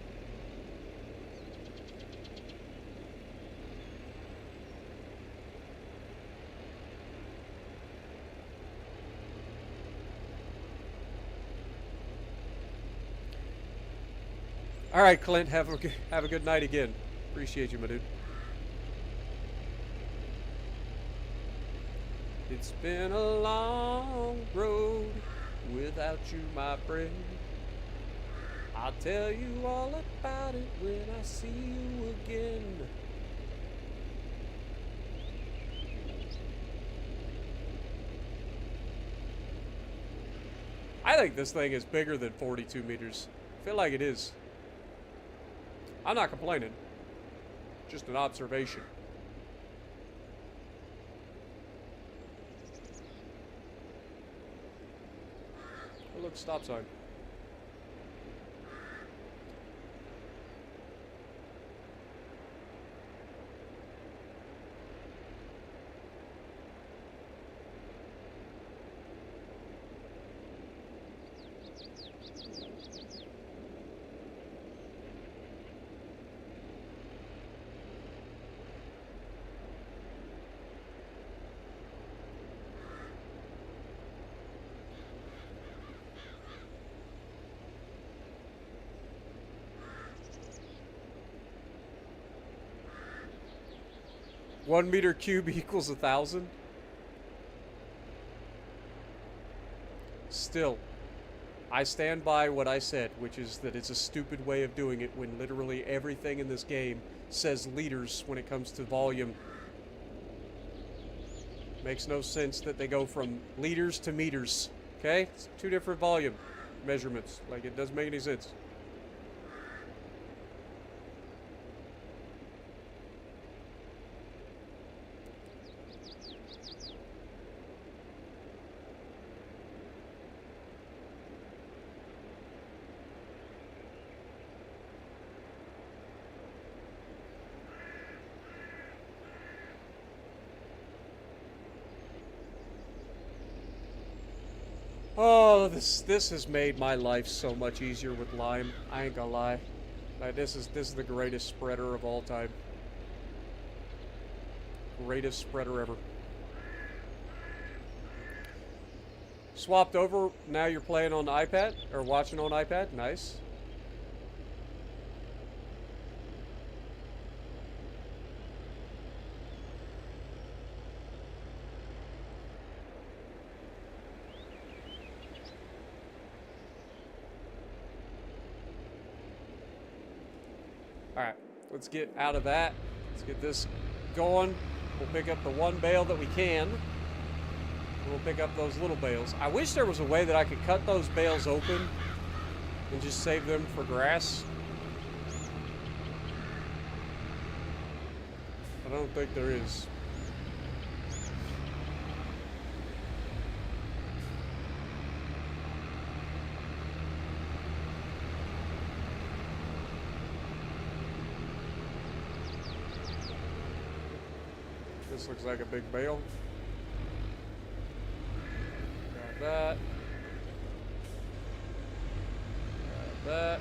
All right, Clint, have a good night again. Appreciate you, my dude. It's been a long road without you, my friend. I'll tell you all about it when I see you again. I think this thing is bigger than 42 meters. I feel like it is. I'm not complaining. Just an observation. Oh, look, stop sign. One meter cube equals 1,000. Still, I stand by what I said, which is that it's a stupid way of doing it when literally everything in this game says liters when it comes to volume. Makes no sense that they go from liters to meters. Okay? It's two different volume measurements. Like, it doesn't make any sense. Oh, this has made my life so much easier with lime. I ain't gonna lie. Like, this is the greatest spreader of all time. Greatest spreader ever. Swapped over. Now you're playing on the iPad or watching on iPad. Nice. Alright, let's get out of that. Let's get this going. We'll pick up the one bale that we can. We'll pick up those little bales. I wish there was a way that I could cut those bales open and just save them for grass. I don't think there is. This looks like a big bale. Got that. Got that.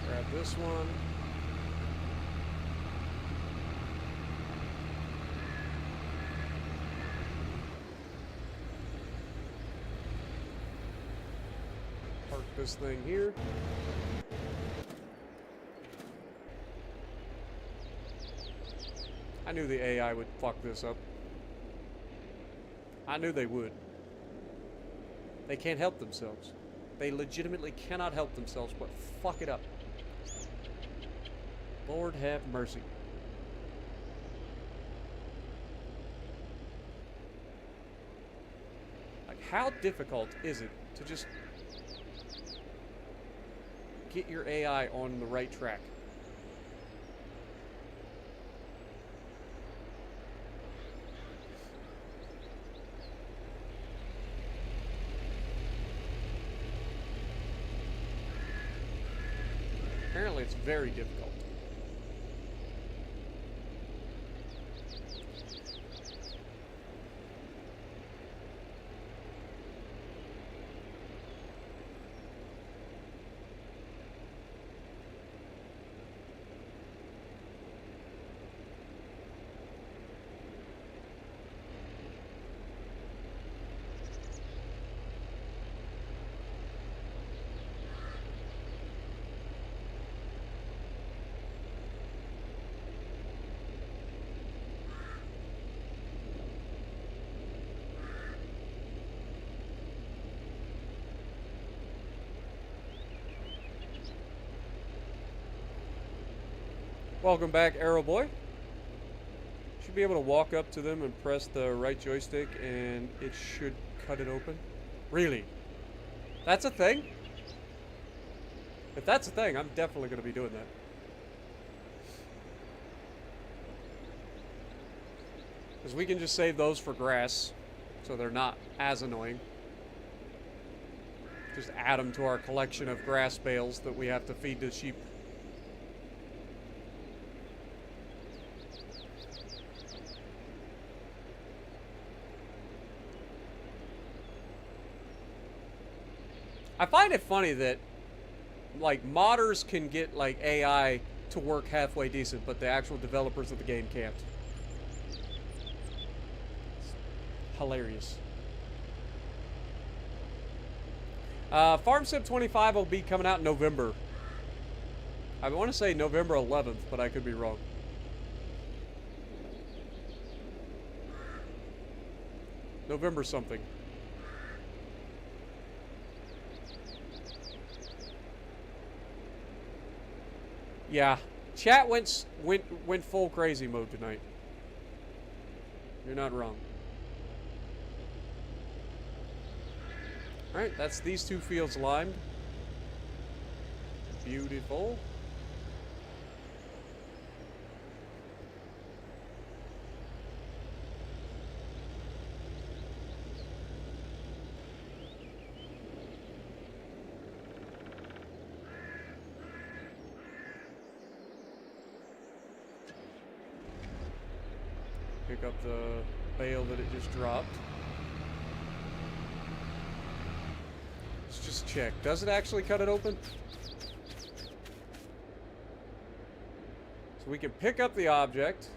Grab this one. Park this thing here. I knew the AI would fuck this up. I knew they would. They can't help themselves. They legitimately cannot help themselves but fuck it up. Lord have mercy. Like, how difficult is it to just get your AI on the right track? Apparently it's very difficult. Welcome back, Arrow Boy. Should be able to walk up to them and press the right joystick and it should cut it open. Really? That's a thing? If that's a thing, I'm definitely going to be doing that. Because we can just save those for grass, so they're not as annoying. Just add them to our collection of grass bales that we have to feed the sheep. I find it funny that, like, modders can get, like, AI to work halfway decent, but the actual developers of the game can't. It's hilarious. Farm Sim 25 will be coming out in November. I want to say November 11th, but I could be wrong. November something. Yeah, chat went full crazy mode tonight. You're not wrong. All right, that's these two fields limed. Beautiful. Pick up the bale that it just dropped. Let's just check. Does it actually cut it open? So we can pick up the object.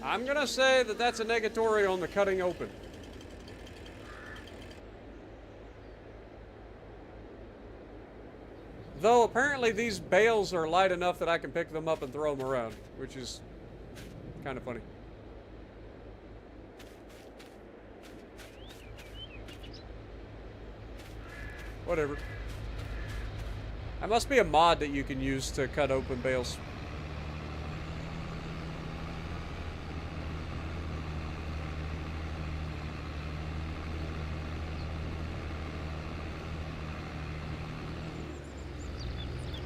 I'm gonna say that that's a negatory on the cutting open. Though apparently these bales are light enough that I can pick them up and throw them around, which is kind of funny. Whatever. That must be a mod that you can use to cut open bales.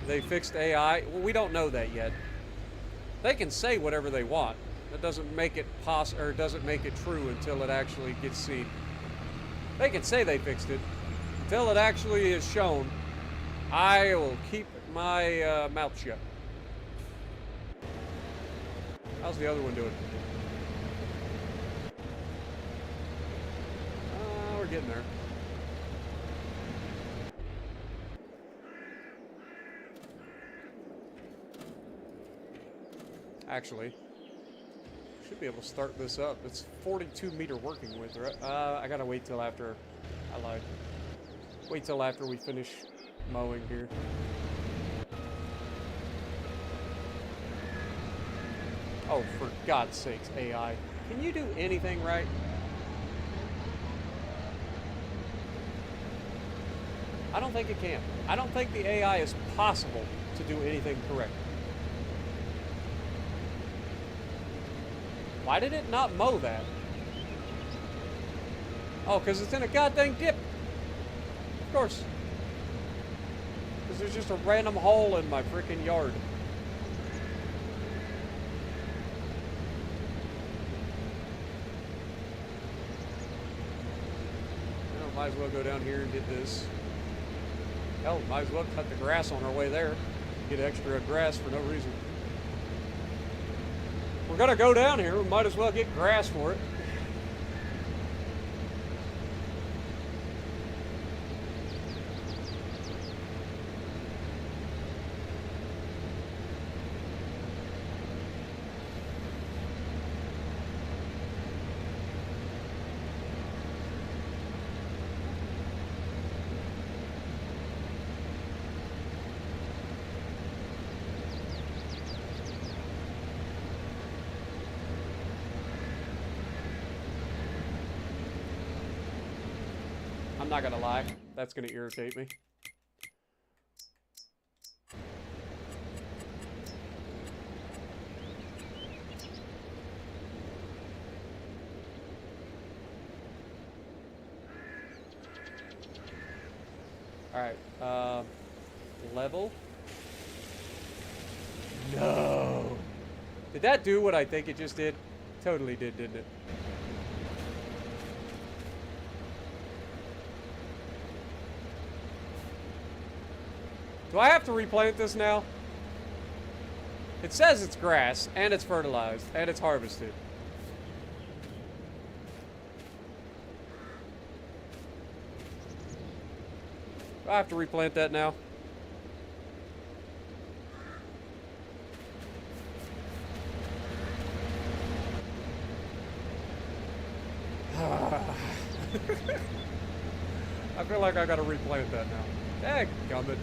They fixed AI. Well, we don't know that yet. They can say whatever they want. That doesn't make it or doesn't make it true until it actually gets seen. They can say they fixed it. Until it actually is shown, I will keep my mouth shut. How's the other one doing? We're getting there. Actually, should be able to start this up. It's 42-meter working width, right? I gotta wait till after. I lied. Wait till after we finish mowing here. Oh, for God's sakes, AI. Can you do anything right? I don't think it can. I don't think the AI is possible to do anything correct. Why did it not mow that? Oh, because it's in a goddamn dip. Of course. Because there's just a random hole in my freaking yard. Well, might as well go down here and get this. Hell, might as well cut the grass on our way there. Get extra grass for no reason. We're gonna go down here, we might as well get grass for it. not gonna lie. That's gonna irritate me. Alright, level. No! Did that do what I think it just did? Totally did, didn't it? Do I have to replant this now? It says it's grass, and it's fertilized, and it's harvested. Do I have to replant that now? I feel like I gotta replant that now. Dadgummit.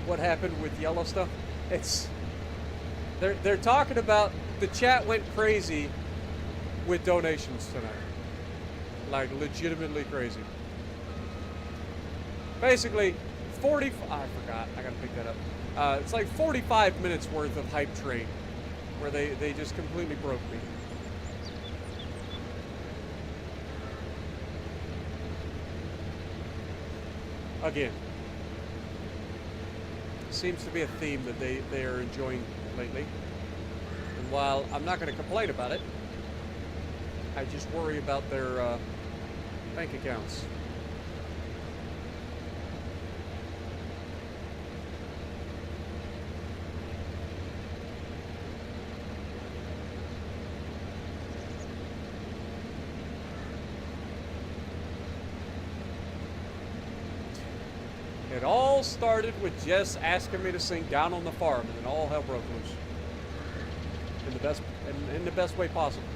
What happened with yellow stuff? They're talking about the chat went crazy with donations tonight. Like legitimately crazy. Basically, I forgot. I gotta pick that up. It's like 45 minutes worth of hype train where they just completely broke me. Again. Seems to be a theme that they are enjoying lately. And while I'm not going to complain about it, I just worry about their bank accounts. It all started with Jess asking me to sing Down on the Farm, and then all hell broke loose. In the best way possible.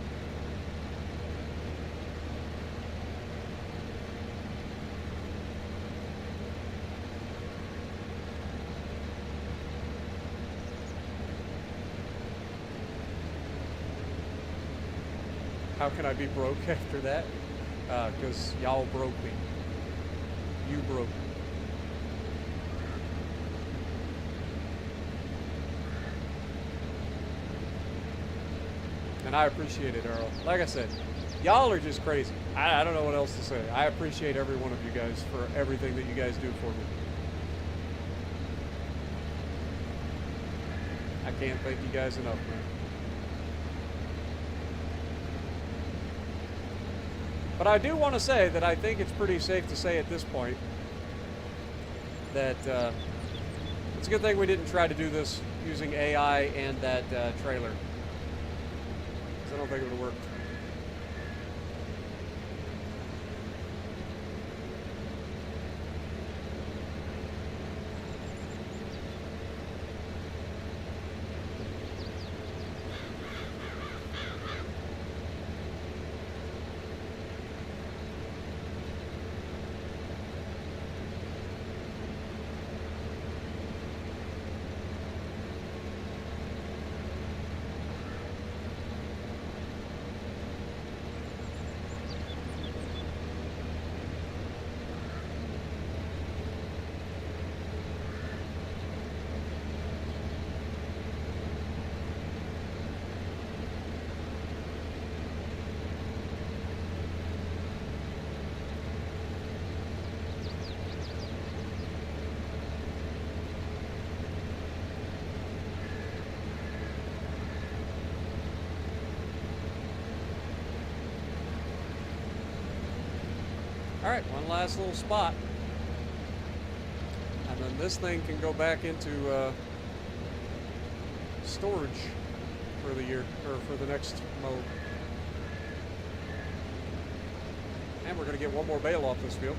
How can I be broke after that? Because y'all broke me. You broke me. And I appreciate it, Earl. Like I said, y'all are just crazy. I don't know what else to say. I appreciate every one of you guys for everything that you guys do for me. I can't thank you guys enough, man. But I do want to say that I think it's pretty safe to say at this point that it's a good thing we didn't try to do this using AI and that trailer. I don't think it would have worked. Alright, one last little spot. And then this thing can go back into storage for the year, or for the next mow. And we're going to get one more bale off this field.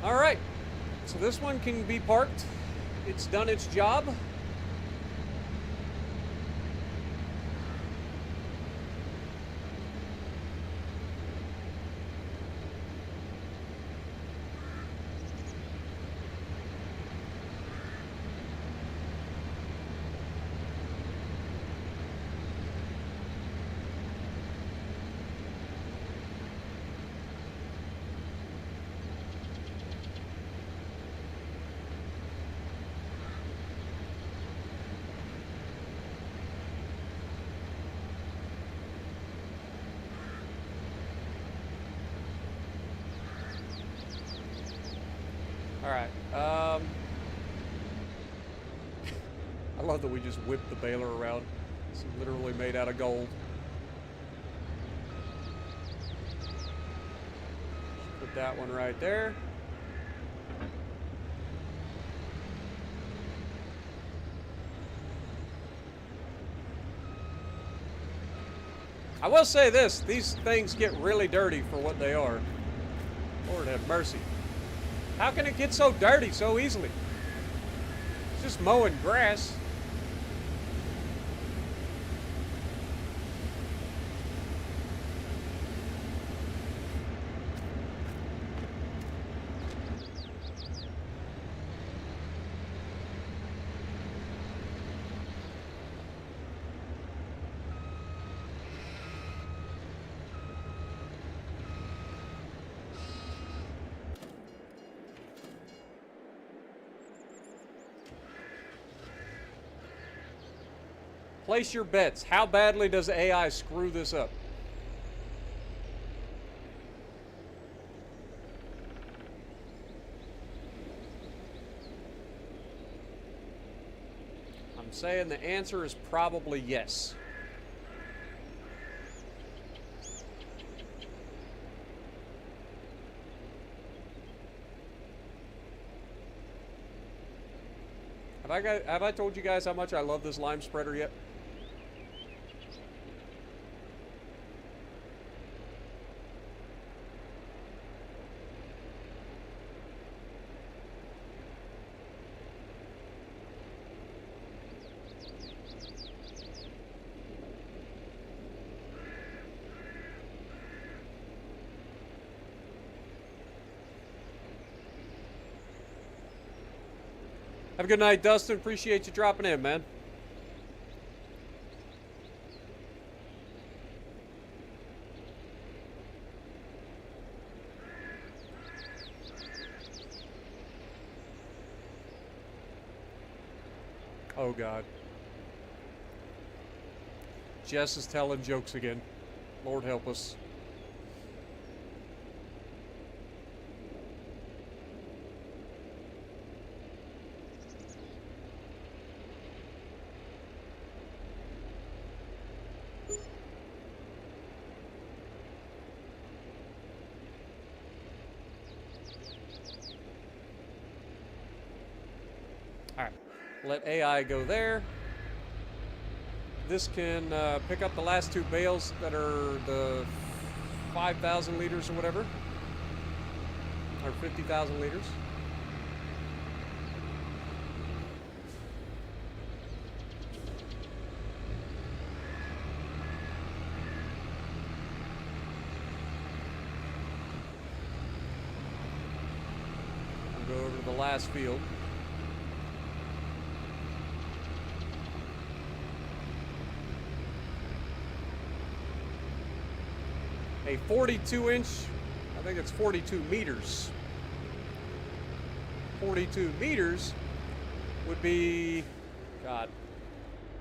All right, so this one can be parked. It's done its job. All right. I love that we just whipped the baler around. It's literally made out of gold. Put that one right there. I will say this, these things get really dirty for what they are. Lord have mercy. How can it get so dirty so easily? It's just mowing grass. Place your bets. How badly does AI screw this up? I'm saying the answer is probably yes. Have I told you guys how much I love this lime spreader yet? Have a good night, Dustin. Appreciate you dropping in, man. Oh, God. Jess is telling jokes again. Lord help us. Let AI go there. This can pick up the last two bales that are the 5,000 liters or whatever, or 50,000 liters. We'll go over to the last field. A 42-inch, I think it's 42 meters. 42 meters would be, God,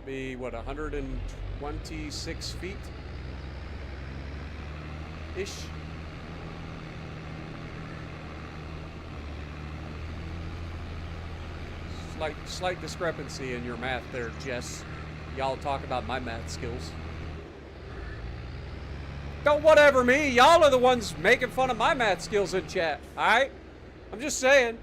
be what, 126 feet? Ish. Slight discrepancy in your math there, Jess. Y'all talk about my math skills. Don't whatever me. Y'all are the ones making fun of my math skills in chat. Alright? I'm just saying.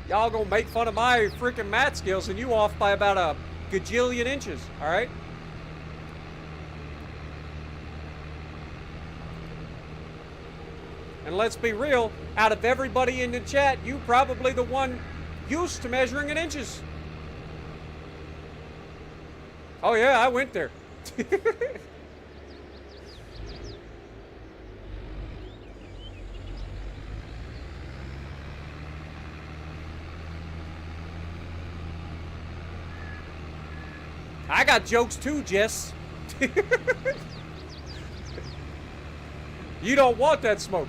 Y'all gonna make fun of my freaking math skills and you off by about a gajillion inches. Alright? And let's be real, out of everybody in the chat, you probably the one used to measuring in inches. Oh yeah, I went there. I got jokes too, Jess. You don't want that smoke.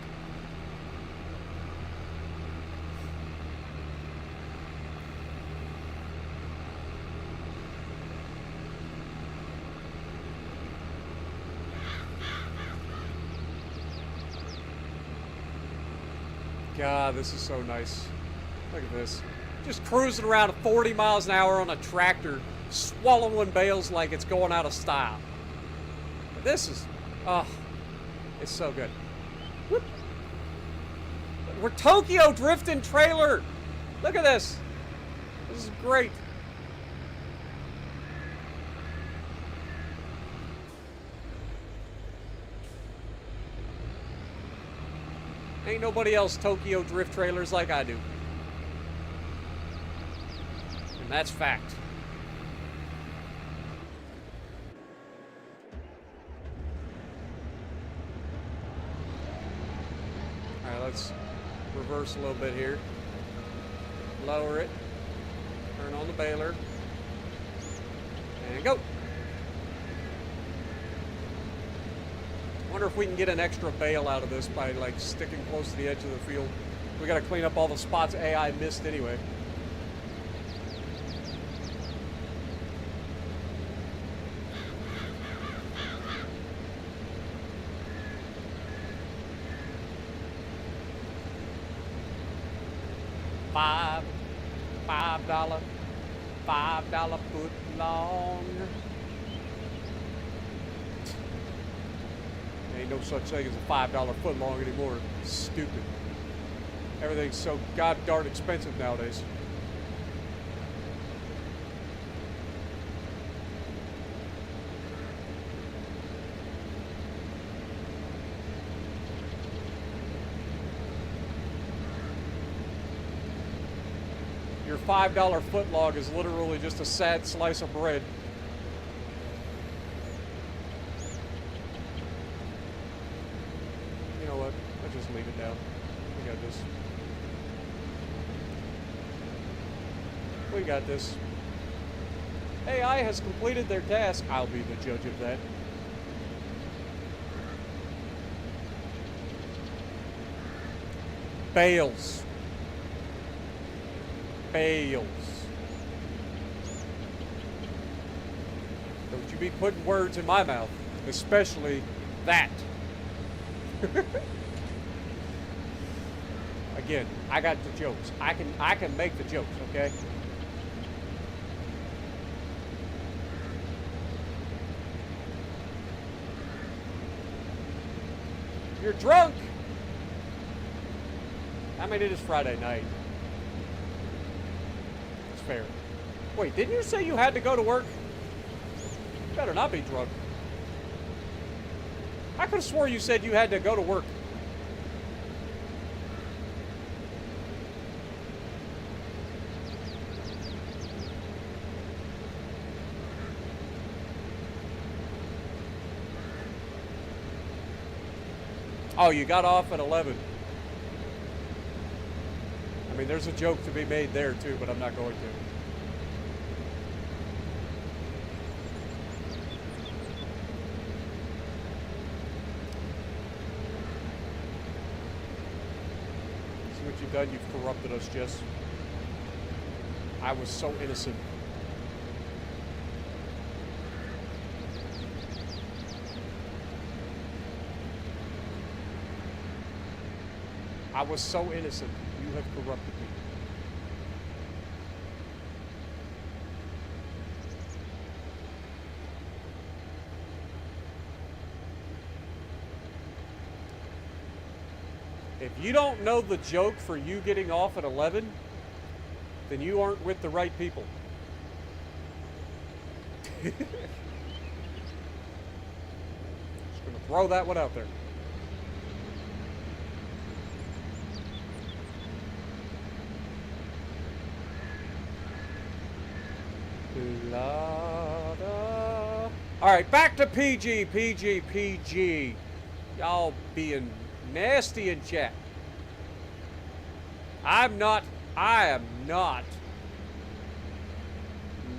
God, this is so nice. Look at this. Just cruising around at 40 miles an hour on a tractor, swallowing bales like it's going out of style. This is, oh, it's so good. Whoop. We're Tokyo drifting trailer. Look at this. This is great. Ain't nobody else Tokyo drift trailers like I do. And that's fact. Alright, let's reverse a little bit here. Lower it. Turn on the baler. And go. Wonder if we can get an extra bale out of this by like sticking close to the edge of the field. We gotta clean up all the spots AI missed anyway. $5 foot long. Ain't no such thing as a $5 foot long anymore. Stupid. Everything's so god darn expensive nowadays. Your $5 foot log is literally just a sad slice of bread. You know what? I'll just leave it down. We got this. We got this. AI has completed their task. I'll be the judge of that. Bales. Bales. Don't you be putting words in my mouth, especially that. Again, I got the jokes. I can make the jokes, okay? You're drunk. I mean, it is Friday night. It's fair. Wait, didn't you say you had to go to work? You better not be drunk. I could have swore you said you had to go to work. Oh, you got off at 11. I mean, there's a joke to be made there too, but I'm not going to. See what you've done? You've corrupted us, Jess. I was so innocent. I was so innocent. You have corrupted me. If you don't know the joke for you getting off at 11, then you aren't with the right people. Just gonna throw that one out there. Alright, back to PG. Y'all being nasty in chat. I am not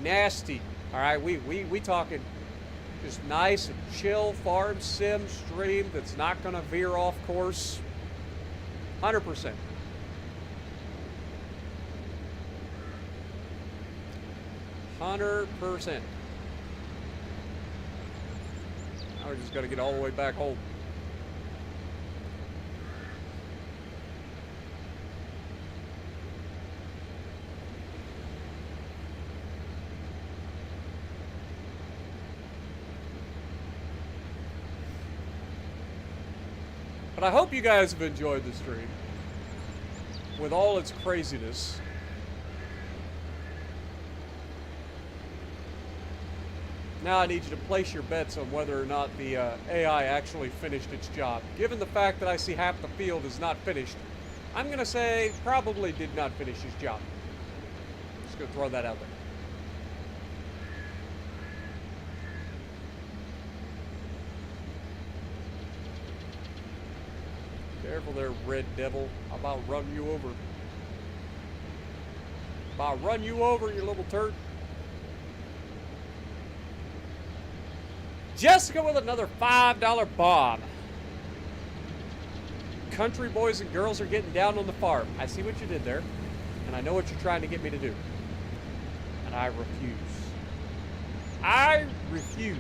nasty. Alright, we talking just nice and chill farm sim stream that's not gonna veer off course. 100%. Now we're just gonna get all the way back home. But I hope you guys have enjoyed the stream with all its craziness. Now I need you to place your bets on whether or not the AI actually finished its job. Given the fact that I see half the field is not finished, I'm going to say probably did not finish his job. Just going to throw that out there. Careful there, Red Devil. I'll about run you over. About run you over, you little turd. Jessica with another $5 bomb. Country boys and girls are getting down on the farm. I see what you did there, and I know what you're trying to get me to do. And I refuse. I refuse.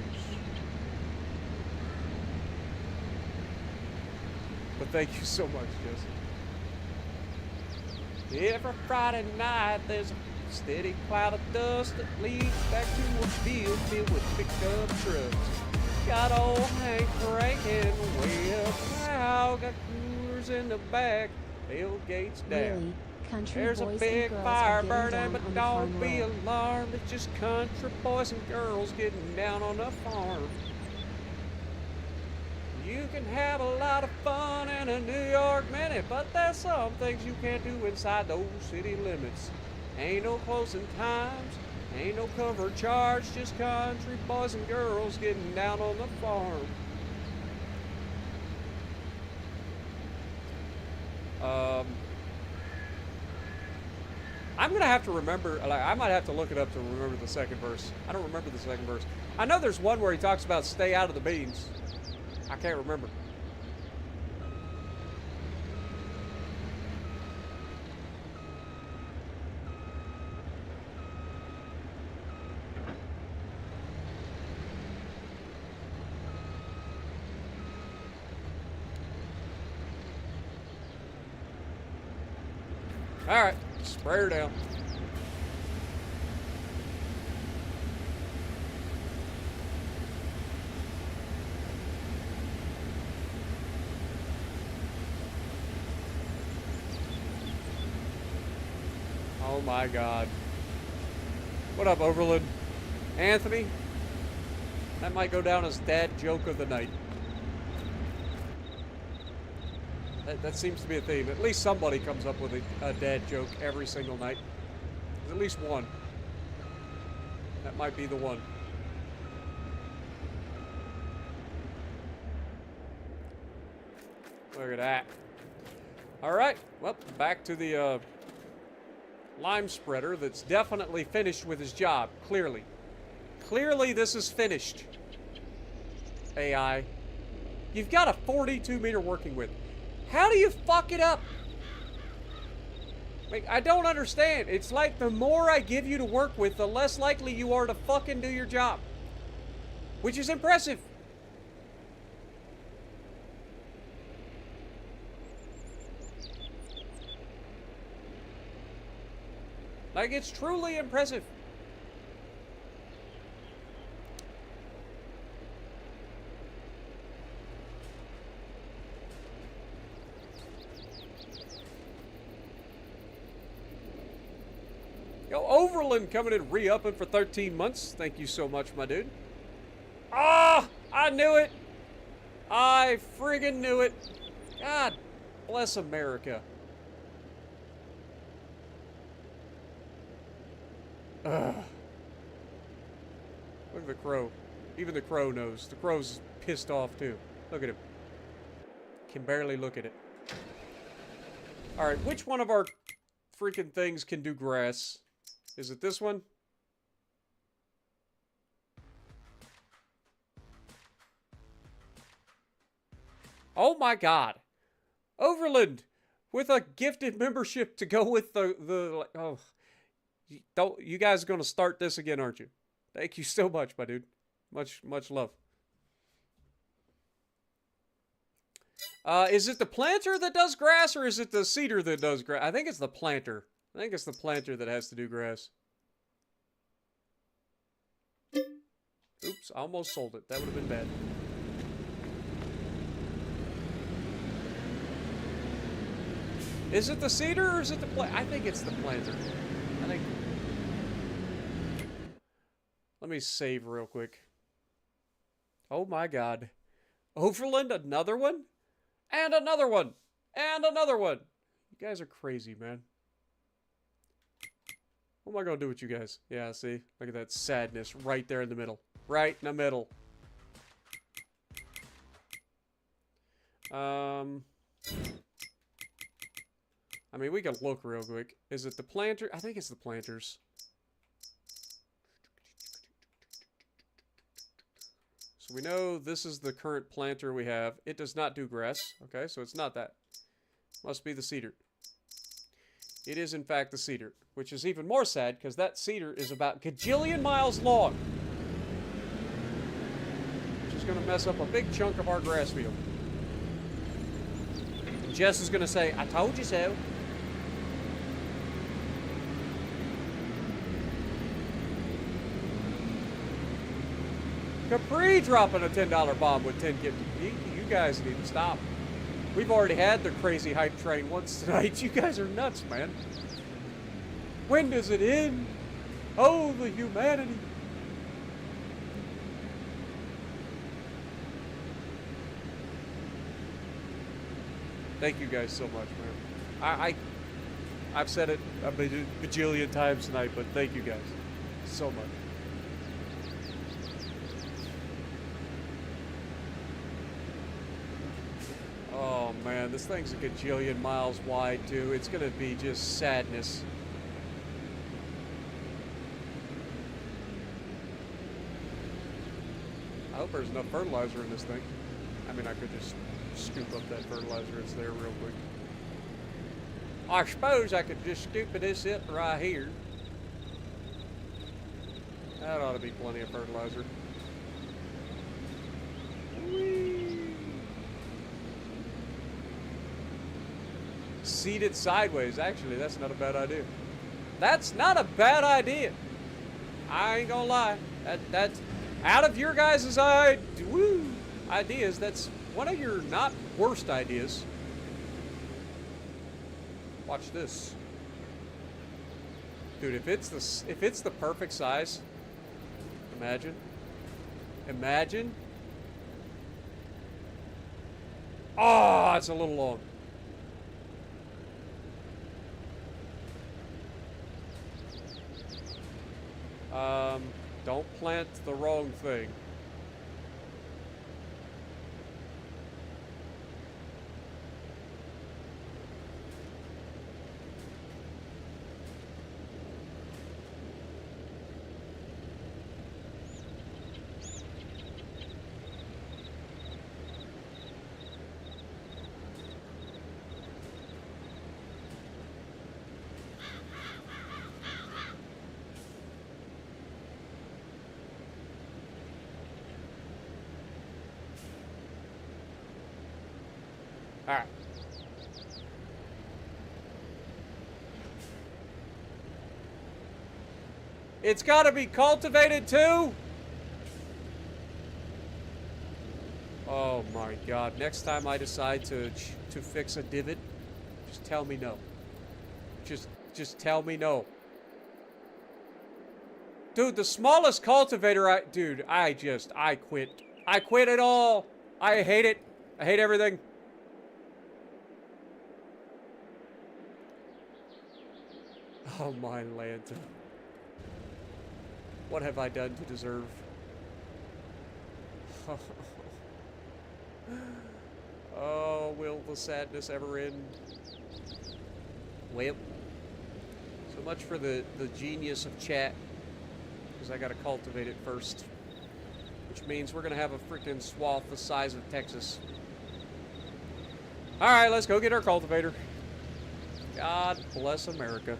But thank you so much, Jessica. Every Friday night there's a steady cloud of dust that leads back to a field filled with pickup trucks. Got old Hank cranking way up now. Got coolers in the back, tailgates down.
Really?
There's a big fire burning, but don't be alarmed. It's just country boys and girls getting down on the farm. You can have a lot of fun in a New York minute, but there's some things you can't do inside those city limits. Ain't no closing times, ain't no cover charge, just country boys and girls getting down on the farm. I'm gonna have to remember, like, I might have to look it up to remember the second verse. I don't remember the second verse. I know there's one where he talks about stay out of the beans. I can't remember. All right, spray her down. Oh my God. What up, Overland? Anthony? That might go down as dad joke of the night. That seems to be a theme. At least somebody comes up with a dad joke every single night. There's at least one. That might be the one. Look at that. All right. Well, back to the lime spreader that's definitely finished with his job. Clearly. Clearly this is finished. AI. You've got a 42-meter working width. How do you fuck it up? Like, I don't understand. It's like the more I give you to work with, the less likely you are to fucking do your job. Which is impressive. Like, it's truly impressive. Yo, Overland coming in re-upping for 13 months. Thank you so much, my dude. Ah! I knew it! I friggin' knew it. God bless America. Ugh. Look at the crow. Even the crow knows. The crow's pissed off too. Look at him. Can barely look at it. Alright, which one of our freaking things can do grass? Is it this one? Oh my god. Overland! With a gifted membership to go with the oh. You guys are going to start this again, aren't you? Thank you so much, my dude. Much love. Is it the planter that does grass, or is it the seeder that does grass? I think it's the planter. I think it's the planter that has to do grass. Oops, I almost sold it. That would have been bad. Is it the seeder, or is it the planter? I think it's the planter. I think... Let me save real quick. Oh my god. Overland, another one? And another one! And another one! You guys are crazy, man. What am I gonna do with you guys? Yeah, see? Look at that sadness right there in the middle. Right in the middle. I mean, we can look real quick. Is it the planter? I think it's the planters. So we know this is the current planter we have. It does not do grass. Okay, so it's not that. Must be the seeder. It is, in fact, the seeder. Which is even more sad, because that seeder is about gajillion miles long. Which is going to mess up a big chunk of our grass field. And Jess is going to say, I told you so. Capri dropping a $10 bomb with 10 gifted. You guys need to stop. We've already had the crazy hype train once tonight. You guys are nuts, man. When does it end? Oh, the humanity. Thank you guys so much, man. I've said it a bajillion times tonight, but thank you guys so much. Oh man, this thing's a gajillion miles wide too. It's gonna be just sadness. I hope there's enough fertilizer in this thing. I mean, I could just scoop up that fertilizer that's there real quick. I suppose I could just scoop this up right here. That ought to be plenty of fertilizer. Seed it sideways. Actually, that's not a bad idea. That's not a bad idea. I ain't gonna lie. That's out of your guys' ideas. That's one of your not worst ideas. Watch this, dude. If it's the perfect size, imagine. Oh, it's a little long. Don't plant the wrong thing. Alright. It's gotta be cultivated too? Oh my god. Next time I decide to fix a divot, just tell me no. Just tell me no. Dude, the smallest cultivator I quit. I quit it all. I hate it. I hate everything. Oh my Lanta. What have I done to deserve? Oh, will the sadness ever end? Well, so much for the genius of chat. Because I gotta cultivate it first. Which means we're gonna have a freaking swath the size of Texas. Alright, let's go get our cultivator. God bless America.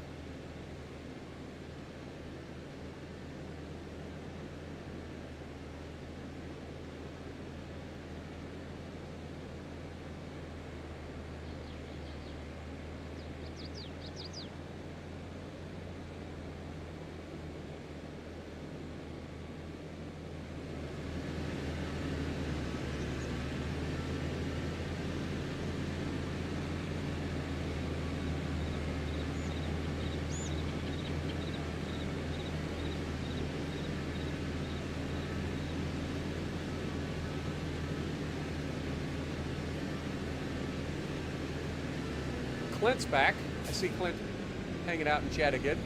Clint's back. I see Clint hanging out in chat again.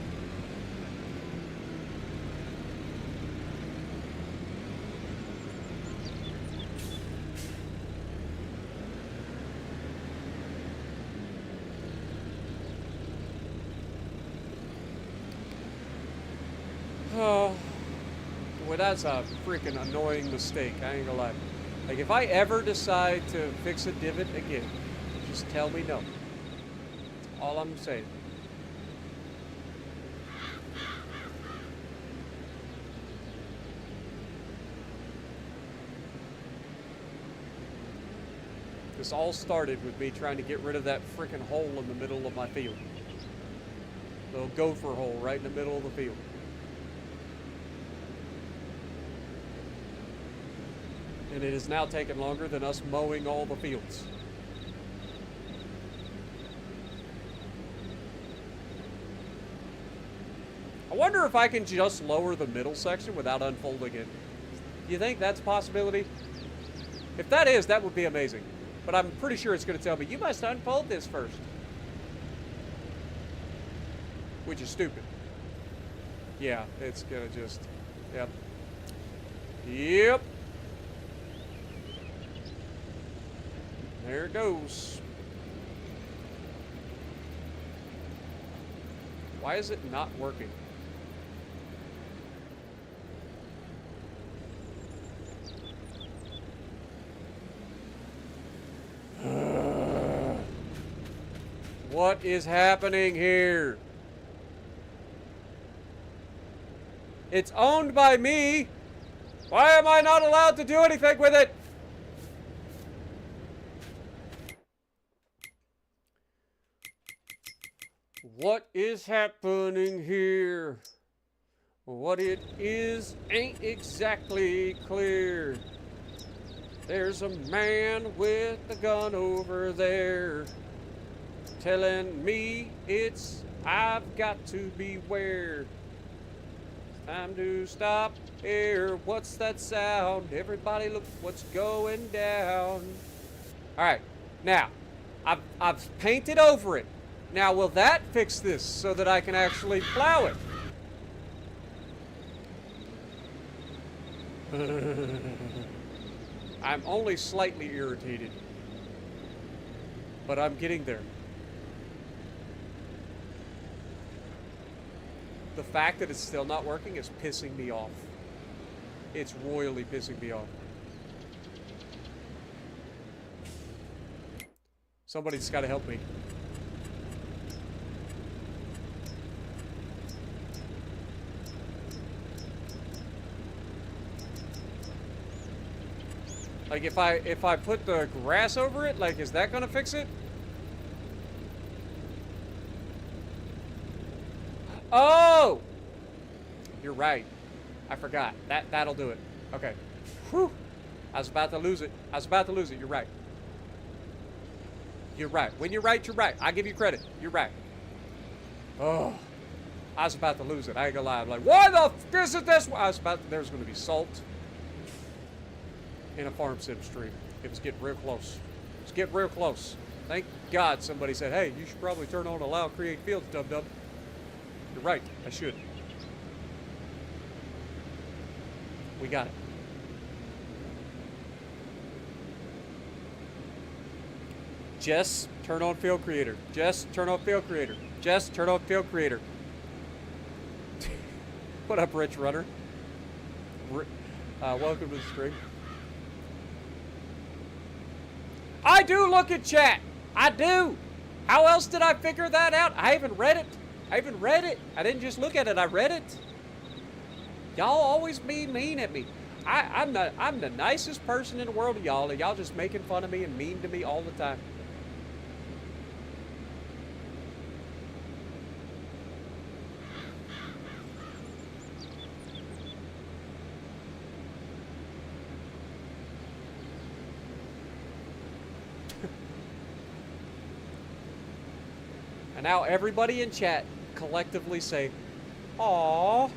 Oh, well, that's a freaking annoying mistake. I ain't gonna lie. Like, if I ever decide to fix a divot again, just tell me no. All I'm saying. This all started with me trying to get rid of that freaking hole in the middle of my field. Little gopher hole right in the middle of the field. And it has now taken longer than us mowing all the fields. I wonder if I can just lower the middle section without unfolding it. Do you think that's a possibility? If that is, that would be amazing. But I'm pretty sure it's going to tell me, you must unfold this first. Which is stupid. Yeah, it's going to just... Yep. Yep. There it goes. Why is it not working? What is happening here? It's owned by me. Why am I not allowed to do anything with it? What is happening here? What it is ain't exactly clear. There's a man with a gun over there telling me I've got to beware. Time to stop here. What's that sound? Everybody look what's going down. Alright, now, I've painted over it. Now, will that fix this so that I can actually plow it? I'm only slightly irritated. But I'm getting there. The fact that it's still not working is pissing me off. It's royally pissing me off. Somebody's got to help me. Like if I put the grass over it, like is that gonna fix it? Oh! You're right. I forgot. That'll do it. Okay. Whew. I was about to lose it. I was about to lose it. You're right. You're right. When you're right, you're right. I give you credit. You're right. Oh. I was about to lose it. I ain't gonna lie. I'm like, why the f isn't this? I was about to, there's gonna be salt in a farm sim stream. It was getting real close. It was getting real close. Thank God somebody said, hey, you should probably turn on allow create fields, dub-dub. You're right. I should. We got it. Jess, turn on field creator. Jess, turn on field creator. Jess, turn on field creator. What up, Rich Runner? Welcome to the stream. I do look at chat. I do. How else did I figure that out? I haven't read it. I haven't read it. I didn't just look at it. I read it. Y'all always be mean at me. I'm the nicest person in the world to y'all, and y'all just making fun of me and mean to me all the time. And now everybody in chat collectively say, "Aww."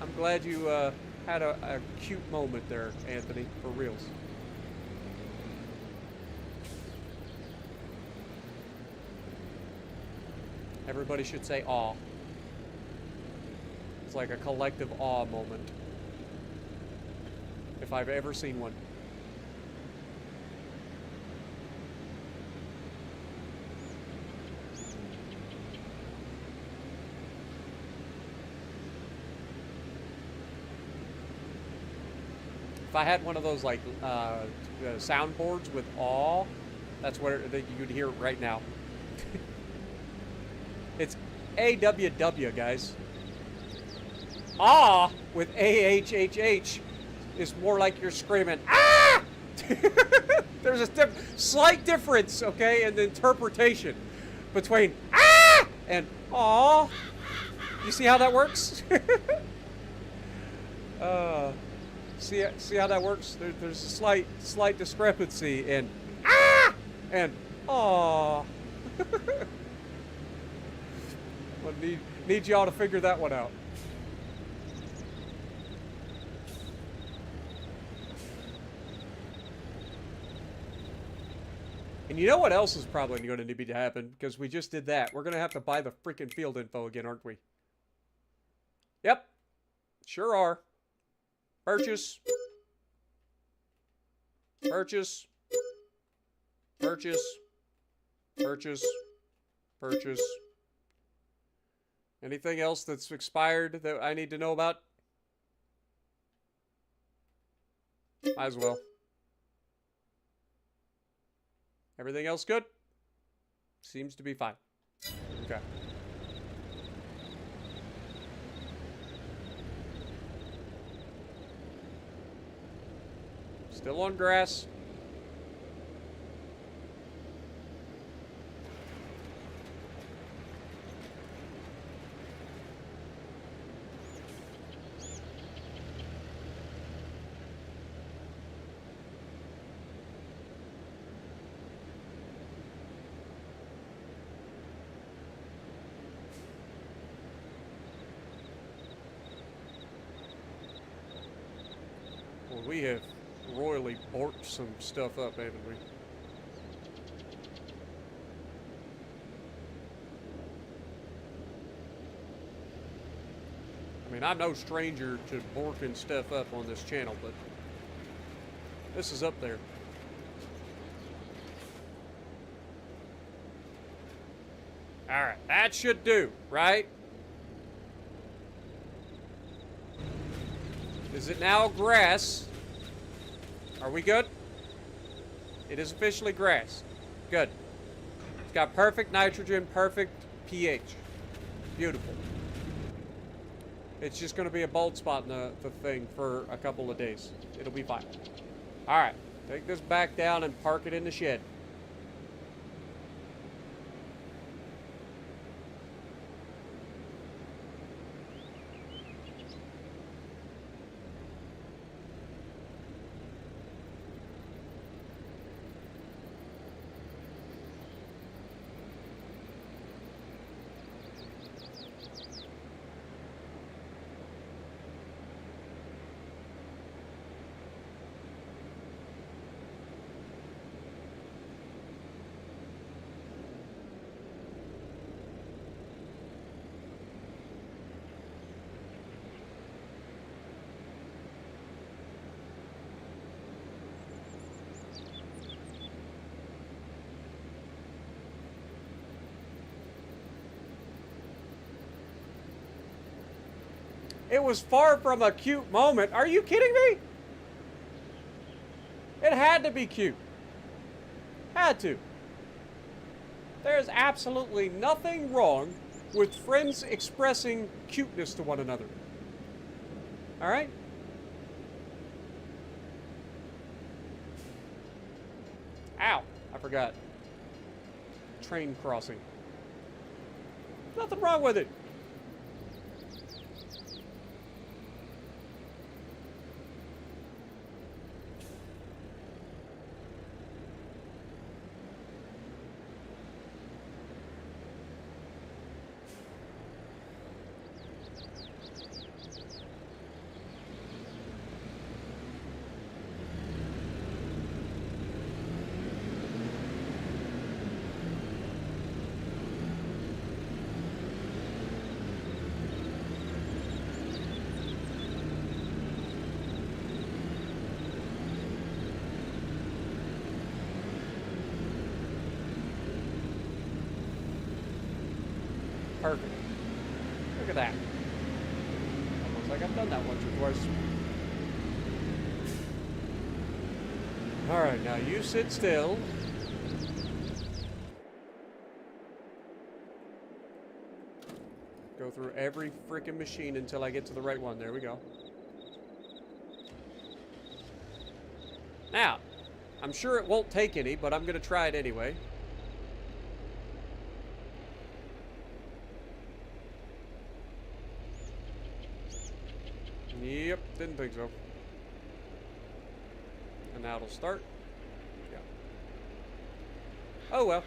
I'm glad you had a cute moment there, Anthony, for reals. Everybody should say "aw." It's like a collective awe moment, if I've ever seen one. If I had one of those like soundboards with "aw," that's what you'd hear right now. It's AWW, guys. "Ah" with AHHH is more like you're screaming "ah." There's a slight difference, okay, in the interpretation between "ah" and "aw." You see how that works? See how that works? There's a slight discrepancy in "ah" and "aw." Well, need y'all to figure that one out. And you know what else is probably going to need to happen? Because we just did that. We're going to have to buy the freaking field info again, aren't we? Yep. Sure are. Purchase. Purchase. Purchase. Purchase. Purchase. Anything else that's expired that I need to know about? Might as well. Everything else good? Seems to be fine. Okay. Still on grass. Well, we have royally borked some stuff up, haven't we? I mean, I'm no stranger to borking stuff up on this channel, but this is up there. Alright, that should do, right? Is it now grass? Are we good? It is officially grass. Good. It's got perfect nitrogen, perfect pH. Beautiful. It's just going to be a bald spot in the thing for a couple of days. It'll be fine. Alright. Take this back down and park it in the shed. It was far from a cute moment. Are you kidding me? It had to be cute. Had to. There's absolutely nothing wrong with friends expressing cuteness to one another. All right? Ow, I forgot. Train crossing. Nothing wrong with it. Perfect. Look at that. Almost like I've done that once or twice. Alright, now you sit still. Go through every freaking machine until I get to the right one. There we go. Now, I'm sure it won't take any, but I'm going to try it anyway. Yep, didn't think so. And now it'll start. Yeah. Oh well,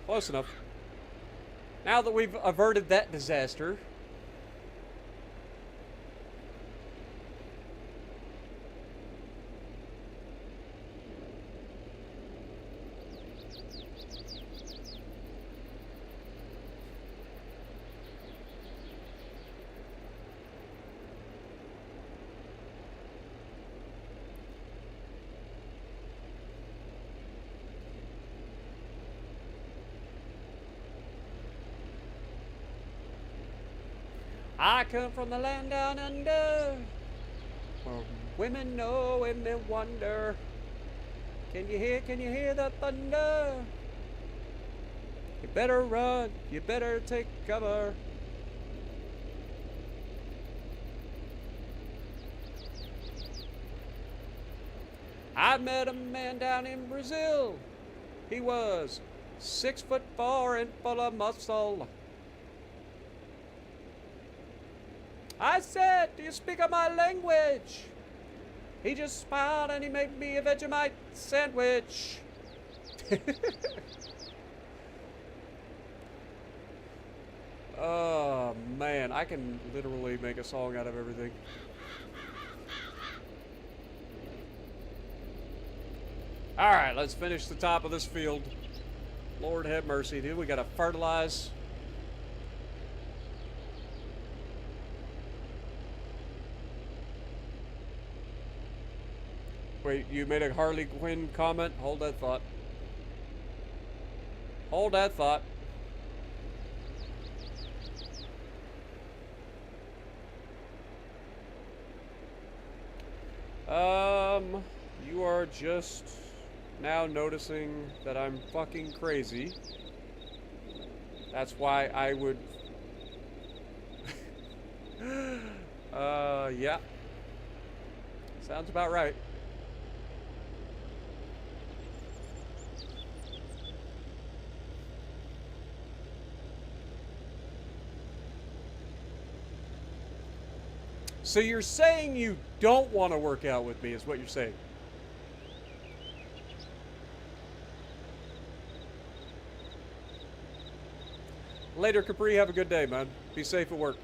close enough. Now that we've averted that disaster, I come from the land down under, where women know and men wonder. Can you hear the thunder? You better run, you better take cover. I met a man down in Brazil. He was 6'4" and full of muscle. I said, do you speak of my language? He just smiled and he made me a Vegemite sandwich. Oh, man. I can literally make a song out of everything. Alright, let's finish the top of this field. Lord have mercy, dude. We gotta fertilize. Wait, you made a Harley Quinn comment? Hold that thought. Hold that thought. You are just now noticing that I'm fucking crazy. That's why I would... yeah. Sounds about right. So you're saying you don't want to work out with me, is what you're saying? Later, Capri. Have a good day, man. Be safe at work.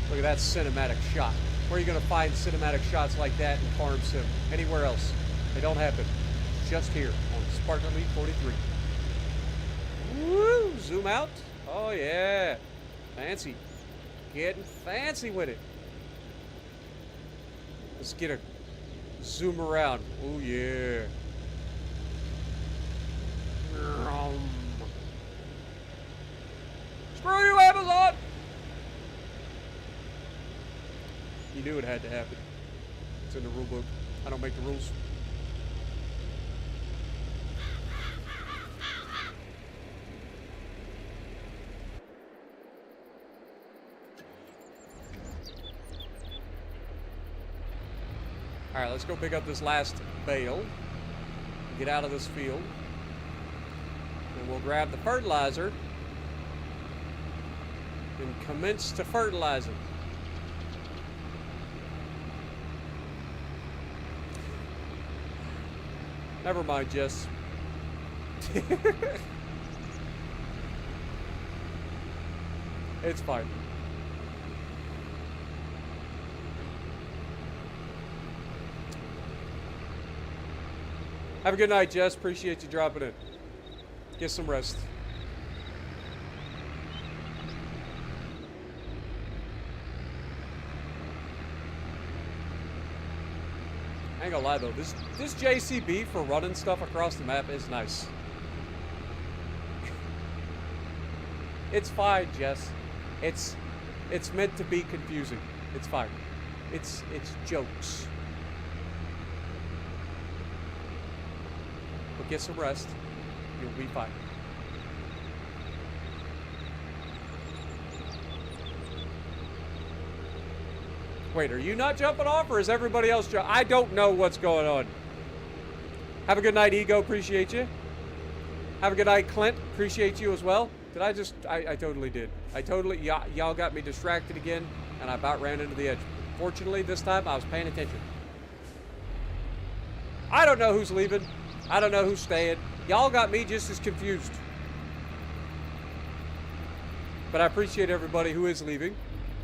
Look at that cinematic shot. Where are you going to find cinematic shots like that in Farm Sim? Anywhere else. They don't happen. Just here on Spartan Elite 43. Woo! Zoom out. Oh, yeah. Fancy. Getting fancy with it. Let's get a zoom around. Oh, yeah. Screw you, Amazon! You knew it had to happen. It's in the rule book. I don't make the rules. Alright, let's go pick up this last bale. Get out of this field. And we'll grab the fertilizer and commence to fertilizing. Never mind, Jess. It's fine. Have a good night, Jess. Appreciate you dropping in. Get some rest. I ain't gonna lie though, this JCB for running stuff across the map is nice. It's fine, Jess. It's meant to be confusing. It's fine. It's jokes. But get some rest. You'll be fine. Wait, are you not jumping off, or is everybody else jumping? I don't know what's going on. Have a good night, Ego. Appreciate you. Have a good night, Clint. Appreciate you as well. Did I just... I totally did. I totally... Y'all got me distracted again, and I about ran into the edge. Fortunately, this time, I was paying attention. I don't know who's leaving. I don't know who's staying. Y'all got me just as confused. But I appreciate everybody who is leaving,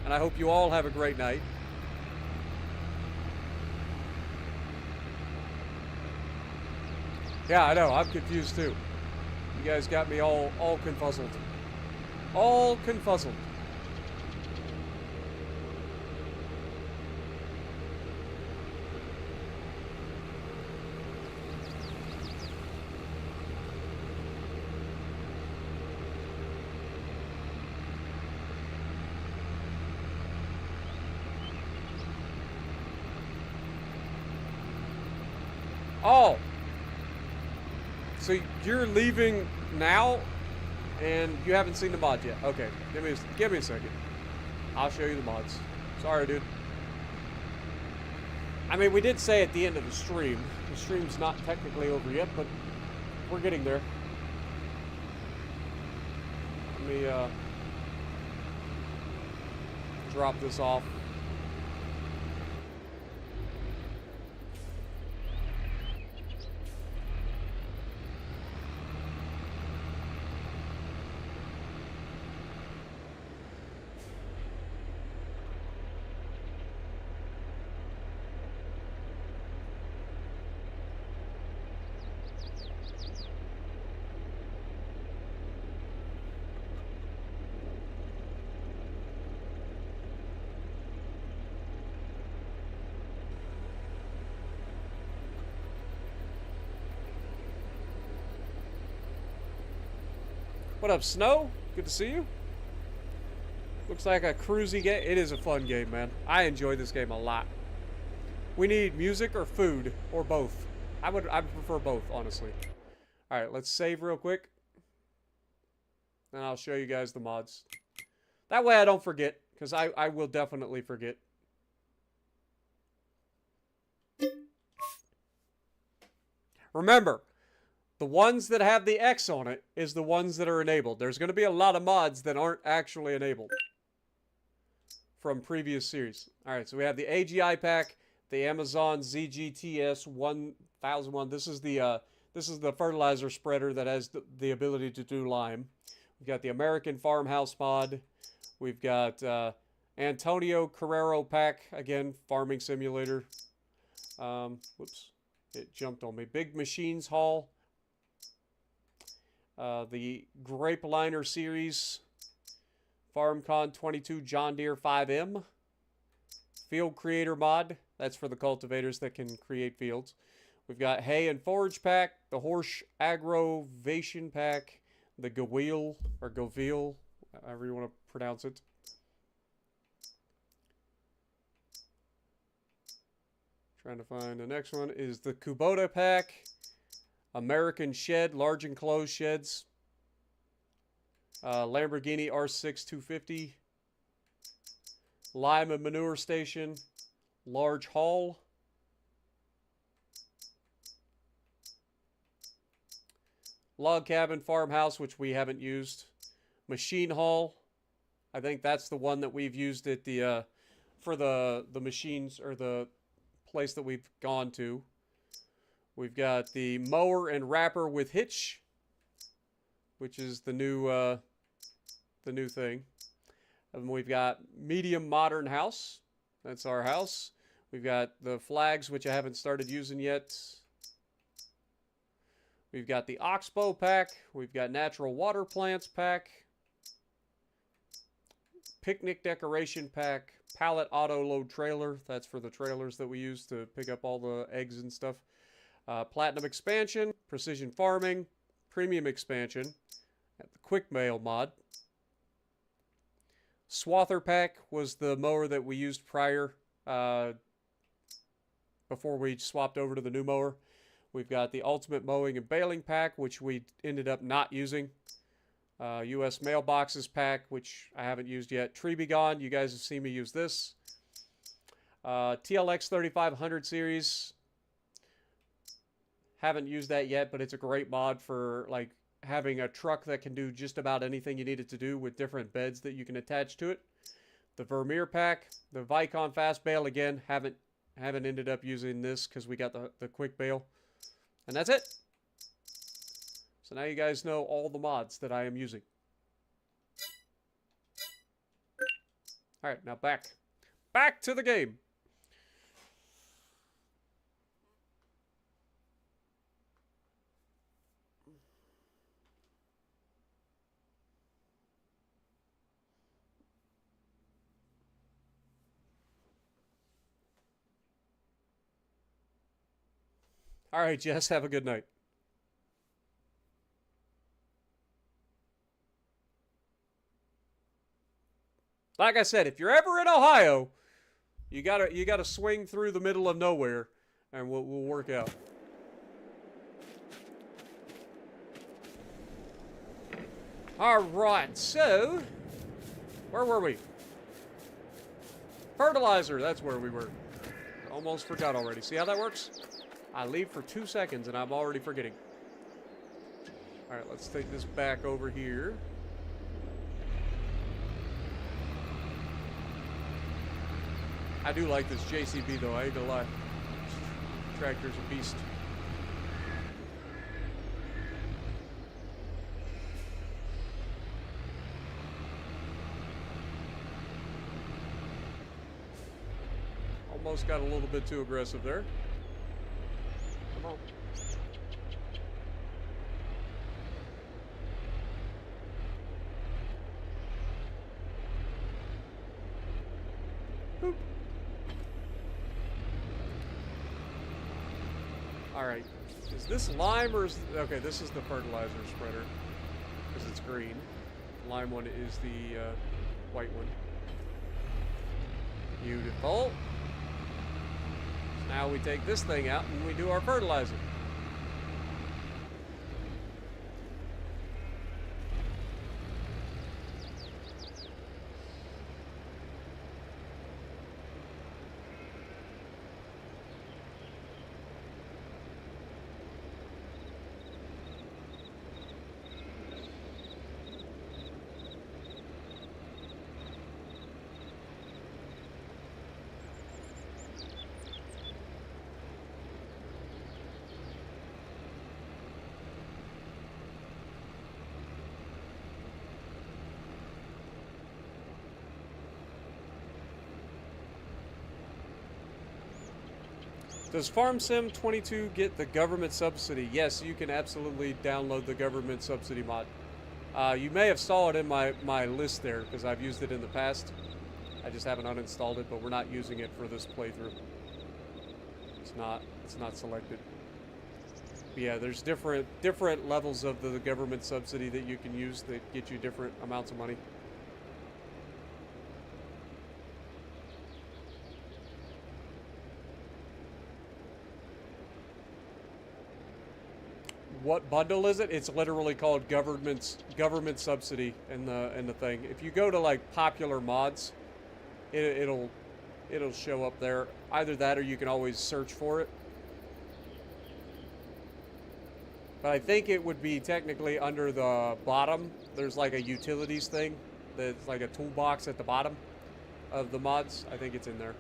and I hope you all have a great night. Yeah, I know. I'm confused too. You guys got me all confuzzled. All confuzzled. Oh. So you're leaving now, and you haven't seen the mods yet. Okay, give me a second. I'll show you the mods. Sorry, dude. I mean, we did say at the end of the stream. The stream's not technically over yet, but we're getting there. Let me drop this off. What up, Snow? Good to see you. Looks like a cruisy game. It is a fun game, man. I enjoy this game a lot. We need music or food, or both. I would prefer both, honestly. Alright, let's save real quick. And I'll show you guys the mods. That way I don't forget, because I will definitely forget. Remember, the ones that have the X on it is the ones that are enabled. There's going to be a lot of mods that aren't actually enabled from previous series. Alright, so we have the AGI pack, the Amazon ZGTS 1001. This is the fertilizer spreader that has the ability to do lime. We've got the American Farmhouse mod. We've got Antonio Carrero pack, again, farming simulator. Whoops, it jumped on me. Big Machines Haul. The Grape Liner Series, FarmCon 22 John Deere 5M, Field Creator Mod, that's for the cultivators that can create fields. We've got Hay and Forage Pack, the Horse Aggravation Pack, the Gawil, or Govil, however you want to pronounce it. Trying to find the next one is the Kubota Pack, American Shed, large enclosed sheds, Lamborghini R6 250, Lime and Manure Station, large haul, log cabin farmhouse, which we haven't used, machine haul. I think that's the one that we've used at the for the machines, or the place that we've gone to. We've got the mower and wrapper with hitch, which is the new thing. And we've got medium modern house. That's our house. We've got the flags, which I haven't started using yet. We've got the Oxbow pack. We've got natural water plants pack. Picnic decoration pack. Pallet auto load trailer. That's for the trailers that we use to pick up all the eggs and stuff. Platinum expansion. Precision farming. Premium expansion. The quick mail mod. Swather pack was the mower that we used prior, before we swapped over to the new mower. We've got the ultimate mowing and baling pack, which we ended up not using. U.S. mailboxes pack, which I haven't used yet. Tree Be Gone, you guys have seen me use this. TLX 3500 series. Haven't used that yet, but it's a great mod for like having a truck that can do just about anything you need it to do with different beds that you can attach to it. The Vermeer pack, the Vicon fast bale, again, haven't ended up using this because we got the quick bale. And that's it. So now you guys know all the mods that I am using. Alright, now back to the game. All right, Jess, have a good night. Like I said, if you're ever in Ohio, you gotta swing through the middle of nowhere, and we'll work out. All right, so where were we? Fertilizer. That's where we were. Almost forgot already. See how that works? I leave for 2 seconds and I'm already forgetting. Alright, let's take this back over here. I do like this JCB though, I ain't gonna lie. Tractor's a beast. Almost got a little bit too aggressive there. Come on. Boop. Alright. Is this lime or is... Okay, this is the fertilizer spreader. Because it's green. The lime one is the white one. Beautiful. Now we take this thing out and we do our fertilizer. Does FarmSim 22 get the government subsidy? Yes, you can absolutely download the government subsidy mod. You may have saw it in my list there because I've used it in the past. I just haven't uninstalled it, but we're not using it for this playthrough. It's not selected. But yeah, there's different levels of the government subsidy that you can use that get you different amounts of money. What bundle is it? It's literally called government subsidy in the thing. If you go to like popular mods, it'll show up there. Either that or you can always search for it. But I think it would be technically under the bottom. There's like a utilities thing that's like a toolbox at the bottom of the mods. I think it's in there.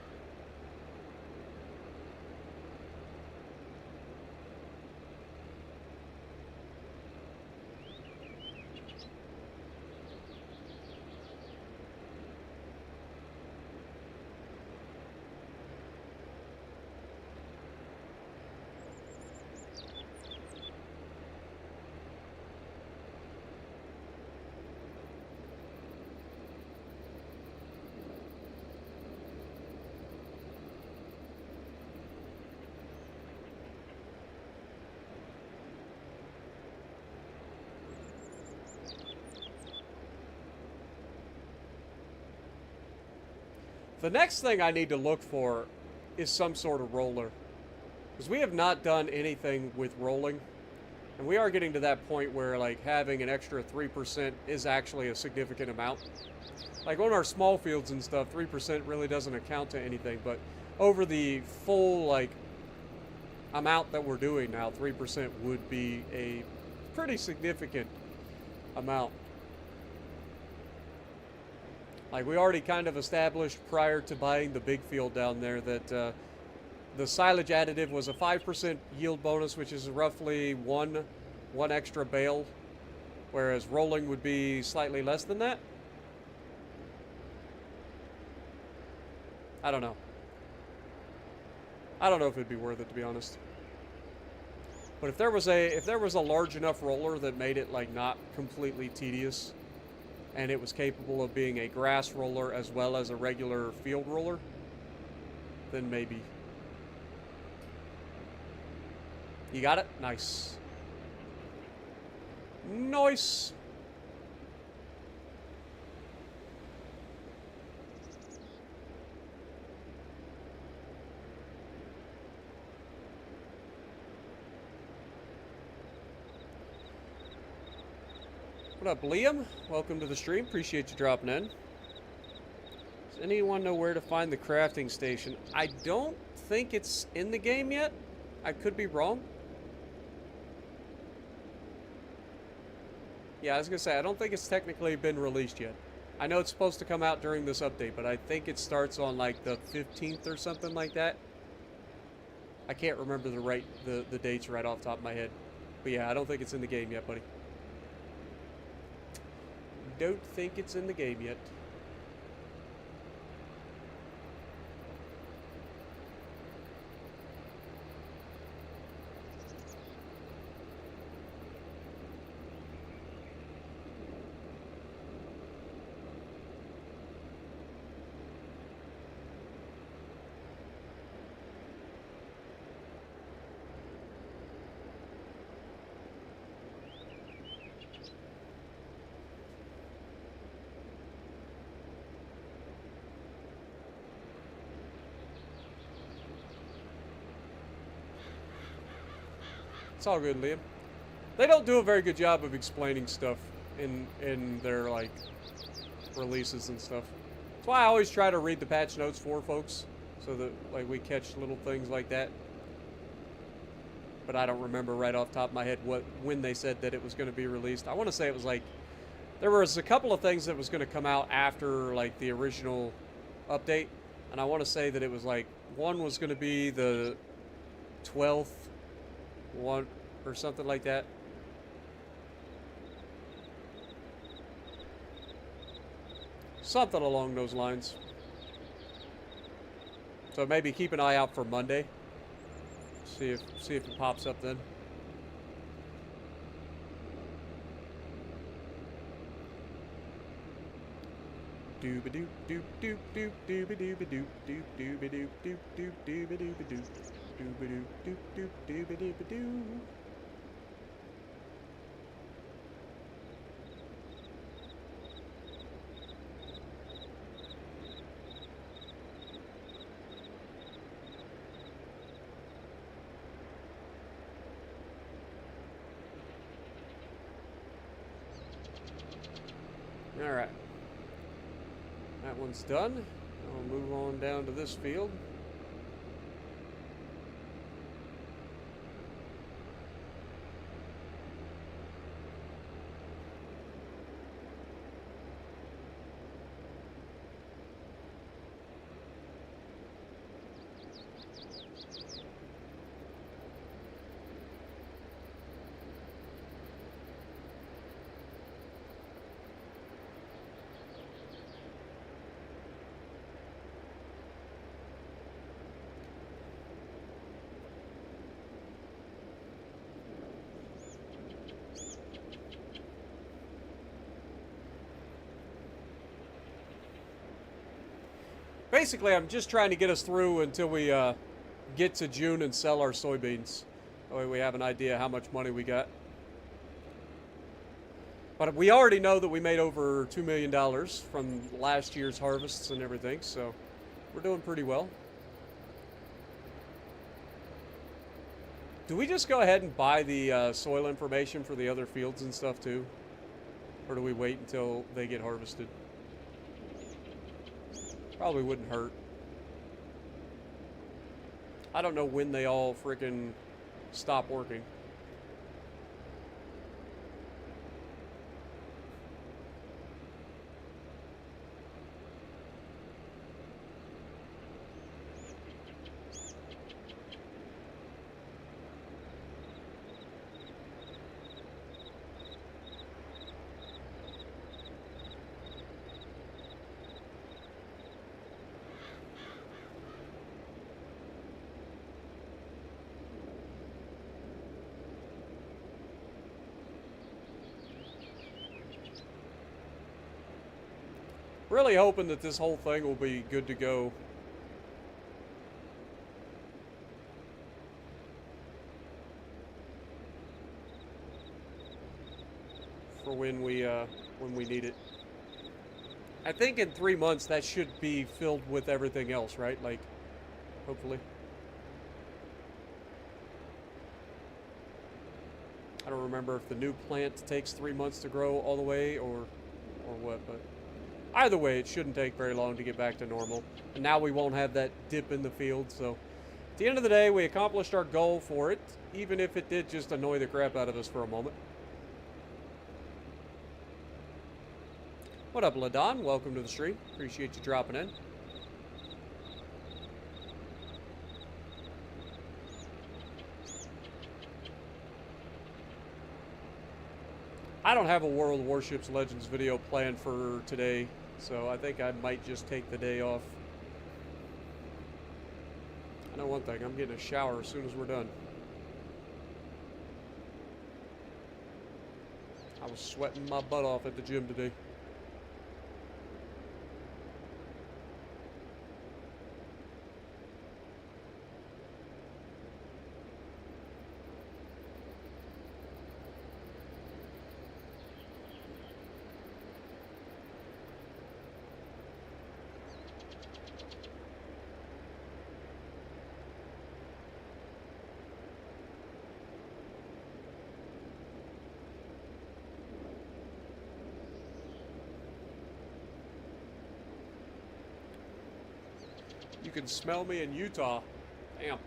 The next thing I need to look for is some sort of roller. Because we have not done anything with rolling. And we are getting to that point where like having an extra 3% is actually a significant amount. Like on our small fields and stuff, 3% really doesn't account to anything. But over the full like amount that we're doing now, 3% would be a pretty significant amount. Like we already kind of established prior to buying the big field down there that the silage additive was a 5% yield bonus, which is roughly one extra bale, whereas rolling would be slightly less than that. I don't know. I don't know if it'd be worth it, to be honest. But if there was a large enough roller that made it like not completely tedious, and it was capable of being a grass roller as well as a regular field roller, then maybe. You got it? Nice. Nice. What up, Liam? Welcome to the stream. Appreciate you dropping in. Does anyone know where to find the crafting station? I don't think it's in the game yet. I could be wrong. Yeah, I was gonna say, I don't think it's technically been released yet. I know it's supposed to come out during this update, but I think it starts on like the 15th or something like that. I can't remember the dates right off the top of my head. But yeah, I don't think it's in the game yet, buddy. Don't think it's in the game yet. It's all good, Liam. They don't do a very good job of explaining stuff in their like releases and stuff. That's why I always try to read the patch notes for folks, so that like we catch little things like that. But I don't remember right off the top of my head when they said that it was going to be released. I want to say it was like there was a couple of things that was going to come out after like the original update, and I want to say that it was like one was going to be the 12th one or something like that. Something along those lines. So maybe keep an eye out for Monday. See if it pops up then. Dooba doop doop doop doop dooba dooba doop doop dooba doop doop doop dooba dooba doop dooba doop doop doop dooba dooba doo. All right. That one's done. I'll move on down to this field. Basically, I'm just trying to get us through until we get to June and sell our soybeans. That way we have an idea how much money we got. But we already know that we made over $2 million from last year's harvests and everything, so we're doing pretty well. Do we just go ahead and buy the soil information for the other fields and stuff too? Or do we wait until they get harvested? Probably wouldn't hurt. I don't know when they all frickin' stop working. Really hoping that this whole thing will be good to go. For when we need it. I think in 3 months that should be filled with everything else, right? Like, hopefully. I don't remember if the new plant takes 3 months to grow all the way or what, but either way, it shouldn't take very long to get back to normal. And now we won't have that dip in the field, so at the end of the day, we accomplished our goal for it, even if it did just annoy the crap out of us for a moment. What up, Ladon? Welcome to the stream. Appreciate you dropping in. I don't have a World of Warships Legends video planned for today, so I think I might just take the day off. I know one thing, I'm getting a shower as soon as we're done. I was sweating my butt off at the gym today. You can smell me in Utah. Damn.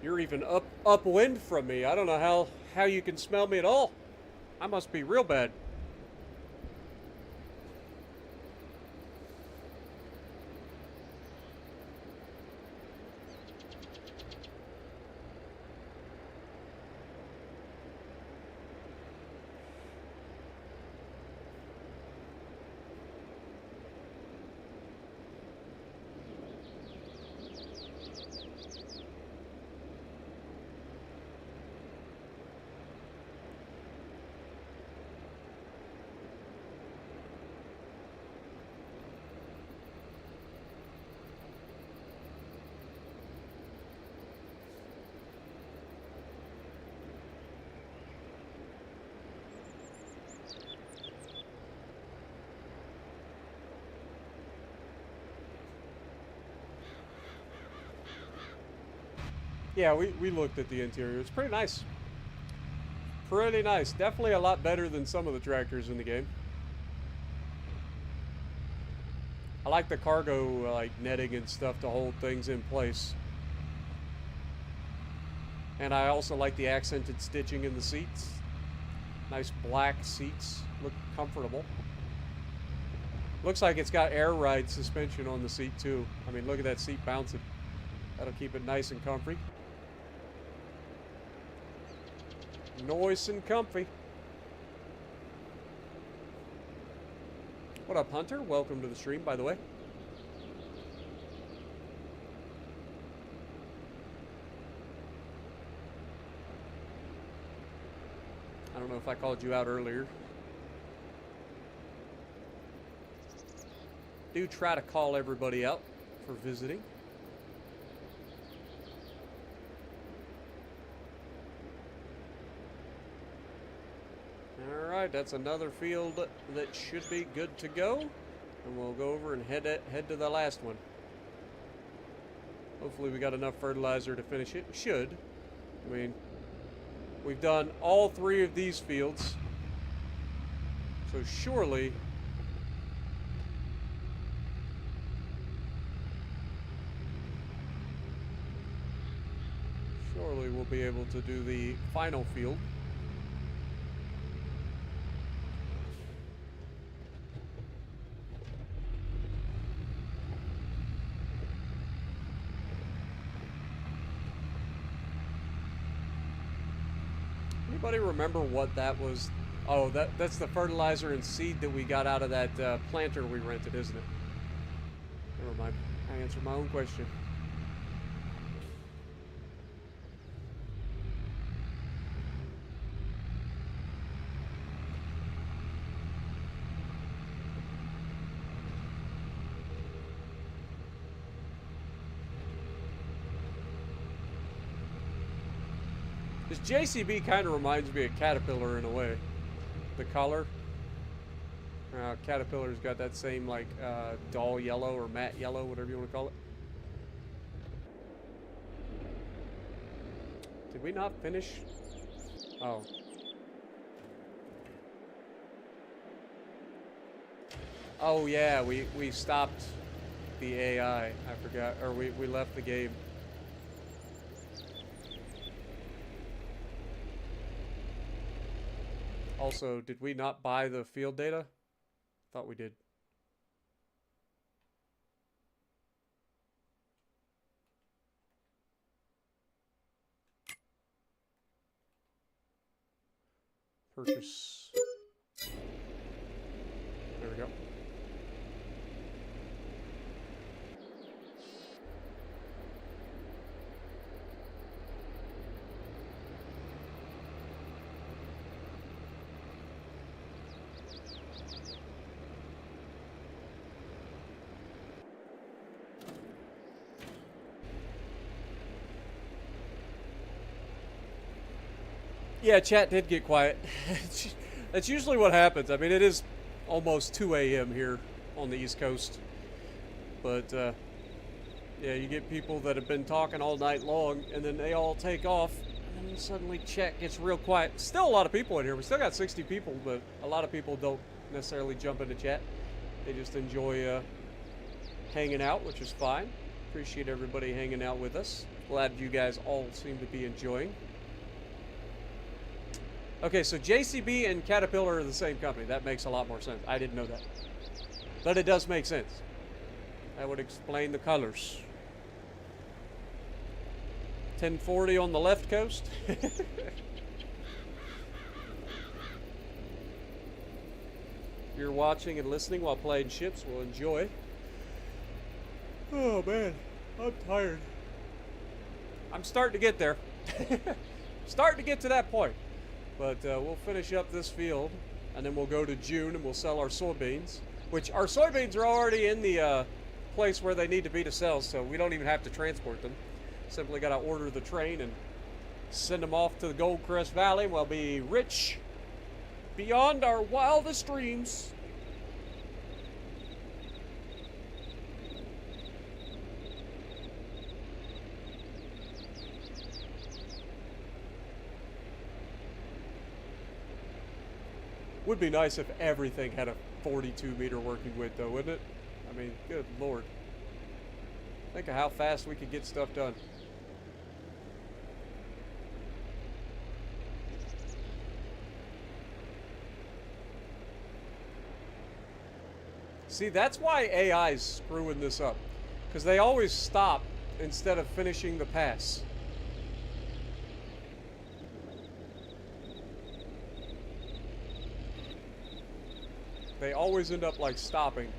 You're even upwind from me. I don't know how you can smell me at all. I must be real bad. Yeah, we looked at the interior. It's pretty nice. Pretty nice. Definitely a lot better than some of the tractors in the game. I like the cargo like netting and stuff to hold things in place. And I also like the accented stitching in the seats. Nice black seats. Look comfortable. Looks like it's got air ride suspension on the seat too. I mean, look at that seat bouncing. That'll keep it nice and comfy. Nice and comfy. What up, Hunter? Welcome to the stream, by the way. I don't know if I called you out earlier. Do try to call everybody out for visiting. Alright, that's another field that should be good to go. And we'll go over and head to the last one. Hopefully we got enough fertilizer to finish it. We should. I mean, we've done all 3 of these fields. So surely we'll be able to do the final field. Anybody remember what that was? Oh, that's the fertilizer and seed that we got out of that planter we rented, isn't it? Never mind. I answered my own question. This JCB kind of reminds me of Caterpillar in a way. The color. Caterpillar's got that same like dull yellow or matte yellow, whatever you want to call it. Did we not finish? Oh. Oh yeah, we stopped the AI. I forgot, or we left the game. Also, did we not buy the field data? Thought we did. Purchase. There we go. Yeah, chat did get quiet. That's usually what happens. I mean, it is almost 2 a.m. here on the East Coast. But, yeah, you get people that have been talking all night long, and then they all take off, and then suddenly chat gets real quiet. Still a lot of people in here. We still got 60 people, but a lot of people don't necessarily jump into chat. They just enjoy hanging out, which is fine. Appreciate everybody hanging out with us. Glad you guys all seem to be enjoying. Okay, so JCB and Caterpillar are the same company. That makes a lot more sense. I didn't know that. But it does make sense. That would explain the colors. 1040 on the left coast. If you're watching and listening while playing ships, we'll enjoy. Oh man, I'm tired. I'm starting to get there. Starting to get to that point. But we'll finish up this field, and then we'll go to June and we'll sell our soybeans. Which our soybeans are already in the place where they need to be to sell, so we don't even have to transport them. Simply got to order the train and send them off to the Gold Crest Valley. We'll be rich beyond our wildest dreams. Would be nice if everything had a 42-meter working width, though, wouldn't it? I mean, good lord. Think of how fast we could get stuff done. See, that's why AI is screwing this up. Because they always stop instead of finishing the pass. They always end up, like, stopping.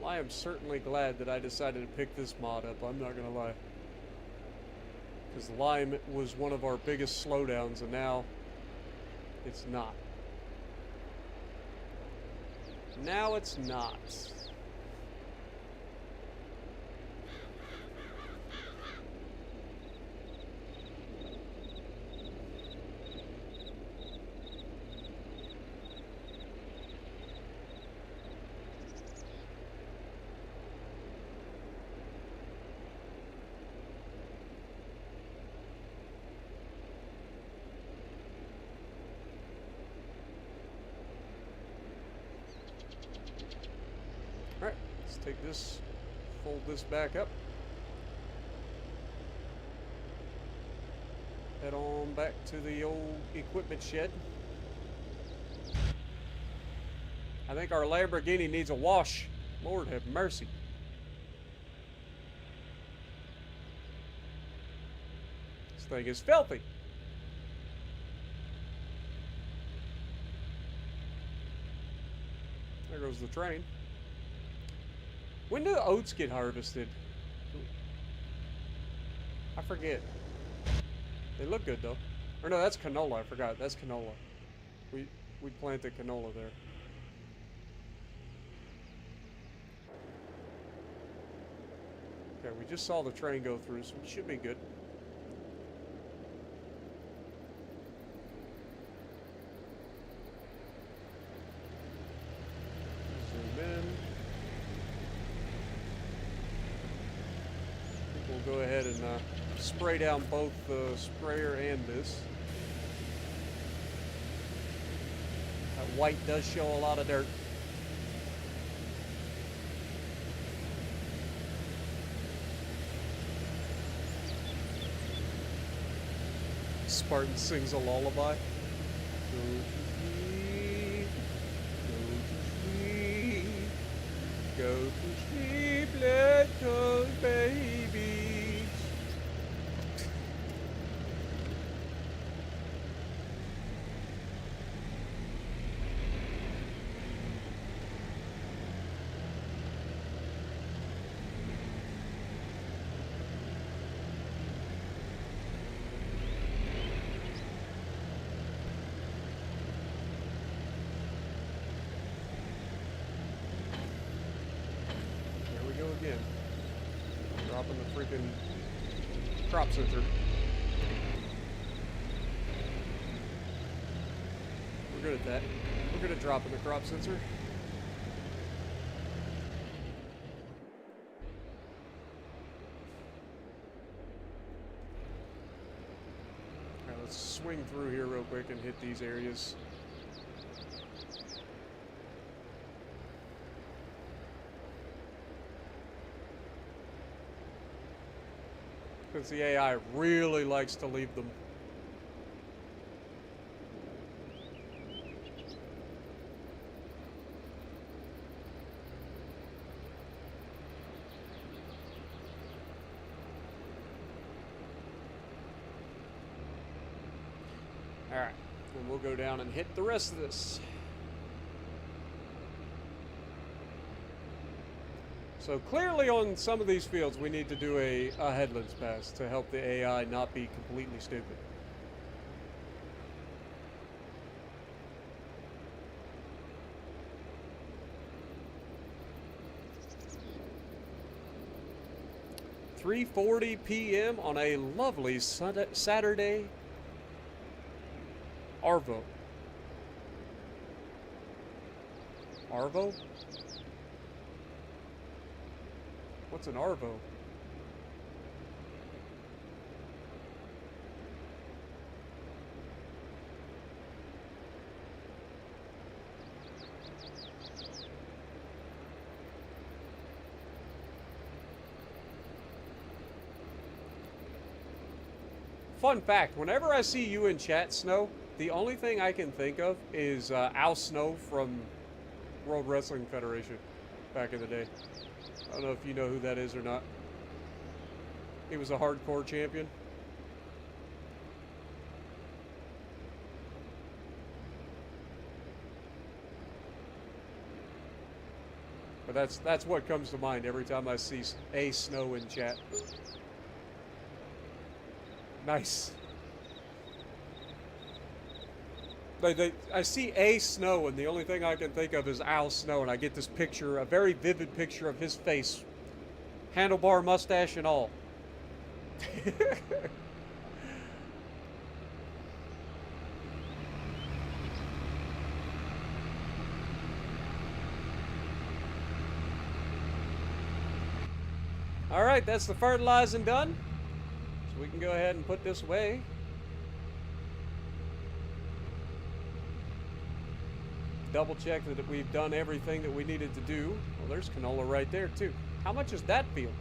I am certainly glad that I decided to pick this mod up, I'm not gonna lie. Because lime was one of our biggest slowdowns, and now it's not. Now it's not. Alright, let's take this, fold this back up. Head on back to the old equipment shed. I think our Lamborghini needs a wash. Lord have mercy. This thing is filthy. There goes the train. When do the oats get harvested? I forget. They look good though. Or no, that's canola. I forgot. That's canola. We planted canola there. Okay, we just saw the train go through, so we should be good. Zoom in. We'll go ahead and spray down both the sprayer and this. That white does show a lot of dirt. Spartan sings a lullaby. Go to sleep, go to sleep, little babies. Again, dropping the freaking crop sensor. We're good at that. We're good at dropping the crop sensor. Alright, let's swing through here real quick and hit these areas. Because the AI really likes to leave them. Alright, and we'll go down and hit the rest of this. So clearly on some of these fields we need to do a headlands pass to help the AI not be completely stupid. "3:40 p.m. on a lovely Saturday Arvo. Arvo? What's an Arvo? Fun fact, whenever I see you in chat, Snow, the only thing I can think of is Al Snow from World Wrestling Federation back in the day. I don't know if you know who that is or not. He was a hardcore champion. But that's what comes to mind every time I see a Snow in chat. Nice. I see a Snow, and the only thing I can think of is Al Snow, and I get this picture, a very vivid picture of his face, handlebar mustache and all. All right, that's the fertilizing done. So we can go ahead and put this away. Double check that we've done everything that we needed to do. Well, there's canola right there too. How much is that field?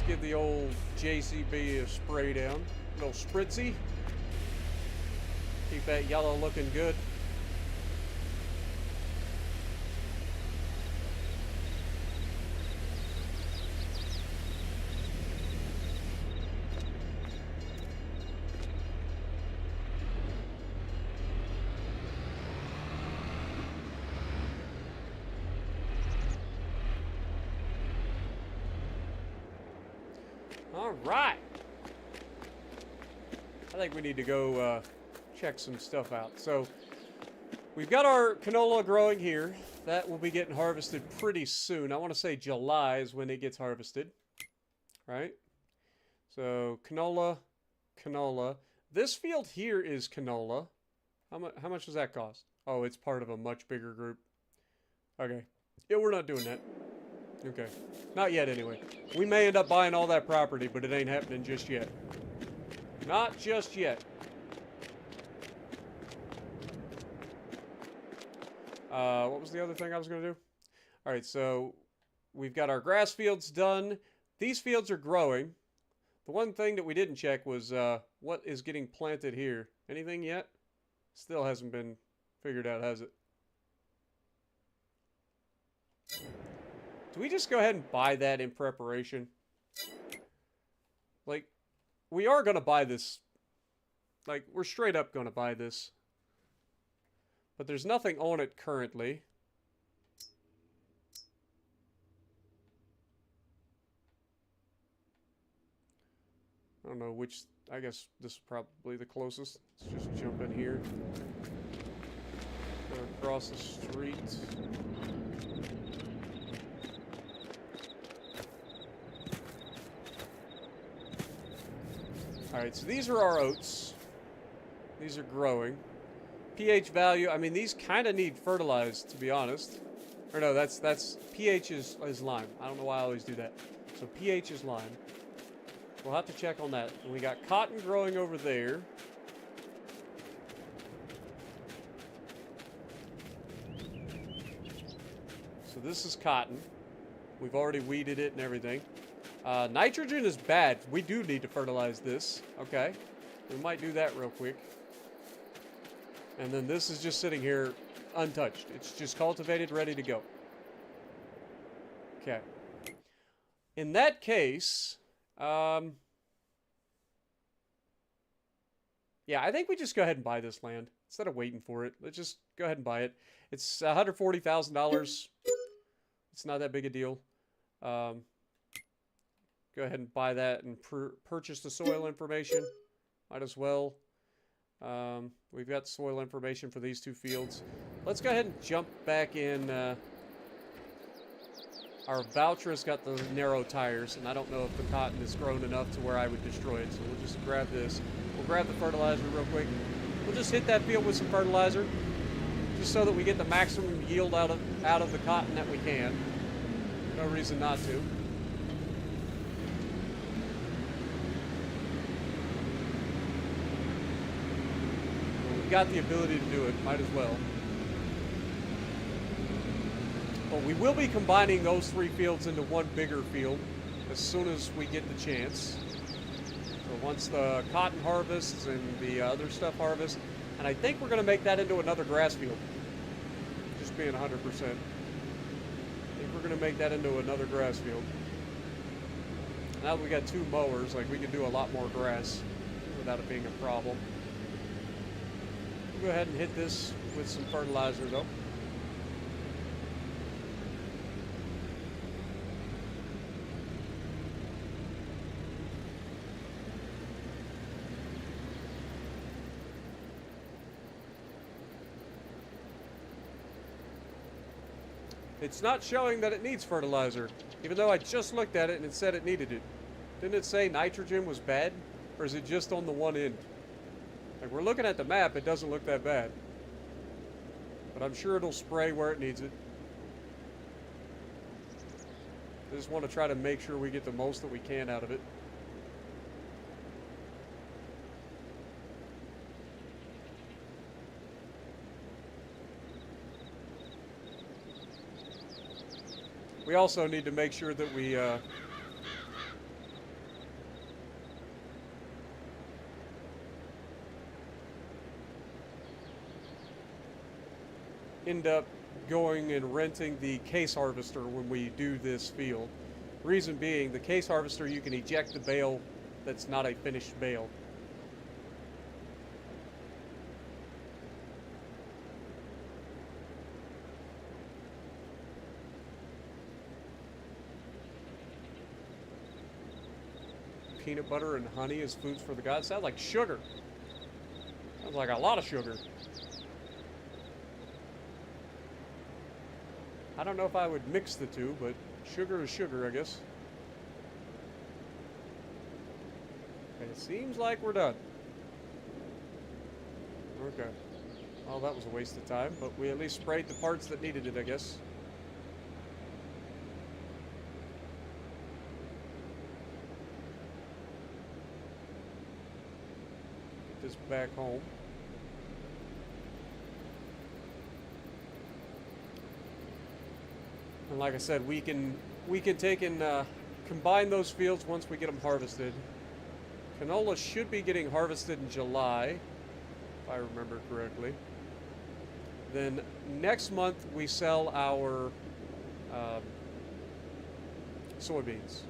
Give the old JCB a spray down. A little spritzy. Keep that yellow looking good. All right. I think we need to go check some stuff out. So we've got our canola growing here. That will be getting harvested pretty soon. I want to say July is when it gets harvested. Right? So canola, canola. This field here is canola. How much does that cost? Oh, it's part of a much bigger group. Okay. Yeah, we're not doing that. Okay. Not yet, anyway. We may end up buying all that property, but it ain't happening just yet. Not just yet. What was the other thing I was going to do? Alright, so we've got our grass fields done. These fields are growing. The one thing that we didn't check was what is getting planted here. Anything yet? Still hasn't been figured out, has it? Do we just go ahead and buy that in preparation? Like, we are going to buy this. Like, we're straight up going to buy this. But there's nothing on it currently. I don't know which. I guess this is probably the closest. Let's just jump in here. Go across the street. Alright, so these are our oats. These are growing. pH value, I mean, these kind of need fertilized, to be honest. Or no, that's pH is lime. I don't know why I always do that. So pH is lime. We'll have to check on that. And we got cotton growing over there. So this is cotton. We've already weeded it and everything. Nitrogen is bad. We do need to fertilize this. Okay. We might do that real quick. And then this is just sitting here untouched. It's just cultivated, ready to go. Okay. In that case, yeah, I think we just go ahead and buy this land instead of waiting for it. Let's just go ahead and buy it. It's $140,000. It's not that big a deal. Go ahead and buy that and purchase the soil information. Might as well. We've got soil information for these two fields. Let's go ahead and jump back in. Our Valtra's got the narrow tires, and I don't know if the cotton is grown enough to where I would destroy it. So we'll just grab this. We'll grab the fertilizer real quick. We'll just hit that field with some fertilizer, just so that we get the maximum yield out of the cotton that we can. No reason not to. We've got the ability to do it. Might as well. But we will be combining those three fields into one bigger field as soon as we get the chance. So once the cotton harvests and the other stuff harvests, and I think we're going to make that into another grass field. Just being 100%. I think we're going to make that into another grass field. Now that we got two mowers, like we can do a lot more grass without it being a problem. We'll go ahead and hit this with some fertilizer though. It's not showing that it needs fertilizer, even though I just looked at it and it said it needed it. Didn't it say nitrogen was bad? Or is it just on the one end? Like, we're looking at the map, it doesn't look that bad. But I'm sure it'll spray where it needs it. I just want to try to make sure we get the most that we can out of it. We also need to make sure that we end up going and renting the case harvester when we do this field. Reason being, the case harvester, you can eject the bale that's not a finished bale. Peanut butter and honey as foods for the gods. Sounds like sugar. Sounds like a lot of sugar. I don't know if I would mix the two, but sugar is sugar, I guess. And it seems like we're done. Okay. Well, that was a waste of time, but we at least sprayed the parts that needed it, I guess. Get this back home. And like I said, we can take and combine those fields once we get them harvested. Canola should be getting harvested in July, if I remember correctly. Then next month we sell our soybeans.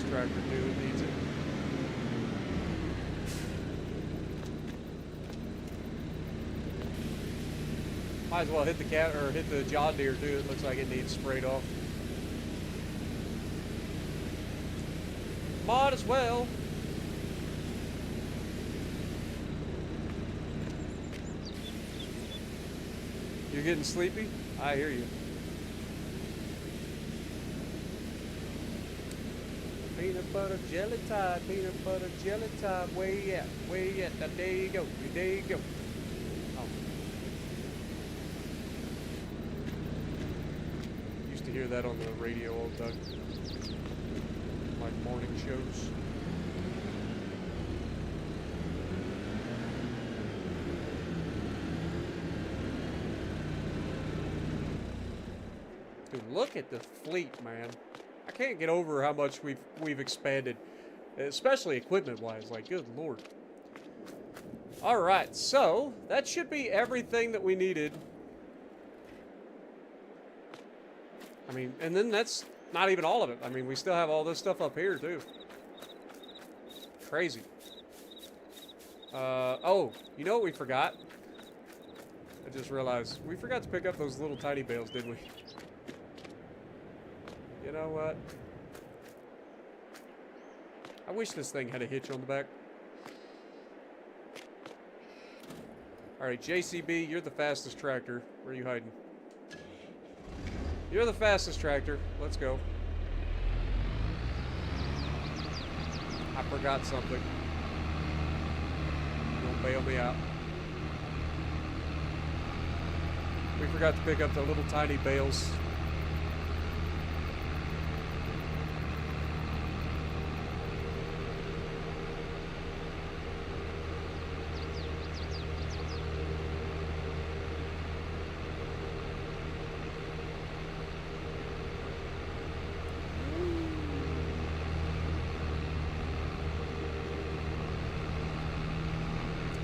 this tractor do. It needs it. Might as well hit the hit the John Deere too. It looks like it needs sprayed off. Might as well. You're getting sleepy? I hear you. Peanut butter jelly time, peanut butter jelly time. Where you at? Where you at? Now, there you go. There you go. Oh. Used to hear that on the radio all the time. Like morning shows. Dude, look at the fleet, man. I can't get over how much we've expanded, especially equipment-wise. Like, good lord. All right, so that should be everything that we needed. I mean, and then that's not even all of it. I mean, we still have all this stuff up here too. Crazy. Oh, you know what we forgot? I just realized we forgot to pick up those little tiny bales, didn't we? You know what? I wish this thing had a hitch on the back. Alright, JCB, you're the fastest tractor. Where are you hiding? You're the fastest tractor. Let's go. I forgot something. Don't bail me out. We forgot to pick up the little tiny bales.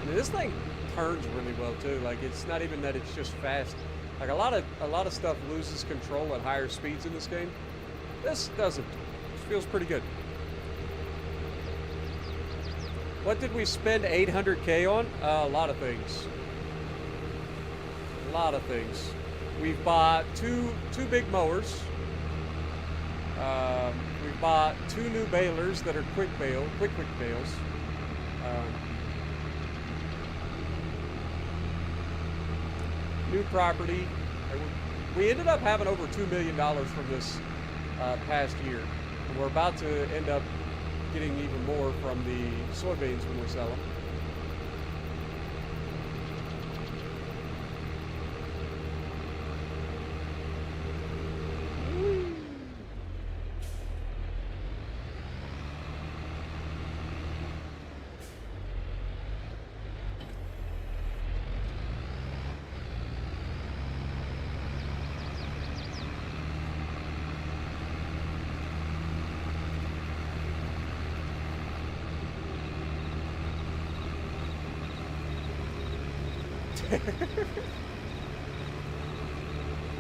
This thing turns really well too. Like, it's not even that it's just fast. Like, a lot of stuff loses control at higher speeds in this game. This doesn't. This feels pretty good. What did we spend 800K on? A lot of things. A lot of things. We've bought two big mowers. We've bought 2 new balers that are quick bales. New property. We ended up having over $2 million from this past year. And we're about to end up getting even more from the soybeans when we sell them.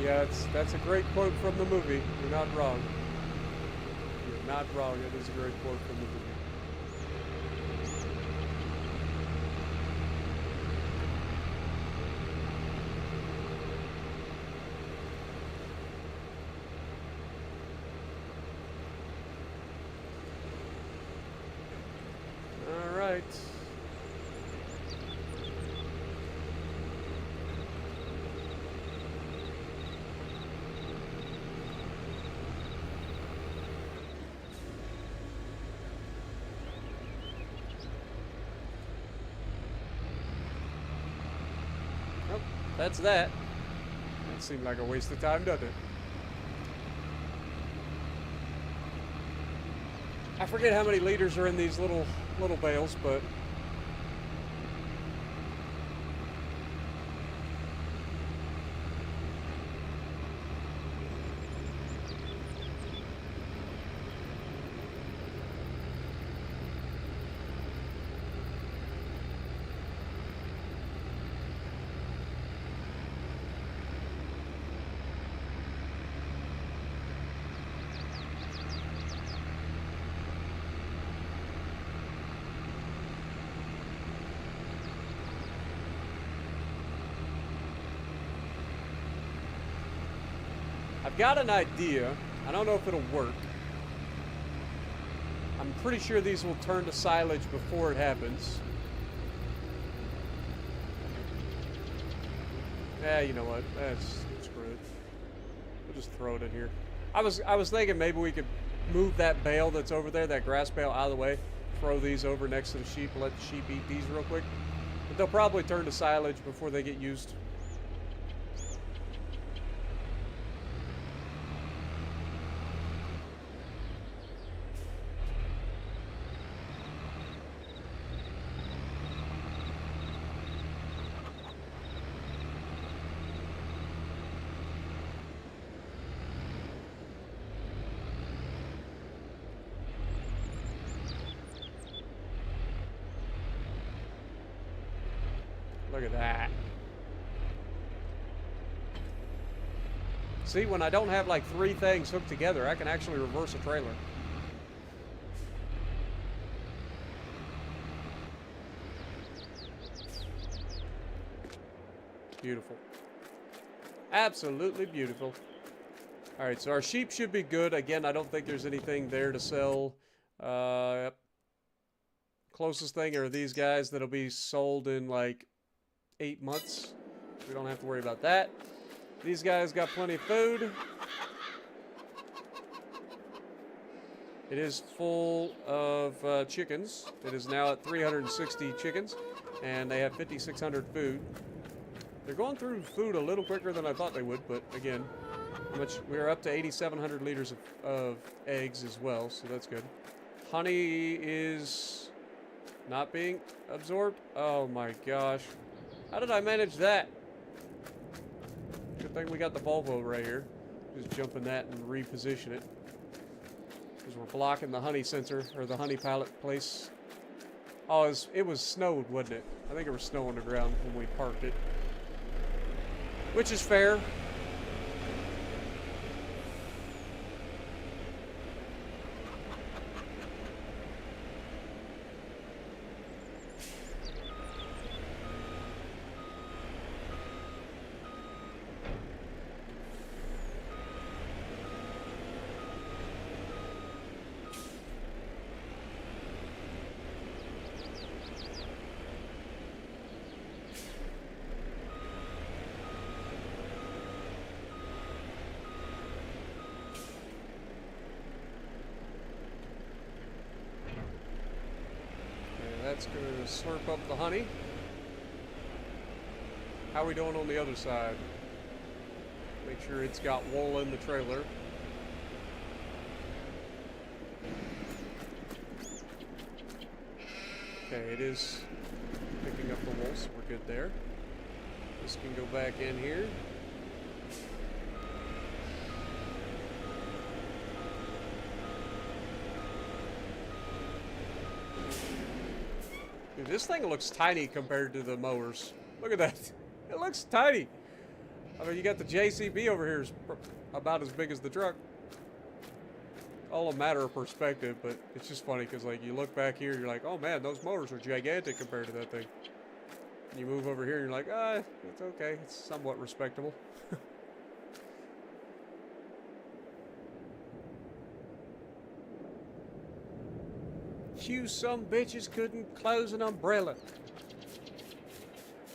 Yeah, that's a great quote from the movie. You're not wrong. You're not wrong. It is a great quote from the movie. All right. That's that. That seemed like a waste of time, doesn't it? I forget how many liters are in these little bales, but got an idea. I don't know if it'll work. I'm pretty sure these will turn to silage before it happens. Yeah, you know what? Screw it. We'll just throw it in here. I was thinking maybe we could move that bale that's over there, that grass bale, out of the way. Throw these over next to the sheep and let the sheep eat these real quick. But they'll probably turn to silage before they get used. Look at that. See, when I don't have like 3 things hooked together, I can actually reverse a trailer. Beautiful. Absolutely beautiful. Alright, so our sheep should be good. Again, I don't think there's anything there to sell. Yep. Closest thing are these guys that'll be sold in like 8 months. We don't have to worry about that. These guys got plenty of food. It is full of chickens. It is now at 360 chickens, and they have 5,600 food. They're going through food a little quicker than I thought they would, but again, we're up to 8,700 liters of eggs as well, so that's good. Honey is not being absorbed. Oh my gosh. How did I manage that? Good thing we got the Volvo right here. Just jump in that and reposition it. Because we're blocking the honey sensor, or the honey pallet place. Oh, it was snowed, wasn't it? I think it was snow on the ground when we parked it. Which is fair. That's going to slurp up the honey. How are we doing on the other side? Make sure it's got wool in the trailer. Okay, it is picking up the wool, so we're good there. This can go back in here. Dude, this thing looks tiny compared to the mowers. Look at that. It looks tiny. I mean, you got the JCB over here is about as big as the truck. All a matter of perspective, but it's just funny because, like, you look back here, you're like, oh man, those mowers are gigantic compared to that thing. And you move over here, and you're like, ah, it's okay. It's somewhat respectable. You some bitches couldn't close an umbrella.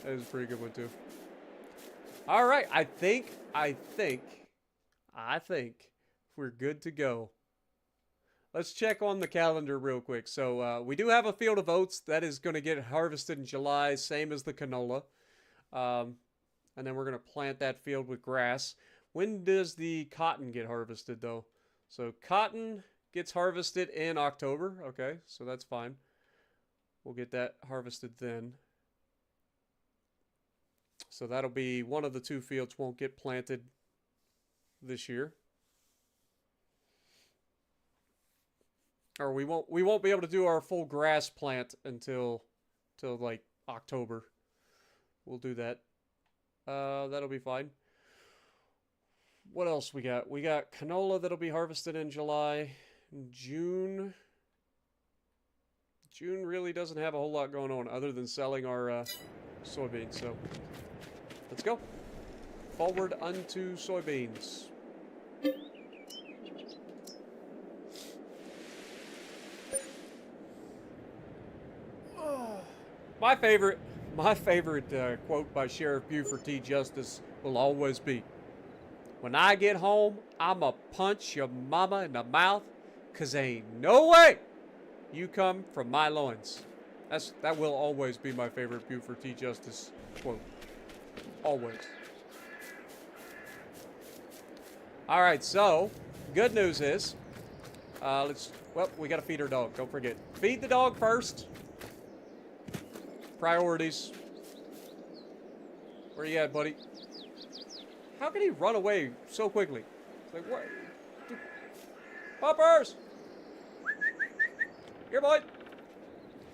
That is a pretty good one too. All right, I think we're good to go. Let's check on the calendar real quick. So we do have a field of oats that is going to get harvested in July, same as the canola. And then we're going to plant that field with grass. When does the cotton get harvested though? So cotton gets harvested in October. Okay, so that's fine. We'll get that harvested then. So that'll be one of the 2 fields won't get planted this year. Or we won't be able to do our full grass plant until like October. We'll do that. That'll be fine. What else we got? We got canola that'll be harvested in July. June really doesn't have a whole lot going on other than selling our soybeans. So let's go forward unto soybeans. My favorite, quote by Sheriff Buford T. Justice will always be, "When I get home, I'ma punch your mama in the mouth, 'cause ain't no way you come from my loins." That will always be my favorite Buford T. Justice quote. Always. All right, so good news is, we gotta feed our dog. Don't forget, feed the dog first. Priorities. Where you at, buddy? How can he run away so quickly? It's like, what? Puppers! Here, boy!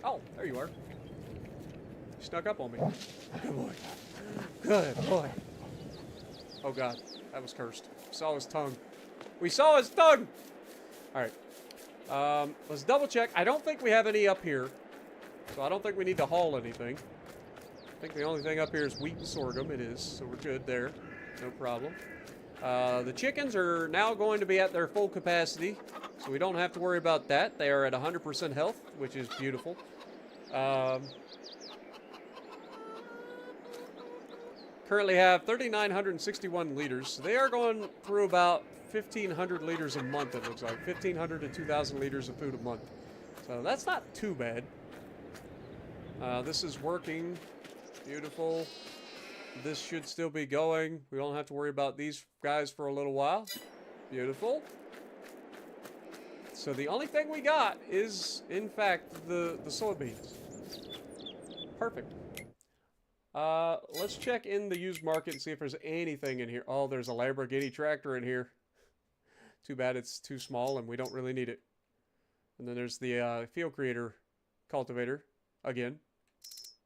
Oh, there you are. You snuck up on me. Good boy. Good boy. Oh, God. That was cursed. Saw his tongue. We saw his tongue! Alright. Let's double check. I don't think we have any up here. So I don't think we need to haul anything. I think the only thing up here is wheat and sorghum. It is. So we're good there. No problem. The chickens are now going to be at their full capacity. So we don't have to worry about that. They are at 100% health, which is beautiful. Currently have 3,961 liters. So they are going through about 1,500 liters a month, it looks like. 1,500 to 2,000 liters of food a month. So that's not too bad. This is working. Beautiful. This should still be going. We don't have to worry about these guys for a little while. Beautiful. So the only thing we got is, in fact, the soybeans. Perfect. Let's check in the used market and see if there's anything in here. Oh, there's a Lamborghini tractor in here. Too bad it's too small and we don't really need it. And then there's the field creator cultivator again.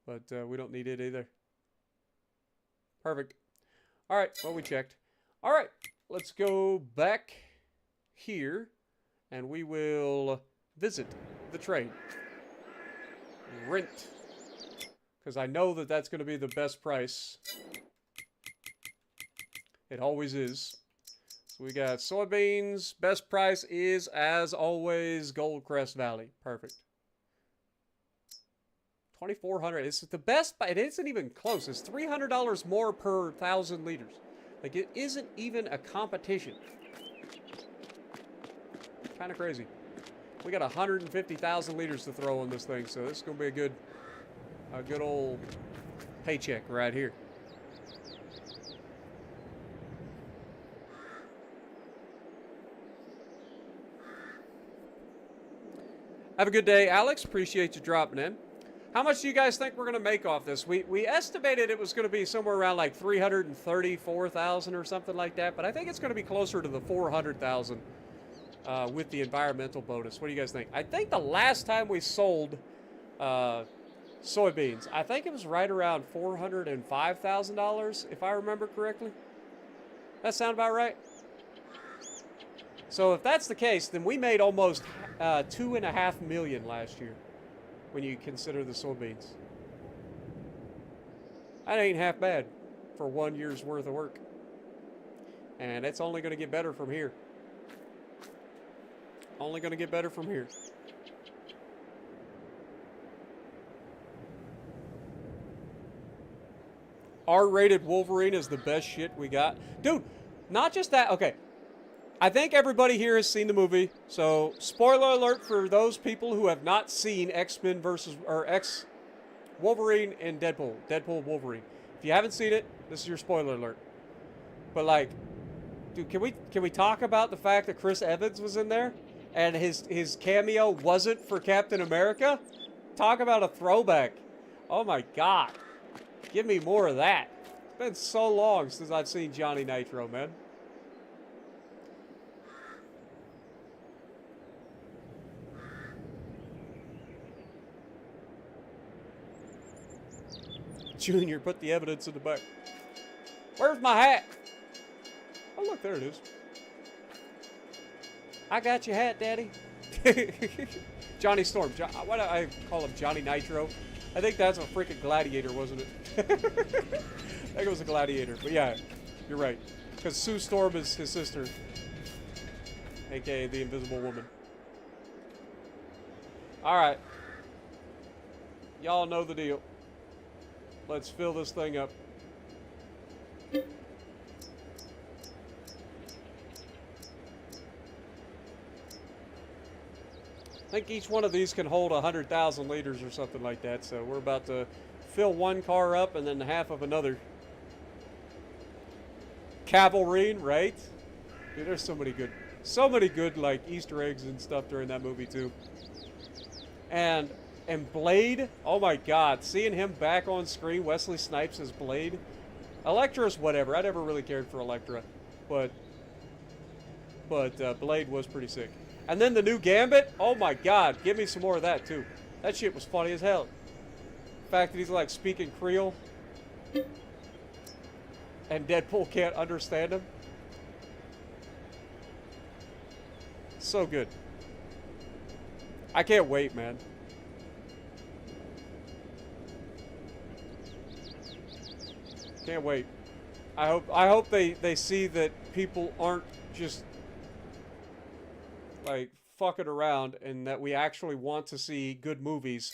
But we don't need it either. Perfect. Alright, well, we checked. Alright, let's go back here. And we will visit the trade. Rent. Because I know that that's going to be the best price. It always is. So we got soybeans. Best price is, as always, Goldcrest Valley. Perfect. 2,400. It's the best, but it isn't even close. It's $300 more per 1,000 liters. Like, it isn't even a competition. Kind of crazy. We got 150,000 liters to throw on this thing, so this is going to be a good old paycheck right here. Have a good day, Alex. Appreciate you dropping in. How much do you guys think we're going to make off this? We estimated it was going to be somewhere around like 334,000 or something like that, but I think it's going to be closer to the 400,000 with the environmental bonus. What do you guys think? I think the last time we sold soybeans, I think it was right around $405,000, if I remember correctly. That sound about right? So if that's the case, then we made almost $2.5 million last year. When you consider the soybeans. That ain't half bad for 1 year's worth of work. And it's only going to get better from here. Only going to get better from here. R-rated Wolverine is the best shit we got. Dude, not just that. Okay. I think everybody here has seen the movie, so spoiler alert for those people who have not seen X-Men versus, or Wolverine and Deadpool Wolverine. If you haven't seen it, this is your spoiler alert. But like, dude, can we talk about the fact that Chris Evans was in there and his cameo wasn't for Captain America? Talk about a throwback. Oh my God, give me more of that. It's been so long since I've seen Johnny Nitro, man. Junior, put the evidence in the back. Where's my hat? Oh, look, there it is. I got your hat, Daddy. Johnny Storm. Why do I call him Johnny Nitro? I think that's a freaking gladiator, wasn't it? I think it was a gladiator. But yeah, you're right. Because Sue Storm is his sister. AKA the Invisible Woman. Alright. Y'all know the deal. Let's fill this thing up. I think each one of these can hold 100,000 liters or something like that. So we're about to fill one car up and then half of another. Cavalry, right? Dude, there's so many good like Easter eggs and stuff during that movie too. And Blade, oh my God, seeing him back on screen, Wesley Snipes as Blade. Elektra's whatever. I never really cared for Elektra, but Blade was pretty sick. And then the new Gambit, oh my God, give me some more of that too. That shit was funny as hell. The fact that he's like speaking Creole and Deadpool can't understand him. So good. I can't wait, man. Can't wait. I hope they see that people aren't just like fucking around and that we actually want to see good movies.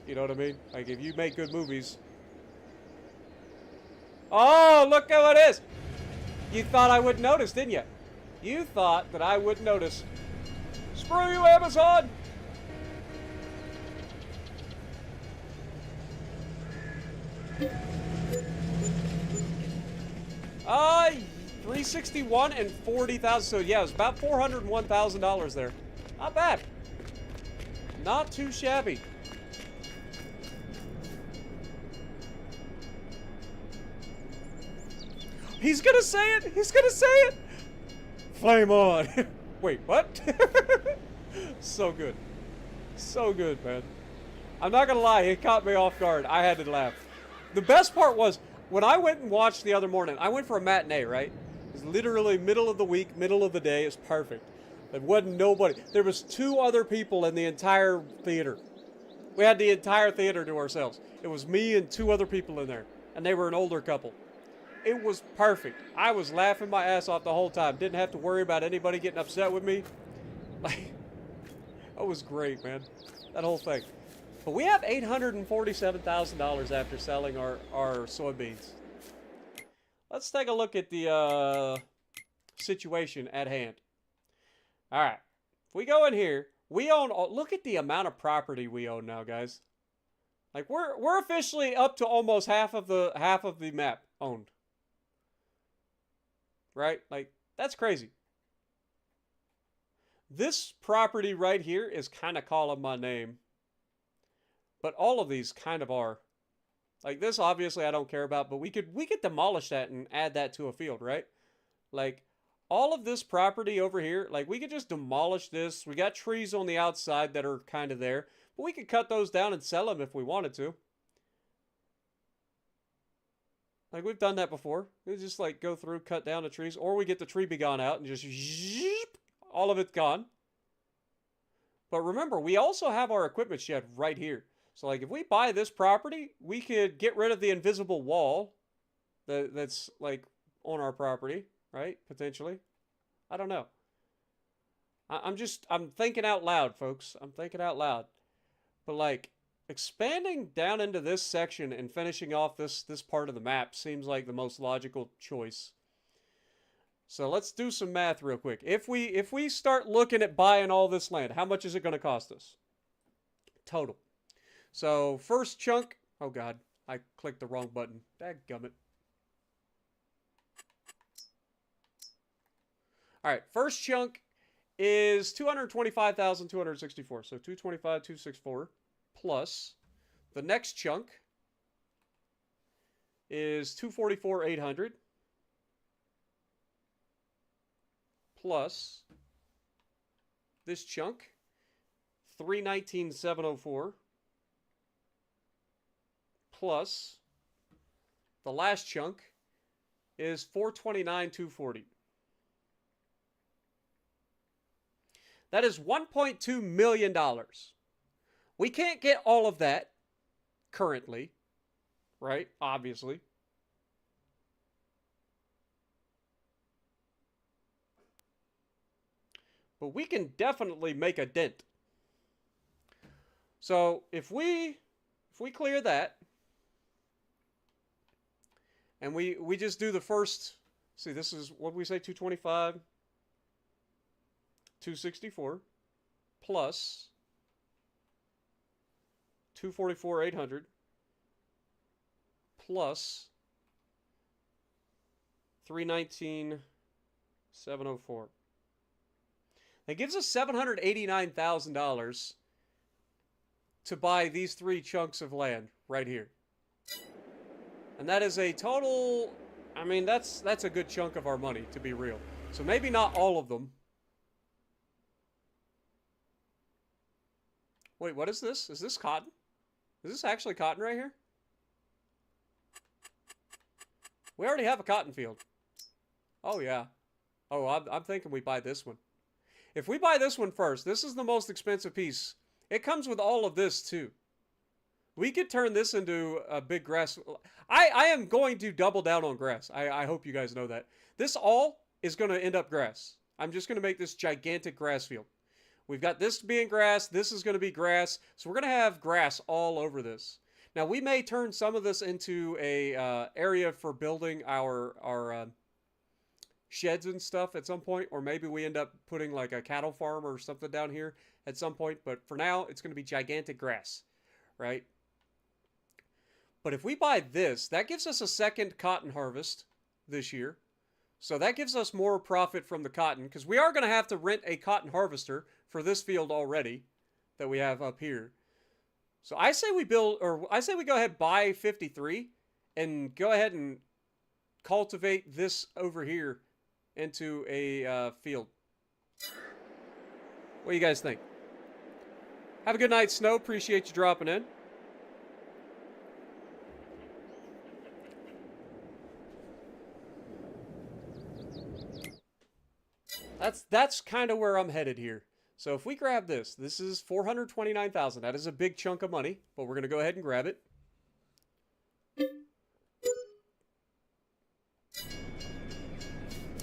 You know what I mean? Like if you make good movies. Oh, look how it is! You thought I wouldn't notice, didn't you? You thought that I wouldn't notice. Screw you, Amazon! $361 and 40,000. So yeah, it was about $401,000 there. Not bad. Not too shabby. He's gonna say it. He's gonna say it. Flame on. Wait, what? So good. So good, man. I'm not gonna lie, it caught me off guard. I had to laugh. The best part was, when I went and watched the other morning, I went for a matinee, right? It was literally middle of the week, middle of the day. It's perfect. There wasn't nobody. There was 2 other people in the entire theater. We had the entire theater to ourselves. It was me and 2 other people in there. And they were an older couple. It was perfect. I was laughing my ass off the whole time. Didn't have to worry about anybody getting upset with me. Like, that was great, man. That whole thing. But we have $847,000 after selling our soybeans. Let's take a look at the situation at hand. All right. If we go in here, we own. Look at the amount of property we own now, guys. Like we're officially up to almost half of the map owned. Right? Like that's crazy. This property right here is kind of calling my name. But all of these kind of are. Like this, obviously, I don't care about. But we could demolish that and add that to a field, right? Like all of this property over here, like we could just demolish this. We got trees on the outside that are kind of there, but we could cut those down and sell them if we wanted to. Like we've done that before. We just like go through, cut down the trees, or we get the tree be gone out and just all of it gone. But remember, we also have our equipment shed right here. So, like, if we buy this property, we could get rid of the invisible wall that's, like, on our property, right? Potentially. I don't know. I'm thinking out loud, folks. I'm thinking out loud. But, like, expanding down into this section and finishing off this part of the map seems like the most logical choice. So, let's do some math real quick. If we start looking at buying all this land, how much is it going to cost us? Total. So, first chunk... Oh, God. I clicked the wrong button. Dadgummit. Alright, first chunk is 225,264. So, 225,264 plus the next chunk is 244,800 plus this chunk 319,704 plus the last chunk is 429,240. That is $1.2 million. We can't get all of that currently, right? Obviously. But we can definitely make a dent. So if we clear that, And we just do the first, see, this is, what we say, 225, 264, plus 244, 800, plus 319, 704. That gives us $789,000 to buy these 3 chunks of land right here. And that is a total, I mean, that's a good chunk of our money, to be real. So maybe not all of them. Wait, what is this? Is this cotton? Is this actually cotton right here? We already have a cotton field. Oh, yeah. Oh, I'm thinking we buy this one. If we buy this one first, this is the most expensive piece. It comes with all of this, too. We could turn this into a big grass. I am going to double down on grass. I hope you guys know that. This all is going to end up grass. I'm just going to make this gigantic grass field. We've got this being grass. This is going to be grass. So we're going to have grass all over this. Now, we may turn some of this into a area for building our sheds and stuff at some point. Or maybe we end up putting like a cattle farm or something down here at some point. But for now, it's going to be gigantic grass, right? But if we buy this, that gives us a second cotton harvest this year. So that gives us more profit from the cotton, because we are going to have to rent a cotton harvester for this field already that we have up here. So I say we go ahead and buy 53 and go ahead and cultivate this over here into a field. What do you guys think? Have a good night, Snow. Appreciate you dropping in. That's kind of where I'm headed here. So if we grab this, this is $429,000. That is a big chunk of money, but we're going to go ahead and grab it.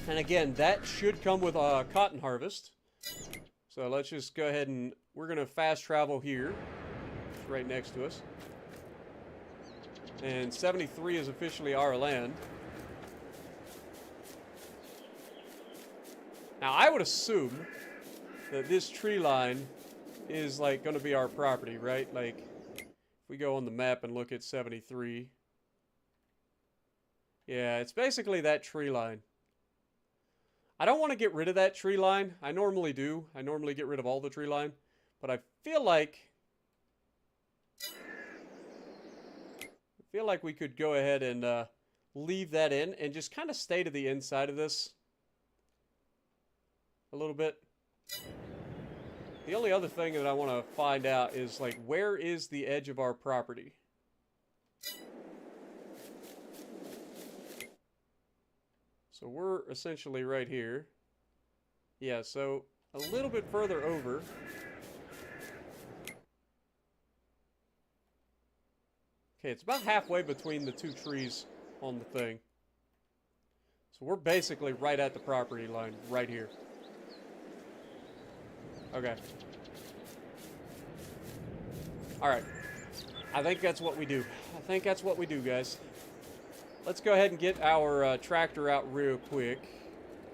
And again, that should come with a cotton harvest. So let's just go ahead and we're going to fast travel here. It's right next to us. And 73 is officially our land. Now, I would assume that this tree line is, like, going to be our property, right? Like, if we go on the map and look at 73. Yeah, it's basically that tree line. I don't want to get rid of that tree line. I normally do. I normally get rid of all the tree line. But I feel like we could go ahead and leave that in and just kind of stay to the inside of this a little bit. The only other thing that I want to find out is, like, where is the edge of our property? So we're essentially right here. Yeah, so a little bit further over. Okay, it's about halfway between the two trees on the thing. So we're basically right at the property line, right here. Okay. Alright. I think that's what we do. I think that's what we do, guys. Let's go ahead and get our tractor out real quick.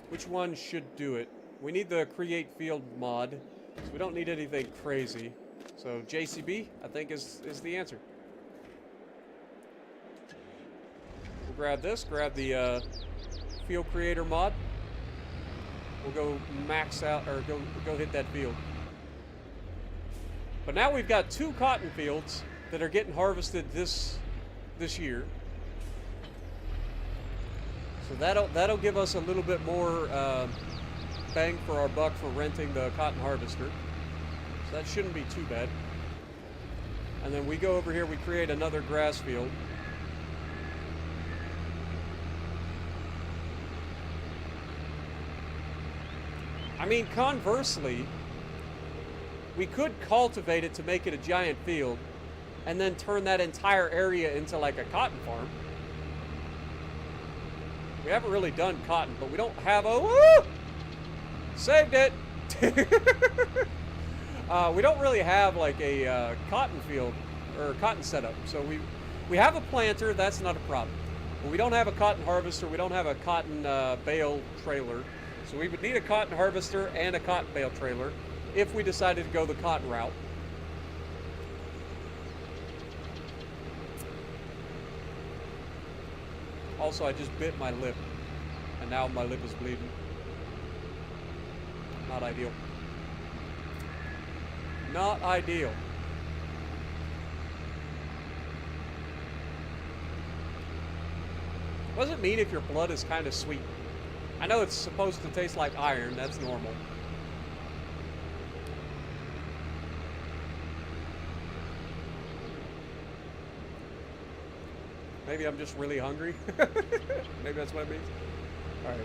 Which one should do it? We need the create field mod. So we don't need anything crazy. So JCB, I think, is the answer. We'll grab this. Grab the field creator mod. We'll go max out, or go hit that field. But now we've got 2 cotton fields that are getting harvested this year. So that'll give us a little bit more bang for our buck for renting the cotton harvester. So that shouldn't be too bad. And then we go over here, we create another grass field. I mean, conversely, we could cultivate it to make it a giant field and then turn that entire area into like a cotton farm. We haven't really done cotton, but we don't have a... Woo! Saved it! We don't really have like a cotton field or cotton setup. So we have a planter, that's not a problem. But we don't have a cotton harvester. We don't have a cotton bale trailer. So we would need a cotton harvester and a cotton bale trailer if we decided to go the cotton route. Also, I just bit my lip, and now my lip is bleeding. Not ideal. Not ideal. What does it mean if your blood is kind of sweet? I know it's supposed to taste like iron, that's normal. Maybe I'm just really hungry. Maybe that's what it means. Alright.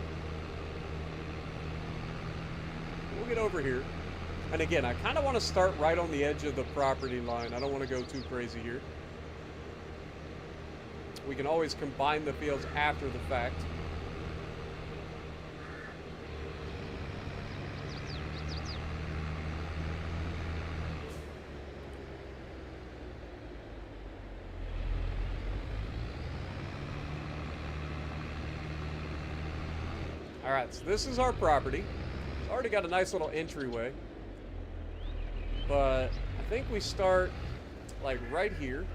We'll get over here. And again, I kind of want to start right on the edge of the property line. I don't want to go too crazy here. We can always combine the fields after the fact. Alright, so this is our property. It's already got a nice little entryway. But I think we start like right here.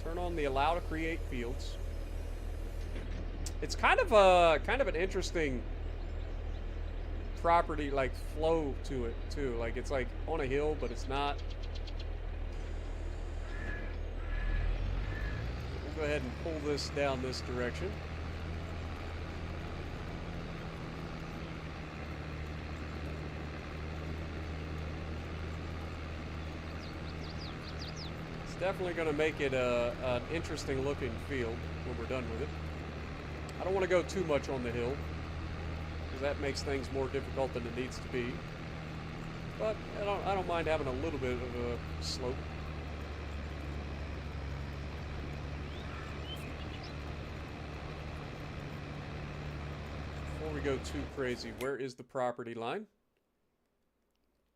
Turn on the allow to create fields. It's kind of an interesting property, like flow to it too. Like it's like on a hill, but it's not. We'll go ahead and pull this down this direction. Definitely going to make it an interesting looking field when we're done with it. I don't want to go too much on the hill, because that makes things more difficult than it needs to be. But I don't mind having a little bit of a slope. Before we go too crazy, where is the property line?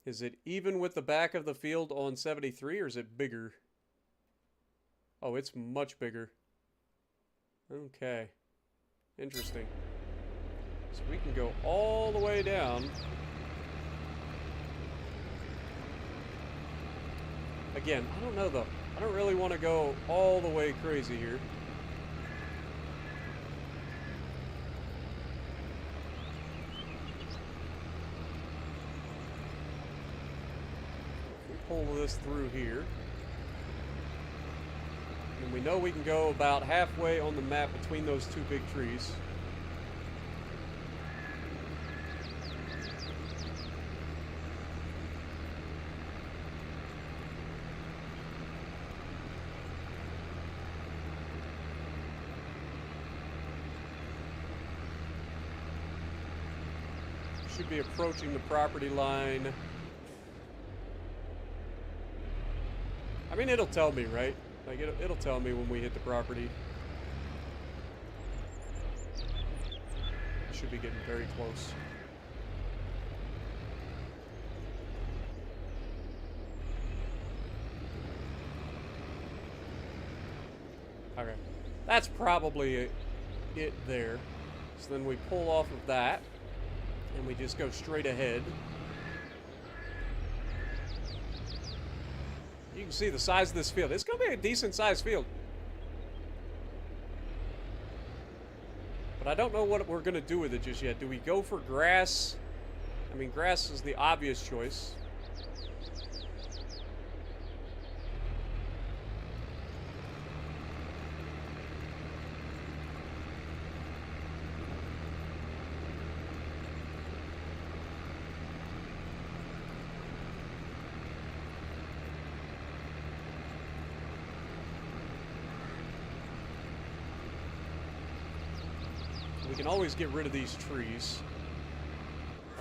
Is it even with the back of the field on 73, or is it bigger? Oh, it's much bigger. Okay. Interesting. So we can go all the way down. Again, I don't know though. I don't really want to go all the way crazy here. We pull this through here. And we know we can go about halfway on the map between those two big trees. Should be approaching the property line. I mean, it'll tell me, right? Like, it'll tell me when we hit the property. Should be getting very close. Okay. That's probably it there. So then we pull off of that, and we just go straight ahead. You can see the size of this field. It's going to be a decent sized field. But I don't know what we're going to do with it just yet. Do we go for grass? I mean, grass is the obvious choice. We can always get rid of these trees.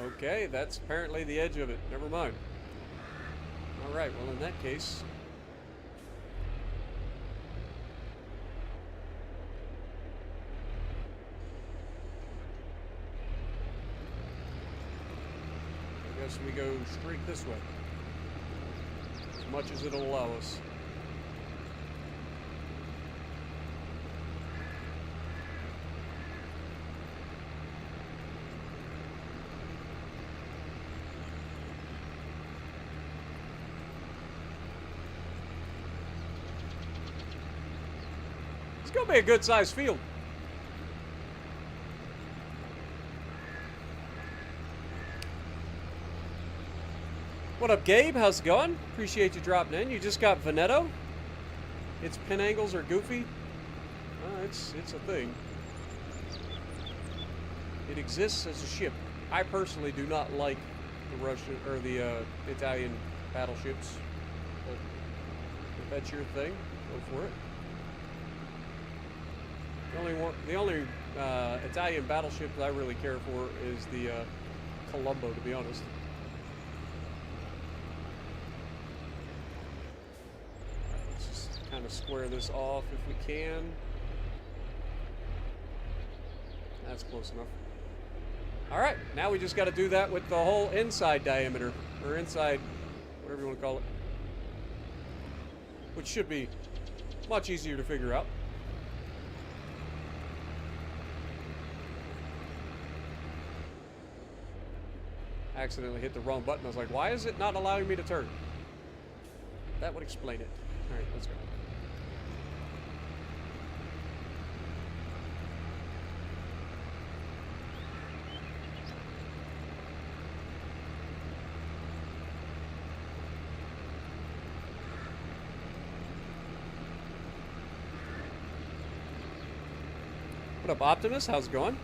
Okay, that's apparently the edge of it. Never mind. Alright, well in that case... I guess we go straight this way. As much as it'll allow us. It's gonna be a good sized field. What up, Gabe? How's it going? Appreciate you dropping in. You just got Veneto? Its pin angles are goofy. It's a thing. It exists as a ship. I personally do not like the Russian or the Italian battleships. But if that's your thing, go for it. The only Italian battleship that I really care for is the Colombo, to be honest. Let's just kind of square this off if we can. That's close enough. Alright, now we just got to do that with the whole inside diameter, or inside, whatever you want to call it. Which should be much easier to figure out. I accidentally hit the wrong button. I was like, why is it not allowing me to turn? That would explain it. Alright, let's go. What up, Optimus? How's it going?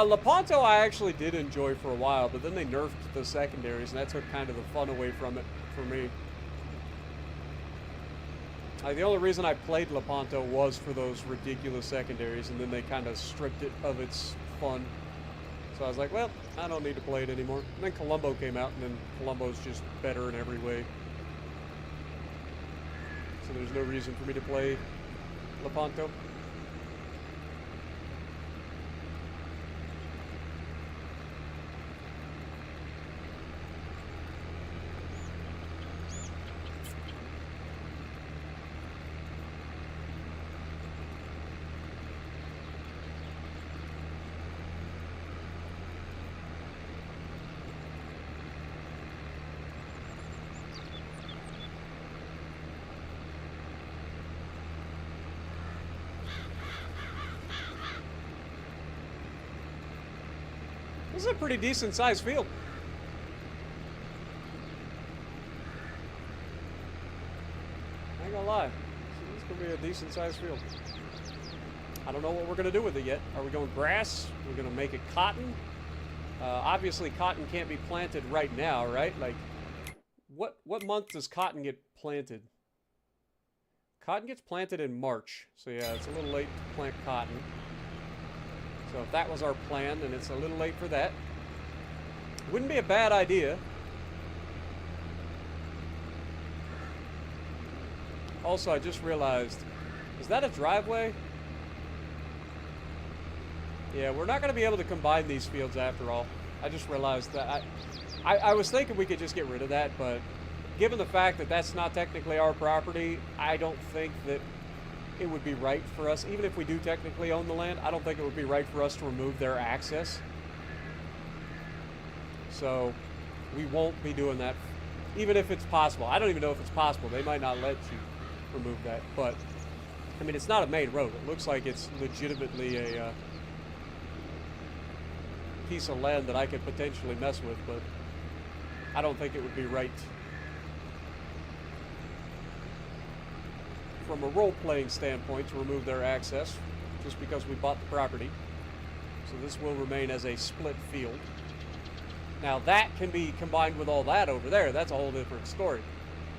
Lepanto I actually did enjoy for a while, but then they nerfed the secondaries, and that took kind of the fun away from it for me. The only reason I played Lepanto was for those ridiculous secondaries, and then they kind of stripped it of its fun. So I was like, well, I don't need to play it anymore. And then Colombo came out, and then Colombo's just better in every way. So there's no reason for me to play Lepanto. This is a pretty decent sized field. I ain't gonna lie. This is gonna be a decent sized field. I don't know what we're gonna do with it yet. Are we going grass? We're gonna make it cotton? Obviously cotton can't be planted right now, right? Like, what month does cotton get planted? Cotton gets planted in March. So yeah, it's a little late to plant cotton. So if that was our plan, then it's a little late for that. Wouldn't be a bad idea. Also, I just realized, is that a driveway? Yeah, we're not going to be able to combine these fields after all. I just realized that. I was thinking we could just get rid of that, but given the fact that that's not technically our property, I don't think that it would be right for us, even if we do technically own the land, I don't think it would be right for us to remove their access. So we won't be doing that, even if it's possible. I don't even know if it's possible. They might not let you remove that, but I mean, it's not a main road. It looks like it's legitimately a piece of land that I could potentially mess with, but I don't think it would be right from a role-playing standpoint to remove their access just because we bought the property. So this will remain as a split field. Now that can be combined with all that over there. That's a whole different story.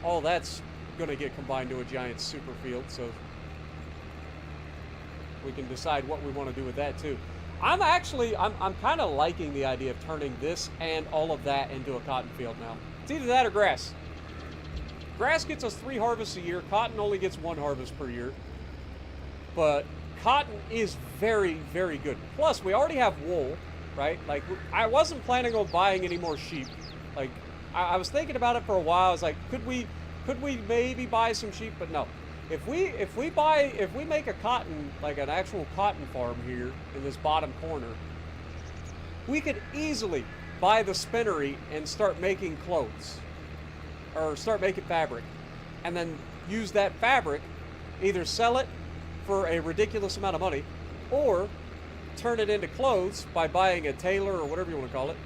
All that's going to get combined to a giant super field, so we can decide what we want to do with that too. I'm kind of liking the idea of turning this and all of that into a cotton field now. It's either that or grass. Grass gets us 3 harvests a year. Cotton only gets 1 harvest per year. But cotton is very, very good. Plus, we already have wool, right? Like, I wasn't planning on buying any more sheep. Like, I was thinking about it for a while. I was like, could we maybe buy some sheep? But no. If we make a cotton, like an actual cotton farm here in this bottom corner, we could easily buy the spinnery and start making clothes. Or start making fabric. And then use that fabric, either sell it for a ridiculous amount of money, or turn it into clothes by buying a tailor or whatever you want to call it.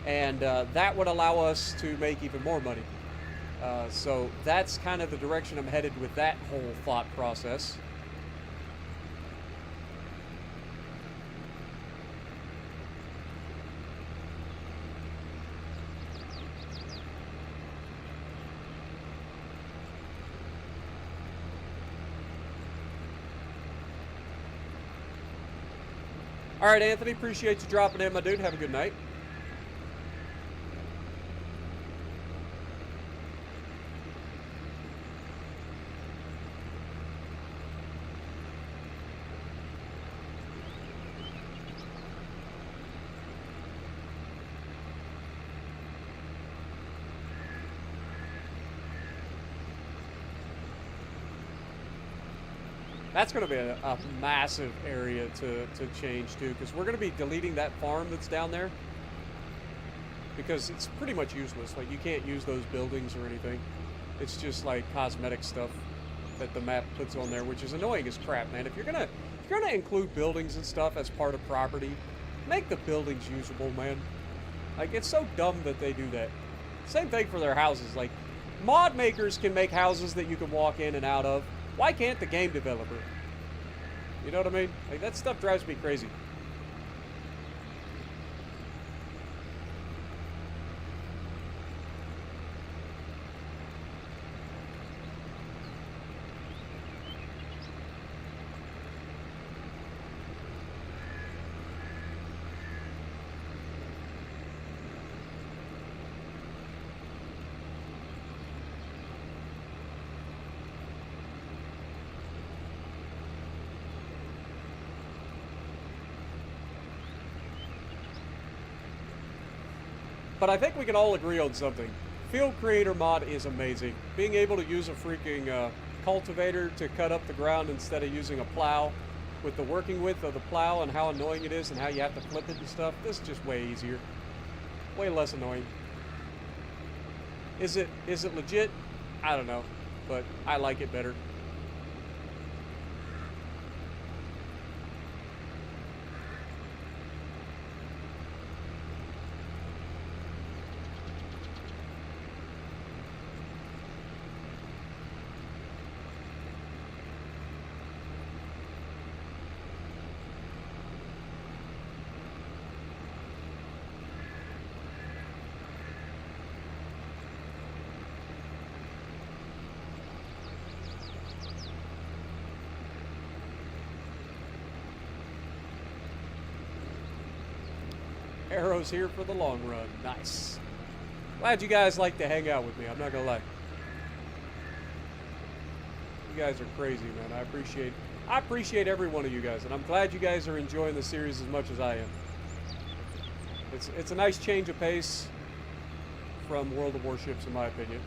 And that would allow us to make even more money. So that's kind of the direction I'm headed with that whole thought process. All right, Anthony, appreciate you dropping in, my dude. Have a good night. That's going to be a massive area to change too, because we're going to be deleting that farm that's down there because it's pretty much useless. Like, you can't use those buildings or anything. It's just like cosmetic stuff that the map puts on there, which is annoying as crap, man. If you're gonna include buildings and stuff as part of property, make the buildings usable, man. Like, it's so dumb that they do that. Same thing for their houses. Like, mod makers can make houses that you can walk in and out of. Why can't the game developer? You know what I mean? Like, that stuff drives me crazy. But I think we can all agree on something. Field Creator mod is amazing. Being able to use a freaking cultivator to cut up the ground instead of using a plow, with the working width of the plow and how annoying it is and how you have to flip it and stuff, this is just way easier. Way less annoying. Is it legit? I don't know, but I like it better. Arrow's here for the long run. Nice. Glad you guys like to hang out with me. I'm not gonna lie. You guys are crazy, man. I appreciate every one of you guys, and I'm glad you guys are enjoying the series as much as I am. It's a nice change of pace from World of Warships, in my opinion.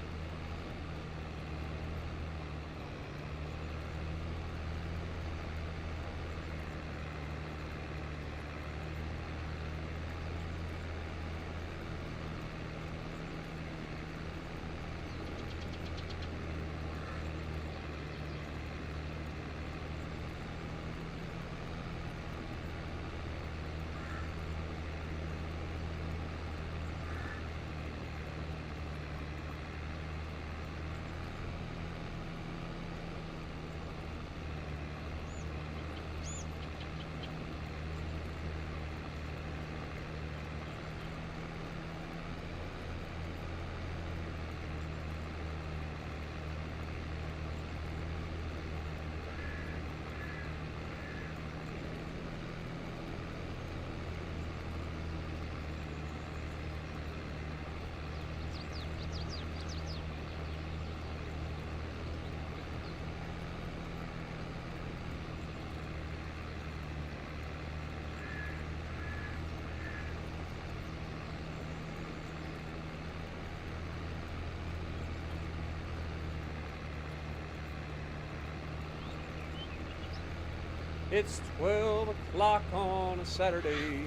It's 12 o'clock on a Saturday.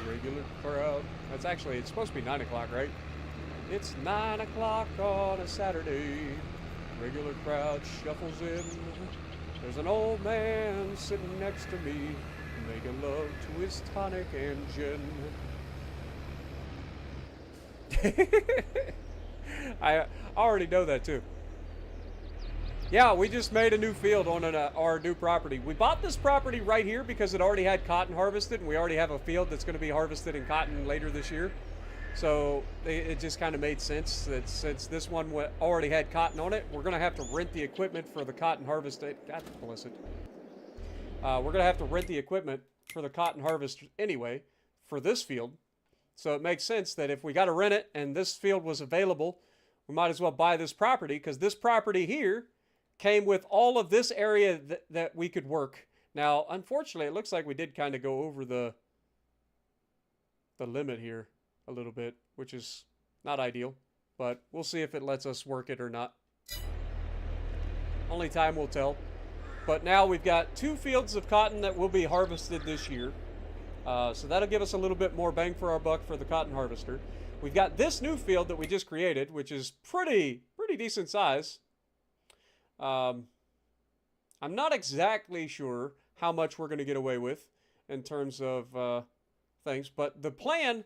Regular crowd. That's actually, it's supposed to be 9 o'clock, right? It's 9 o'clock on a Saturday. Regular crowd shuffles in. There's an old man sitting next to me, making love to his tonic and gin. I already know that too. Yeah, we just made a new field on our new property. We bought this property right here because it already had cotton harvested, and we already have a field that's going to be harvested in cotton later this year. So it just kind of made sense that since this one already had cotton on it, we're going to have to rent the equipment for the cotton harvest. God bless it. We're going to have to rent the equipment for the cotton harvest anyway for this field. So it makes sense that if we got to rent it and this field was available, we might as well buy this property, because this property here came with all of this area that we could work. Now, unfortunately, it looks like we did kind of go over the limit here a little bit, which is not ideal, but we'll see if it lets us work it or not. Only time will tell. But now we've got 2 fields of cotton that will be harvested this year. So that'll give us a little bit more bang for our buck for the cotton harvester. We've got this new field that we just created, which is pretty decent size. I'm not exactly sure how much we're going to get away with in terms of things, but the plan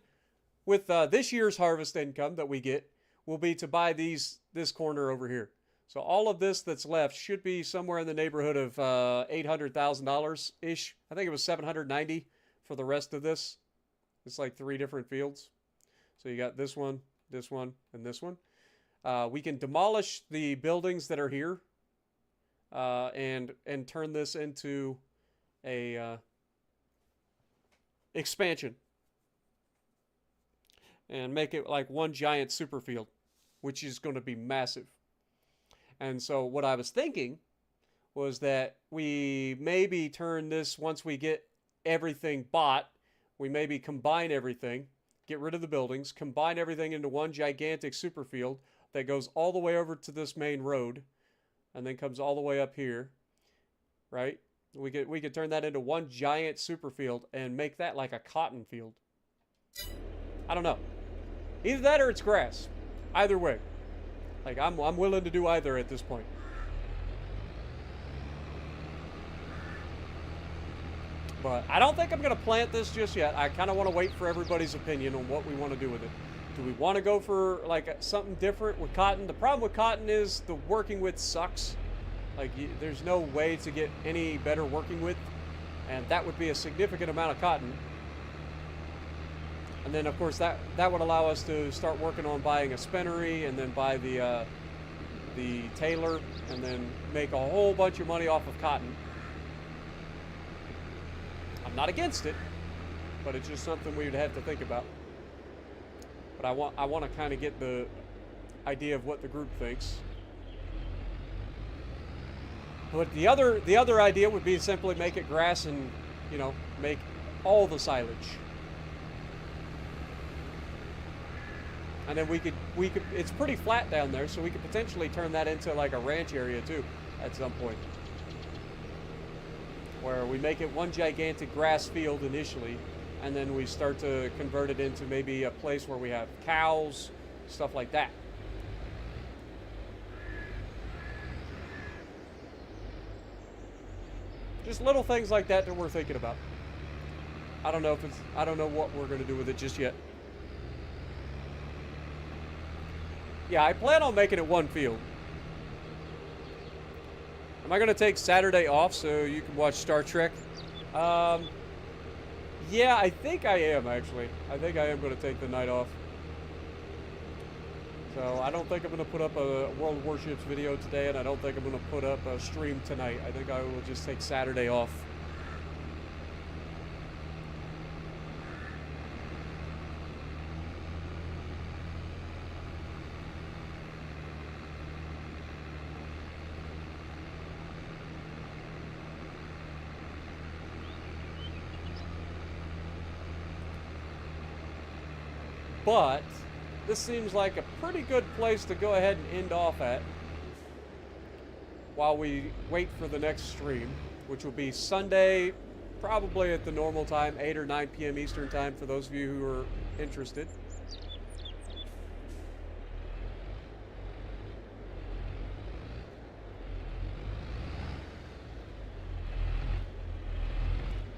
with this year's harvest income that we get will be to buy this corner over here. So all of this that's left should be somewhere in the neighborhood of $800,000-ish. I think it was $790 for the rest of this. It's like 3 different fields. So you got this one, and this one. We can demolish the buildings that are here and turn this into a expansion and make it like one giant super field, which is going to be massive. And so what I was thinking was that we maybe turn this, once we get everything bought, we maybe combine everything, get rid of the buildings, combine everything into one gigantic super field that goes all the way over to this main road and then comes all the way up here, right? We could turn that into one giant super field and make that like a cotton field. I don't know. Either that or it's grass. Either way. Like, I'm willing to do either at this point. But I don't think I'm going to plant this just yet. I kind of want to wait for everybody's opinion on what we want to do with it. Do we want to go for like something different with cotton? The problem with cotton is the working width sucks. Like, there's no way to get any better working width, and that would be a significant amount of cotton. And then, of course, that would allow us to start working on buying a spinnery, and then buy the tailor, and then make a whole bunch of money off of cotton. I'm not against it, but it's just something we would have to think about. But I want to kind of get the idea of what the group thinks. But the other idea would be to simply make it grass and, you know, make all the silage. And then we could it's pretty flat down there, so we could potentially turn that into like a ranch area too at some point, where we make it one gigantic grass field initially, and then we start to convert it into maybe a place where we have cows, stuff like that. Just little things like that we're thinking about. I don't know what we're going to do with it just yet. Yeah, I plan on making it one field. Am I going to take Saturday off so you can watch Star Trek? Yeah, I think I am, actually. I think I am going to take the night off. So I don't think I'm going to put up a World Warships video today, and I don't think I'm going to put up a stream tonight. I think I will just take Saturday off. But this seems like a pretty good place to go ahead and end off at while we wait for the next stream, which will be Sunday probably at the normal time, 8 or 9 p.m. Eastern time for those of you who are interested.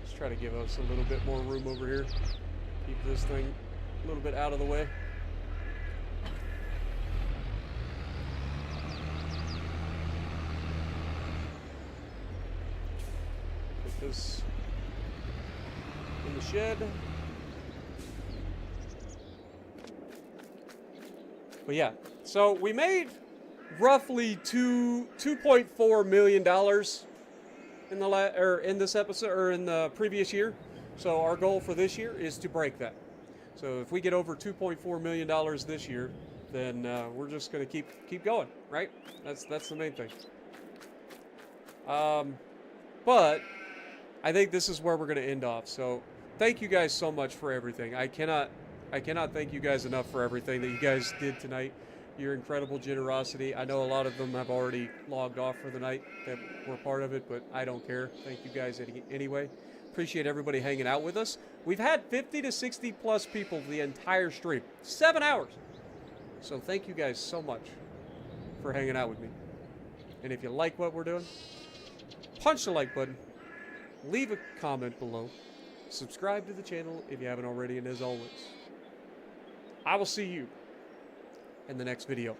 Let's try to give us a little bit more room over here. Keep this thing a little bit out of the way. Put this in the shed. But yeah, so we made roughly $2.4 million in this episode, or in the previous year. So our goal for this year is to break that. So if we get over $2.4 million this year, then we're just going to keep going, right? That's the main thing. But I think this is where we're going to end off. So thank you guys so much for everything. I cannot thank you guys enough for everything that you guys did tonight. Your incredible generosity. I know a lot of them have already logged off for the night that were part of it, but I don't care. Thank you guys anyway. Appreciate everybody hanging out with us. We've had 50 to 60 plus people the entire stream. 7 hours. So thank you guys so much for hanging out with me. And if you like what we're doing, punch the like button. Leave a comment below. Subscribe to the channel if you haven't already. And as always, I will see you in the next video.